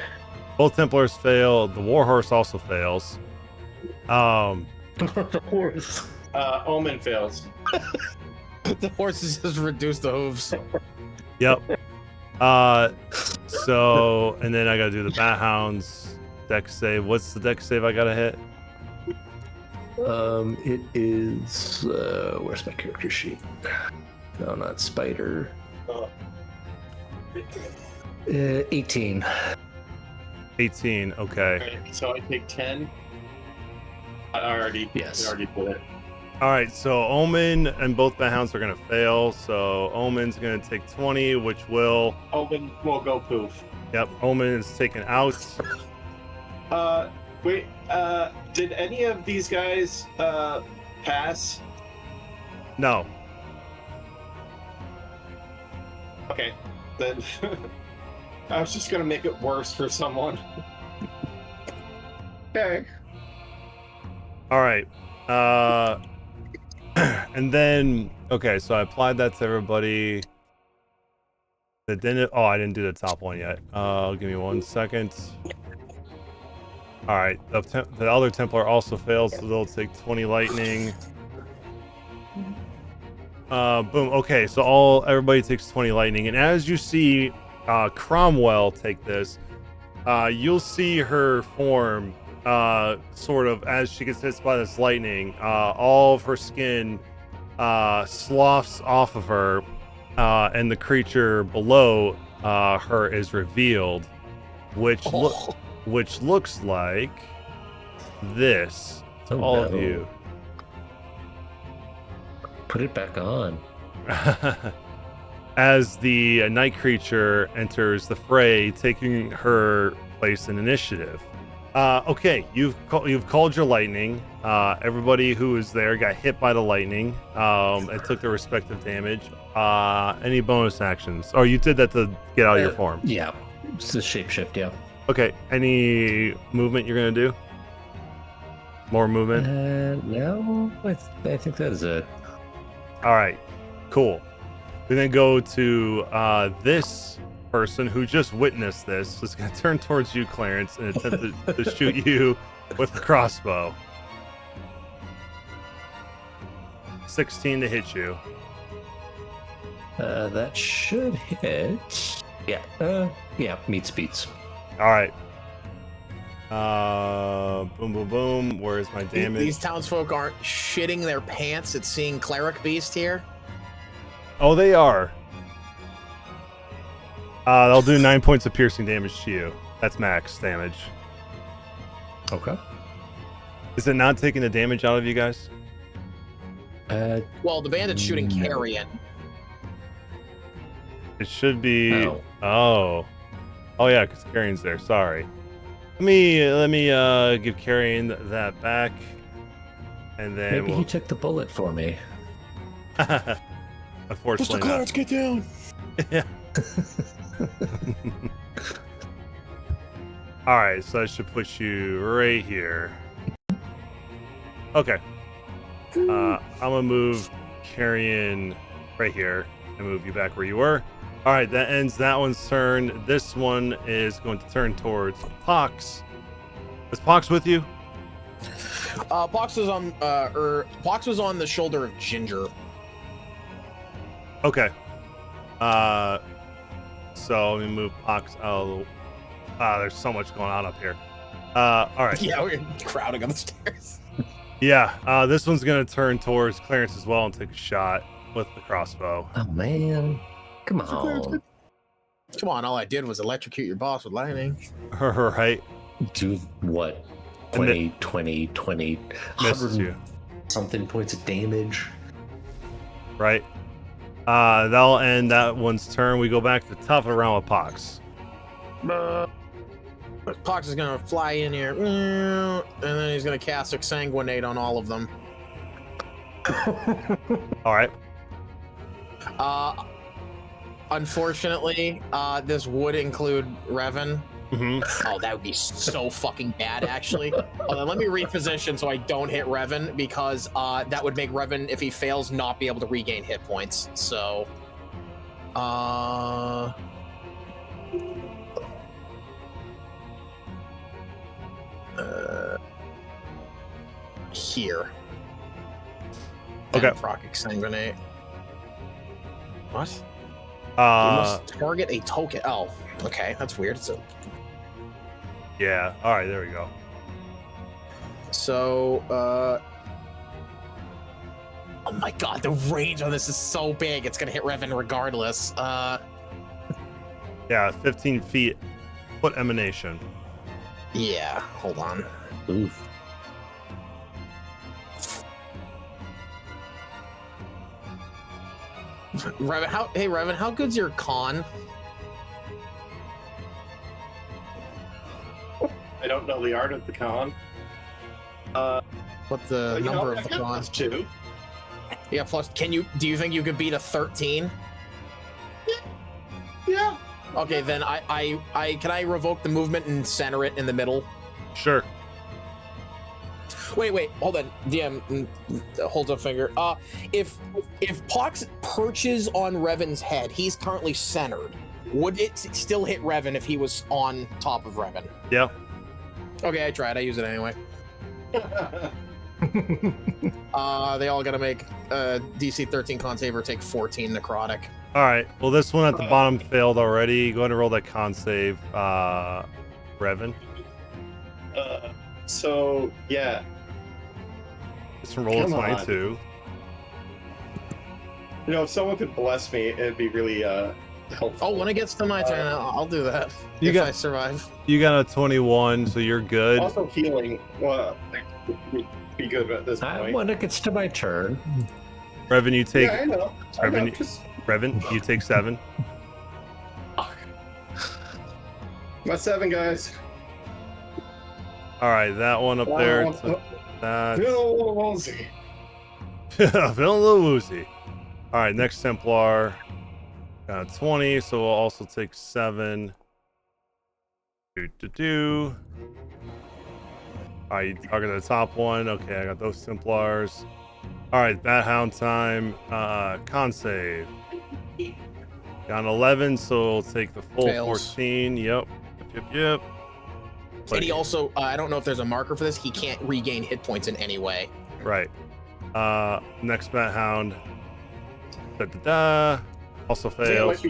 Both Templars fail. The Warhorse also fails. The horse. Omen fails. The horses just reduced the hooves. Yep. So, and then I gotta do the Bat Hounds dex save. What's the dex save I gotta hit? It is. Where's my character sheet? No, not Spider. 18. 18. Okay. Right, so I take 10. I already did it. All right. So Omen and both Bat Hounds are gonna fail. So Omen's gonna take 20, which will. Omen will go poof. Yep. Omen is taken out. Wait, did any of these guys pass? No. Okay, then I was just gonna make it worse for someone. Okay. All right. And then okay, so I applied that to everybody. I didn't do the top one yet. Give me 1 second. All right, the other Templar also fails, so they'll take 20 lightning. Boom. Okay, so everybody takes 20 lightning, and as you see Cromwell take this, you'll see her form sort of as she gets hit by this lightning. All of her skin sloughs off of her, and the creature below her is revealed, which looks like this to all of you. Put it back on. As the night creature enters the fray, taking her place in initiative. Okay, you've called your lightning. Everybody who was there got hit by the lightning and took their respective damage. Any bonus actions? Oh, you did that to get out of your form. Yeah, it's a shapeshift. Yeah. Okay, any movement you're gonna do? More movement? No, I think that is it. All right, cool. We then go to this person who just witnessed this. Is gonna turn towards you, Clarence, and attempt to shoot you with a crossbow. 16 to hit you. That should hit. Yeah. Yeah. Meets beats. All right. Boom, boom, boom. Where's my damage? These townsfolk aren't shitting their pants at seeing Cleric Beast here. Oh, they are. They'll do 9 points of piercing damage to you. That's max damage. Okay. Is it not taking the damage out of you guys? Well, the bandit's shooting Carrion. It should be. Oh. Oh yeah, because Carrion's there. Sorry. Let me give Carrion that back, and then maybe he took the bullet for me. Unfortunately, Mr. Clarence, get down. Yeah. All right, so that should put you right here. Okay. I'm gonna move Carrion right here and move you back where you were. All right, that ends that one's turn. This one is going to turn towards Pox. Is Pox with you? Pox was on the shoulder of Ginger. Okay. So let me move Pox out. There's so much going on up here. All right. Yeah, we're crowding on the stairs. Yeah, this one's gonna turn towards Clarence as well and take a shot with the crossbow. Oh man, come on! Come on! All I did was electrocute your boss with lightning. Right. Do what? 20, misses you. Something points of damage. Right. That'll end that one's turn. We go back to tough around with Pox. Pox is gonna fly in here, and then he's gonna cast Exsanguinate on all of them. All right. Unfortunately, this would include Revan. Mm-hmm. Oh, that would be so fucking bad, actually. Hold on, let me reposition so I don't hit Revan, because that would make Revan, if he fails, not be able to regain hit points. So, Here. Okay. And proc exsanguinate. What? You must target a token. Oh, okay, that's weird. Yeah. All right, there we go. So, oh my god, the range on this is so big. It's gonna hit Revan regardless. Yeah, 15 feet. Foot emanation. Yeah. Hold on. Oof. Revan, how good's your con? I don't know the art of the con. What the number of the con? Plus 2. Yeah, plus. Do you think you could beat a 13? Yeah. Okay, then can I revoke the movement and center it in the middle? Sure. Wait, hold on. DM holds a finger. If Pox perches on Revan's head, he's currently centered. Would it still hit Revan if he was on top of Revan? Yeah. Okay, I tried. I use it anyway. They all gotta make DC 13 con save or take 14 necrotic. All right. Well, this one at the bottom failed already. Go ahead and roll that con save, Revan. So yeah. This one rolled a Come on. 22. You know, if someone could bless me, it'd be really helpful. Oh, when it gets to my turn, I'll do that. You if I survive. You got a 21, so you're good. Also, healing would be good at this point. When it gets to my turn. Revan, you take. Yeah, I know. Revan, you take 7. My 7 guys. All right, that one up there. That's Feel a little woozy. feeling a little woozy. All right, next Templar. Got 20, so we'll also take 7. All right, you target the top one. Okay, I got those Templars. All right, Bat Hound time. Con save. Got an 11, so we'll take the full Fails. 14. Yep. And he also, I don't know if there's a marker for this, he can't regain hit points in any way. Right. Next Bat Hound. Also fails.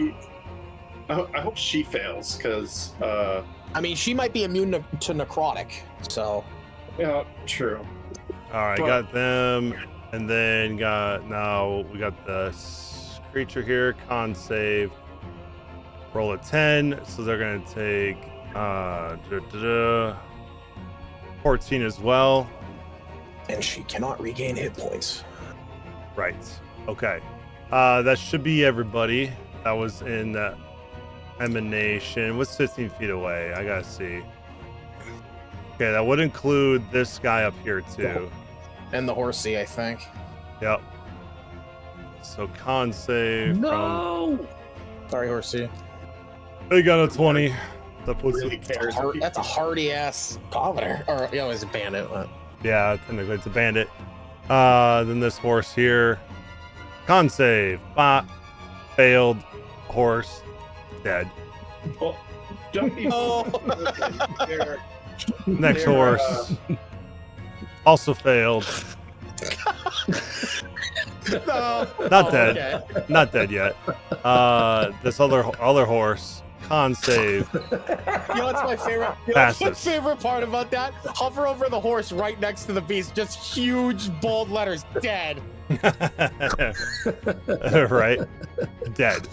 I hope she fails, because I mean, she might be immune to necrotic, so. Yeah, true. All right, got them, and then we got the creature here. Con save. Roll a 10, so they're gonna take 14 as well. And she cannot regain hit points. Right. Okay. That should be everybody. That was in the emanation. What's 15 feet away? I gotta see. Okay, that would include this guy up here too. And the horsey, I think. Yep. So con save. No. Sorry, horsey. They got a 20. That puts Really cares. That's a hardy ass commoner, or it's a bandit. Yeah, technically it's a bandit. Then this horse here. Con save. Failed. Horse. Dead. Oh, don't be there. Next There, horse. Also failed. No. Not dead. Okay. Not dead yet. This other horse. Con save. You know what's my favorite? Passive. My favorite part about that? Hover over the horse right next to the beast. Just huge bold letters. Dead. Right? Dead.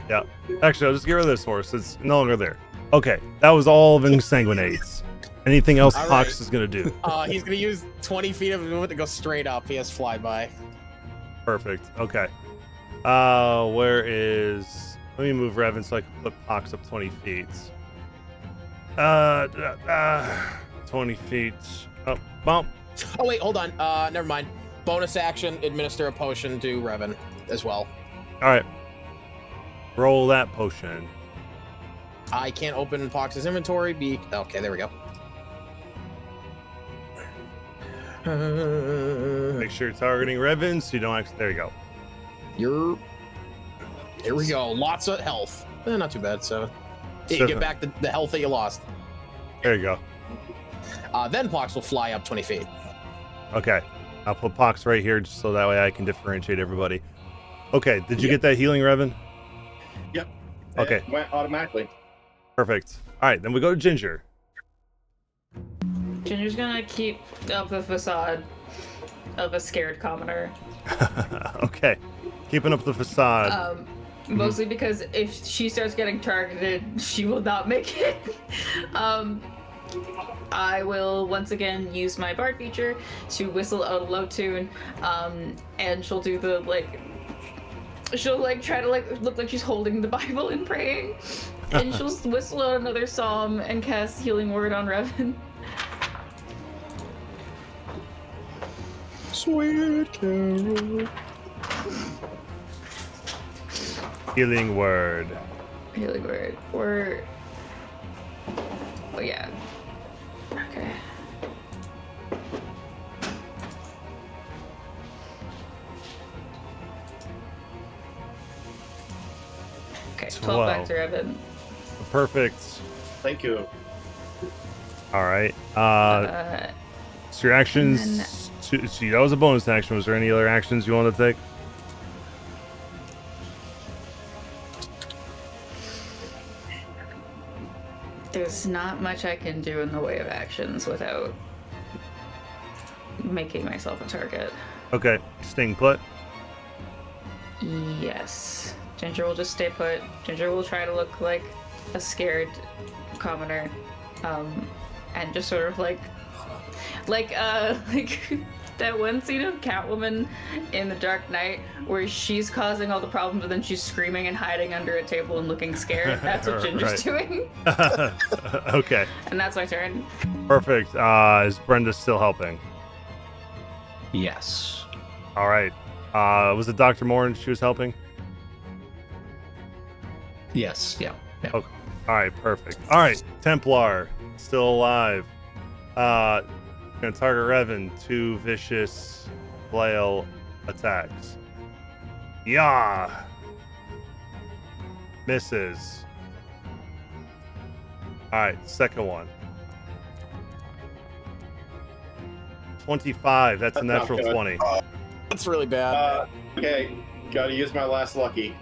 Yeah. Actually, I'll just get rid of this horse. It's no longer there. Okay. That was all of Insanguinates. Anything else All Pox right. is going to do? He's gonna use 20 feet of movement to go straight up. He has flyby. Perfect. Okay. Where is... Let me move Revan so I can put Pox up 20 feet. 20 feet. Oh, bump. Oh wait, hold on. Never mind. Bonus action, administer a potion to Revan as well. All right. Roll that potion. I can't open Pox's inventory. Okay, there we go. Make sure you're targeting Revan so you don't actually... There you go. Here we go. Lots of health. Not too bad. 7. You get back the health that you lost. There you go. Then Pox will fly up 20 feet. Okay. I'll put Pox right here just so that way I can differentiate everybody. Okay. Did you get that healing, Revan? Yep. Okay. It went automatically. Perfect. All right. Then we go to Ginger. Ginger's gonna keep up the facade of a scared commoner. Okay. Keeping up the facade. Mostly because if she starts getting targeted, she will not make it. I will once again use my bard feature to whistle a low tune, and she'll do the she'll try to look like she's holding the Bible and praying, and she'll whistle out another psalm and cast Healing Word on Revan. Sweet Carol. Healing Word. Healing Word. Oh yeah. Okay. Okay, 12 back to Revan. Perfect. Thank you. All right. So your actions. See, that was a bonus action. Was there any other actions you wanted to take? There's not much I can do in the way of actions without making myself a target. Okay. Staying put. Yes. Ginger will just stay put. Ginger will try to look like a scared commoner, and just sort of like that one scene of Catwoman in The Dark Knight where she's causing all the problems, but then she's screaming and hiding under a table and looking scared. That's what Ginger's doing. Okay. And that's my turn. Perfect. Is Brenda still helping? Yes. All right. Was it Dr. Morin she was helping? Yes. Yeah. Okay. All right. Perfect. All right. Templar still alive. Gonna target Revan. 2 vicious flail attacks. Yeah. Misses. All right. Second one. 25. That's a natural not good. 20. That's really bad. Okay, gotta use my last lucky.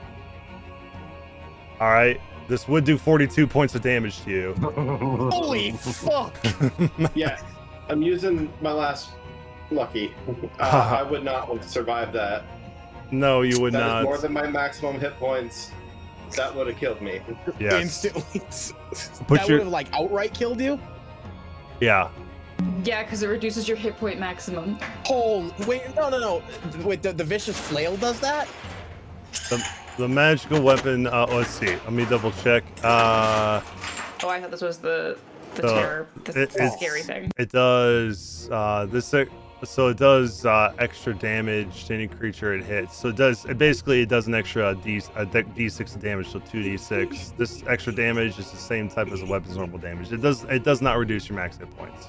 All right. This would do 42 points of damage to you. Holy fuck! Yeah, I'm using my last lucky. I would not survive that. No, you would That not. is more than my maximum hit points. That would have killed me. Yes. Instantly. Put That your- would have outright killed you? Yeah. Yeah, because it reduces your hit point maximum. Oh, wait, no. Wait, the vicious flail does that? The magical weapon, let's see. Let me double check. Oh, I thought this was the terror, the scary thing. It does so it does extra damage to any creature it hits. So it does an extra d6 of damage, so 2d6. This extra damage is the same type as a weapon's normal damage. It does not reduce your max hit points.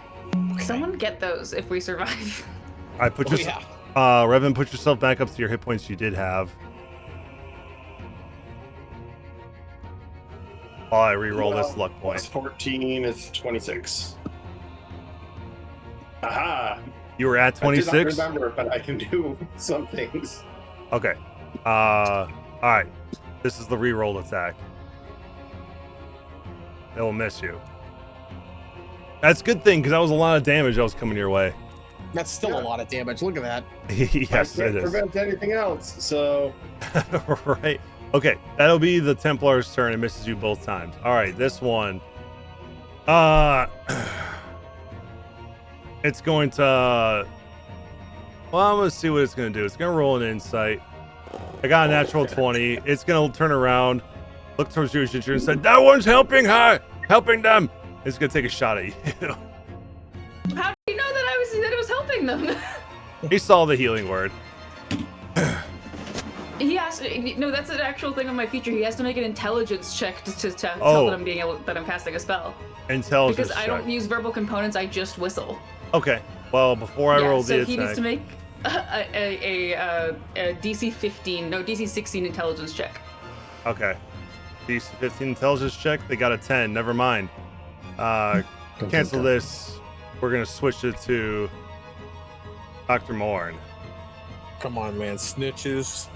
Someone get those if we survive. I put Revan, put yourself back up to your hit points you did have. While I re-roll this luck point. Plus 14 is 26. Aha! You were at 26? I did not remember, but I can do some things. Okay. All right. This is the re-roll attack. It will miss you. That's a good thing, because that was a lot of damage that was coming your way. That's still a lot of damage. Look at that. Yes, I it can't is. prevent anything else, so... Right. Okay, that'll be the Templar's turn. It misses you both times. All right, this one. It's going to... Well, I'm going to see what it's going to do. It's going to roll an insight. I got a natural 20. It's going to turn around, look towards you, Ginger, and say, that one's helping her! Helping them! It's going to take a shot at you. How do you know that it was helping them? He saw the healing word. He has to, no, that's an actual thing on my feature. He has to make an intelligence check to tell that I'm casting a spell. Intelligence Because I check. don't use verbal components, I just whistle. Okay. Well, before I roll the so attack... he needs to make a DC 15, no, DC 16 intelligence check. Okay. DC 15 intelligence check. They got a 10. Never mind. Cancel this. we're gonna switch it to Dr. Morn. Come on, man. Snitches.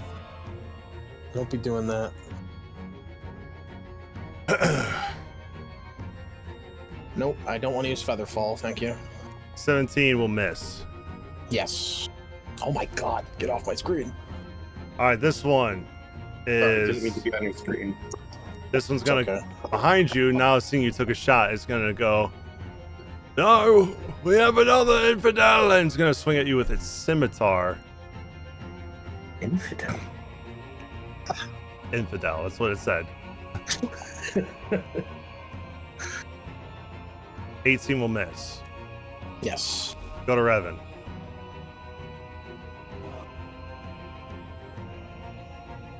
Don't be doing that. Nope, I don't want to use Featherfall, thank you. 17 will miss. Yes. Oh my god, get off my screen. All right, this one Sorry, didn't is. mean to be on your screen. This one's It's gonna okay. behind you. Now seeing you took a shot, it's gonna go. No, we have another infidel, and it's gonna swing at you with its scimitar. Infidel. Infidel. That's what it said. 18 will miss. Yes. Go to Revan.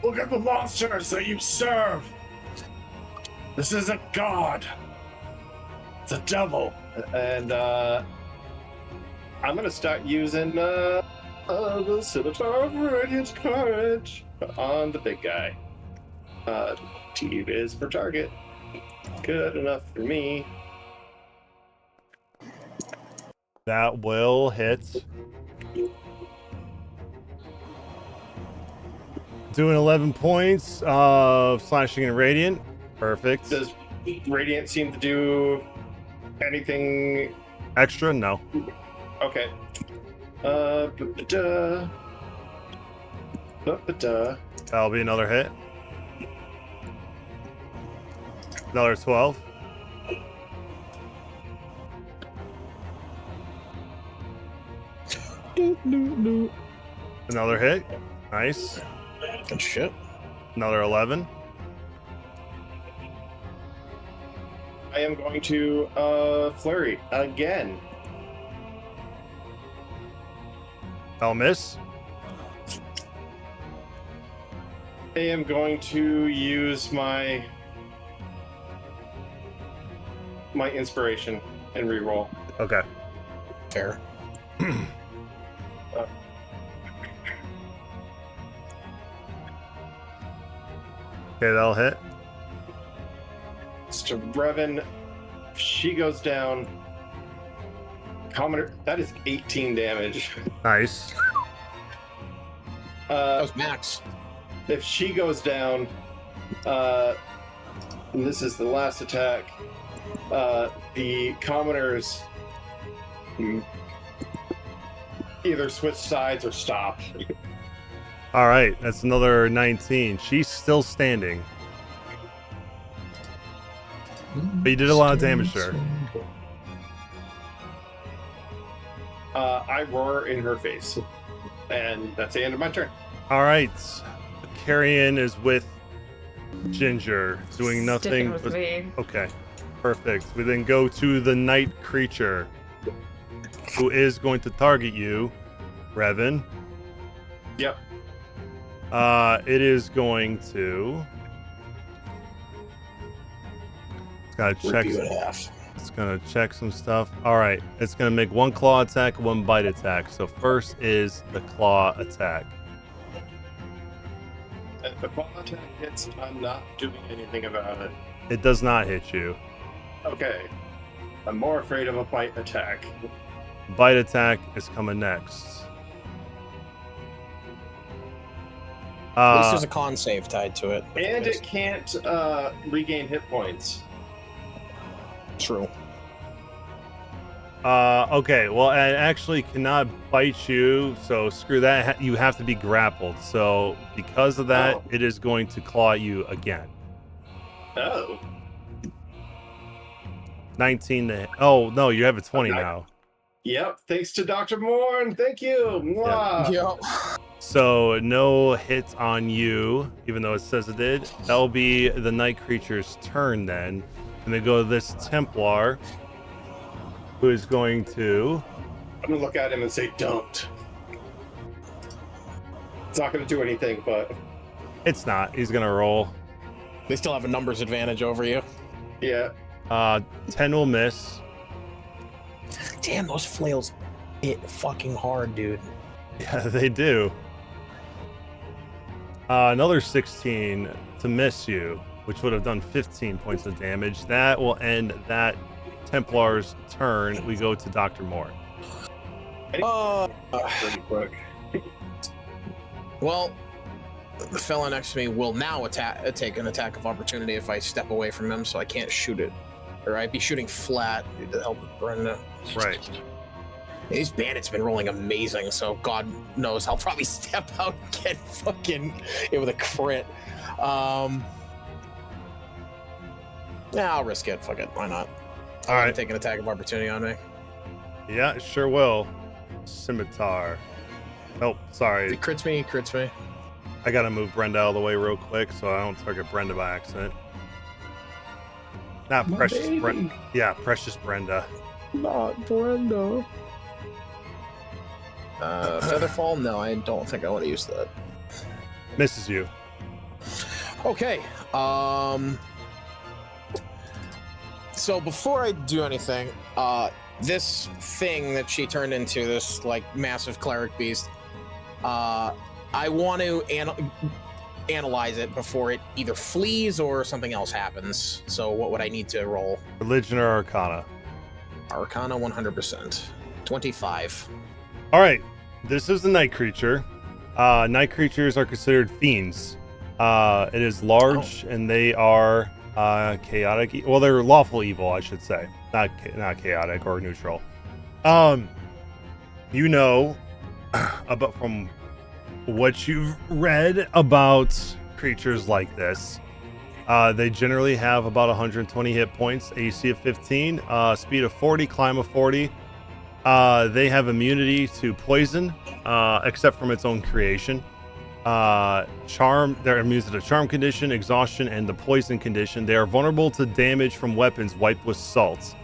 Look at the monsters that you serve. This is a god. It's a devil. And I'm gonna start using the Scimitar of Radiant Courage on the big guy. T is for target. Good enough for me. That will hit. Doing 11 points of slashing and radiant. Perfect. Does Radiant seem to do anything Extra? No. okay? Ba-ba-da. Ba-ba-da. That'll be another hit. Another 12. Another hit. Nice. Good shit. Another 11. I am going to flurry again. I'll miss. I am going to use my inspiration and reroll. Okay. Fair. Okay, that'll hit. It's to Revan. She goes down. Commoner, that is 18 damage. Nice. That was max. If she goes down, and this is the last attack, the commoners either switch sides or stop. All right, that's another 19. She's still standing. But you did a lot of damage to her. I roar in her face, and that's the end of my turn. All right. Carrion is with Ginger, doing nothing. Sticking with me. Okay, perfect. We then go to the night creature, who is going to target you, Revan. Yep. It is going to. It's gotta check. Rip you in half. It's gonna check some stuff. All right, it's gonna make one claw attack, one bite attack. So first is the claw attack. If the claw attack hits, I'm not doing anything about it. It does not hit you. Okay. I'm more afraid of a bite attack. Bite attack is coming next. At least there's a con save tied to it. And it can't regain hit points. True. Okay, well, it actually cannot bite you, so screw that. You have to be grappled. So because of that, Oh. it is going to claw at you again. Oh. 19 to hit. Oh, no, you have a 20 Okay. now. Yep. Thanks to Dr. Morn. Thank you. Mwah. Yep. So no hit on you, even though it says it did. That'll be the night creature's turn then. And they go to this Templar, who is going to. I'm gonna look at him and say, "Don't." It's not gonna do anything, but It's not. He's gonna roll. They still have a numbers advantage over you. yeah. 10 will miss. Damn, those flails hit fucking hard, dude. Yeah, they do. Another 16 to miss you. which would have done 15 points of damage. That will end that Templar's turn. We go to Dr. Moore. Pretty quick. Well, the fella next to me will now take an attack of opportunity if I step away from him, so I can't shoot it. Or I'd be shooting flat to help with Brenda. Right. These bandits have been rolling amazing, so God knows I'll probably step out and get fucking it with a crit. Yeah, I'll risk it. Fuck it. Why not? All right. Take an attack of opportunity on me. Yeah, it sure will. Scimitar. Oh, sorry. If it crits me, I gotta move Brenda out of the way real quick so I don't target Brenda by accident. Not Precious Brenda. Yeah, Precious Brenda. Not Brenda. Featherfall? No, I don't think I want to use that. Misses you. Okay. So before I do anything, this thing that she turned into, this like massive cleric beast, I want to analyze it before it either flees or something else happens. So what would I need to roll? Religion or Arcana? Arcana 100%. 25. All right. This is the night creature. Night creatures are considered fiends. It is large and they are chaotic. Well, they're lawful evil, I should say. Not chaotic or neutral. You know about from what you've read about creatures like this. They generally have about 120 hit points, AC of 15, speed of 40, climb of 40. They have immunity to poison, except from its own creation. Charm, they're immune to the charm condition, exhaustion, and the poison condition. They are vulnerable to damage from weapons wiped with salt.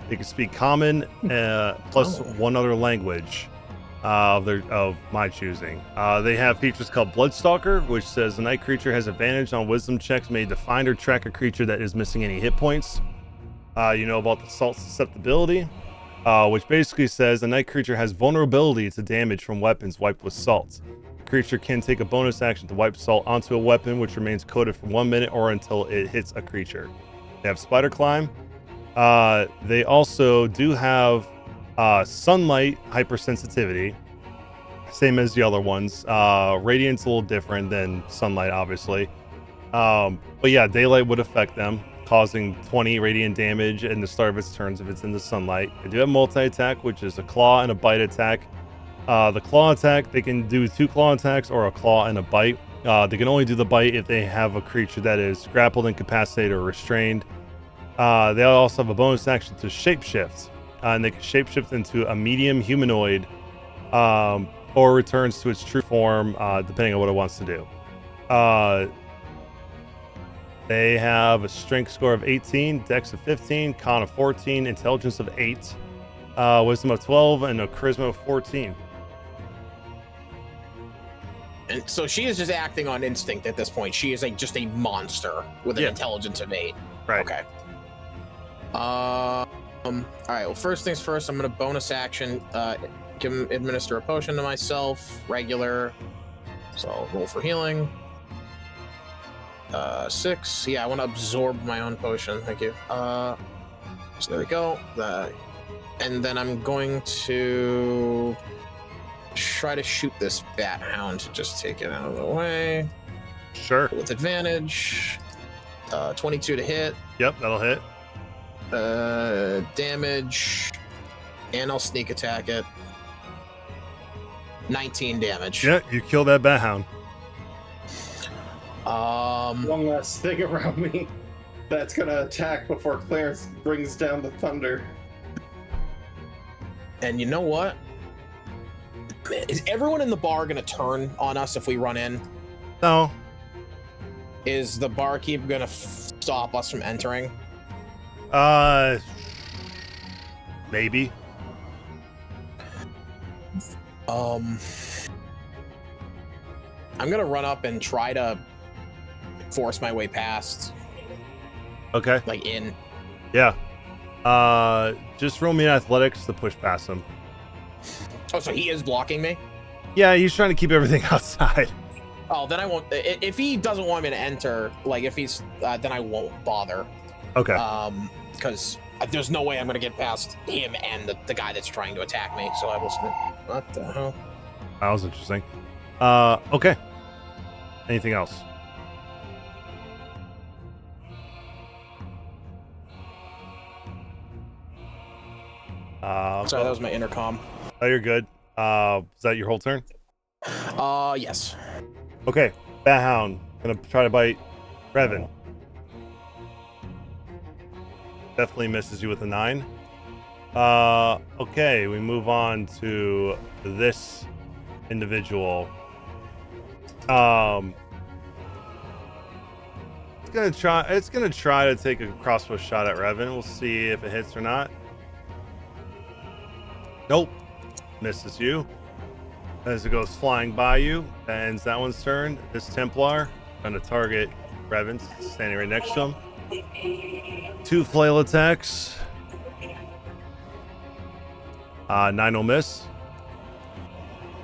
They can speak common, plus one other language of my choosing. They have features called Bloodstalker, which says the night creature has advantage on wisdom checks made to find or track a creature that is missing any hit points. You know about the salt susceptibility, which basically says the night creature has vulnerability to damage from weapons wiped with salt. The creature can take a bonus action to wipe salt onto a weapon, which remains coated for 1 minute or until it hits a creature. They have Spider Climb. They also do have sunlight hypersensitivity, same as the other ones. Radiant's a little different than sunlight, obviously. But yeah, daylight would affect them, causing 20 radiant damage in the start of its turns if it's in the sunlight. They do have multi-attack, which is a claw and a bite attack. The claw attack, they can do 2 claw attacks or a claw and a bite. They can only do the bite if they have a creature that is grappled, incapacitated, or restrained. They also have a bonus action to shapeshift, and they can shapeshift into a medium humanoid, or returns to its true form, depending on what it wants to do. They have a strength score of 18, dex of 15, con of 14, intelligence of 8, wisdom of 12, and a charisma of 14. And so she is just acting on instinct at this point. She is just a monster with an intelligence of 8. Right. Okay. All right. Well, first things first, I'm going to bonus action, administer a potion to myself, regular. So I'll roll for healing. 6. Yeah, I want to absorb my own potion. Thank you. So there we go. And then I'm going to try to shoot this bat hound to just take it out of the way. Sure. With advantage. 22 to hit. Yep, that'll hit. Damage. And I'll sneak attack it. 19 damage. Yeah, you kill that bat hound. One last thing around me that's gonna attack before Clarence brings down the thunder. And you know what? Is everyone in the bar gonna turn on us if we run in? No. Is the barkeep gonna stop us from entering? Maybe. I'm gonna run up and try to force my way past. Okay. Like in. Yeah. Just roll me an athletics to push past him. Oh, so he is blocking me? Yeah, he's trying to keep everything outside. Oh, then I won't. If he doesn't want me to enter, like if he's, then I won't bother. Okay. Because there's no way I'm gonna get past him and the guy that's trying to attack me. So I will. What the hell? That was interesting. Okay. Anything else? Sorry, that was my intercom. Oh, you're good. Is that your whole turn? Yes. Okay. Bathound gonna try to bite Revan. Definitely misses you with a 9. Okay, we move on to this individual. It's gonna try to take a crossbow shot at Revan. We'll see if it hits or not. Nope. Misses you. As it goes flying by you, that ends that one's turn. This Templar gonna target Revan, standing right next to him. 2 flail attacks. 9 will miss.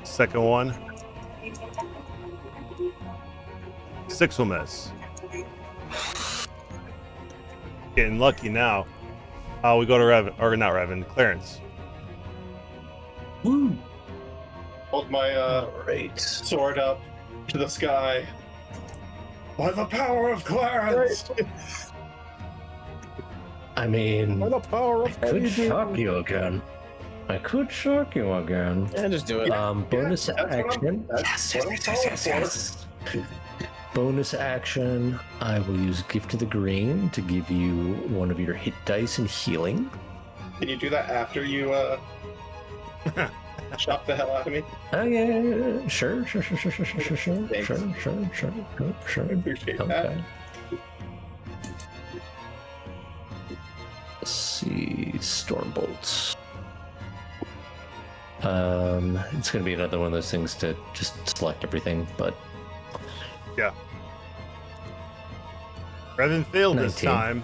Second one. 6 will miss. Getting lucky now. We go to Revan, or not Revan, Clarence. Woo! Hold my sword up to the sky. By the power of Clarence! I mean, By the power of I could shock you again. Yeah, just do it. Bonus that's what I'm- action. that's what I'm calling for. Bonus action. I will use Gift of the Green to give you one of your hit dice and healing. Can you do that after you chop the hell out of me? Oh yeah. Sure. Thanks. Sure. I appreciate Okay. that. Let's see. Stormbolts. It's gonna be another one of those things to just select everything, but Yeah. Revan failed this 19. time.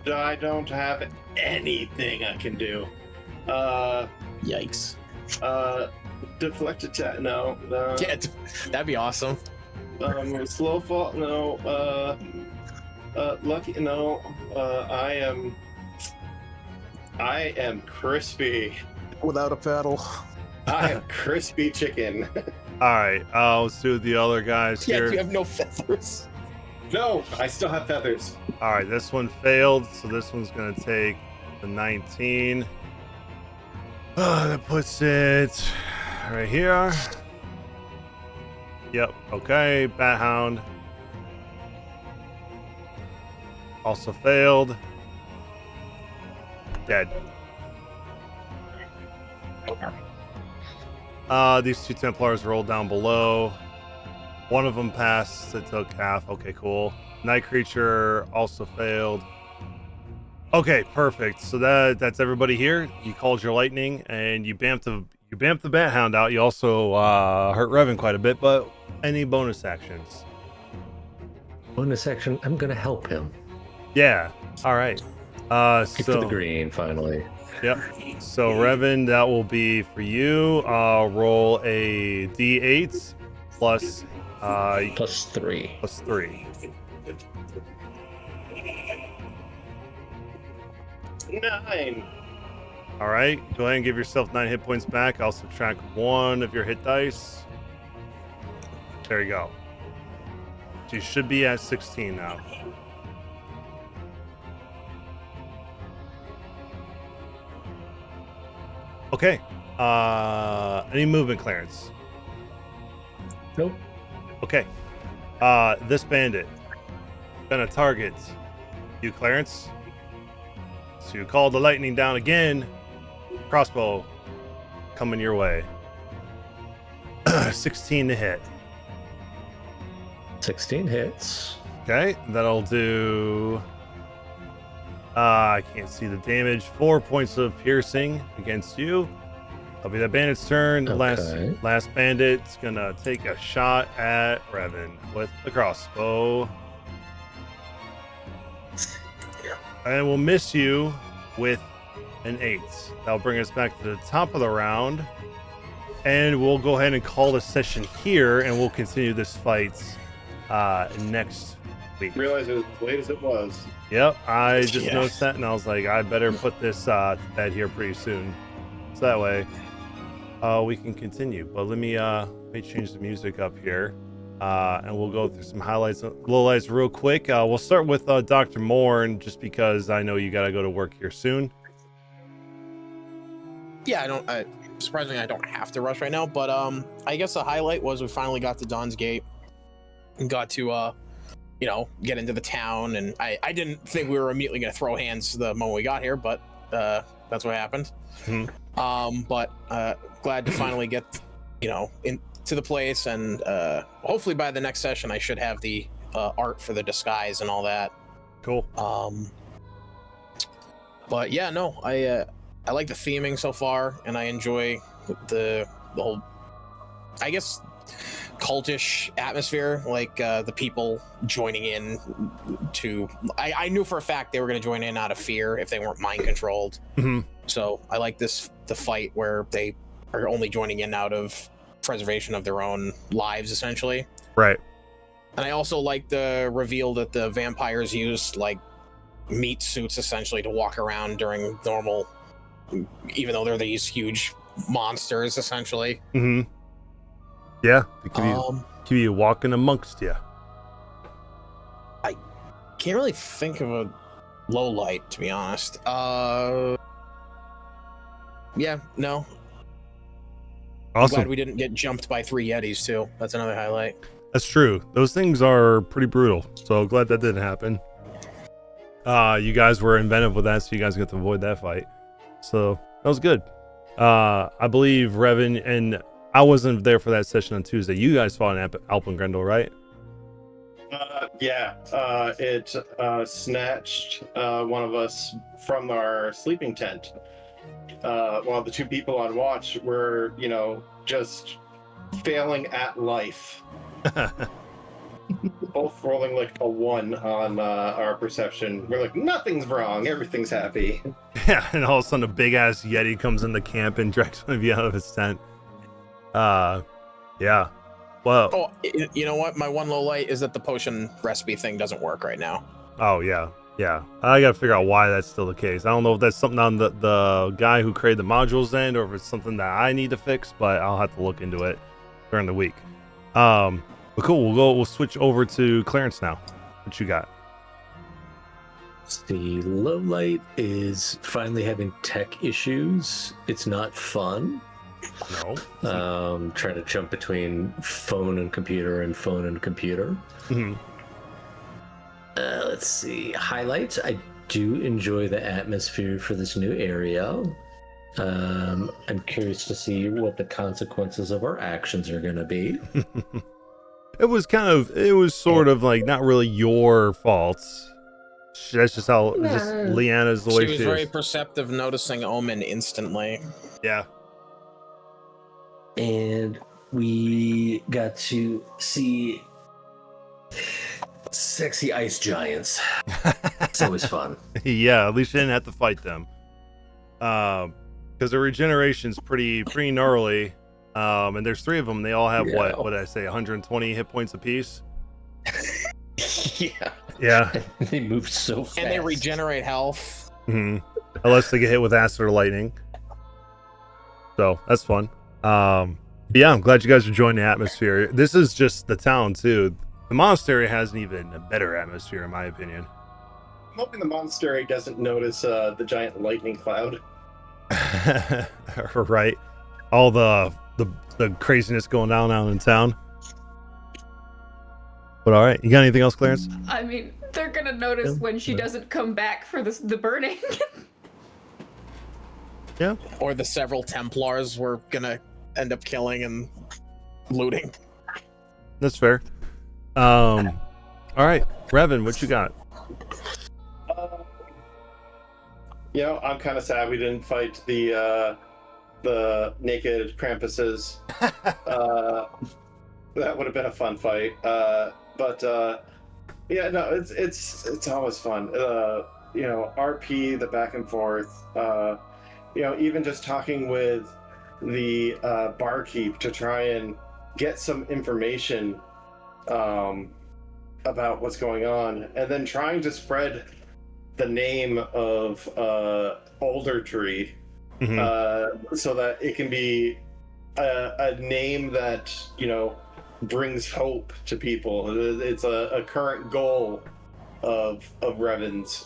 I don't have anything I can do. Yikes. Deflect attack. No. Yeah, that'd be awesome. Slow fall. No. Lucky. No. I am crispy. Without a paddle. I am crispy chicken. All right. Let's do the other guys Yeah, here. you have no feathers. No, I still have feathers. All right. This one failed, so this one's gonna take the 19. That puts it right here. Yep. Okay. Bathound also failed. Dead. These 2 Templars rolled down below. One of them passed. It took half. Okay, cool. Night Creature also failed. Okay, perfect. So that's everybody here. You called your lightning and you bamped the Bathound out. You also hurt Revan quite a bit, but any bonus actions? bonus action. I'm gonna help him. Yeah. All right. Gift of the Green, finally. Yep. So Revan, that will be for you. Roll a d8 plus plus 3. Plus 3. 9. All right. Go ahead and give yourself 9 hit points back. I'll subtract 1 of your hit dice. There you go. So you should be at 16 now. Okay. Any movement, Clarence? Nope. Okay. This bandit gonna target you, Clarence. So you call the lightning down again. Crossbow coming your way. 16 to hit. 16 hits. Okay, that'll do. I can't see the damage. 4 points of piercing against you. That'll be that bandit's turn. Okay. Last bandit's gonna take a shot at Revan with the crossbow. And we'll miss you with an 8. That'll bring us back to the top of the round. And we'll go ahead and call the session here, and we'll continue this fight next week. Realize it was as late as it was. Yep, I just noticed that, and I was like, I better put this to bed here pretty soon, so that way we can continue. But let me change the music up here, and we'll go through some highlights, lowlights real quick. We'll start with Dr. Morn, just because I know you gotta go to work here soon. Yeah, surprisingly, I don't have to rush right now, but I guess the highlight was we finally got to Dawn's Gate and got to get into the town, and I didn't think we were immediately going to throw hands the moment we got here, but that's what happened. But glad to finally get into the place, and hopefully by the next session I should have the art for the disguise and all that. Cool. But yeah, no, I like the theming so far, and I enjoy the whole, I guess, cultish atmosphere, like the people joining in to, I knew for a fact they were going to join in out of fear if they weren't mind controlled. So I like the fight where they are only joining in out of preservation of their own lives, essentially. Right. And I also like the reveal that the vampires use like meat suits essentially to walk around during normal, even though they're these huge monsters essentially. Yeah, it could be walking amongst you. I can't really think of a low light, to be honest. Yeah, no. Awesome. Glad we didn't get jumped by 3 Yetis too. That's another highlight. That's true. Those things are pretty brutal. So glad that didn't happen. You guys were inventive with that, so you guys get to avoid that fight. So that was good. I believe Revan, and I wasn't there for that session on Tuesday. You guys fought in Alpengrendel, right? Yeah. It snatched one of us from our sleeping tent. While the 2 people on watch were, just failing at life. Both rolling like a 1 on our perception. We're like, nothing's wrong, everything's happy. Yeah, and all of a sudden a big ass Yeti comes in the camp and drags one of you out of his tent. Yeah. Well. Oh, you know what? My one low light is that the potion recipe thing doesn't work right now. Oh yeah. I gotta figure out why that's still the case. I don't know if that's something on the guy who created the modules end, or if it's something that I need to fix, but I'll have to look into it during the week. But cool, we'll switch over to Clarence now. What you got? The low light is finally having tech issues. It's not fun. No. Trying to jump between phone and computer and phone and computer. Let's see. Highlights. I do enjoy the atmosphere for this new area. I'm curious to see what the consequences of our actions are going to be. It was sort of like not really your fault. That's just how Leanna's the way she is. She was very perceptive, noticing Omen instantly. Yeah. And we got to see sexy ice giants. It's always fun. Yeah, at least you didn't have to fight them. Because their regeneration's pretty gnarly. And there's 3 of them. They all have what did I say, 120 hit points apiece? Yeah. They move so fast. And they regenerate health. Unless they get hit with acid or lightning. So that's fun. Yeah, I'm glad you guys are enjoying the atmosphere. This is just the town too. The monastery has an even better atmosphere, in my opinion. I'm hoping the monastery doesn't notice the giant lightning cloud. Right. All the craziness going down out in town. But all right, you got anything else, Clarence? I mean, they're gonna notice when she doesn't come back for the burning. Yeah. Or the several Templars we're gonna end up killing and looting. That's fair. All right, Revan, what you got? I'm kind of sad we didn't fight the naked Krampuses. That would have been a fun fight. But it's always fun. RP, the back and forth. Even just talking with the barkeep to try and get some information about what's going on, and then trying to spread the name of Older Tree so that it can be a name that, you know, brings hope to people. It's a current goal of Revan's.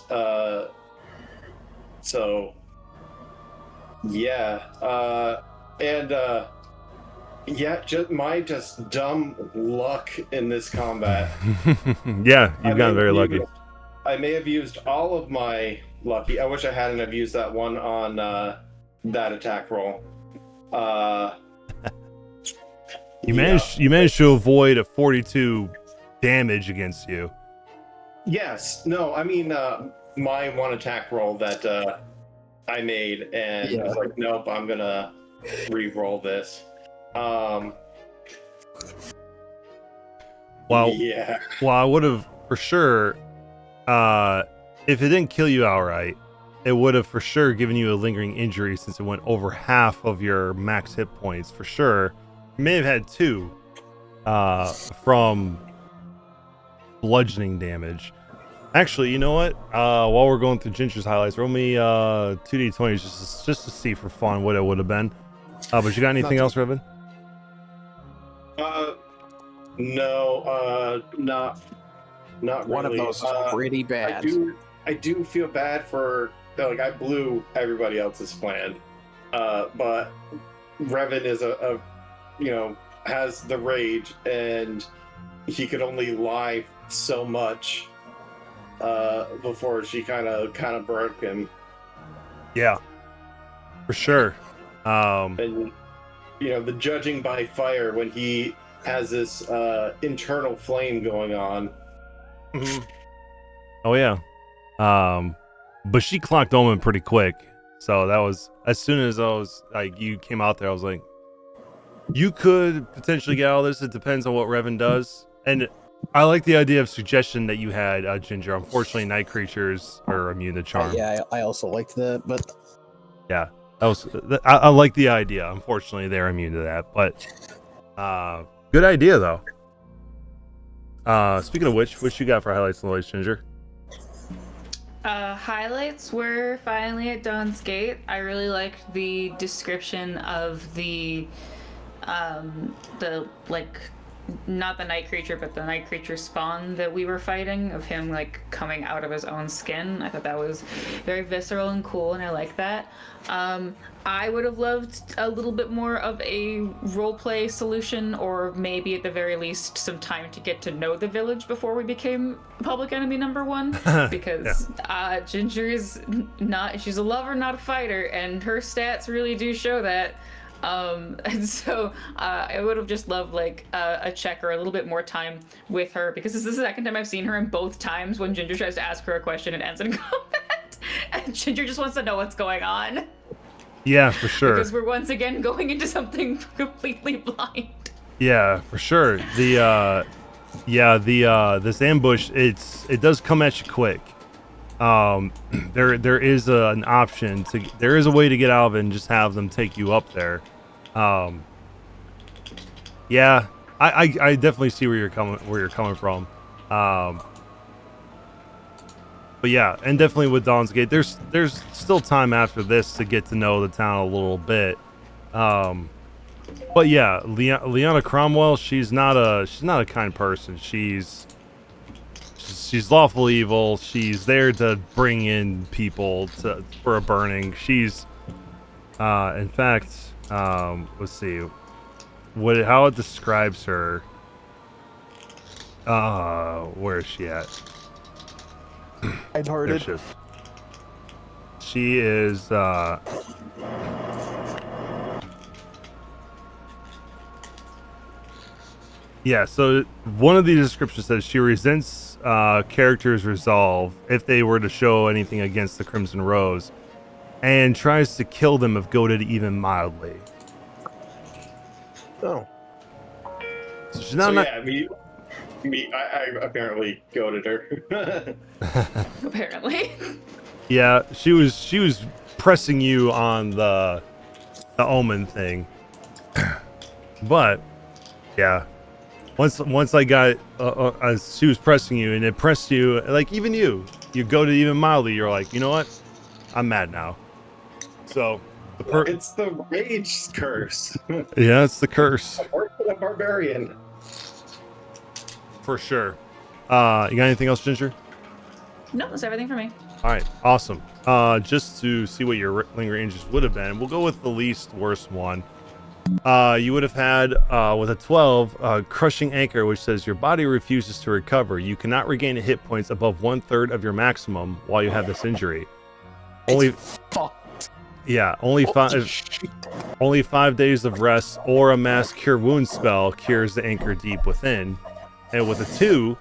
So yeah, and yeah, just dumb luck in this combat. Yeah, you've gotten very lucky. I may have used all of my lucky. I wish I hadn't have used that one on that attack roll. You managed to avoid a 42 damage against you. Yes. No, I mean my one attack roll that I made, and I was like, nope, I'm gonna re-roll this. Well, yeah. Well, I would have for sure. If it didn't kill you outright, it would have for sure given you a lingering injury since it went over half of your max hit points for sure. You may have had 2 from bludgeoning damage. Actually, you know what? While we're going through Ginger's highlights, roll me 2d20s just to see for fun what it would have been. But you got anything else, Revan? No, not One really. of those is pretty bad. I do feel bad for, like, I blew everybody else's plan, but Revan is a you know, has the rage, and he could only lie so much before she kind of broke him. Yeah, for sure. And you know, the judging by fire when he has this internal flame going on. Oh yeah. But she clocked Omen pretty quick. So that was, as soon as I was like, you came out there, I was like, you could potentially get all this. It depends on what Revan does. And I like the idea of suggestion that you had, Ginger. Unfortunately, night creatures are immune to charm. Yeah, I also liked that, but yeah, I like the idea. Unfortunately, they're immune to that, but good idea though. Speaking of which you got for highlights and lowlights, Ginger? Highlights were finally at Dawn's Gate. I really liked the description of the like, not the night creature, but the night creature spawn that we were fighting, of him like coming out of his own skin. I thought that was very visceral and cool, and I like that. I would have loved a little bit more of a roleplay solution, or maybe at the very least some time to get to know the village before we became public enemy number 1, because Ginger is not, she's a lover, not a fighter, and her stats really do show that. And so I would have just loved like a check or a little bit more time with her, because this is the second time I've seen her, and both times when Ginger tries to ask her a question it ends in combat, and Ginger just wants to know what's going on. Yeah, for sure. Because we're once again going into something completely blind. Yeah, for sure. This ambush, it does come at you quick. There is an option there is a way to get out of it and just have them take you up there. Yeah, I definitely see where you're coming from. But yeah, and definitely with Dawn's Gate, there's still time after this to get to know the town a little bit. But yeah, Leanna Cromwell, she's not a kind person. She's lawful evil. She's there to bring in people for a burning. She's in fact, let's see how it describes her. Where is she at? I'd she is yeah, so one of the descriptions says she resents characters' resolve if they were to show anything against the Crimson Rose, and tries to kill them if goaded even mildly. Oh. So she's not. I apparently goaded her. Apparently. Yeah, she was pressing you on the omen thing. But yeah, once I got as she was pressing you and it pressed you, like even you go to even mildly, you're like, you know what, I'm mad now. So it's the rage curse. Yeah, it's the curse Or the barbarian. for sure. You got anything else, Ginger? No, that's everything for me. All right, awesome. Just to see what your lingering injuries would have been, we'll go with the least worst one. You would have had, with a 12, crushing anchor, which says your body refuses to recover. You cannot regain hit points above 1/3 of your maximum while you have this injury. Only 5 days of rest or a mass cure wound spell cures the anchor deep within. And with a 2,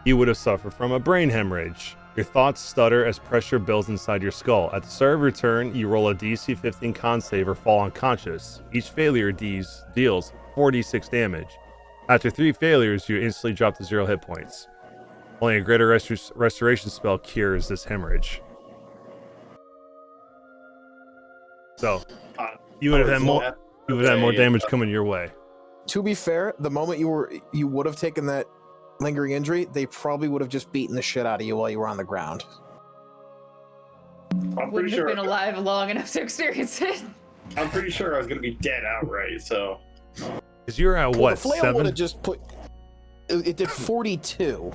you would have suffered from a brain hemorrhage. Your thoughts stutter as pressure builds inside your skull. At the start of your turn, you roll a DC 15 con save or fall unconscious. Each failure deals 4d6 damage. After 3 failures, you instantly drop to 0 hit points. Only a greater restoration spell cures this hemorrhage. So, you would have had more. You would have had more damage coming your way. To be fair, the moment you would have taken that lingering injury, they probably would have just beaten the shit out of you while you were on the ground. I'm Wouldn't pretty have sure been alive long enough to experience it. I'm pretty sure I was gonna be dead outright. So, because you're at what, the flail 7? would have just put. It did 42.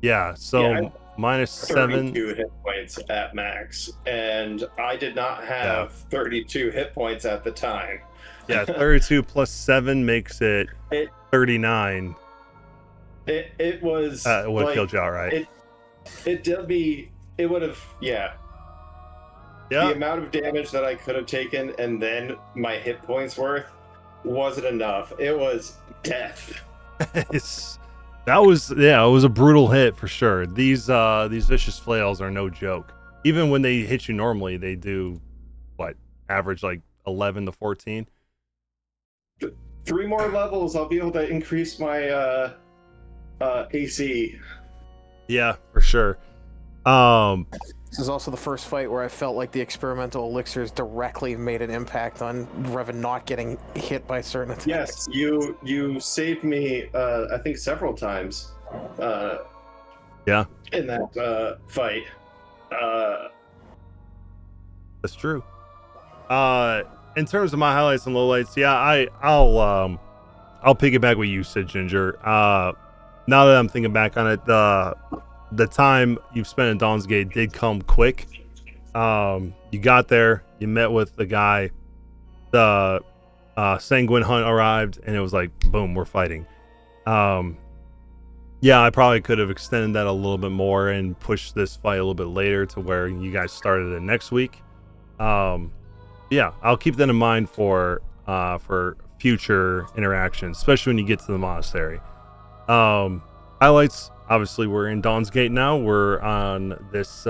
Yeah. So minus 7. 32 hit points at max, and I did not have 32 hit points at the time. Yeah, 32 plus 7 makes it 39. It was It would have killed you outright. It would have, yeah. The amount of damage that I could have taken and then my hit points worth wasn't enough. It was death. It was a brutal hit for sure. These vicious flails are no joke. Even when they hit you normally, they do average like 11 to 14. 3 more levels, I'll be able to increase my AC. Yeah, for sure. This is also the first fight where I felt like the experimental elixirs directly made an impact on Revan not getting hit by certain attacks. Yes, you saved me, I think several times. Yeah. In that fight. That's true. In terms of my highlights and lowlights, I'll piggyback what you said, Ginger. Now that I'm thinking back on it, the time you've spent in Dawn's Gate did come quick. You got there, you met with the guy, the Sanguine Hunt arrived, and it was like, boom, we're fighting. Yeah, I probably could have extended that a little bit more and pushed this fight a little bit later to where you guys started it next week. Yeah, I'll keep that in mind for future interactions, especially when you get to the monastery. Highlights, obviously we're in Dawn's Gate now. We're on this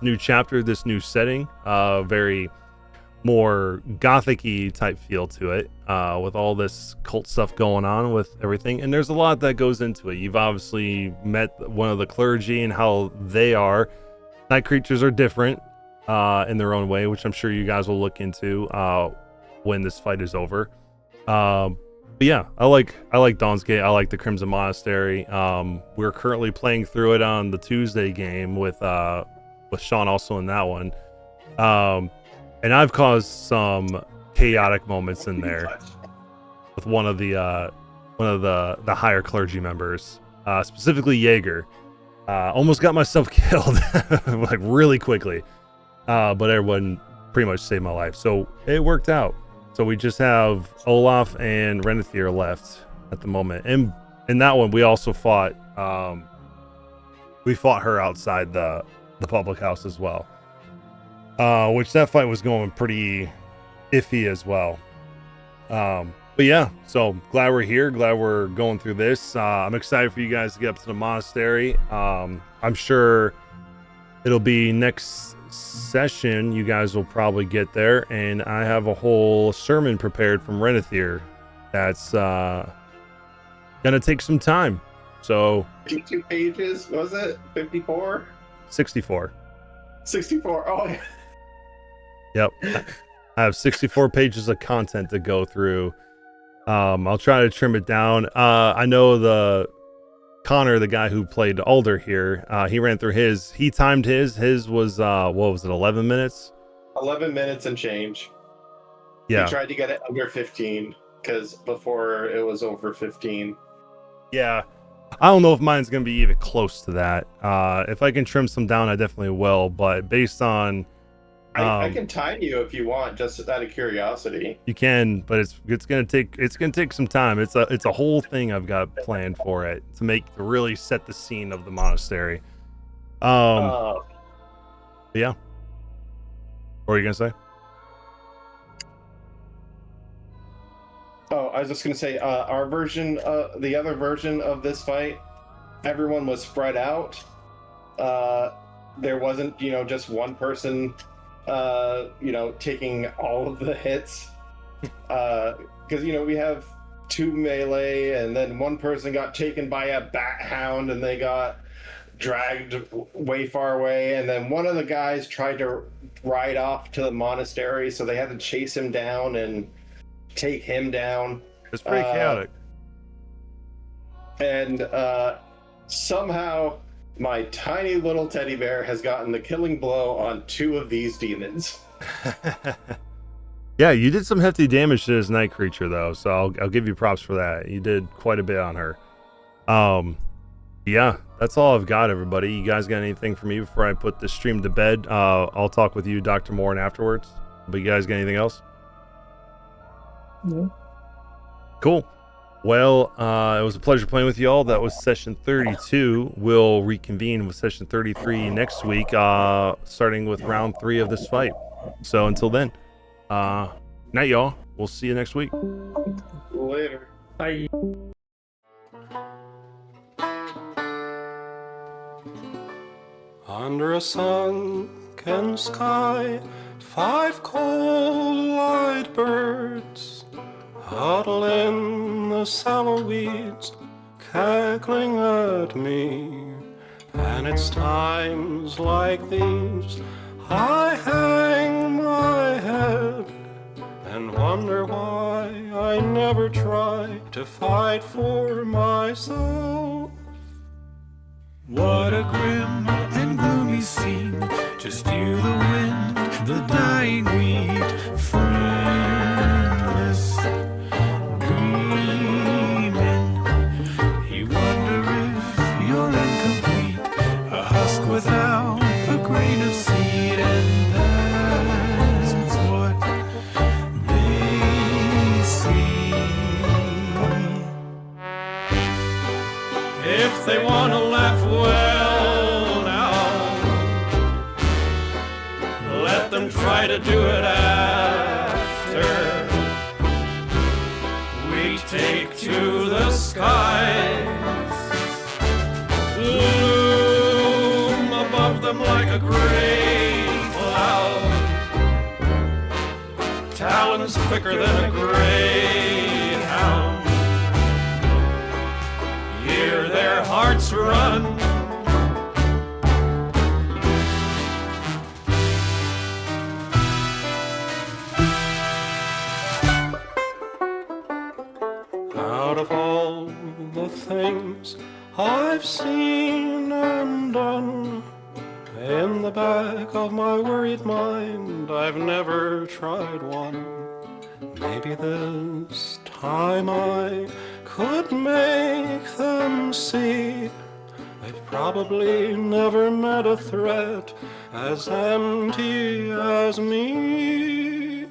new chapter, this new setting, very more gothic-y type feel to it, with all this cult stuff going on with everything, and there's a lot that goes into it. You've obviously met one of the clergy and how they are. Night creatures are different in their own way, which I'm sure you guys will look into when this fight is over. But yeah, I like Dawn's Gate. I like the Crimson Monastery. We're currently playing through it on the Tuesday game with Sean also in that one. And I've caused some chaotic moments in there with one of the higher clergy members, specifically Jaeger. Almost got myself killed like really quickly, but everyone pretty much saved my life, so it worked out. So we just have Olaf and Renethir left at the moment, and in that one we also fought. We fought her outside the public house as well. Which that fight was going pretty iffy as well. But yeah, so glad we're here. Glad we're going through this. I'm excited for you guys to get up to the monastery. I'm sure it'll be next session. You guys will probably get there, and I have a whole sermon prepared from Renethir that's gonna take some time. So 52 pages, was it? 54? 64. 64. Oh, yeah. Yep. I have 64 pages of content to go through. I'll try to trim it down. I know the Connor, the guy who played Alder here, he ran through his. He timed his. His was what was it? 11 minutes. 11 minutes and change. Yeah. He tried to get it under 15 because before it was over 15. Yeah. I don't know if mine's gonna be even close to that. If I can trim some down, I definitely will. But based on, I can time you if you want, just out of curiosity. you can, but it's gonna take some time. It's a whole thing I've got planned for it to really set the scene of the monastery. Yeah. What were you gonna say? Oh, I was just gonna say, our version, the other version of this fight, everyone was spread out. There wasn't, just one person, taking all of the hits. Because we have 2 melee, and then one person got taken by a bat hound, and they got dragged way far away, and then one of the guys tried to ride off to the monastery, so they had to chase him down and take him down. It's pretty chaotic. And somehow my tiny little teddy bear has gotten the killing blow on 2 of these demons. Yeah, you did some hefty damage to this night creature though, so I'll give you props for that. You did quite a bit on her. Yeah, that's all I've got, everybody. You guys got anything for me before I put this stream to bed? I'll talk with you, Dr. Morin, afterwards. But you guys got anything else? No. Cool. Well, it was a pleasure playing with you all. That was session 32. We'll reconvene with session 33 next week, starting with round 3 of this fight. So until then, night, y'all. We'll see you next week. Later. Bye. Under a sunken sky, 5 cold-eyed birds huddle in the sallow weeds, cackling at me. And it's times like these I hang my head and wonder why I never try to fight for myself. What a grim and gloomy scene, just you, the wind, the dying wheat, friendless, dreaming. You wonder if you're incomplete, a husk without a grain of seed, and that's what they see. If they want to laugh, well now, let them try to do it after we take to the skies, loom above them like a great cloud, talons quicker than a greyhound. Hear their hearts run. Out of all the things I've seen and done, in the back of my worried mind, I've never tried one. Maybe this time I could make them see they've probably never met a threat as empty as me.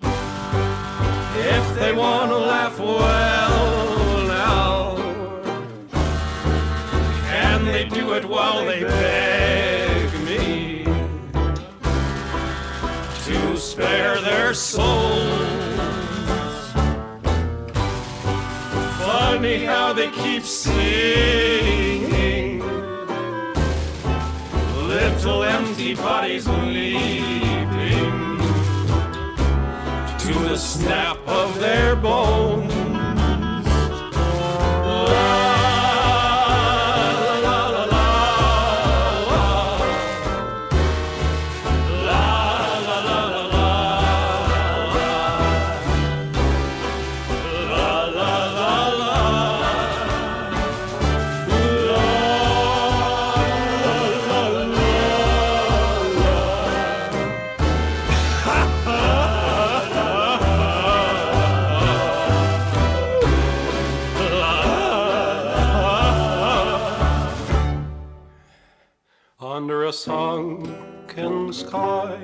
If they want to laugh, well now, can they do it while they beg me to spare their souls? Funny how they keep singing, little empty bodies leaping to the snap of their bones. La la la la la la la la la. under a sunken sky,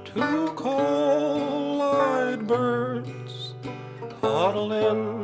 two coal-eyed birds huddled in